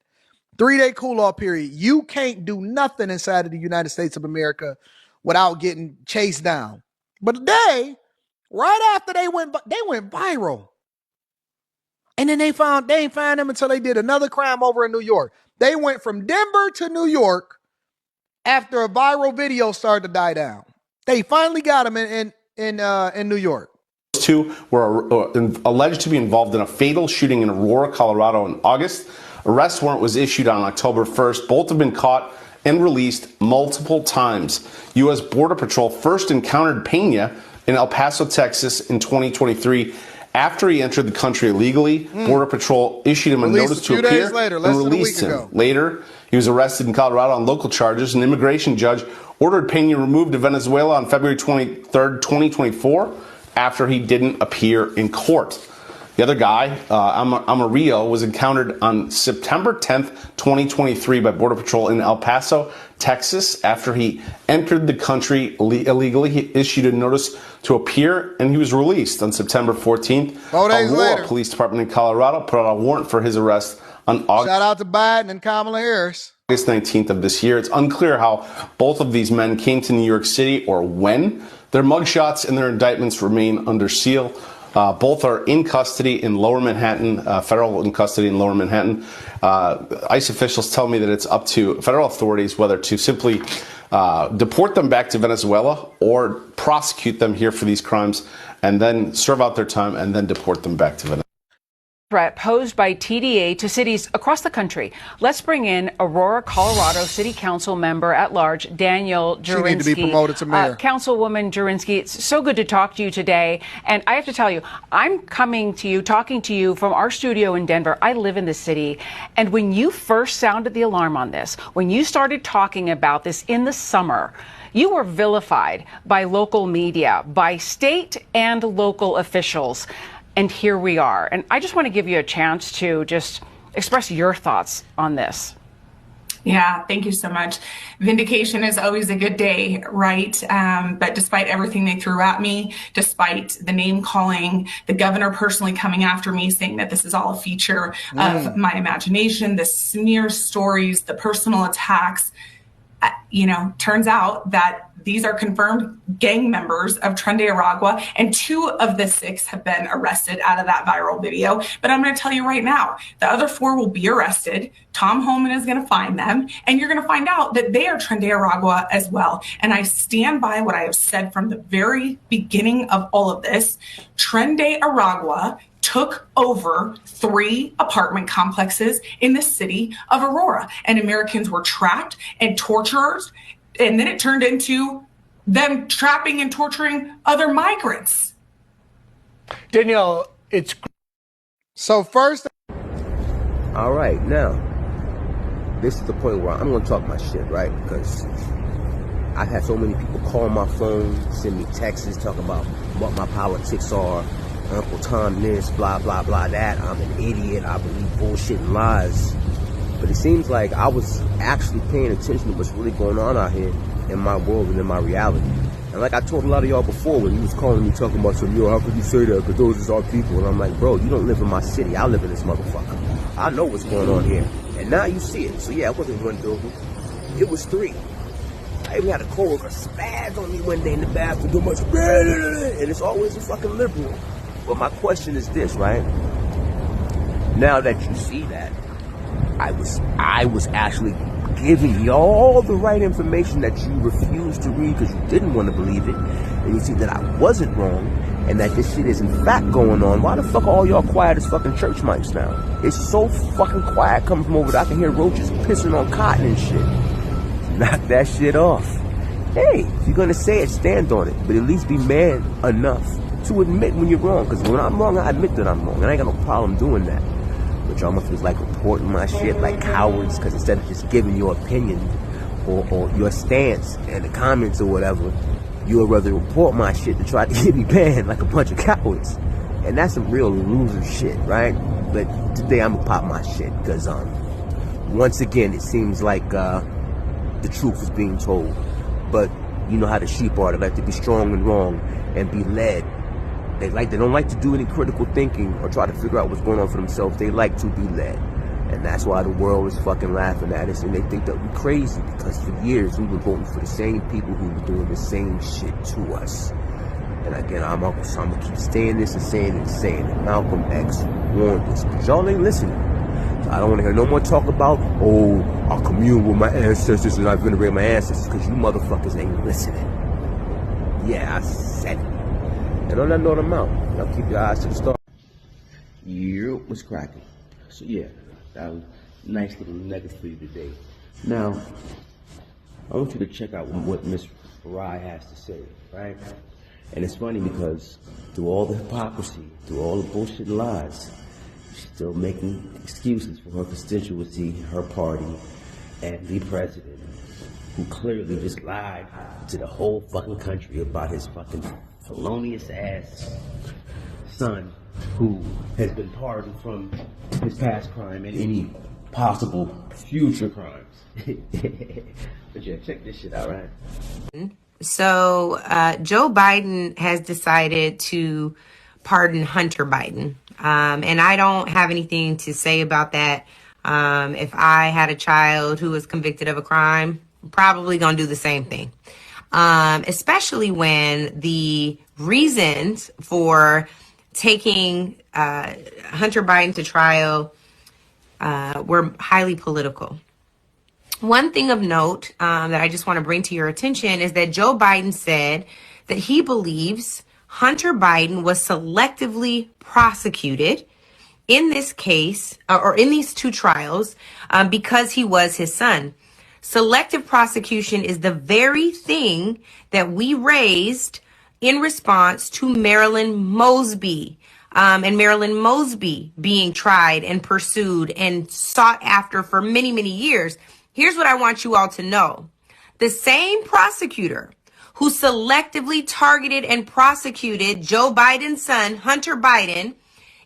3-day cool-off period. You can't do nothing inside of the United States of America without getting chased down. But today, right after they went viral. And then they ain't find them until they did another crime over in New York. They went from Denver to New York after a viral video started to die down. They finally got them in New York. Those 2 were alleged to be involved in a fatal shooting in Aurora, Colorado in August. Arrest warrant was issued on October 1st. Both have been caught and released multiple times. U.S. Border Patrol first encountered Pena in El Paso, Texas in 2023. After he entered the country illegally, Border Patrol issued him a notice to appear and released him. Later, he was arrested in Colorado on local charges. An immigration judge ordered Pena removed to Venezuela on February 23rd, 2024, after he didn't appear in court. The other guy, Amarillo, was encountered on September 10th, 2023 by Border Patrol in El Paso, Texas, after he entered the country illegally. He issued a notice to appear, and he was released on September 14th. 4 days later. Police Department in Colorado put out a warrant for his arrest on August. Shout out to Biden and Kamala Harris. August 19th of this year. It's unclear how both of these men came to New York City or when. Their mugshots and their indictments remain under seal. Both are in custody in Lower Manhattan, federal in custody in Lower Manhattan. ICE officials tell me that it's up to federal authorities whether to simply deport them back to Venezuela or prosecute them here for these crimes and then serve out their time and then deport them back to Venezuela. Threat posed by TDA to cities across the country. Let's bring in Aurora, Colorado City Council member at large, Daniel Jurinsky. She needs to be promoted to mayor. Councilwoman Jurinsky, it's so good to talk to you today. And I have to tell you, I'm coming to you, talking to you from our studio in Denver. I live in the city. And when you first sounded the alarm on this, when you started talking about this in the summer, you were vilified by local media, by state and local officials. And here we are. And I just want to give you a chance to just express your thoughts on this. Yeah, thank you so much. Vindication is always a good day, right? But despite everything they threw at me, despite the name calling, the governor personally coming after me, saying that this is all a feature of my imagination, the smear stories, the personal attacks, turns out that these are confirmed gang members of Tren de Aragua, and 2 of the 6 have been arrested out of that viral video. But I'm going to tell you right now, the other 4 will be arrested. Tom Homan is going to find them, and you're going to find out that they are Tren de Aragua as well. And I stand by what I have said from the very beginning of all of this. Tren de Aragua took over 3 apartment complexes in the city of Aurora, and Americans were trapped and tortured, and then it turned into them trapping and torturing other migrants. Danielle, it's so first. All right, now this is the point where I'm gonna talk my shit, right? Because I've had so many people call my phone, send me texts, talk about what my politics are. Uncle Tom this, blah, blah, blah, that. I'm an idiot. I believe bullshit and lies. But it seems like I was actually paying attention to what's really going on out here in my world and in my reality. And like I told a lot of y'all before when you was calling me talking about some, how could you say that? Because those is our people. And I'm like, bro, you don't live in my city. I live in this motherfucker. I know what's going on here. And now you see it. So yeah, it wasn't one building. It was 3. I even had a coworker spaz on me one day in the bathroom, do much, and it's always a fucking liberal. But my question is this, right? Now that you see that, I was actually giving you all the right information that you refused to read because you didn't want to believe it, and you see that I wasn't wrong, and that this shit is in fact going on. Why the fuck are all y'all quiet as fucking church mics now? It's so fucking quiet coming from over there. I can hear roaches pissing on cotton and shit. Knock that shit off. Hey, if you're gonna say it, stand on it, but at least be man enough to admit when you're wrong, because when I'm wrong, I admit that I'm wrong, and I ain't got no problem doing that. But y'all must feel like reporting my shit like cowards, because instead of just giving your opinion or your stance in the comments or whatever, you would rather report my shit to try to get me banned like a bunch of cowards. And that's some real loser shit, right? But today I'm gonna pop my shit, because once again, it seems like the truth is being told. But you know how the sheep are. They like to be strong and wrong and be led. They don't like to do any critical thinking or try to figure out what's going on for themselves. They like to be led. And that's why the world is fucking laughing at us, and they think that we're crazy, because for years we've been voting for the same people who were doing the same shit to us. And again, I'm gonna keep saying this and saying it and saying it. Malcolm X warned us, but y'all ain't listening. So I don't want to hear no more talk about, I commune with my ancestors and I venerate my ancestors, because you motherfuckers ain't listening. Yeah, I said it. And on that note, I'm out. Y'all keep your eyes to the stars. Yeah, what's cracking? So yeah, that was a nice little nugget for you today. Now, I want you to check out what Miss Rye has to say, right? And it's funny because through all the hypocrisy, through all the bullshit and lies, she's still making excuses for her constituency, her party, and the president, who clearly just lied to the whole fucking country about his fucking felonious ass son, who has been pardoned from his past crime and any possible future crimes. But yeah, check this shit out, right? So Joe Biden has decided to pardon Hunter Biden. And I don't have anything to say about that. If I had a child who was convicted of a crime, I'm probably going to do the same thing. Especially when the reasons for taking Hunter Biden to trial were highly political. One thing of note that I just want to bring to your attention is that Joe Biden said that he believes Hunter Biden was selectively prosecuted in this case or in these 2 trials because he was his son. Selective prosecution is the very thing that we raised in response to Marilyn Mosby. And Marilyn Mosby being tried and pursued and sought after for many, many years. Here's what I want you all to know. The same prosecutor who selectively targeted and prosecuted Joe Biden's son, Hunter Biden,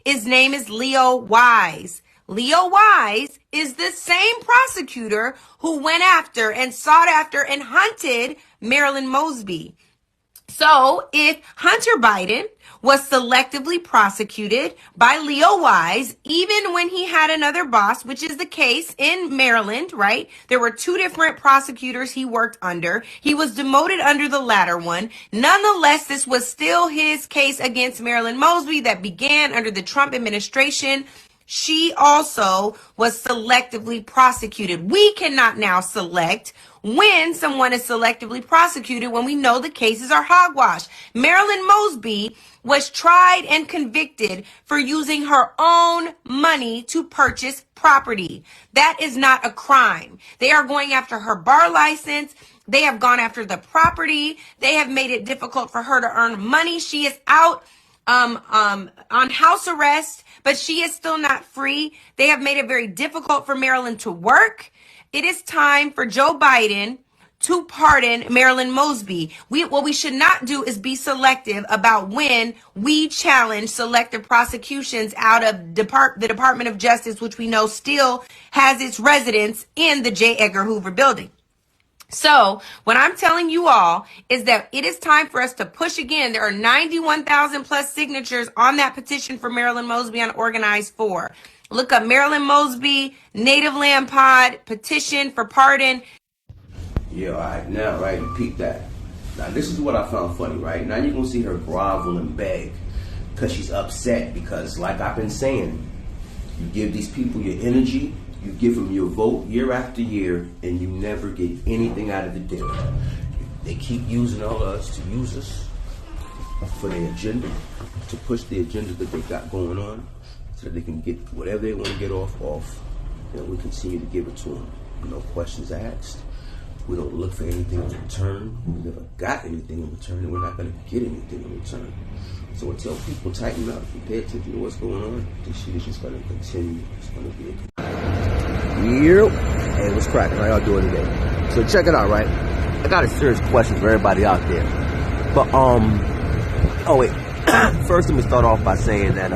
his name is Leo Wise. Leo Wise is the same prosecutor who went after and sought after and hunted Marilyn Mosby. So if Hunter Biden was selectively prosecuted by Leo Wise, even when he had another boss, which is the case in Maryland, right? There were two different prosecutors he worked under. He was demoted under the latter one. Nonetheless, this was still his case against Marilyn Mosby that began under the Trump administration. She also was selectively prosecuted. We cannot now select when someone is selectively prosecuted when we know the cases are hogwash. Marilyn Mosby was tried and convicted for using her own money to purchase property. That is not a crime. They are going after her bar license. They have gone after the property. They have made it difficult for her to earn money. She is out on house arrest, but she is still not free. They have made it very difficult for Marilyn to work. It is time for Joe Biden to pardon Marilyn Mosby. What we should not do is be selective about when we challenge selective prosecutions out of the Department of Justice, which we know still has its residence in the J. Edgar Hoover building. So what I'm telling you all is that it is time for us to push again. There are 91,000 plus signatures on that petition for Marilyn Mosby on Organized 4. Look up Marilyn Mosby, Native Land Pod, petition for pardon. Yeah, all right, now, right, peep that. Now, this is what I found funny, right? Now you're going to see her grovel and beg because she's upset because, like I've been saying, you give these people your energy, you give them your vote year after year, and you never get anything out of the deal. They keep using all of us to use us for their agenda, to push the agenda that they got going on, so that they can get whatever they want to get off. And we continue to give it to them. No questions asked. We don't look for anything in return. We never got anything in return, and we're not going to get anything in return. So until people tighten up and pay attention to what's going on, this shit is just going to continue. It's going to be Yep. Hey, what's cracking? How y'all doing today? So check it out, right? I got a serious question for everybody out there. But, oh wait. First, let me start off by saying that,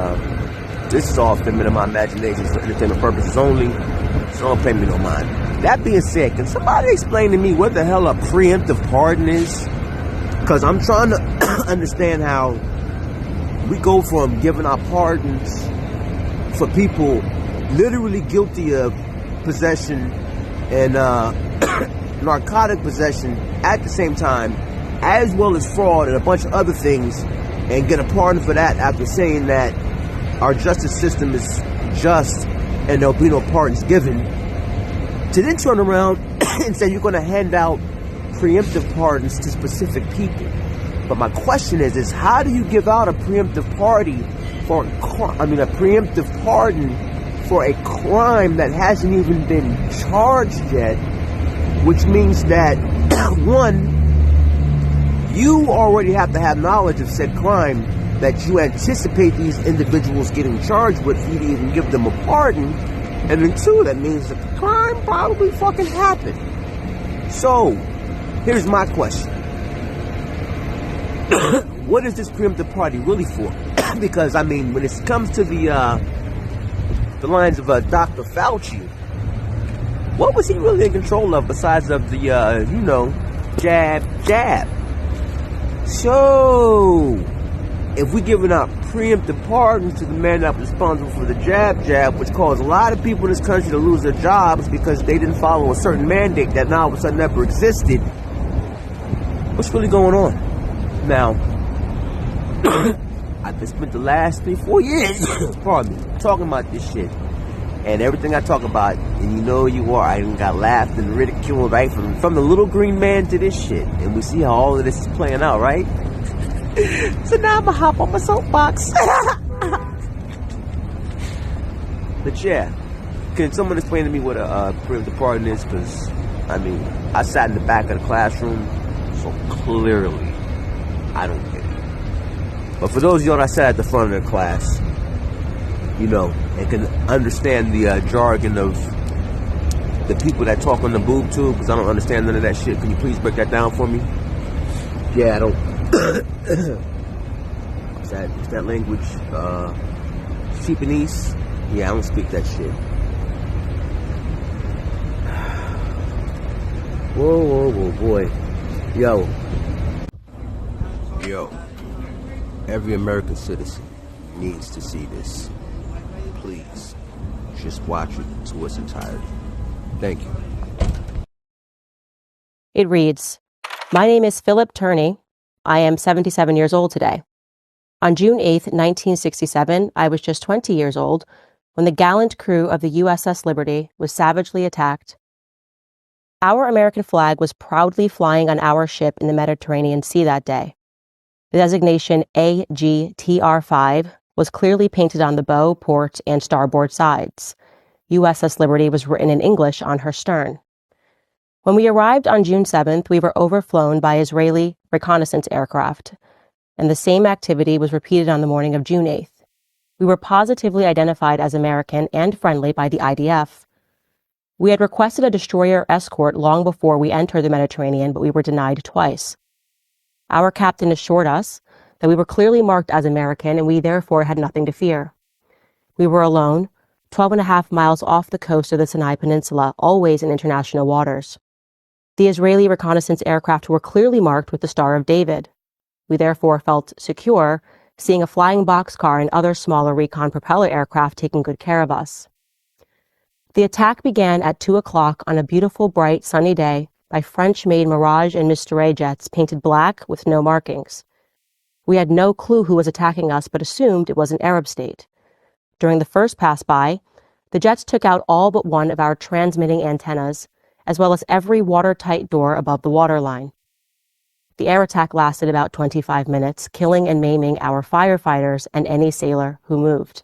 this is all figment of my imagination for entertainment purposes only, so don't pay me no mind. That being said, can somebody explain to me what the hell a preemptive pardon is? Because I'm trying to understand how we go from giving out pardons for people literally guilty of possession and narcotic possession at the same time, as well as fraud and a bunch of other things, and get a pardon for that after saying that our justice system is just and there'll be no pardons given, to then turn around and say you're going to hand out preemptive pardons to specific people. But my question is how do you give out a preemptive pardon for a preemptive pardon for a crime that hasn't even been charged yet? Which means that one, you already have to have knowledge of said crime that you anticipate these individuals getting charged with for you to even give them a pardon. And then two, that means that the crime probably fucking happened. So, here's my question. What is this preemptive pardon really for? Because, I mean, when it comes to the lines of Dr. Fauci, what was he really in control of besides of the, jab? So, if we're giving out preemptive pardons to the man that was responsible for the jab, which caused a lot of people in this country to lose their jobs because they didn't follow a certain mandate that now all of a sudden never existed, what's really going on? Now, I've been spent the last 3-4 years, pardon me, talking about this shit. And everything I talk about, and you know you are, I even got laughed and ridiculed, right? From the little green man to this shit. And we see how all of this is playing out, right? So now I'm gonna hop on my soapbox. But yeah, can someone explain to me what a preemptive pardon is? Because, I mean, I sat in the back of the classroom, so clearly I don't get it. But for those of y'all that sat at the front of the class, and can understand the jargon of the people that talk on the boob tube, because I don't understand none of that shit. Can you please break that down for me? Yeah, I don't. What's that language? Japanese? Yeah, I don't speak that shit. Whoa, boy. Yo. Yo, every American citizen needs to see this. Please, just watch it to its entirety. Thank you. It reads, "My name is Philip Turney. I am 77 years old today. On June 8, 1967, I was just 20 years old when the gallant crew of the USS Liberty was savagely attacked. Our American flag was proudly flying on our ship in the Mediterranean Sea that day. The designation AGTR-5 was clearly painted on the bow, port, and starboard sides. USS Liberty was written in English on her stern. When we arrived on June 7th, we were overflown by Israeli reconnaissance aircraft, and the same activity was repeated on the morning of June 8th. We were positively identified as American and friendly by the IDF. We had requested a destroyer escort long before we entered the Mediterranean, but we were denied twice. Our captain assured us that we were clearly marked as American and we therefore had nothing to fear. We were alone, 12.5 miles off the coast of the Sinai Peninsula, always in international waters. The Israeli reconnaissance aircraft were clearly marked with the Star of David. We therefore felt secure, seeing a flying boxcar and other smaller recon propeller aircraft taking good care of us. The attack began at 2 o'clock on a beautiful, bright, sunny day by French-made Mirage and Mistral jets painted black with no markings. We had no clue who was attacking us, but assumed it was an Arab state. During the first pass-by, the jets took out all but one of our transmitting antennas, as well as every watertight door above the waterline. The air attack lasted about 25 minutes, killing and maiming our firefighters and any sailor who moved.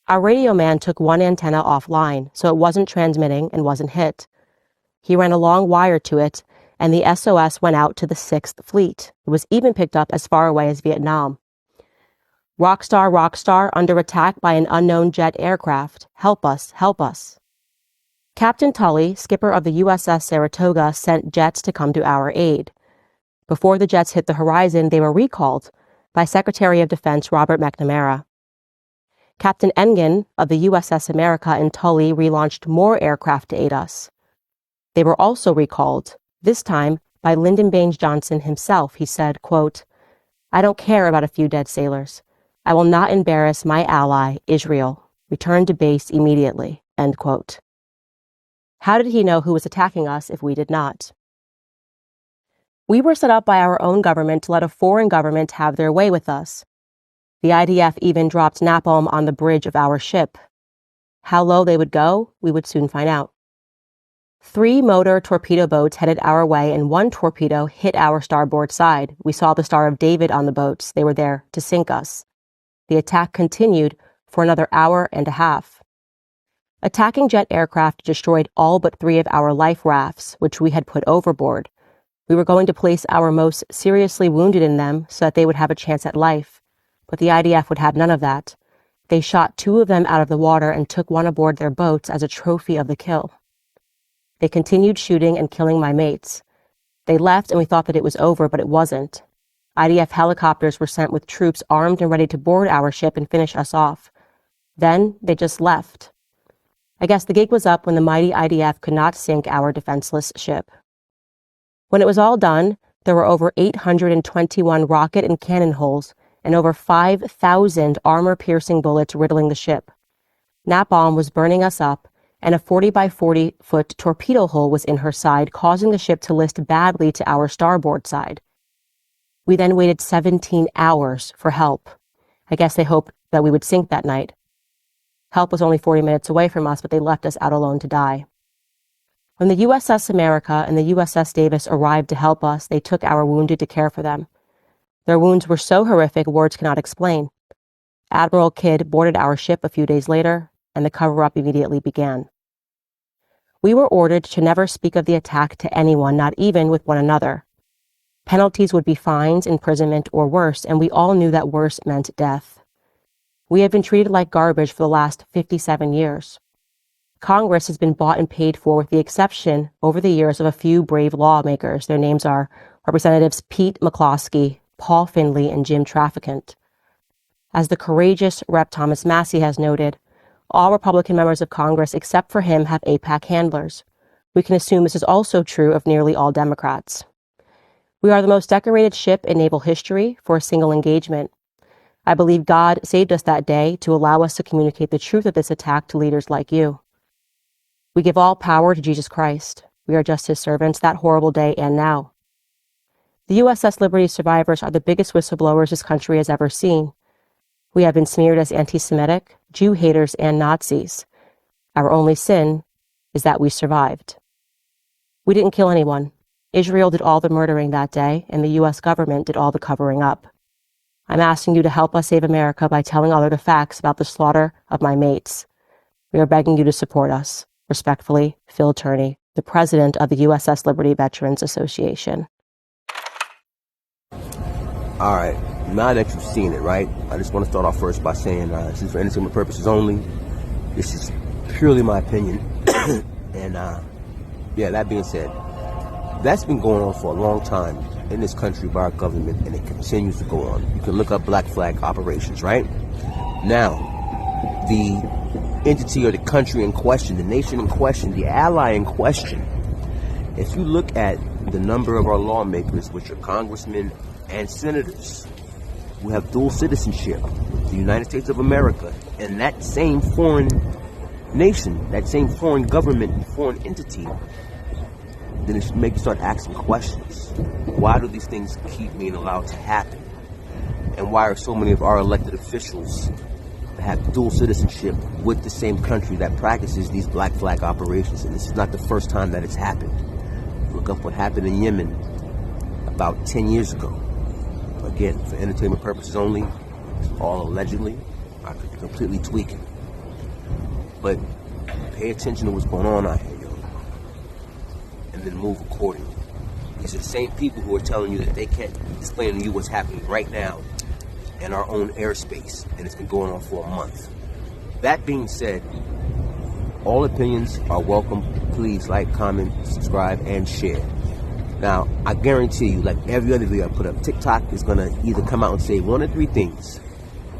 Our radio man took one antenna offline, so it wasn't transmitting and wasn't hit. He ran a long wire to it, and the SOS went out to the 6th Fleet. It was even picked up as far away as Vietnam. Rockstar, Rockstar, under attack by an unknown jet aircraft. Help us, help us. Captain Tully, skipper of the USS Saratoga, sent jets to come to our aid. Before the jets hit the horizon, they were recalled by Secretary of Defense Robert McNamara. Captain Engen of the USS America and Tully relaunched more aircraft to aid us. They were also recalled, this time by Lyndon Baines Johnson himself. He said, quote, "I don't care about a few dead sailors. I will not embarrass my ally, Israel. Return to base immediately," end quote. How did he know who was attacking us if we did not? We were set up by our own government to let a foreign government have their way with us. The IDF even dropped napalm on the bridge of our ship. How low they would go, we would soon find out. 3 motor torpedo boats headed our way, and 1 torpedo hit our starboard side. We saw the Star of David on the boats. They were there to sink us. The attack continued for another hour and a half. Attacking jet aircraft destroyed all but 3 of our life rafts, which we had put overboard. We were going to place our most seriously wounded in them so that they would have a chance at life, but the IDF would have none of that. They shot 2 of them out of the water and took 1 aboard their boats as a trophy of the kill. They continued shooting and killing my mates. They left and we thought that it was over, but it wasn't. IDF helicopters were sent with troops armed and ready to board our ship and finish us off. Then they just left. I guess the gig was up when the mighty IDF could not sink our defenseless ship. When it was all done, there were over 821 rocket and cannon holes and over 5,000 armor-piercing bullets riddling the ship. Napalm was burning us up, and a 40 by 40 foot torpedo hole was in her side, causing the ship to list badly to our starboard side. We then waited 17 hours for help. I guess they hoped that we would sink that night. Help was only 40 minutes away from us, but they left us out alone to die. When the USS America and the USS Davis arrived to help us, they took our wounded to care for them. Their wounds were so horrific, words cannot explain. Admiral Kidd boarded our ship a few days later, and the cover-up immediately began. We were ordered to never speak of the attack to anyone, not even with one another. Penalties would be fines, imprisonment, or worse, and we all knew that worse meant death. We have been treated like garbage for the last 57 years. Congress has been bought and paid for, with the exception, over the years, of a few brave lawmakers. Their names are Representatives Pete McCloskey, Paul Findley, and Jim Traficant. As the courageous Rep. Thomas Massie has noted, all Republican members of Congress except for him have AIPAC handlers. We can assume this is also true of nearly all Democrats. We are the most decorated ship in naval history for a single engagement. I believe God saved us that day to allow us to communicate the truth of this attack to leaders like you. We give all power to Jesus Christ. We are just his servants that horrible day and now. The USS Liberty survivors are the biggest whistleblowers this country has ever seen. We have been smeared as anti-Semitic, Jew haters, and Nazis. Our only sin is that we survived. We didn't kill anyone. Israel did all the murdering that day, and the U.S. government did all the covering up. I'm asking you to help us save America by telling others the facts about the slaughter of my mates. We are begging you to support us. Respectfully, Phil Turney, the president of the USS Liberty Veterans Association. All right, now that you've seen it, right, I just want to start off first by saying this is for entertainment purposes only. This is purely my opinion. And yeah, that being said, that's been going on for a long time in this country by our government, and it continues to go on. You can look up black flag operations, right? Now, the entity or the country in question, the nation in question, the ally in question, if you look at the number of our lawmakers, which are congressmen and senators who have dual citizenship with the United States of America and that same foreign nation, that same foreign government, foreign entity, then it should make you start asking questions. Why do these things keep being allowed to happen? And why are so many of our elected officials that have dual citizenship with the same country that practices these black flag operations? And this is not the first time that it's happened. Look up what happened in Yemen about 10 years ago. Again, for entertainment purposes only, it's all allegedly. I could be completely tweaking. But pay attention to what's going on out here, yo. And then move accordingly. These are the same people who are telling you that they can't explain to you what's happening right now in our own airspace. And it's been going on for a month. That being said, all opinions are welcome. Please like, comment, subscribe, and share. Now, I guarantee you, like every other video I put up, TikTok is going to either come out and say one of three things.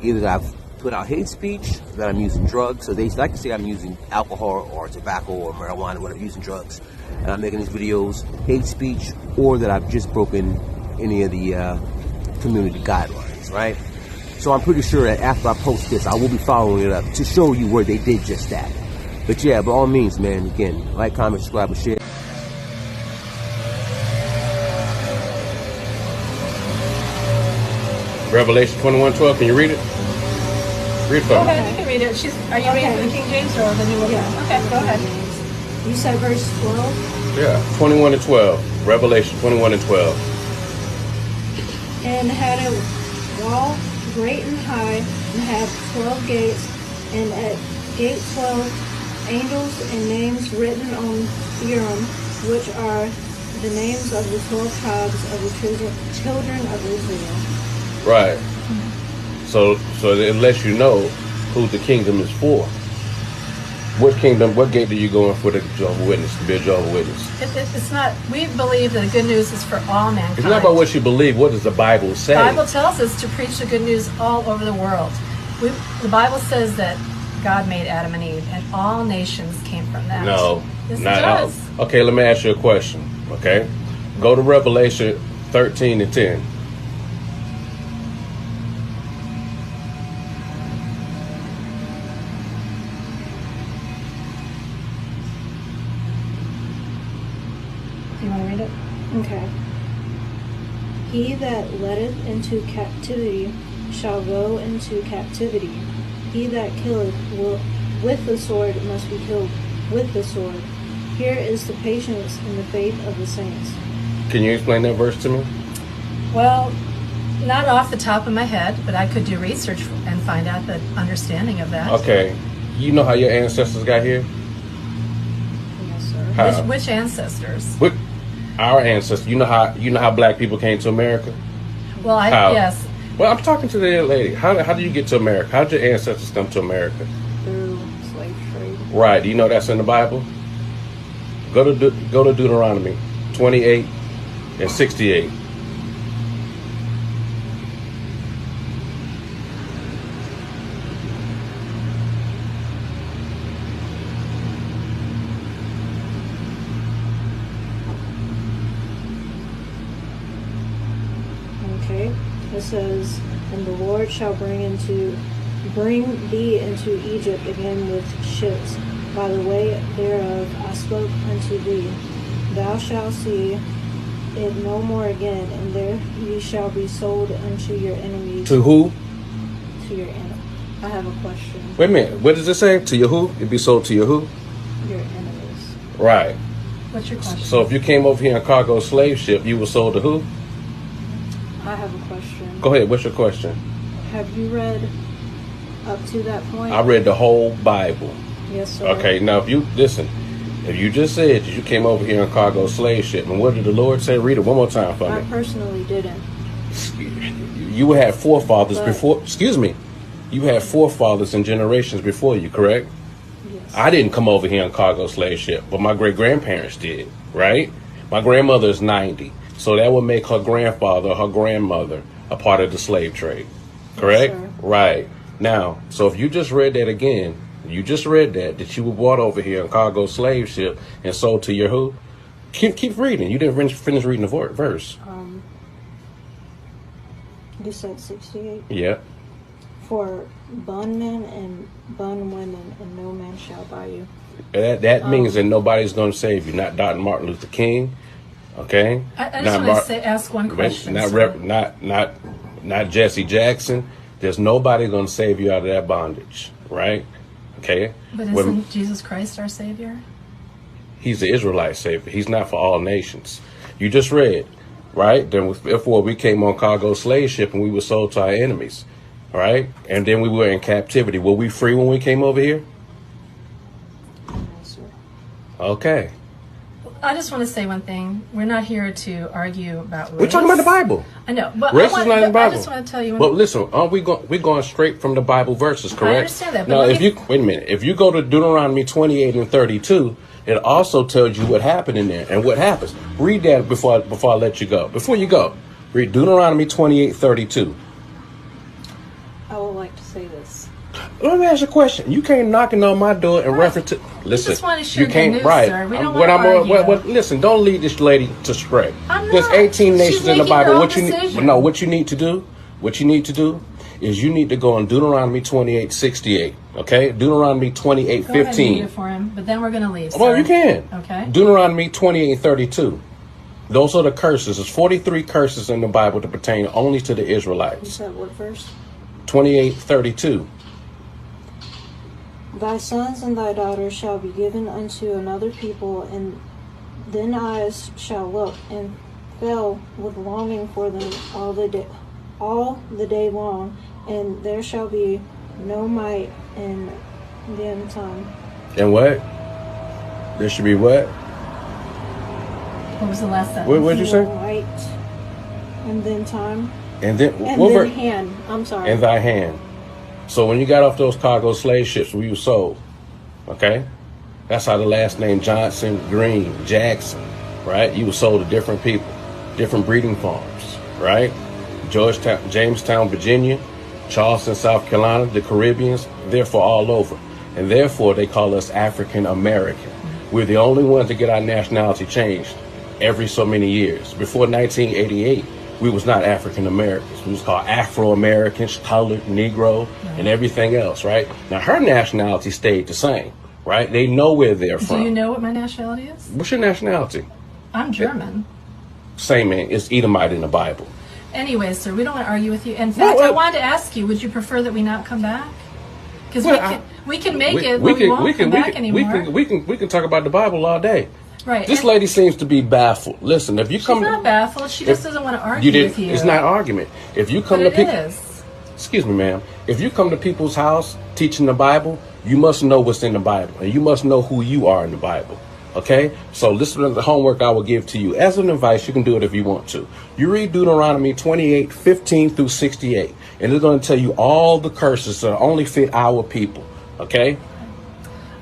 Either that I've put out hate speech, that I'm using drugs, so they like to say I'm using alcohol or tobacco or marijuana, whatever, using drugs, and I'm making these videos hate speech, or that I've just broken any of the community guidelines, right? So I'm pretty sure that after I post this, I will be following it up to show you where they did just that. But yeah, by all means, man, again, like, comment, subscribe, and share. Revelation 21:12. Can you read it? Read it for Go me. ahead, you can read it. Are you reading the King James or the New Living? Yeah. Okay, go ahead. You said verse 12? Yeah, 21:12. Revelation 21:12. And had a wall great and high, and had 12 gates, and at gate 12 angels and names written on Urim, which are the names of the 12 tribes of the children of Israel. Right. So it lets you know who the kingdom is for. What kingdom, what gate do you go in for the Jehovah's Witness, to be a Jehovah's Witness? It's not, we believe that the good news is for all mankind. It's not about what you believe. What does the Bible say? The Bible tells us to preach the good news all over the world. The Bible says that God made Adam and Eve, and all nations came from that. No, Yes, not it all. does. Okay, let me ask you a question. Okay, go to Revelation 13:10. You want to read it? Okay. He that letteth into captivity shall go into captivity. He that killeth with the sword must be killed with the sword. Here is the patience and the faith of the saints. Can you explain that verse to me? Well, not off the top of my head, but I could do research and find out the understanding of that. Okay, you know how your ancestors got here? Yes, sir. How? Which ancestors? What? Our ancestors. You know how black people came to America? Well, How? yes, Well, I'm talking to the lady. How did you get to America? How did your ancestors come to America? through slave trade. Right. Do you know that's in the Bible? Go to Deuteronomy 28 and 68. says, and the Lord shall bring thee into Egypt again with ships. By the way thereof I spoke unto thee. Thou shalt see it no more again, and there ye shall be sold unto your enemies. To who? To your enemies. I have a question. Wait a minute. What does it say? To your who? It'd be sold to your who? Your enemies. Right. What's your question? So if you came over here on a cargo slave ship, you were sold to who? I have a question. Go ahead. What's your question? Have you read up to that point? I read the whole Bible. Yes, sir. Okay. Now, if you listen, if you just said that you came over here on a cargo slave ship, and what did the Lord say? Read it one more time for I me. personally didn't. You had forefathers But- before. Excuse me. You had forefathers and generations before you, correct? Yes. I didn't come over here on cargo slave ship, but my great grandparents did, right? My grandmother is 90, so that would make her grandfather, her grandmother, a part of the slave trade, correct? Yes, sir. Right. Now, so if you just read that again, you just read that you were brought over here on cargo slave ship and sold to your who? Keep reading. You didn't finish reading the verse. You said 68. Yeah. For bondmen and bondwomen, and no man shall buy you. That means that nobody's going to save you. Not Dr. Martin Luther King, okay? I just want to ask one question. Not Jesse Jackson. There's nobody going to save you out of that bondage, right? Okay. But isn't Jesus Christ our Savior? He's the Israelite Savior. He's not for all nations. You just read, right? Then therefore we came on cargo slave ship and we were sold to our enemies, right? And then we were in captivity. Were we free when we came over here? Okay. I just want to say one thing. We're not here to argue about race. We're talking about the Bible. I know, but Race is not in the Bible. I just want to tell you. But listen, we're going straight from the Bible verses, correct? I understand that. But Now, wait a minute. If you go to Deuteronomy 28 and 32, it also tells you what happened in there and what happens. Read that before I let you go. Before you go, read Deuteronomy 28:32. I would like to say this. Let me ask you a question. You came knocking on my door in reference to. Listen, just want to share you can't. the news, Right. sir. We don't want to argue. Listen, don't lead this lady to stray. I'm There's not. 18 She's nations in the making Bible. her own What you need? decision. No, what you need to do. What you need to do is you need to go on Deuteronomy 28:68. Okay, Deuteronomy Go ahead and read 28:15. it for him, but then we're going to leave. Well, sir. you can. Okay. Deuteronomy 28:32. Those are the curses. There's 43 curses in the Bible that pertain only to the You Israelites. said what verse? 28:32. Thy sons and thy daughters shall be given unto another people, and then eyes shall look and fail with longing for them all the day long, and there shall be no might in them time. And what? There should be what? What was the last sentence? What'd you say? No might in them time. And then And what then ver- hand. I'm sorry. in thy hand. So when you got off those cargo slave ships, were you sold? Okay? That's how the last name Johnson, Green, Jackson, right? You were sold to different people, different breeding farms, right? Georgetown, Jamestown, Virginia, Charleston, South Carolina, the Caribbeans, therefore all over. And therefore they call us African American. We're the only ones that get our nationality changed every so many years. Before 1988, we was not African Americans. We was called Afro Americans, colored, Negro, and everything else, right? Now her nationality stayed the same, right? They know where they're Do from. you know what my nationality is? What's your nationality? I'm German. Same man. It's Edomite in the Bible. Anyways, sir, we don't want to argue with you. In fact, I wanted to ask you, would you prefer that we not come back? Because we can make it, but we won't come back anymore. We can talk about the Bible all day. Right. This and lady seems to be baffled. Listen, if you she's come, not baffled. She just doesn't want to argue with you. It's not argument. If you come But to it people, is. excuse me, ma'am. If you come to people's house teaching the Bible, you must know what's in the Bible, and you must know who you are in the Bible. Okay? So listen to the homework I will give to you. As an advice, you can do it if you want to. You read Deuteronomy 28:15 through 68, and it's going to tell you all the curses that only fit our people. Okay?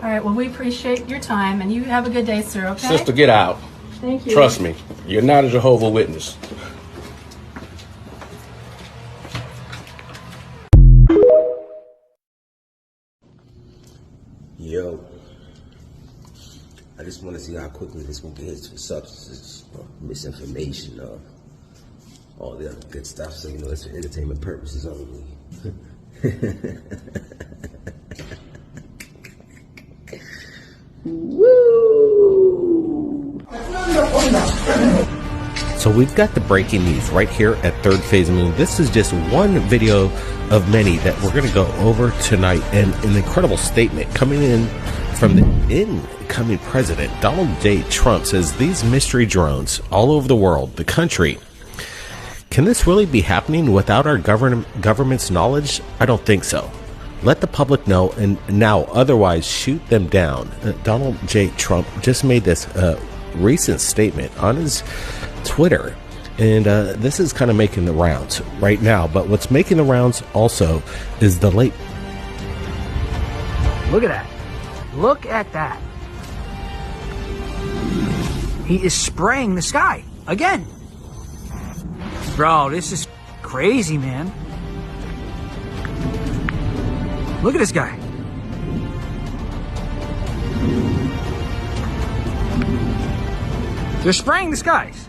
All right. Well, we appreciate your time, and you have a good day, sir. Okay. Sister, get out. Thank you. Trust me, you're not a Jehovah's Witness. Yo, I just want to see how quickly this will get into substances or misinformation or all the other good stuff. So, you know, it's for entertainment purposes only. Woo! So we've got the breaking news right here at Third Phase Moon. This is just one video of many that we're going to go over tonight, and an incredible statement coming in from the incoming president. Donald J. Trump says these mystery drones all over the world, the country, can this really be happening without our government's knowledge? I don't think so. Let the public know, and now otherwise shoot them down. Donald J. Trump just made this recent statement on his Twitter, and this is kind of making the rounds right now. But what's making the rounds also is the late. Look at that. Look at that. He is spraying the sky again. Bro, this is crazy, man. Look at this guy. They're spraying the skies.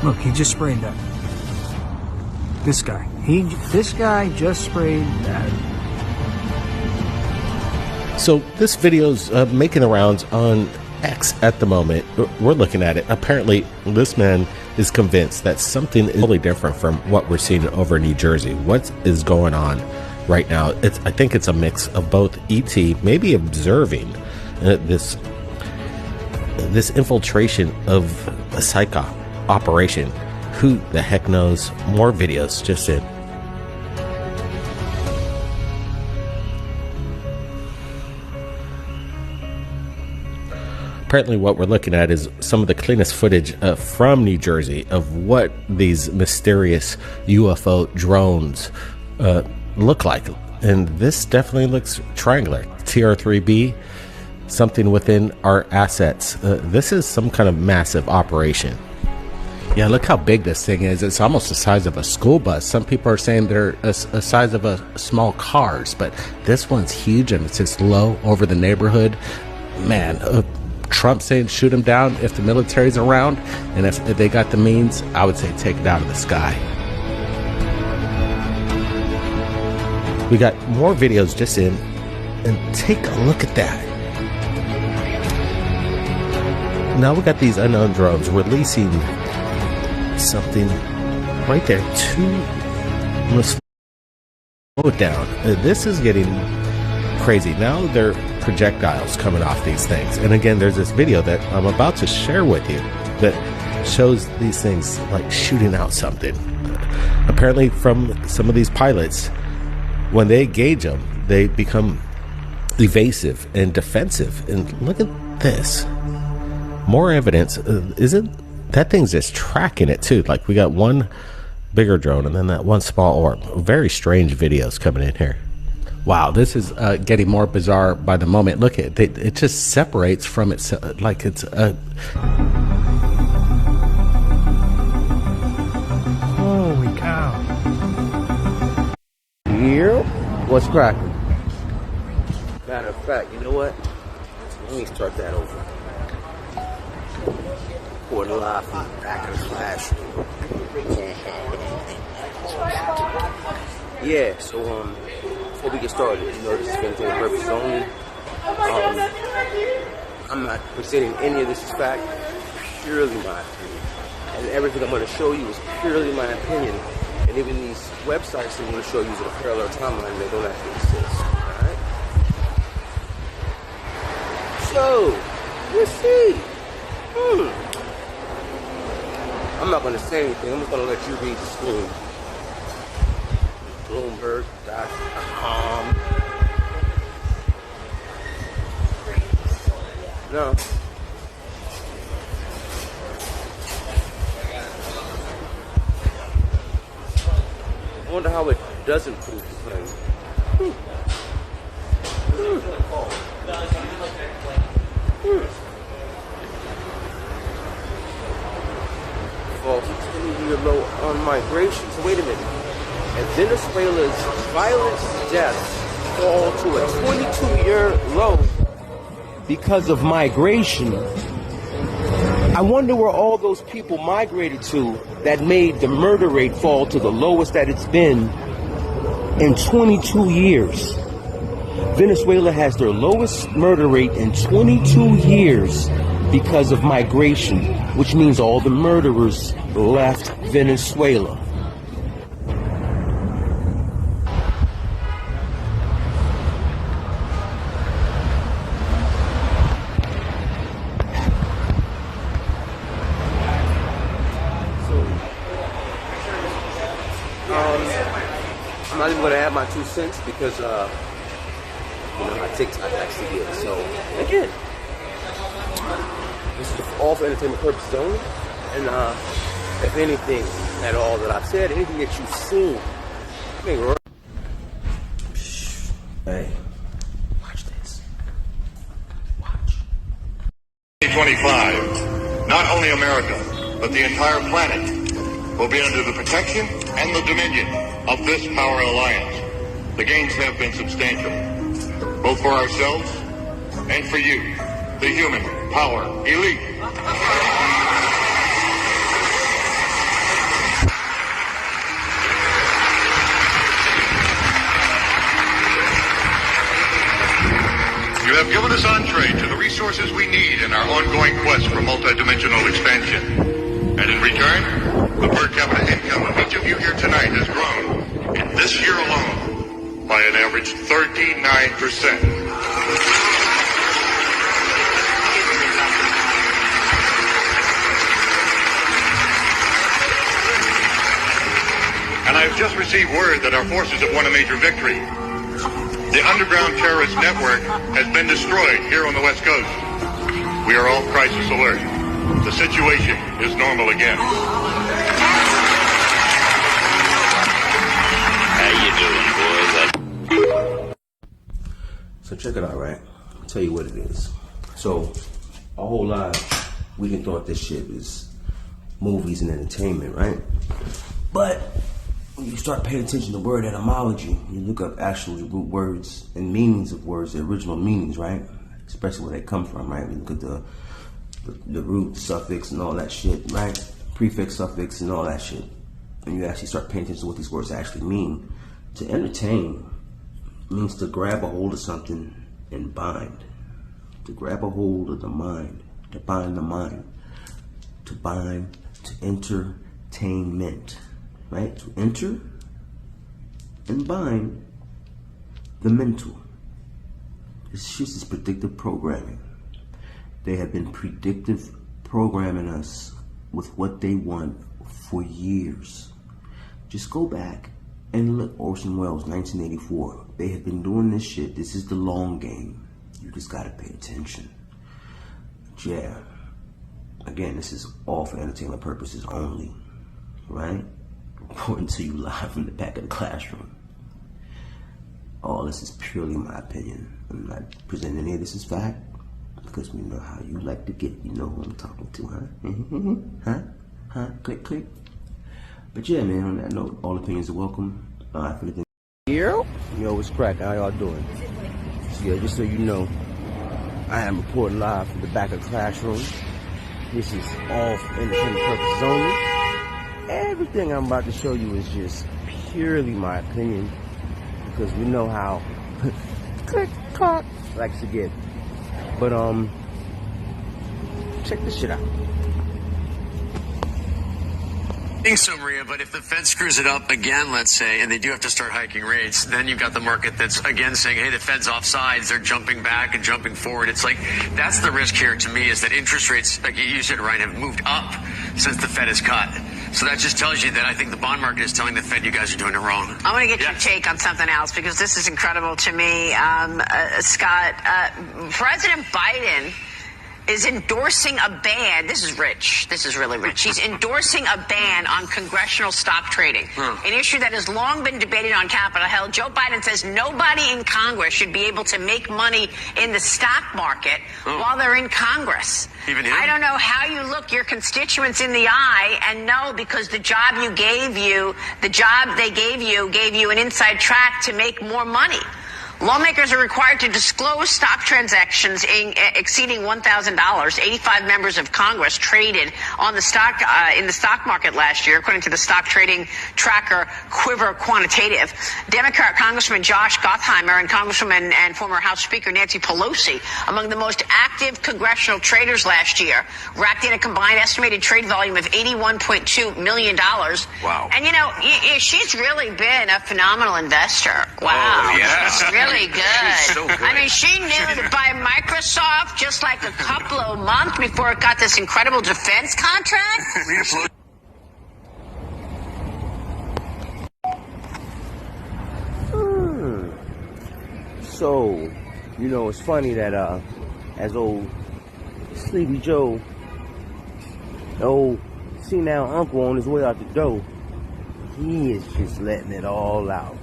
Look, he just sprayed that. This guy. This guy just sprayed that. So this video's making the rounds on X at the moment. We're looking at it. Apparently, this man is convinced that something is totally different from what we're seeing over in New Jersey. What is going on right now? I think it's a mix of both ET, maybe observing this infiltration of a psycho operation. Who the heck knows? More videos just in. Apparently what we're looking at is some of the cleanest footage from New Jersey of what these mysterious UFO drones look like. And this definitely looks triangular. TR-3B, something within our assets. This is some kind of massive operation. Yeah, look how big this thing is. It's almost the size of a school bus. Some people are saying they're a size of a small cars, but this one's huge and it's just low over the neighborhood. Man, Trump saying shoot him down if the military's around, and if they got the means, I would say take it out of the sky. We got more videos just in, and take a look at that. Now we got these unknown drones releasing something right there. Let's slow it down. This is getting crazy. Now they're projectiles coming off these things. And again, there's this video that I'm about to share with you that shows these things like shooting out something. Apparently from some of these pilots, when they engage them, they become evasive and defensive. And look at this. More evidence. Isn't that thing's just tracking it too? Like we got one bigger drone and then that one small orb. Very strange videos coming in here. Wow, this is getting more bizarre by the moment. Look at it. It just separates from it like it's a... Holy cow. Here, what's cracking? Matter of fact, you know what? Let me start that over. Or live from the back of the classroom. Yeah, so before we get started, you know, this is for entertainment purposes only. I'm not presenting any of this as fact, purely my opinion. And everything I'm going to show you is purely my opinion. And even these websites I'm going to show you is a parallel timeline, they don't actually exist. Alright? So, let's see. I'm not going to say anything. I'm just going to let you read the screen. Bloomberg.com. No. I wonder how it doesn't prove the claim. falls to 20-year low on migration. So wait a minute. And Venezuela's violent deaths fall to a 22-year low because of migration. I wonder where all those people migrated to that made the murder rate fall to the lowest that it's been in 22 years. Venezuela has their lowest murder rate in 22 years because of migration, which means all the murderers left Venezuela. I'm not even going to add my 2 cents because, you know how TikTok actually is. So, again, this is all for entertainment purposes only. And if anything at all that I've said, anything that you've seen, hey, watch this. 2025, not only America, but the entire planet will be under the protection and the dominion of this power alliance. The gains have been substantial, both for ourselves and for you, the human power elite. You have given us entree to the resources we need in our ongoing quest for multidimensional expansion. And in return, the per capita income of each of you here tonight has grown, in this year alone, by an average 39%. And I have just received word that our forces have won a major victory. The underground terrorist network has been destroyed here on the West Coast. We are all crisis alert. The situation is normal again. How you doing, boys? So check it out, right? I'll tell you what it is. So, our whole lives, we can thought this shit is movies and entertainment, right? But when you start paying attention to word etymology, you look up actual root words and meanings of words, the original meanings, right? Especially where they come from, right? We look at the root, suffix, and all that shit, right? Prefix, suffix, and all that shit. And you actually start paying attention to what these words actually mean. To entertain means to grab a hold of something and bind. To grab a hold of the mind. To bind the mind. To bind, to entertainment. Right? To enter and bind the mental. This shit is predictive programming. They have been predictive programming us with what they want for years. Just go back and look, Orson Welles, 1984. They have been doing this shit. This is the long game. You just gotta pay attention. Yeah. Again, this is all for entertainment purposes only. Right? Reporting to you live from the back of the classroom. All this is purely my opinion. I'm not presenting any of this as fact. Because we know how you like to get, you know who I'm talking to, huh? Huh? Click, click. But yeah, man, on that note, all opinions are welcome. For the Yo, what's crack? How y'all doing? So, yeah, just so you know, I am reporting live from the back of the classroom. This is all for entertainment purposes only. Everything I'm about to show you is just purely my opinion. Because we know how click, clock likes to get. But, check this shit out. I think so, Maria, but if the Fed screws it up again, let's say, and they do have to start hiking rates, then you've got the market that's, again, saying, hey, the Fed's off sides, they're jumping back and jumping forward. It's like, that's the risk here to me, is that interest rates, like you said, Ryan, have moved up since the Fed has cut. So that just tells you that I think the bond market is telling the Fed you guys are doing it wrong. I want to get your take on something else, because this is incredible to me. Scott, President Biden is endorsing a ban. This is rich. This is really rich. He's endorsing a ban on congressional stock trading, an issue that has long been debated on Capitol Hill. Joe Biden says nobody in Congress should be able to make money in the stock market while they're in Congress. Even him? I don't know how you look your constituents in the eye and know, because the job they gave you an inside track to make more money. Lawmakers are required to disclose stock transactions exceeding $1,000. 85 members of Congress traded on the stock in the stock market last year, according to the stock trading tracker Quiver Quantitative. Democrat Congressman Josh Gottheimer and Congresswoman and former House Speaker Nancy Pelosi, among the most active congressional traders last year, racked in a combined estimated trade volume of $81.2 million. Wow. And, you know, she's really been a phenomenal investor. Wow. Oh, yeah. She's really good. She's so good. I mean, she knew to buy Microsoft just like a couple of months before it got this incredible defense contract. So, you know, it's funny that as old Sleepy Joe, the old senile uncle on his way out the door, he is just letting it all out.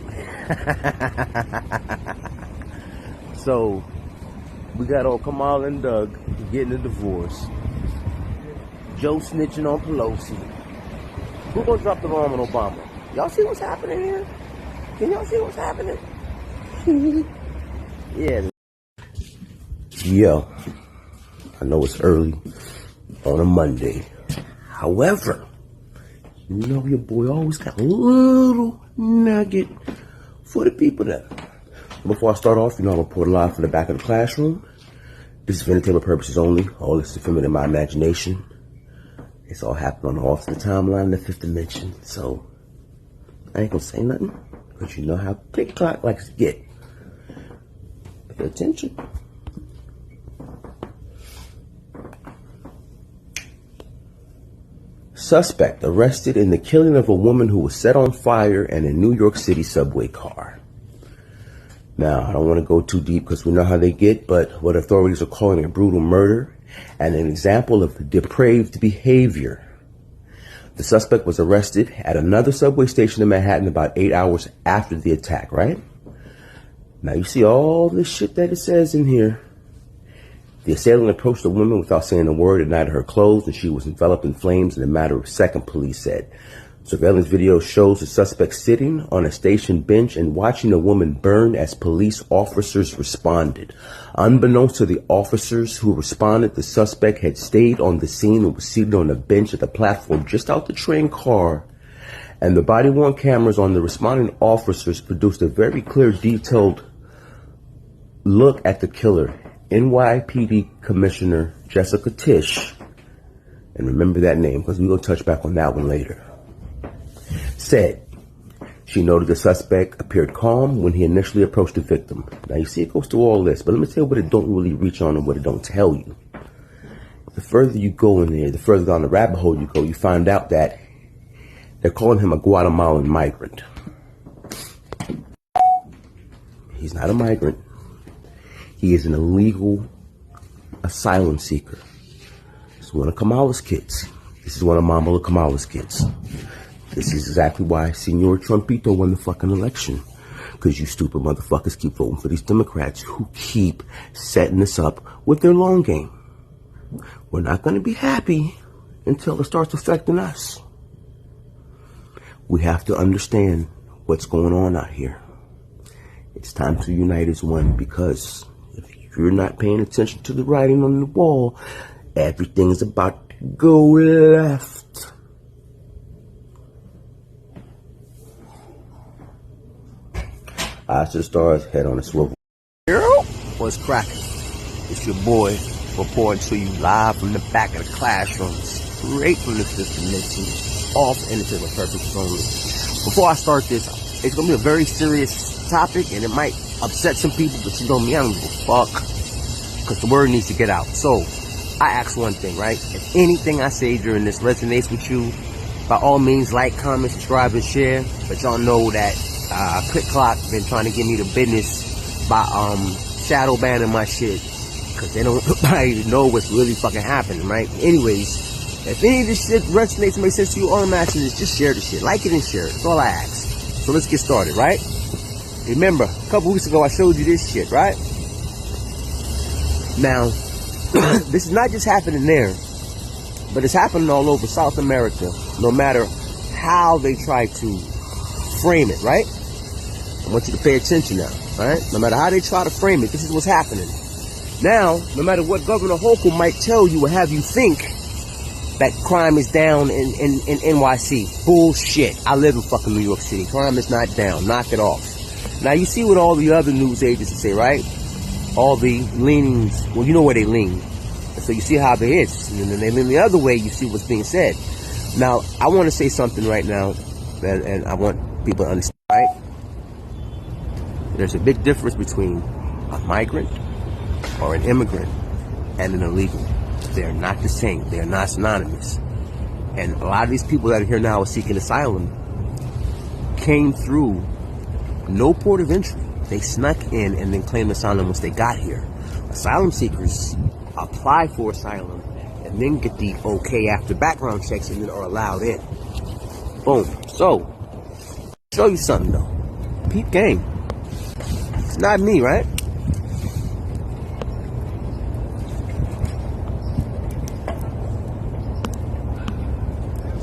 So, we got old Kamala and Doug getting a divorce. Joe snitching on Pelosi. Who gonna drop the bomb on Obama? Y'all see what's happening here? Can y'all see what's happening? Yeah. Yo, I know it's early on a Monday. However, you know your boy always got a little nugget for the people there. Before I start off, you know I'm reporting live from the back of the classroom. This is for entertainment purposes only. All this is filmed in my imagination. It's all happened on the alternate timeline in the fifth dimension. So, I ain't gonna say nothing, but you know how click clock likes to get. Pay attention. Suspect arrested in the killing of a woman who was set on fire in a New York City subway car. Now, I don't want to go too deep because we know how they get, but what authorities are calling a brutal murder and an example of depraved behavior. The suspect was arrested at another subway station in Manhattan about 8 hours after the attack, right? Now, you see all this shit that it says in here. The assailant approached the woman without saying a word, ignited her clothes, and she was enveloped in flames in a matter of seconds, police said. Surveillance video shows the suspect sitting on a station bench and watching a woman burn as police officers responded. Unbeknownst to the officers who responded, the suspect had stayed on the scene and was seated on a bench at the platform just out the train car. And the body-worn cameras on the responding officers produced a very clear, detailed look at the killer. NYPD Commissioner Jessica Tisch, and remember that name because we're going to touch back on that one later, said she noted the suspect appeared calm when he initially approached the victim. Now you see it goes through all this, but let me tell you what it don't really reach on and what it don't tell you. The further you go in there, the further down the rabbit hole you go, you find out that they're calling him a Guatemalan migrant. He's not a migrant. He is an illegal asylum seeker. This is one of Kamala's kids. This is one of Mama Kamala's kids. This is exactly why Senor Trumpito won the fucking election. Because you stupid motherfuckers keep voting for these Democrats who keep setting us up with their long game. We're not going to be happy until it starts affecting us. We have to understand what's going on out here. It's time to unite as one, because if you're not paying attention to the writing on the wall, everything is about to go left. Eyes to the stars, head on a swivel. What's cracking? It's your boy reporting to you live from the back of the classroom, straight from the fifth dimension, all for entertainment purposes only. Before I start this, it's gonna be a very serious topic, and it might upset some people, but you know me, I don't give a fuck, because the word needs to get out. So, I ask one thing, right? If anything I say during this resonates with you, by all means, like, comment, subscribe, and share. But y'all know that Click Clock been trying to give me the business by shadow banning my shit because they don't nobody know what's really fucking happening, right? Anyways, if any of this shit resonates and makes sense to you, all I'm asking is just share the shit. Like it and share it. That's all I ask. So let's get started, right? Remember, a couple weeks ago I showed you this shit, right? Now, this is not just happening there, but it's happening all over South America, no matter how they try to frame it, right? I want you to pay attention now, right? No matter how they try to frame it, this is what's happening. Now, no matter what Governor Hochul might tell you or have you think that crime is down in NYC. Bullshit. I live in fucking New York City. Crime is not down. Knock it off. Now, you see what all the other news agencies say, right? All the leanings, well, you know where they lean. So you see how it is. And then they lean the other way, you see what's being said. Now, I want to say something right now, and I want people to understand, right? There's a big difference between a migrant or an immigrant and an illegal. They're not the same. They're not synonymous. And a lot of these people that are here now are seeking asylum came through no port of entry. They snuck in and then claimed asylum once they got here. Asylum seekers apply for asylum and then get the okay after background checks and then are allowed in. Boom. So, show you something though. Peep game. It's not me, right?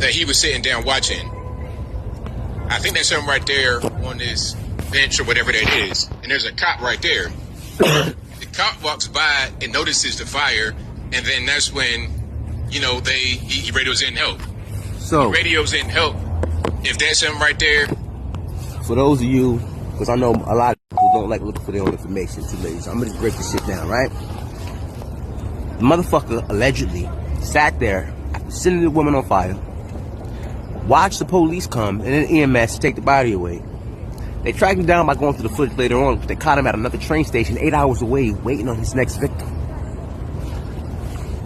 That he was sitting down watching. I think there's something right there on this bench or whatever that is, and there's a cop right there. The cop walks by and notices the fire, and then that's when, you know, he radios in help. So he radios in help. If there's something right there. For those of you, because I know a lot of people don't like looking for their own information too late, so I'm gonna just break this shit down, right? The motherfucker allegedly sat there after setting the woman on fire, watched the police come and then EMS take the body away. They tracked him down by going through the footage later on, but they caught him at another train station 8 hours away waiting on his next victim.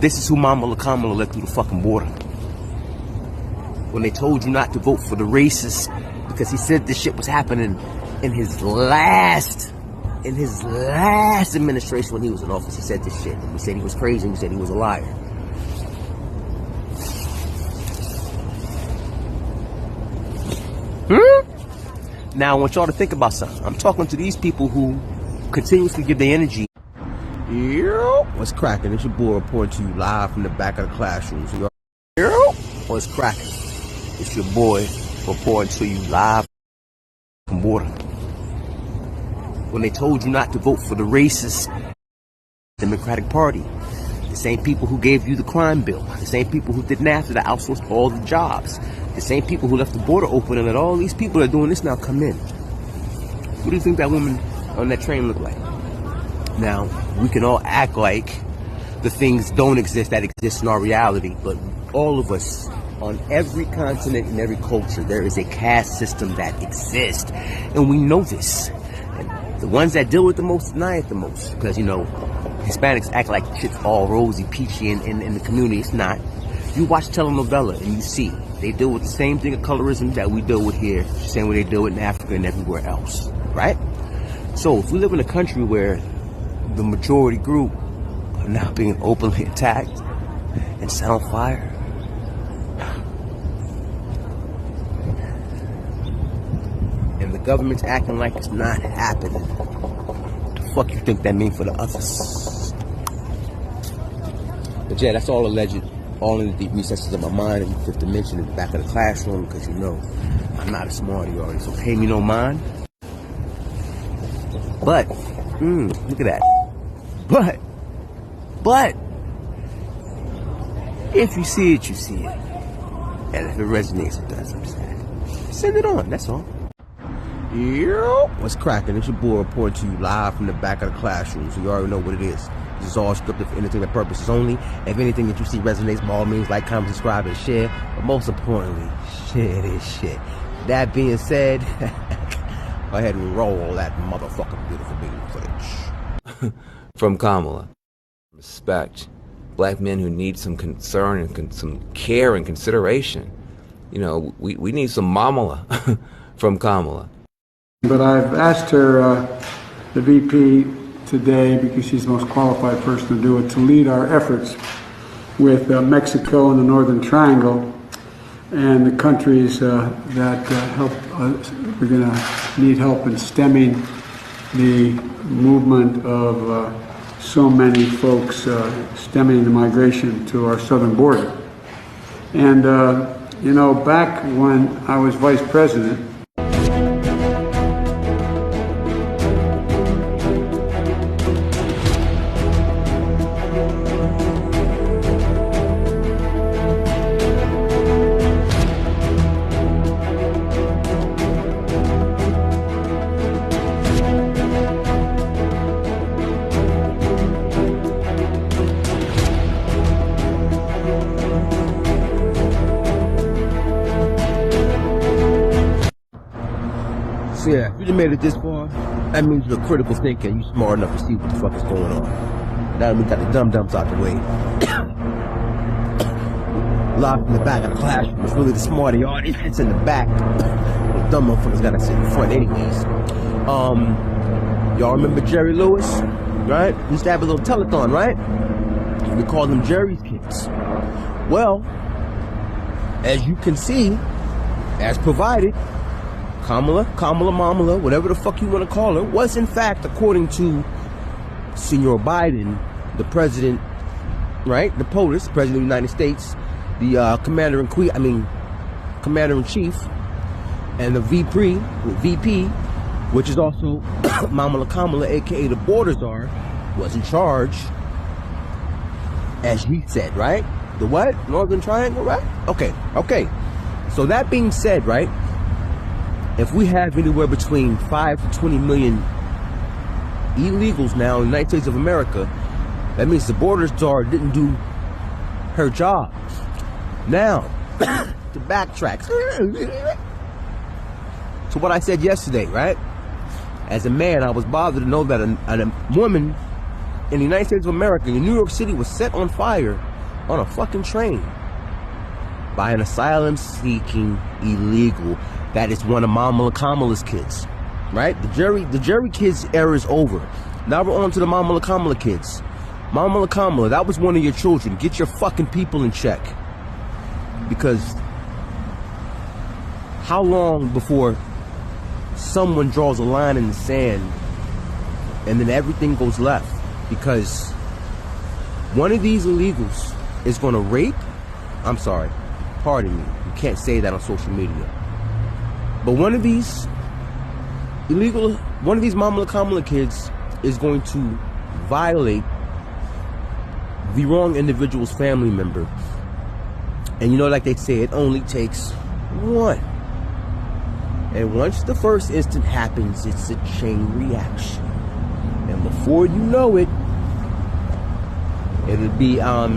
This is who Mama Kamala let through the fucking border. When they told you not to vote for the racists because he said this shit was happening in his last administration when he was in office. He said this shit. And we said he was crazy and we said he was a liar. Now, I want y'all to think about something. I'm talking to these people who continuously give their energy. What's cracking? It's your boy reporting to you live from the back of the classroom. So what's cracking? It's your boy reporting to you live from border. When they told you not to vote for the racist Democratic Party, the same people who gave you the crime bill, the same people who did NAFTA that outsourced all the jobs, the same people who left the border open and let all these people that are doing this now come in. What do you think that woman on that train looked like? Now, we can all act like the things don't exist that exist in our reality, but all of us, on every continent and every culture, there is a caste system that exists. And we know this. And the ones that deal with the most deny it the most. Because, you know, Hispanics act like shit's all rosy, peachy in the community. It's not. You watch telenovela and you see they deal with the same thing of colorism that we deal with here, the same way they deal with in Africa and everywhere else, right? So if we live in a country where the majority group are now being openly attacked and set on fire, and the government's acting like it's not happening, what the fuck you think that means for the others? But yeah, that's all alleged. All in the deep recesses of my mind in the fifth dimension in the back of the classroom, because you know I'm not a smarty already, so pay me no mind. But look at that. But if you see it, you see it. And if it resonates, it does. I'm saying, send it on. That's all. What's cracking? It's your boy reporting to you live from the back of the classroom, so you already know what it is. This is all scripted for entertainment purposes only. If anything that you see resonates, by all means, like, comment, subscribe, and share. But most importantly, share this shit. That being said, go ahead and roll that motherfucking beautiful baby footage. From Kamala, respect. Black men who need some concern and some care and consideration. You know, we need some mamala from Kamala. But I've asked her, the VP, today, because she's the most qualified person to do it, to lead our efforts with Mexico and the Northern Triangle and the countries that help. We're going to need help in stemming the movement of so many folks, stemming the migration to our southern border. And, you know, back when I was vice president, yeah, if you made it this far, that means you're critical thinker. You smart enough to see what the fuck is going on. Now we got the dum-dums out the way. Locked in the back of the classroom. It's really the smarty audience. It's in the back. The dumb motherfuckers gotta sit in the front anyways. Y'all remember Jerry Lewis? Right? We used to have a little telethon, right? We called them Jerry's Kids. Well, as you can see, as provided, Kamala, Mamala, whatever the fuck you want to call her, was in fact, according to Senor Biden, the president, right? The POTUS, President of the United States, the Commander-in-Chief, and the VP, which is also Kamala, aka the border czar, was in charge, as he said, right? The what? Northern Triangle, right? Okay. So that being said, right? If we have anywhere between 5 to 20 million illegals now in the United States of America, that means the border czar didn't do her job. Now, to backtrack to what I said yesterday, right? As a man, I was bothered to know that a woman in the United States of America, in New York City, was set on fire on a fucking train by an asylum-seeking illegal. That is one of Kamala's kids, right? The Jerry kids era is over. Now we're on to the Kamala kids. Kamala, that was one of your children. Get your fucking people in check. Because how long before someone draws a line in the sand and then everything goes left? Because one of these illegals is going to rape. I'm sorry, pardon me. You can't say that on social media. But one of these Kamala kids is going to violate the wrong individual's family member. And you know, like they say, it only takes one. And once the first instant happens, it's a chain reaction. And before you know it, it'll be El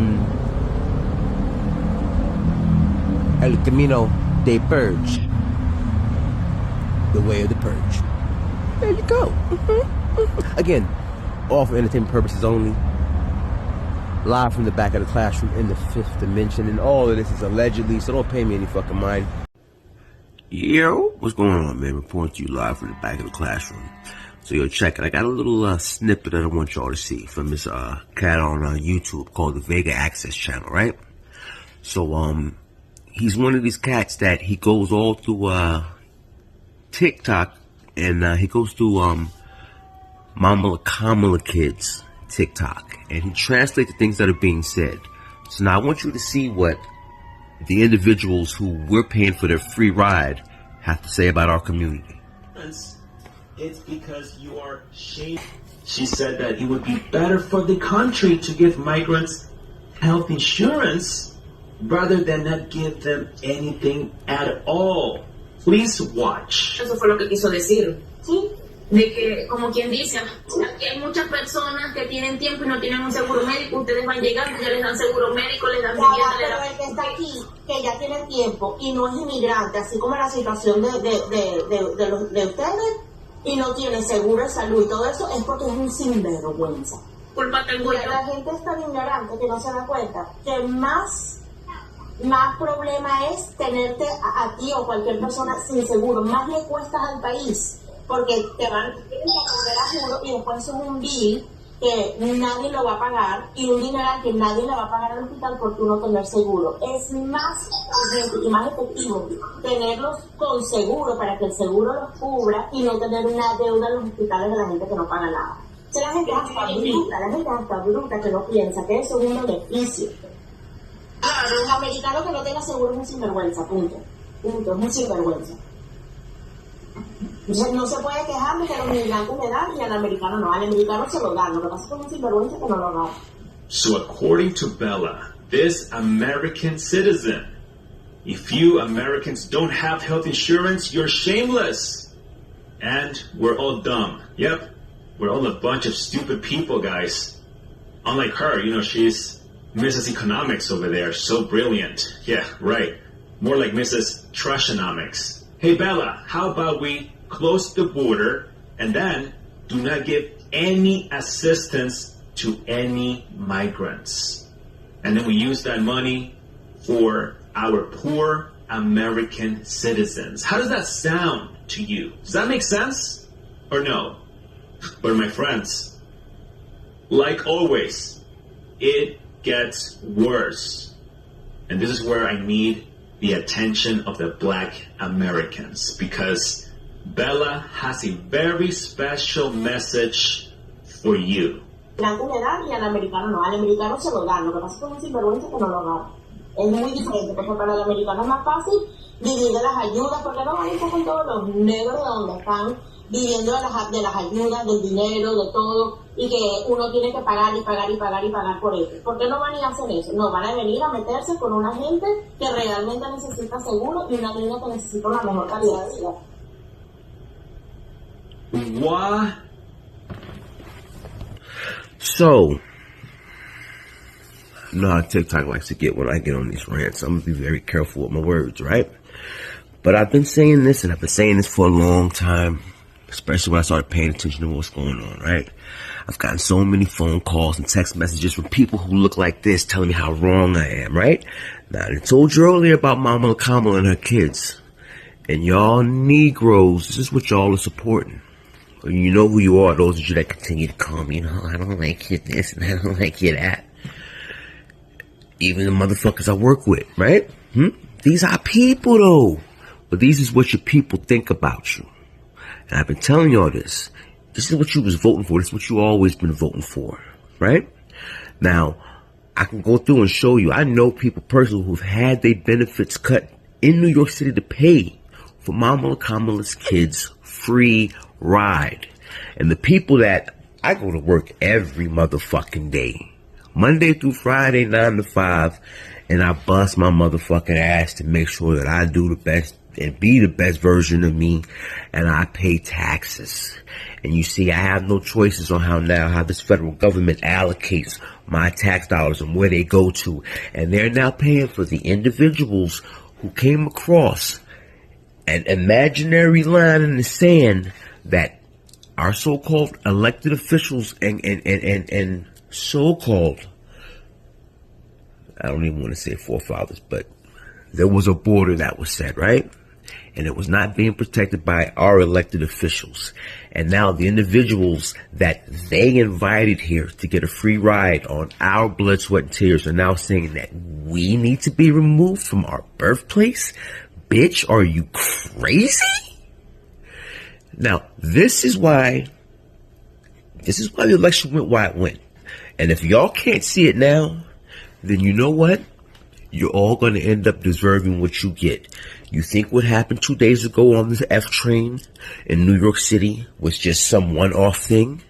Camino de Purge. The way of the purge. There you go. Again, all for entertainment purposes only. Live from the back of the classroom in the 5th dimension. And all of this is allegedly, so don't pay me any fucking mind. Yo, what's going on, man? Reporting to you live from the back of the classroom. So yo, check it. I got a little snippet that I want y'all to see from this cat on YouTube called the Vega Access Channel, right? So he's one of these cats that he goes all through TikTok, and he goes through Kamala kids TikTok, and he translates the things that are being said. So now I want you to see what the individuals who we're paying for their free ride have to say about our community. It's because you are shaming. She said that it would be better for the country to give migrants health insurance rather than not give them anything at all. Please watch. Eso fue lo que quiso decir, ¿sí? De que, como quien dice, aquí hay muchas personas que tienen tiempo y no tienen un seguro médico. Ustedes van llegando, ya les dan seguro médico, les dan vivienda, les dan... Pero el que está aquí, que ya tiene tiempo y no es inmigrante, así como la situación de ustedes, y no tiene seguro de salud y todo eso, es porque es un sinvergüenza. Culpa tengo yo. La gente es tan ignorante que no se da cuenta que más problema es tenerte a ti o cualquier persona sin seguro. Más le cuesta al país. porque tienen que aprender a juro y después es un bill que nadie lo va a pagar y un dineral que nadie le va a pagar al hospital por tú no tener seguro. Es más urgente y más efectivo tenerlos con seguro para que el seguro los cubra y no tener una deuda en los hospitales de la gente que no paga nada. O sea, la gente es hasta bruta que no piensa que eso es un beneficio. Claro, el americano que no tenga seguro es un sinvergüenza, punto, es un sinvergüenza. No se puede quejar de que los migrantes le dan y al americano no. Al americano se lo dan. Lo que pasa es que es un sinvergüenza que no lo da. So according to Bella, this American citizen, if you Americans don't have health insurance, you're shameless. And we're all dumb. Yep, we're all a bunch of stupid people, guys. Unlike her, you know, she's Mrs. Economics over there, so brilliant. Yeah, right. More like Mrs. Trashonomics. Hey Bella, how about we close the border and then do not give any assistance to any migrants. And then we use that money for our poor American citizens. How does that sound to you? Does that make sense or no? But my friends, like always, it gets worse. And this is where I need the attention of the Black Americans, because Bella has a very special message for you. Blanco le dan y al americano no. Al americano se lo dan. Lo que pasa es que es un sinvergüenza que no lo da. Es muy diferente, porque para el americano es más fácil dividir las ayudas, porque no van a estar con todos los negros de donde están viviendo de las ayudas, del dinero, de todo, y que uno tiene que pagar y pagar y pagar y pagar por eso. ¿Por qué no van y hacen eso? No, van a venir a meterse con una gente que realmente necesita seguro y una niña que necesita una mejor calidad de vida. What? So, I know how TikTok likes to get when I get on these rants. I'm going to be very careful with my words, right? But I've been saying this, and I've been saying this for a long time, especially when I started paying attention to what's going on, right? I've gotten so many phone calls and text messages from people who look like this telling me how wrong I am, right? Now, I told you earlier about Mama Kamala and her kids. And y'all Negroes, this is what y'all are supporting. You know who you are, those of you that continue to call me, I don't like you this and I don't like you that. Even the motherfuckers I work with, right? These are people though. But these is what your people think about you. And I've been telling y'all this. This is what you was voting for. This is what you always been voting for, right? Now, I can go through and show you. I know people personally who've had their benefits cut in New York City to pay for Mama Kamala's kids free ride. And the people that I go to work every motherfucking day, Monday through Friday, 9 to 5, and I bust my motherfucking ass to make sure that I do the best and be the best version of me, and I pay taxes. And you see, I have no choices on how this federal government allocates my tax dollars and where they go to. And they're now paying for the individuals who came across an imaginary line in the sand that our so-called elected officials and so-called, I don't even want to say forefathers, but there was a border that was set, right? And it was not being protected by our elected officials. And now the individuals that they invited here to get a free ride on our blood, sweat, and tears are now saying that we need to be removed from our birthplace? Bitch, are you crazy? Now, this is why the election went why it went. And if y'all can't see it now, then you know what? You're all going to end up deserving what you get. You think what happened 2 days ago on the F train in New York City was just some one-off thing?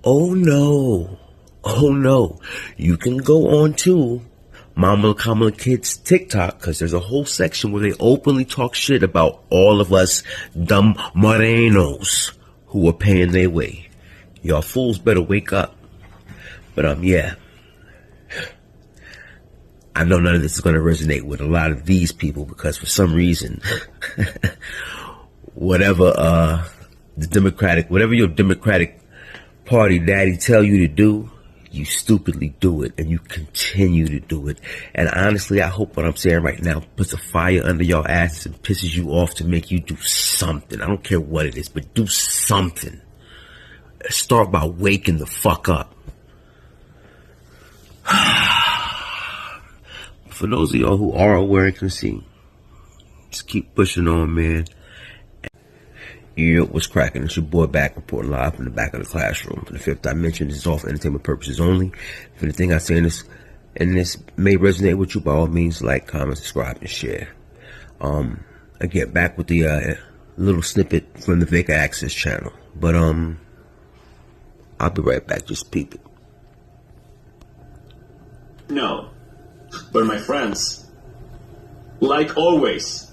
Oh no. Oh no. You can go on to Mama Kamala Kids TikTok, because there's a whole section where they openly talk shit about all of us dumb morenos who are paying their way. Y'all fools better wake up. But yeah. I know none of this is going to resonate with a lot of these people, because for some reason, whatever your Democratic Party daddy tell you to do, you stupidly do it, and you continue to do it. And honestly, I hope what I'm saying right now puts a fire under your asses and pisses you off to make you do something. I don't care what it is, but do something. Start by waking the fuck up. For those of y'all who are aware and can see, just keep pushing on, man. What's cracking? It's your boy Back reporting live from the back of the classroom. For the fifth dimension, this is all for entertainment purposes only. If anything I say in this may resonate with you, by all means, like, comment, subscribe, and share. Again, back with the little snippet from the Vacant Access channel. But I'll be right back. Just peep it. No. But my friends, like always,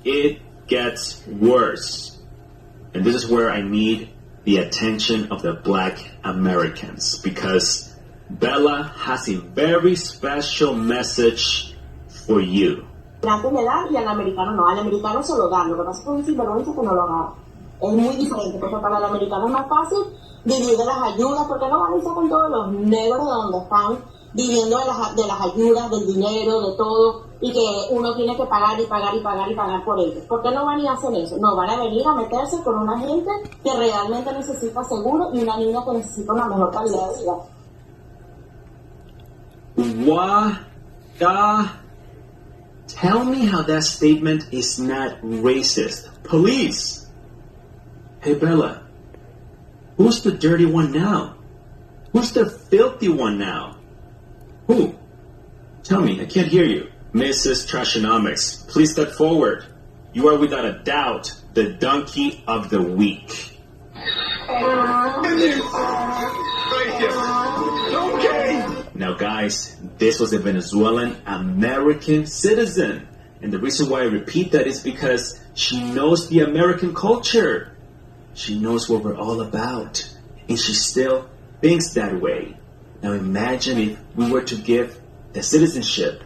it gets worse. And this is where I need the attention of the Black Americans, because Bella has a very special message for you. Antes le dan y al americano no. Al americano se lo dan. Lo que pasa es que es un sinvergüenza que no lo haga. Es muy diferente, porque para el americano es más fácil vivir de las ayudas, porque no van a irse con todos los negros de donde están viviendo de las ayudas, del dinero, de todo, y que uno tiene que pagar y pagar y pagar y pagar por ellos. ¿Por qué no van a ir a hacer eso? No, van a venir a meterse con una gente que realmente necesita seguro y una niña que necesita una mejor calidad de vida. What the? Tell me how that statement is not racist. Police! Hey Bella, who's the dirty one now? Who's the filthy one now? Who? Tell me, I can't hear you. Mrs. Trashonomics, please step forward. You are without a doubt the donkey of the week. Now guys, this was a Venezuelan American citizen. And the reason why I repeat that is because she knows the American culture. She knows what we're all about. And she still thinks that way. Now imagine if we were to give the citizenship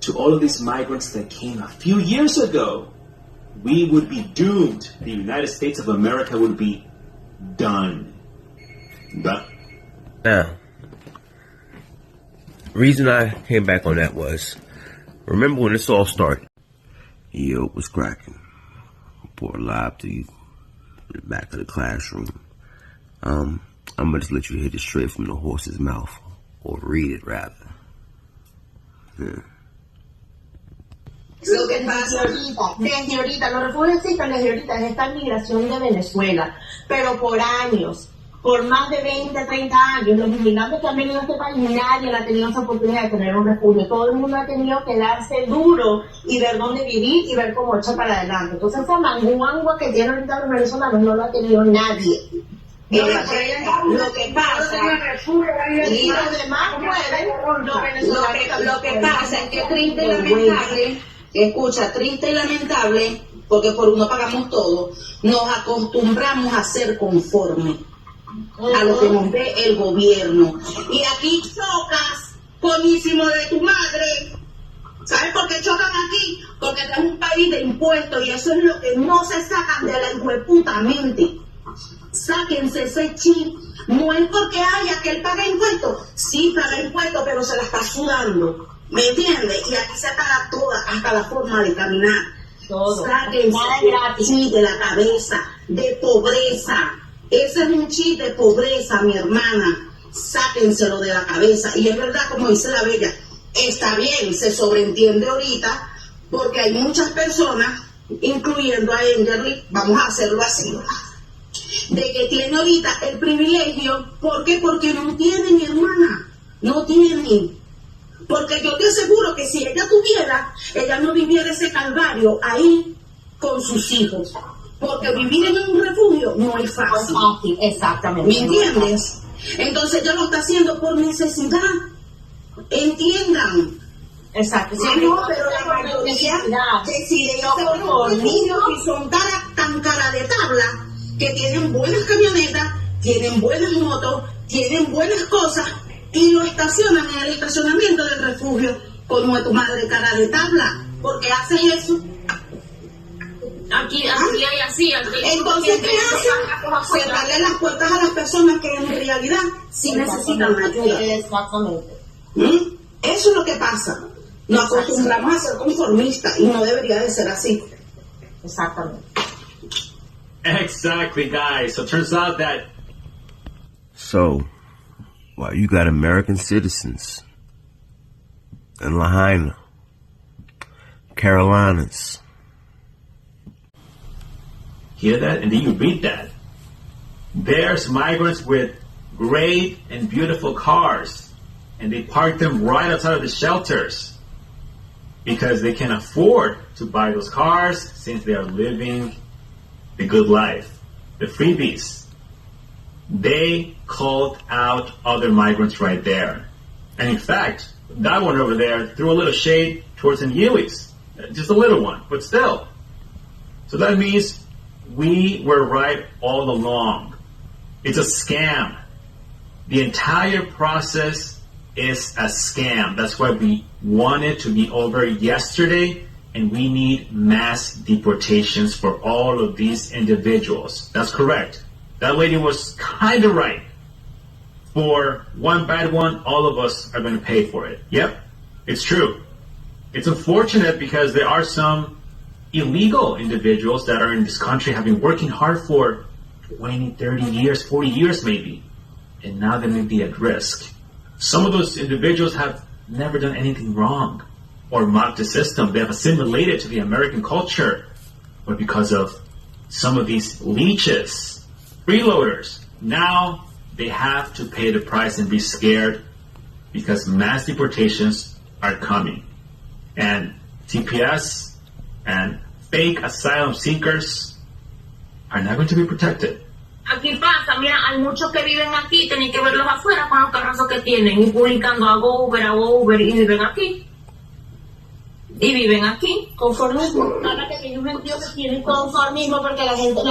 to all of these migrants that came a few years ago. We would be doomed. The United States of America would be done. Now, reason I came back on that was, remember when this all started? Yo, what's cracking? Report live to you, back of the classroom. I'm gonna just let you hear this straight from the horse's mouth, or read it rather. Yeah. Lo que pasa desde ahorita, los refugios existen desde ahorita, es esta migración de Venezuela, pero por años, por más de 20, 30 años, los inmigrantes que han venido a este país, nadie ha tenido esa oportunidad de tener un refugio. Todo el mundo ha tenido que darse duro y ver dónde vivir y ver cómo echar para adelante. Entonces esa manguangua que tienen ahorita los venezolanos no lo ha tenido nadie. Lo que pasa y los demás pueden, lo que pasa es que triste y lamentable, escucha, triste y lamentable, porque por uno pagamos todo, nos acostumbramos a ser conformes a lo que nos dé el gobierno. Y aquí chocas, coñísimo de tu madre. ¿Sabes por qué chocan aquí? Porque este es un país de impuestos y eso es lo que no se sacan de la hijueputa mente. Sáquense ese chip. No es porque haya que él paga impuestos. Sí paga impuestos, pero se la está sudando. ¿Me entiendes? Y aquí se paga toda, hasta la forma de caminar. Todo. Sáquense el chip de la cabeza, de pobreza. Ese es un chip de pobreza, mi hermana. Sáquenselo de la cabeza. Y es verdad, como dice la Bella, está bien, se sobreentiende ahorita, porque hay muchas personas, incluyendo a Enderly, vamos a hacerlo así, de que tiene ahorita el privilegio. ¿Por qué? Porque no tiene, mi hermana, no tiene. Porque yo te aseguro que si ella tuviera, ella no viviera ese calvario ahí con sus hijos. Porque vivir en un refugio no es fácil. Exactamente. ¿Me entiendes? Entonces ella lo está haciendo por necesidad. Entiendan. Exacto. Sí, no, pero la mayoría decide por niños que son tan cara de tabla, que tienen buenas camionetas, tienen buenas motos, tienen buenas cosas, y lo estacionan en el estacionamiento del refugio como de tu madre cara de tabla. ¿Por qué haces eso? Aquí hay así. Entonces, ¿qué hacen? Cerrarle las puertas a las personas que en realidad sí necesitan ayuda. Exactamente. Eso es lo que pasa. Nos acostumbramos a ser conformistas y no debería de ser así. Exactamente. Exactly, guys. So it turns out that... So, while you got American citizens in Lahaina, Carolinas. Hear that? And then you read that. There's migrants with great and beautiful cars, and they park them right outside of the shelters because they can afford to buy those cars since they are living the good life, the freebies. They called out other migrants right there. And in fact, that one over there threw a little shade towards the Neelys. Just a little one, but still. So that means we were right all along. It's a scam. The entire process is a scam. That's why we want it to be over yesterday, and we need mass deportations for all of these individuals. That's correct. That lady was kind of right. For one bad one, all of us are going to pay for it. Yep, it's true. It's unfortunate because there are some illegal individuals that are in this country have been working hard for 20, 30 years, 40 years maybe, and now they may be at risk. Some of those individuals have never done anything wrong or mocked the system. They have assimilated to the American culture, but because of some of these leeches, freeloaders, now they have to pay the price and be scared because mass deportations are coming. And TPS and fake asylum seekers are not going to be protected. Aquí pasa, mira, hay muchos que viven aquí, tienen que verlos afuera con los carrazos que tienen y publicando hago Uber y viven aquí. Y viven aquí. Conformismo. Ahora que tiene un sentido que tiene conformismo porque la gente,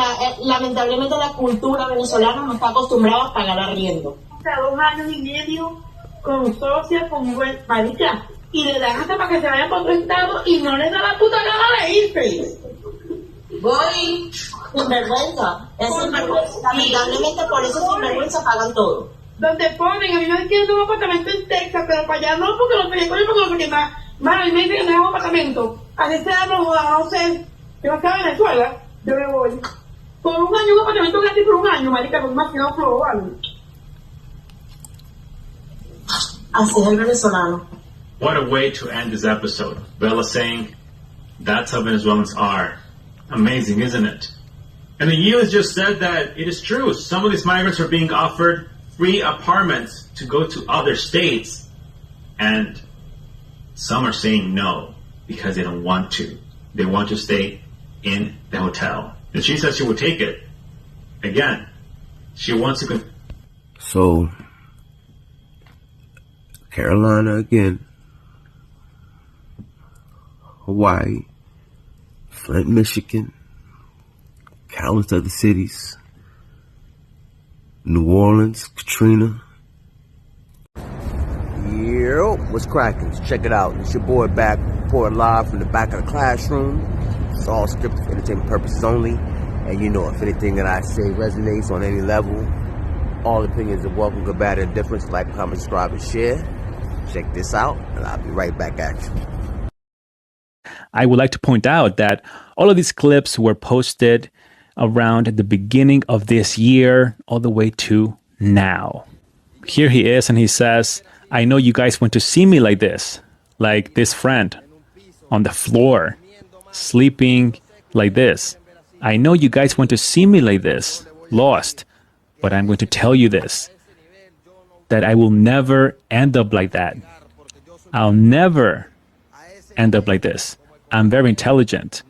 lamentablemente la cultura venezolana no está acostumbrada a pagar arriendo. O sea, 2 años y medio con socia, con buen marica. Y le dan hasta para que se vayan para otro estado y no les da la puta gana de irse. Voy. Sinvergüenza. Es sinvergüenza. Lamentablemente por eso sinvergüenza pagan todo. Donde ponen, a mí me quieren un apartamento en Texas, pero para allá no, porque lo pegué con porque lo pegué más. Mano, y me dicen que me da un apartamento. Así sea, no sé, que no sea Venezuela, yo me voy. Por 1 año, un apartamento gratis por 1 año, marica, con más que no flow, ¿vale? Así es el venezolano. What a way to end this episode. Bella saying, that's how Venezuelans are. Amazing, isn't it? And the U.S. just said that it is true. Some of these migrants are being offered free apartments to go to other states. And some are saying no because they don't want to. They want to stay in the hotel. And she says she would take it. Again, she wants to... So, Carolina again, Hawaii, Flint, Michigan, countless other cities, New Orleans, Katrina. Yo, what's cracking? Check it out. It's your boy back, reporting live from the back of the classroom. It's all scripted for entertainment purposes only. And you know, if anything that I say resonates on any level, all opinions are welcome, good, bad, or indifferent. Like, comment, subscribe, and share. Check this out, and I'll be right back at you. I would like to point out that all of these clips were posted around the beginning of this year all the way to now. Here he is, and he says, I know you guys went to see me like this friend on the floor, sleeping like this. I know you guys went to see me like this, lost, but I'm going to tell you this, that I will never end up like that. I'll never end up like this. I'm very intelligent.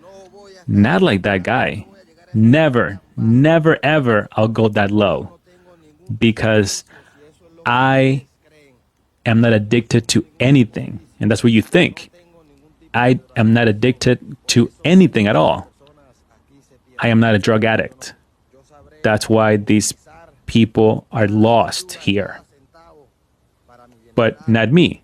Not like that guy. Never, never, ever I'll go that low. Because I am not addicted to anything. And that's what you think. I am not addicted to anything at all. I am not a drug addict. That's why these people are lost here. But not me.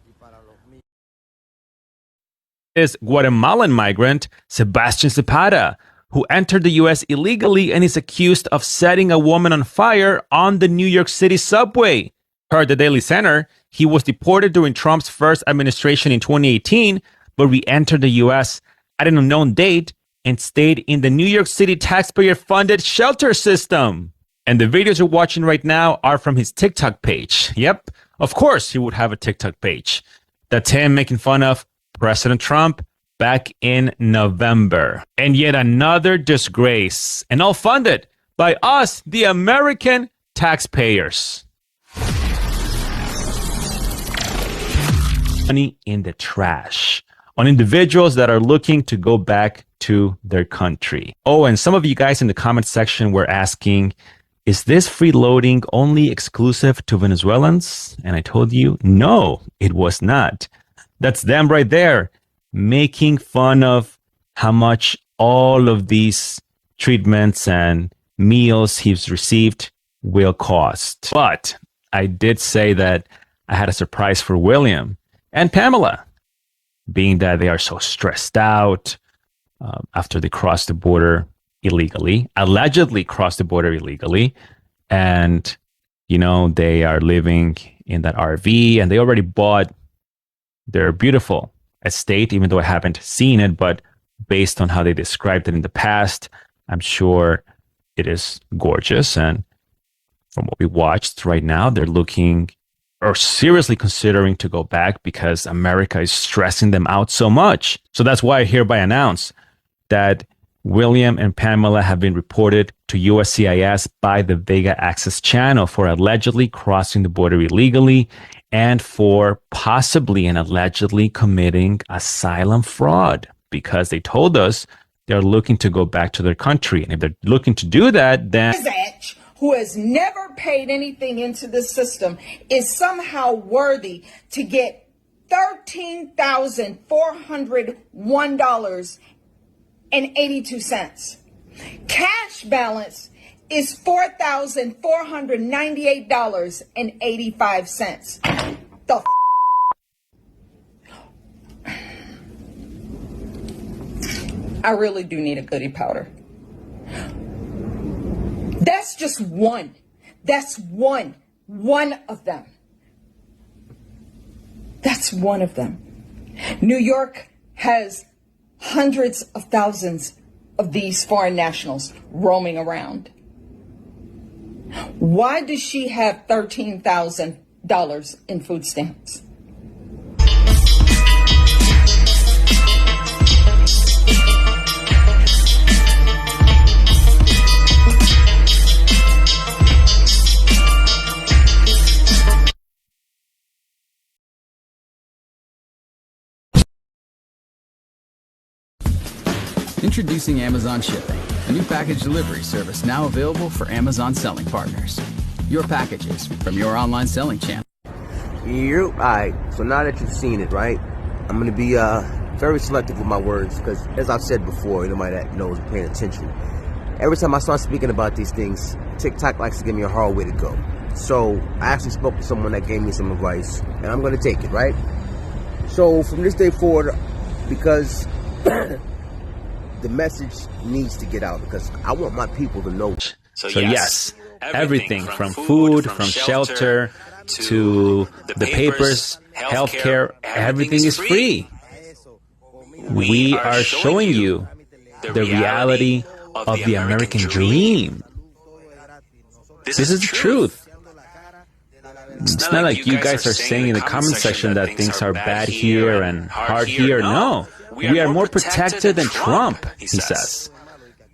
Is Guatemalan migrant Sebastian Zapata, who entered the U.S. illegally and is accused of setting a woman on fire on the New York City subway. Per the Daily Center, he was deported during Trump's first administration in 2018, but re-entered the U.S. at an unknown date and stayed in the New York City taxpayer-funded shelter system. And the videos you're watching right now are from his TikTok page. Yep, of course he would have a TikTok page. That's him making fun of President Trump back in November. And yet another disgrace, and all funded by us, the American taxpayers. Money in the trash on individuals that are looking to go back to their country. Oh, and some of you guys in the comment section were asking, is this freeloading only exclusive to Venezuelans? And I told you, no, it was not. That's them right there, making fun of how much all of these treatments and meals he's received will cost. But I did say that I had a surprise for William and Pamela, being that they are so stressed out after they crossed the border illegally, allegedly crossed the border illegally. And, you know, they are living in that RV and they already bought their beautiful estate, even though I haven't seen it, but based on how they described it in the past, I'm sure it is gorgeous. And from what we watched right now, they're looking or seriously considering to go back because America is stressing them out so much. So that's why I hereby announce that William and Pamela have been reported to USCIS by the Vega Access Channel for allegedly crossing the border illegally and for possibly and allegedly committing asylum fraud, because they told us they're looking to go back to their country. And if they're looking to do that, then who has never paid anything into the system is somehow worthy to get $13,401.82. Cash balance is $4,498.85. I really do need a goodie powder. That's just one. That's one of them. That's one of them. New York has hundreds of thousands of these foreign nationals roaming around. Why does she have $13,000 in food stamps? Introducing Amazon Shipping, a new package delivery service now available for Amazon selling partners. Your packages from your online selling channel. Alright, so now that you've seen it, right, I'm going to be very selective with my words because, as I've said before, anybody that knows paying attention, every time I start speaking about these things, TikTok likes to give me a hard way to go. So I actually spoke to someone that gave me some advice, and I'm going to take it, right? So from this day forward, because the message needs to get out, because I want my people to know. So yes, everything from food, from shelter, to the papers, healthcare, everything is free. We are showing you the reality of the American dream. This is the truth. It's not like you guys are saying in the comment section that things are bad here and hard here. No. We are more protected than Trump, he says.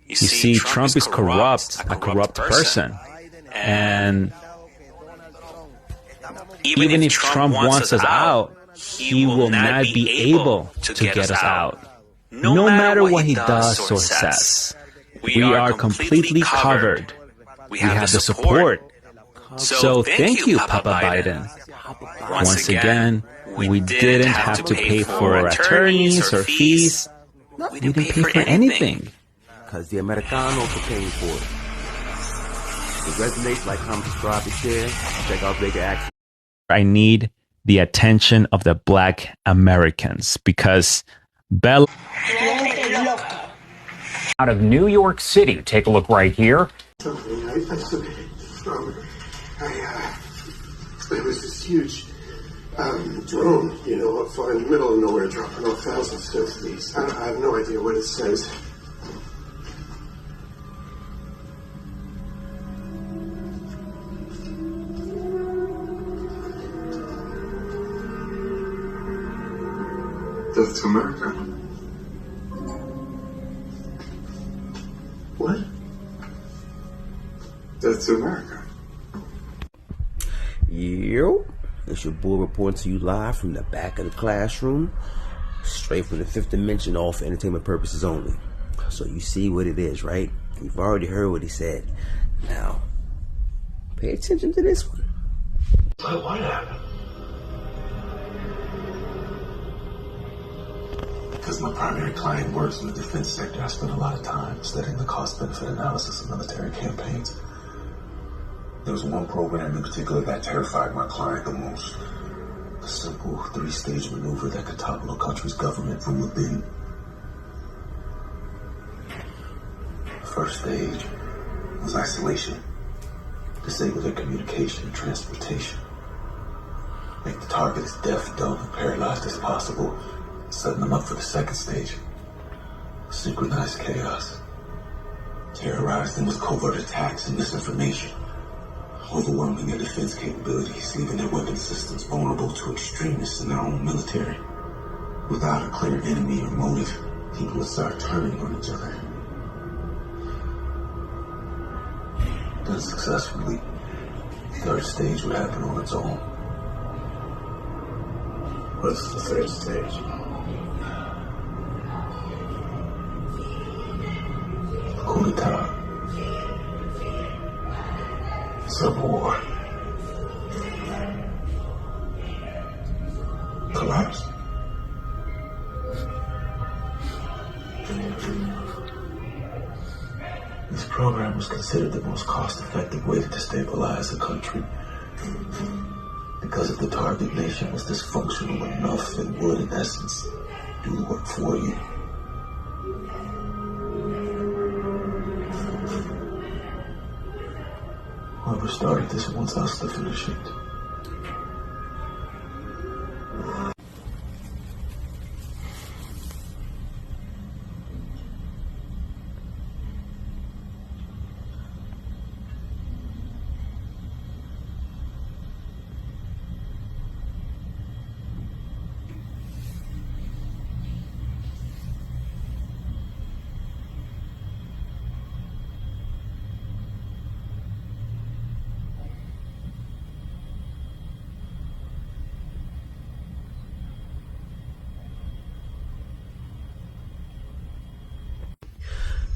You see, Trump is corrupt, a corrupt person. And even if Trump wants us out, he will not be able to get us out. No matter what he does or says. We are completely covered. We have the support. So thank you, Papa Biden. Once again, we didn't have to pay for attorneys or fees. We didn't pay for anything. Because the Americanos are paying for it. It resonates, like, comment, subscribe, and share. Check out Vega Access. I need the attention of the Black Americans because Bella out of New York City. Take a look right here. There was this huge drone, you know, up far in the middle of nowhere, dropping off thousands of these. I have no idea what it says. Death to America. What? Death to America. Yo, it's your boy reporting to you live from the back of the classroom, straight from the fifth dimension, all for entertainment purposes only. So you see what it is, right? You've already heard what he said. Now, pay attention to this one. What happened? Because my primary client works in the defense sector, I spent a lot of time studying the cost-benefit analysis of military campaigns. There was one program in particular that terrified my client the most. A simple 3-stage maneuver that could topple a country's government from within. The first stage was isolation. Disable their communication and transportation. Make the target as deaf, dumb, and paralyzed as possible. Setting them up for the second stage. Synchronized chaos. Terrorize them with covert attacks and misinformation. Overwhelming their defense capabilities, leaving their weapon systems vulnerable to extremists in their own military. Without a clear enemy or motive, people would start turning on each other. Done successfully, the third stage would happen on its own. What's the third stage? Coup d'etat. Civil war. Collapse. This program was considered the most cost-effective way to destabilize a country. Because if the target nation was dysfunctional enough, it would, in essence, do the work for you. Whoever started this wants us to finish it.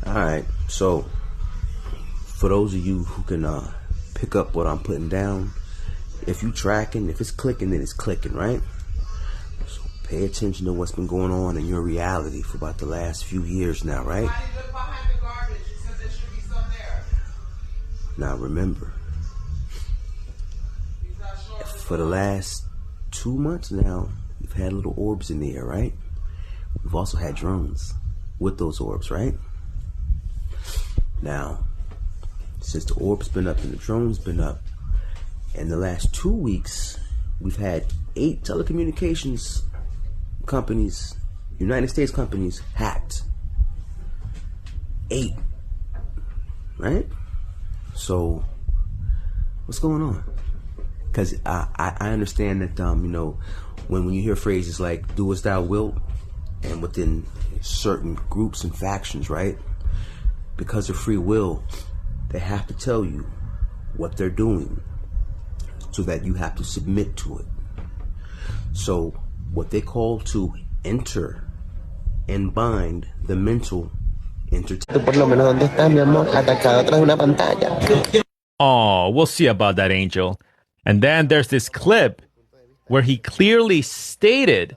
Alright, so for those of you who can pick up what I'm putting down, if you tracking, if it's clicking, then it's clicking, right? So pay attention to what's been going on in your reality for about the last few years now, right? Now remember, for the last 2 months now, we've had little orbs in the air, right? We've also had drones with those orbs, right? Now, since the orb's been up and the drone's been up, in the last 2 weeks, we've had 8 telecommunications companies, United States companies, hacked. 8. Right? So, what's going on? Because I understand that, you know, when you hear phrases like, do as thou wilt, and within certain groups and factions, right? Because of free will, they have to tell you what they're doing so that you have to submit to it. So what they call to enter and bind the mental entertainment. Oh, we'll see about that, Angel. And then there's this clip where he clearly stated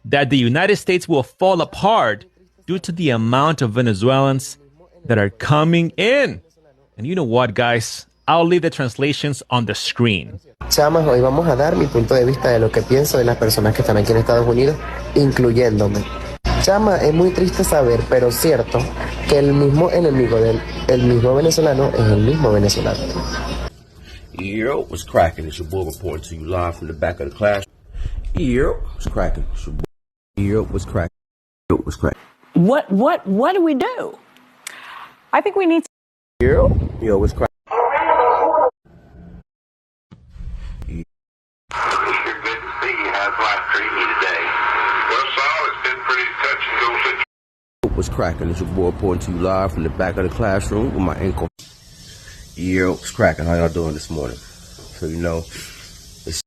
that the United States will fall apart due to the amount of Venezuelans that are coming in. And you know what, guys? I'll leave the translations on the screen. Chamas, hoy vamos a dar mi punto de vista de lo que pienso de las personas que están aquí en Estados Unidos, incluyéndome. Chama, es muy triste saber, pero cierto, que el mismo enemigo del mismo venezolano es el mismo venezolano. Yo, what's cracking? It's your boy reporting to you live from the back of the class. Yo, what's cracking? It's your boy. Yo, what's cracking? Yo, what's cracking? What do we do? I think we need to... Yo, what's cracking? What's cracking? It's your boy reporting to you live from the back of the classroom with my ankle. Yo, what's cracking? How y'all doing this morning? So you know, it's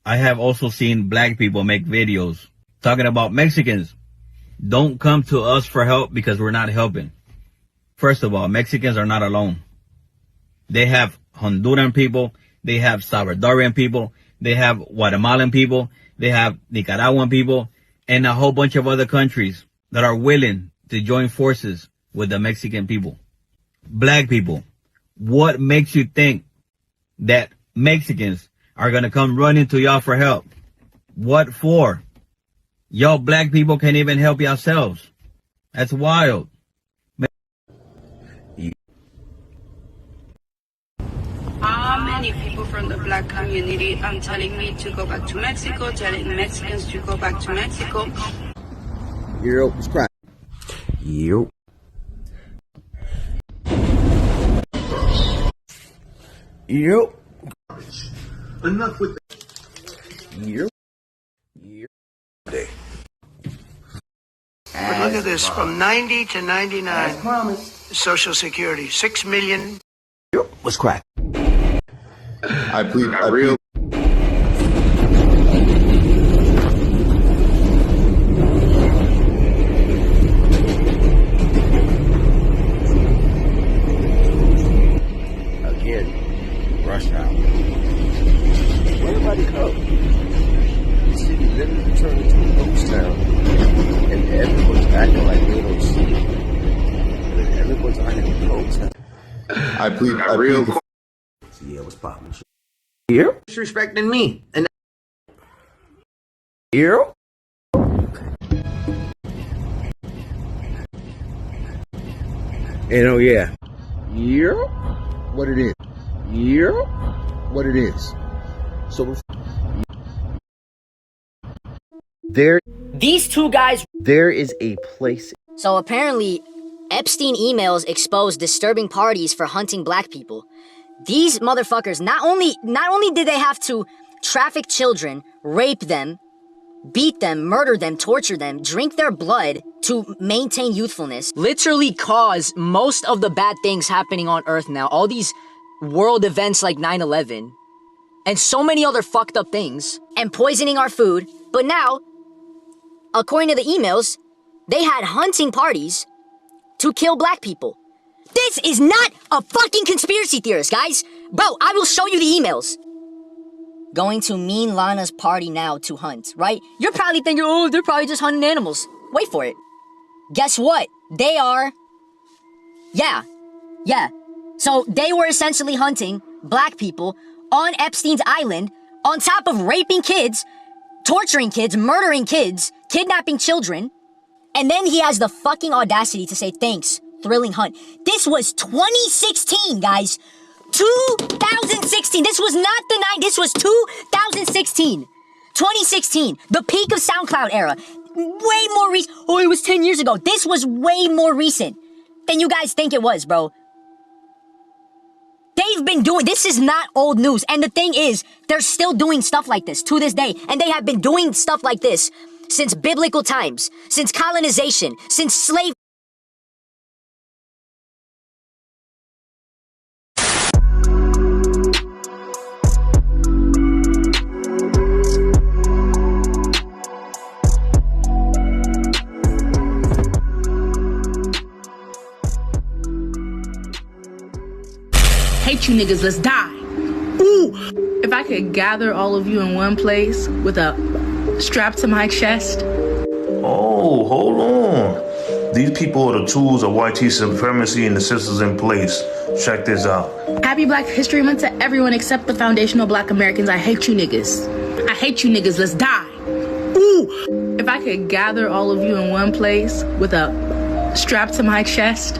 I have also seen black people make videos talking about Mexicans. Don't come to us for help because we're not helping. First of all, Mexicans are not alone. They have Honduran people, they have Salvadorian people, they have Guatemalan people, they have Nicaraguan people, and a whole bunch of other countries that are willing to join forces with the Mexican people. Black people, what makes you think that Mexicans are going to come running to y'all for help? What for? Y'all black people can't even help yourselves. That's wild. Many people from the black community are telling me to go back to Mexico, telling Mexicans to go back to Mexico. Yo, what's cracking? Yo. Yo. Enough with that. Yo. But look at this, from 90 to 99, Social Security, 6 million. Yo, what's cracking? I plead real. Again, rush hour. Where everybody go? The city literally turned into a ghost town, and everyone's acting like they don't see it. And everyone's acting like a ghost town. I plead real. Yeah, what's poppin'? Here? Disrespecting me. And here? And oh yeah. Here? What it is. Here? What it is. So These two guys... There is a place... So apparently, Epstein emails expose disturbing parties for hunting black people. These motherfuckers, not only did they have to traffic children, rape them, beat them, murder them, torture them, drink their blood to maintain youthfulness, literally cause most of the bad things happening on Earth now. All these world events like 9/11 and so many other fucked up things, and poisoning our food. But now, according to the emails, they had hunting parties to kill black people. This is not a fucking conspiracy theorist, guys. Bro, I will show you the emails. Going to Mean Lana's party now to hunt, right? You're probably thinking, oh, they're probably just hunting animals. Wait for it. Guess what? They are. Yeah. So they were essentially hunting black people on Epstein's island, on top of raping kids, torturing kids, murdering kids, kidnapping children. And then he has the fucking audacity to say, thanks, thrilling hunt. This was 2016, guys. 2016. This was not the night. This was 2016. 2016. The peak of SoundCloud era. Way more recent. Oh, it was 10 years ago. This was way more recent than you guys think it was, bro. They've been doing, this is not old news. And the thing is, they're still doing stuff like this to this day. And they have been doing stuff like this since biblical times, since colonization, since slavery. Hate you niggas, let's die. Ooh! If I could gather all of you in one place with a strap to my chest. Oh, hold on. These people are the tools of white supremacy and the systems in place Check this out. Happy Black History Month to everyone except the foundational Black Americans. I hate you niggas. I hate you niggas. Let's die. Ooh! If I could gather all of you in one place with a strap to my chest,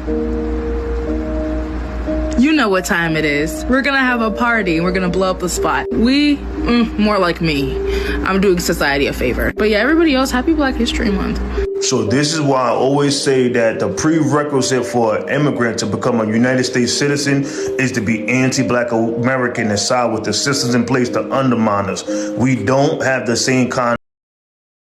you know what time it is. We're gonna have a party and we're gonna blow up the spot. More like me. I'm doing society a favor. But yeah, everybody else, happy Black History Month. So this is why I always say that the prerequisite for an immigrant to become a United States citizen is to be anti-Black American and side with the systems in place to undermine us. We don't have the same kind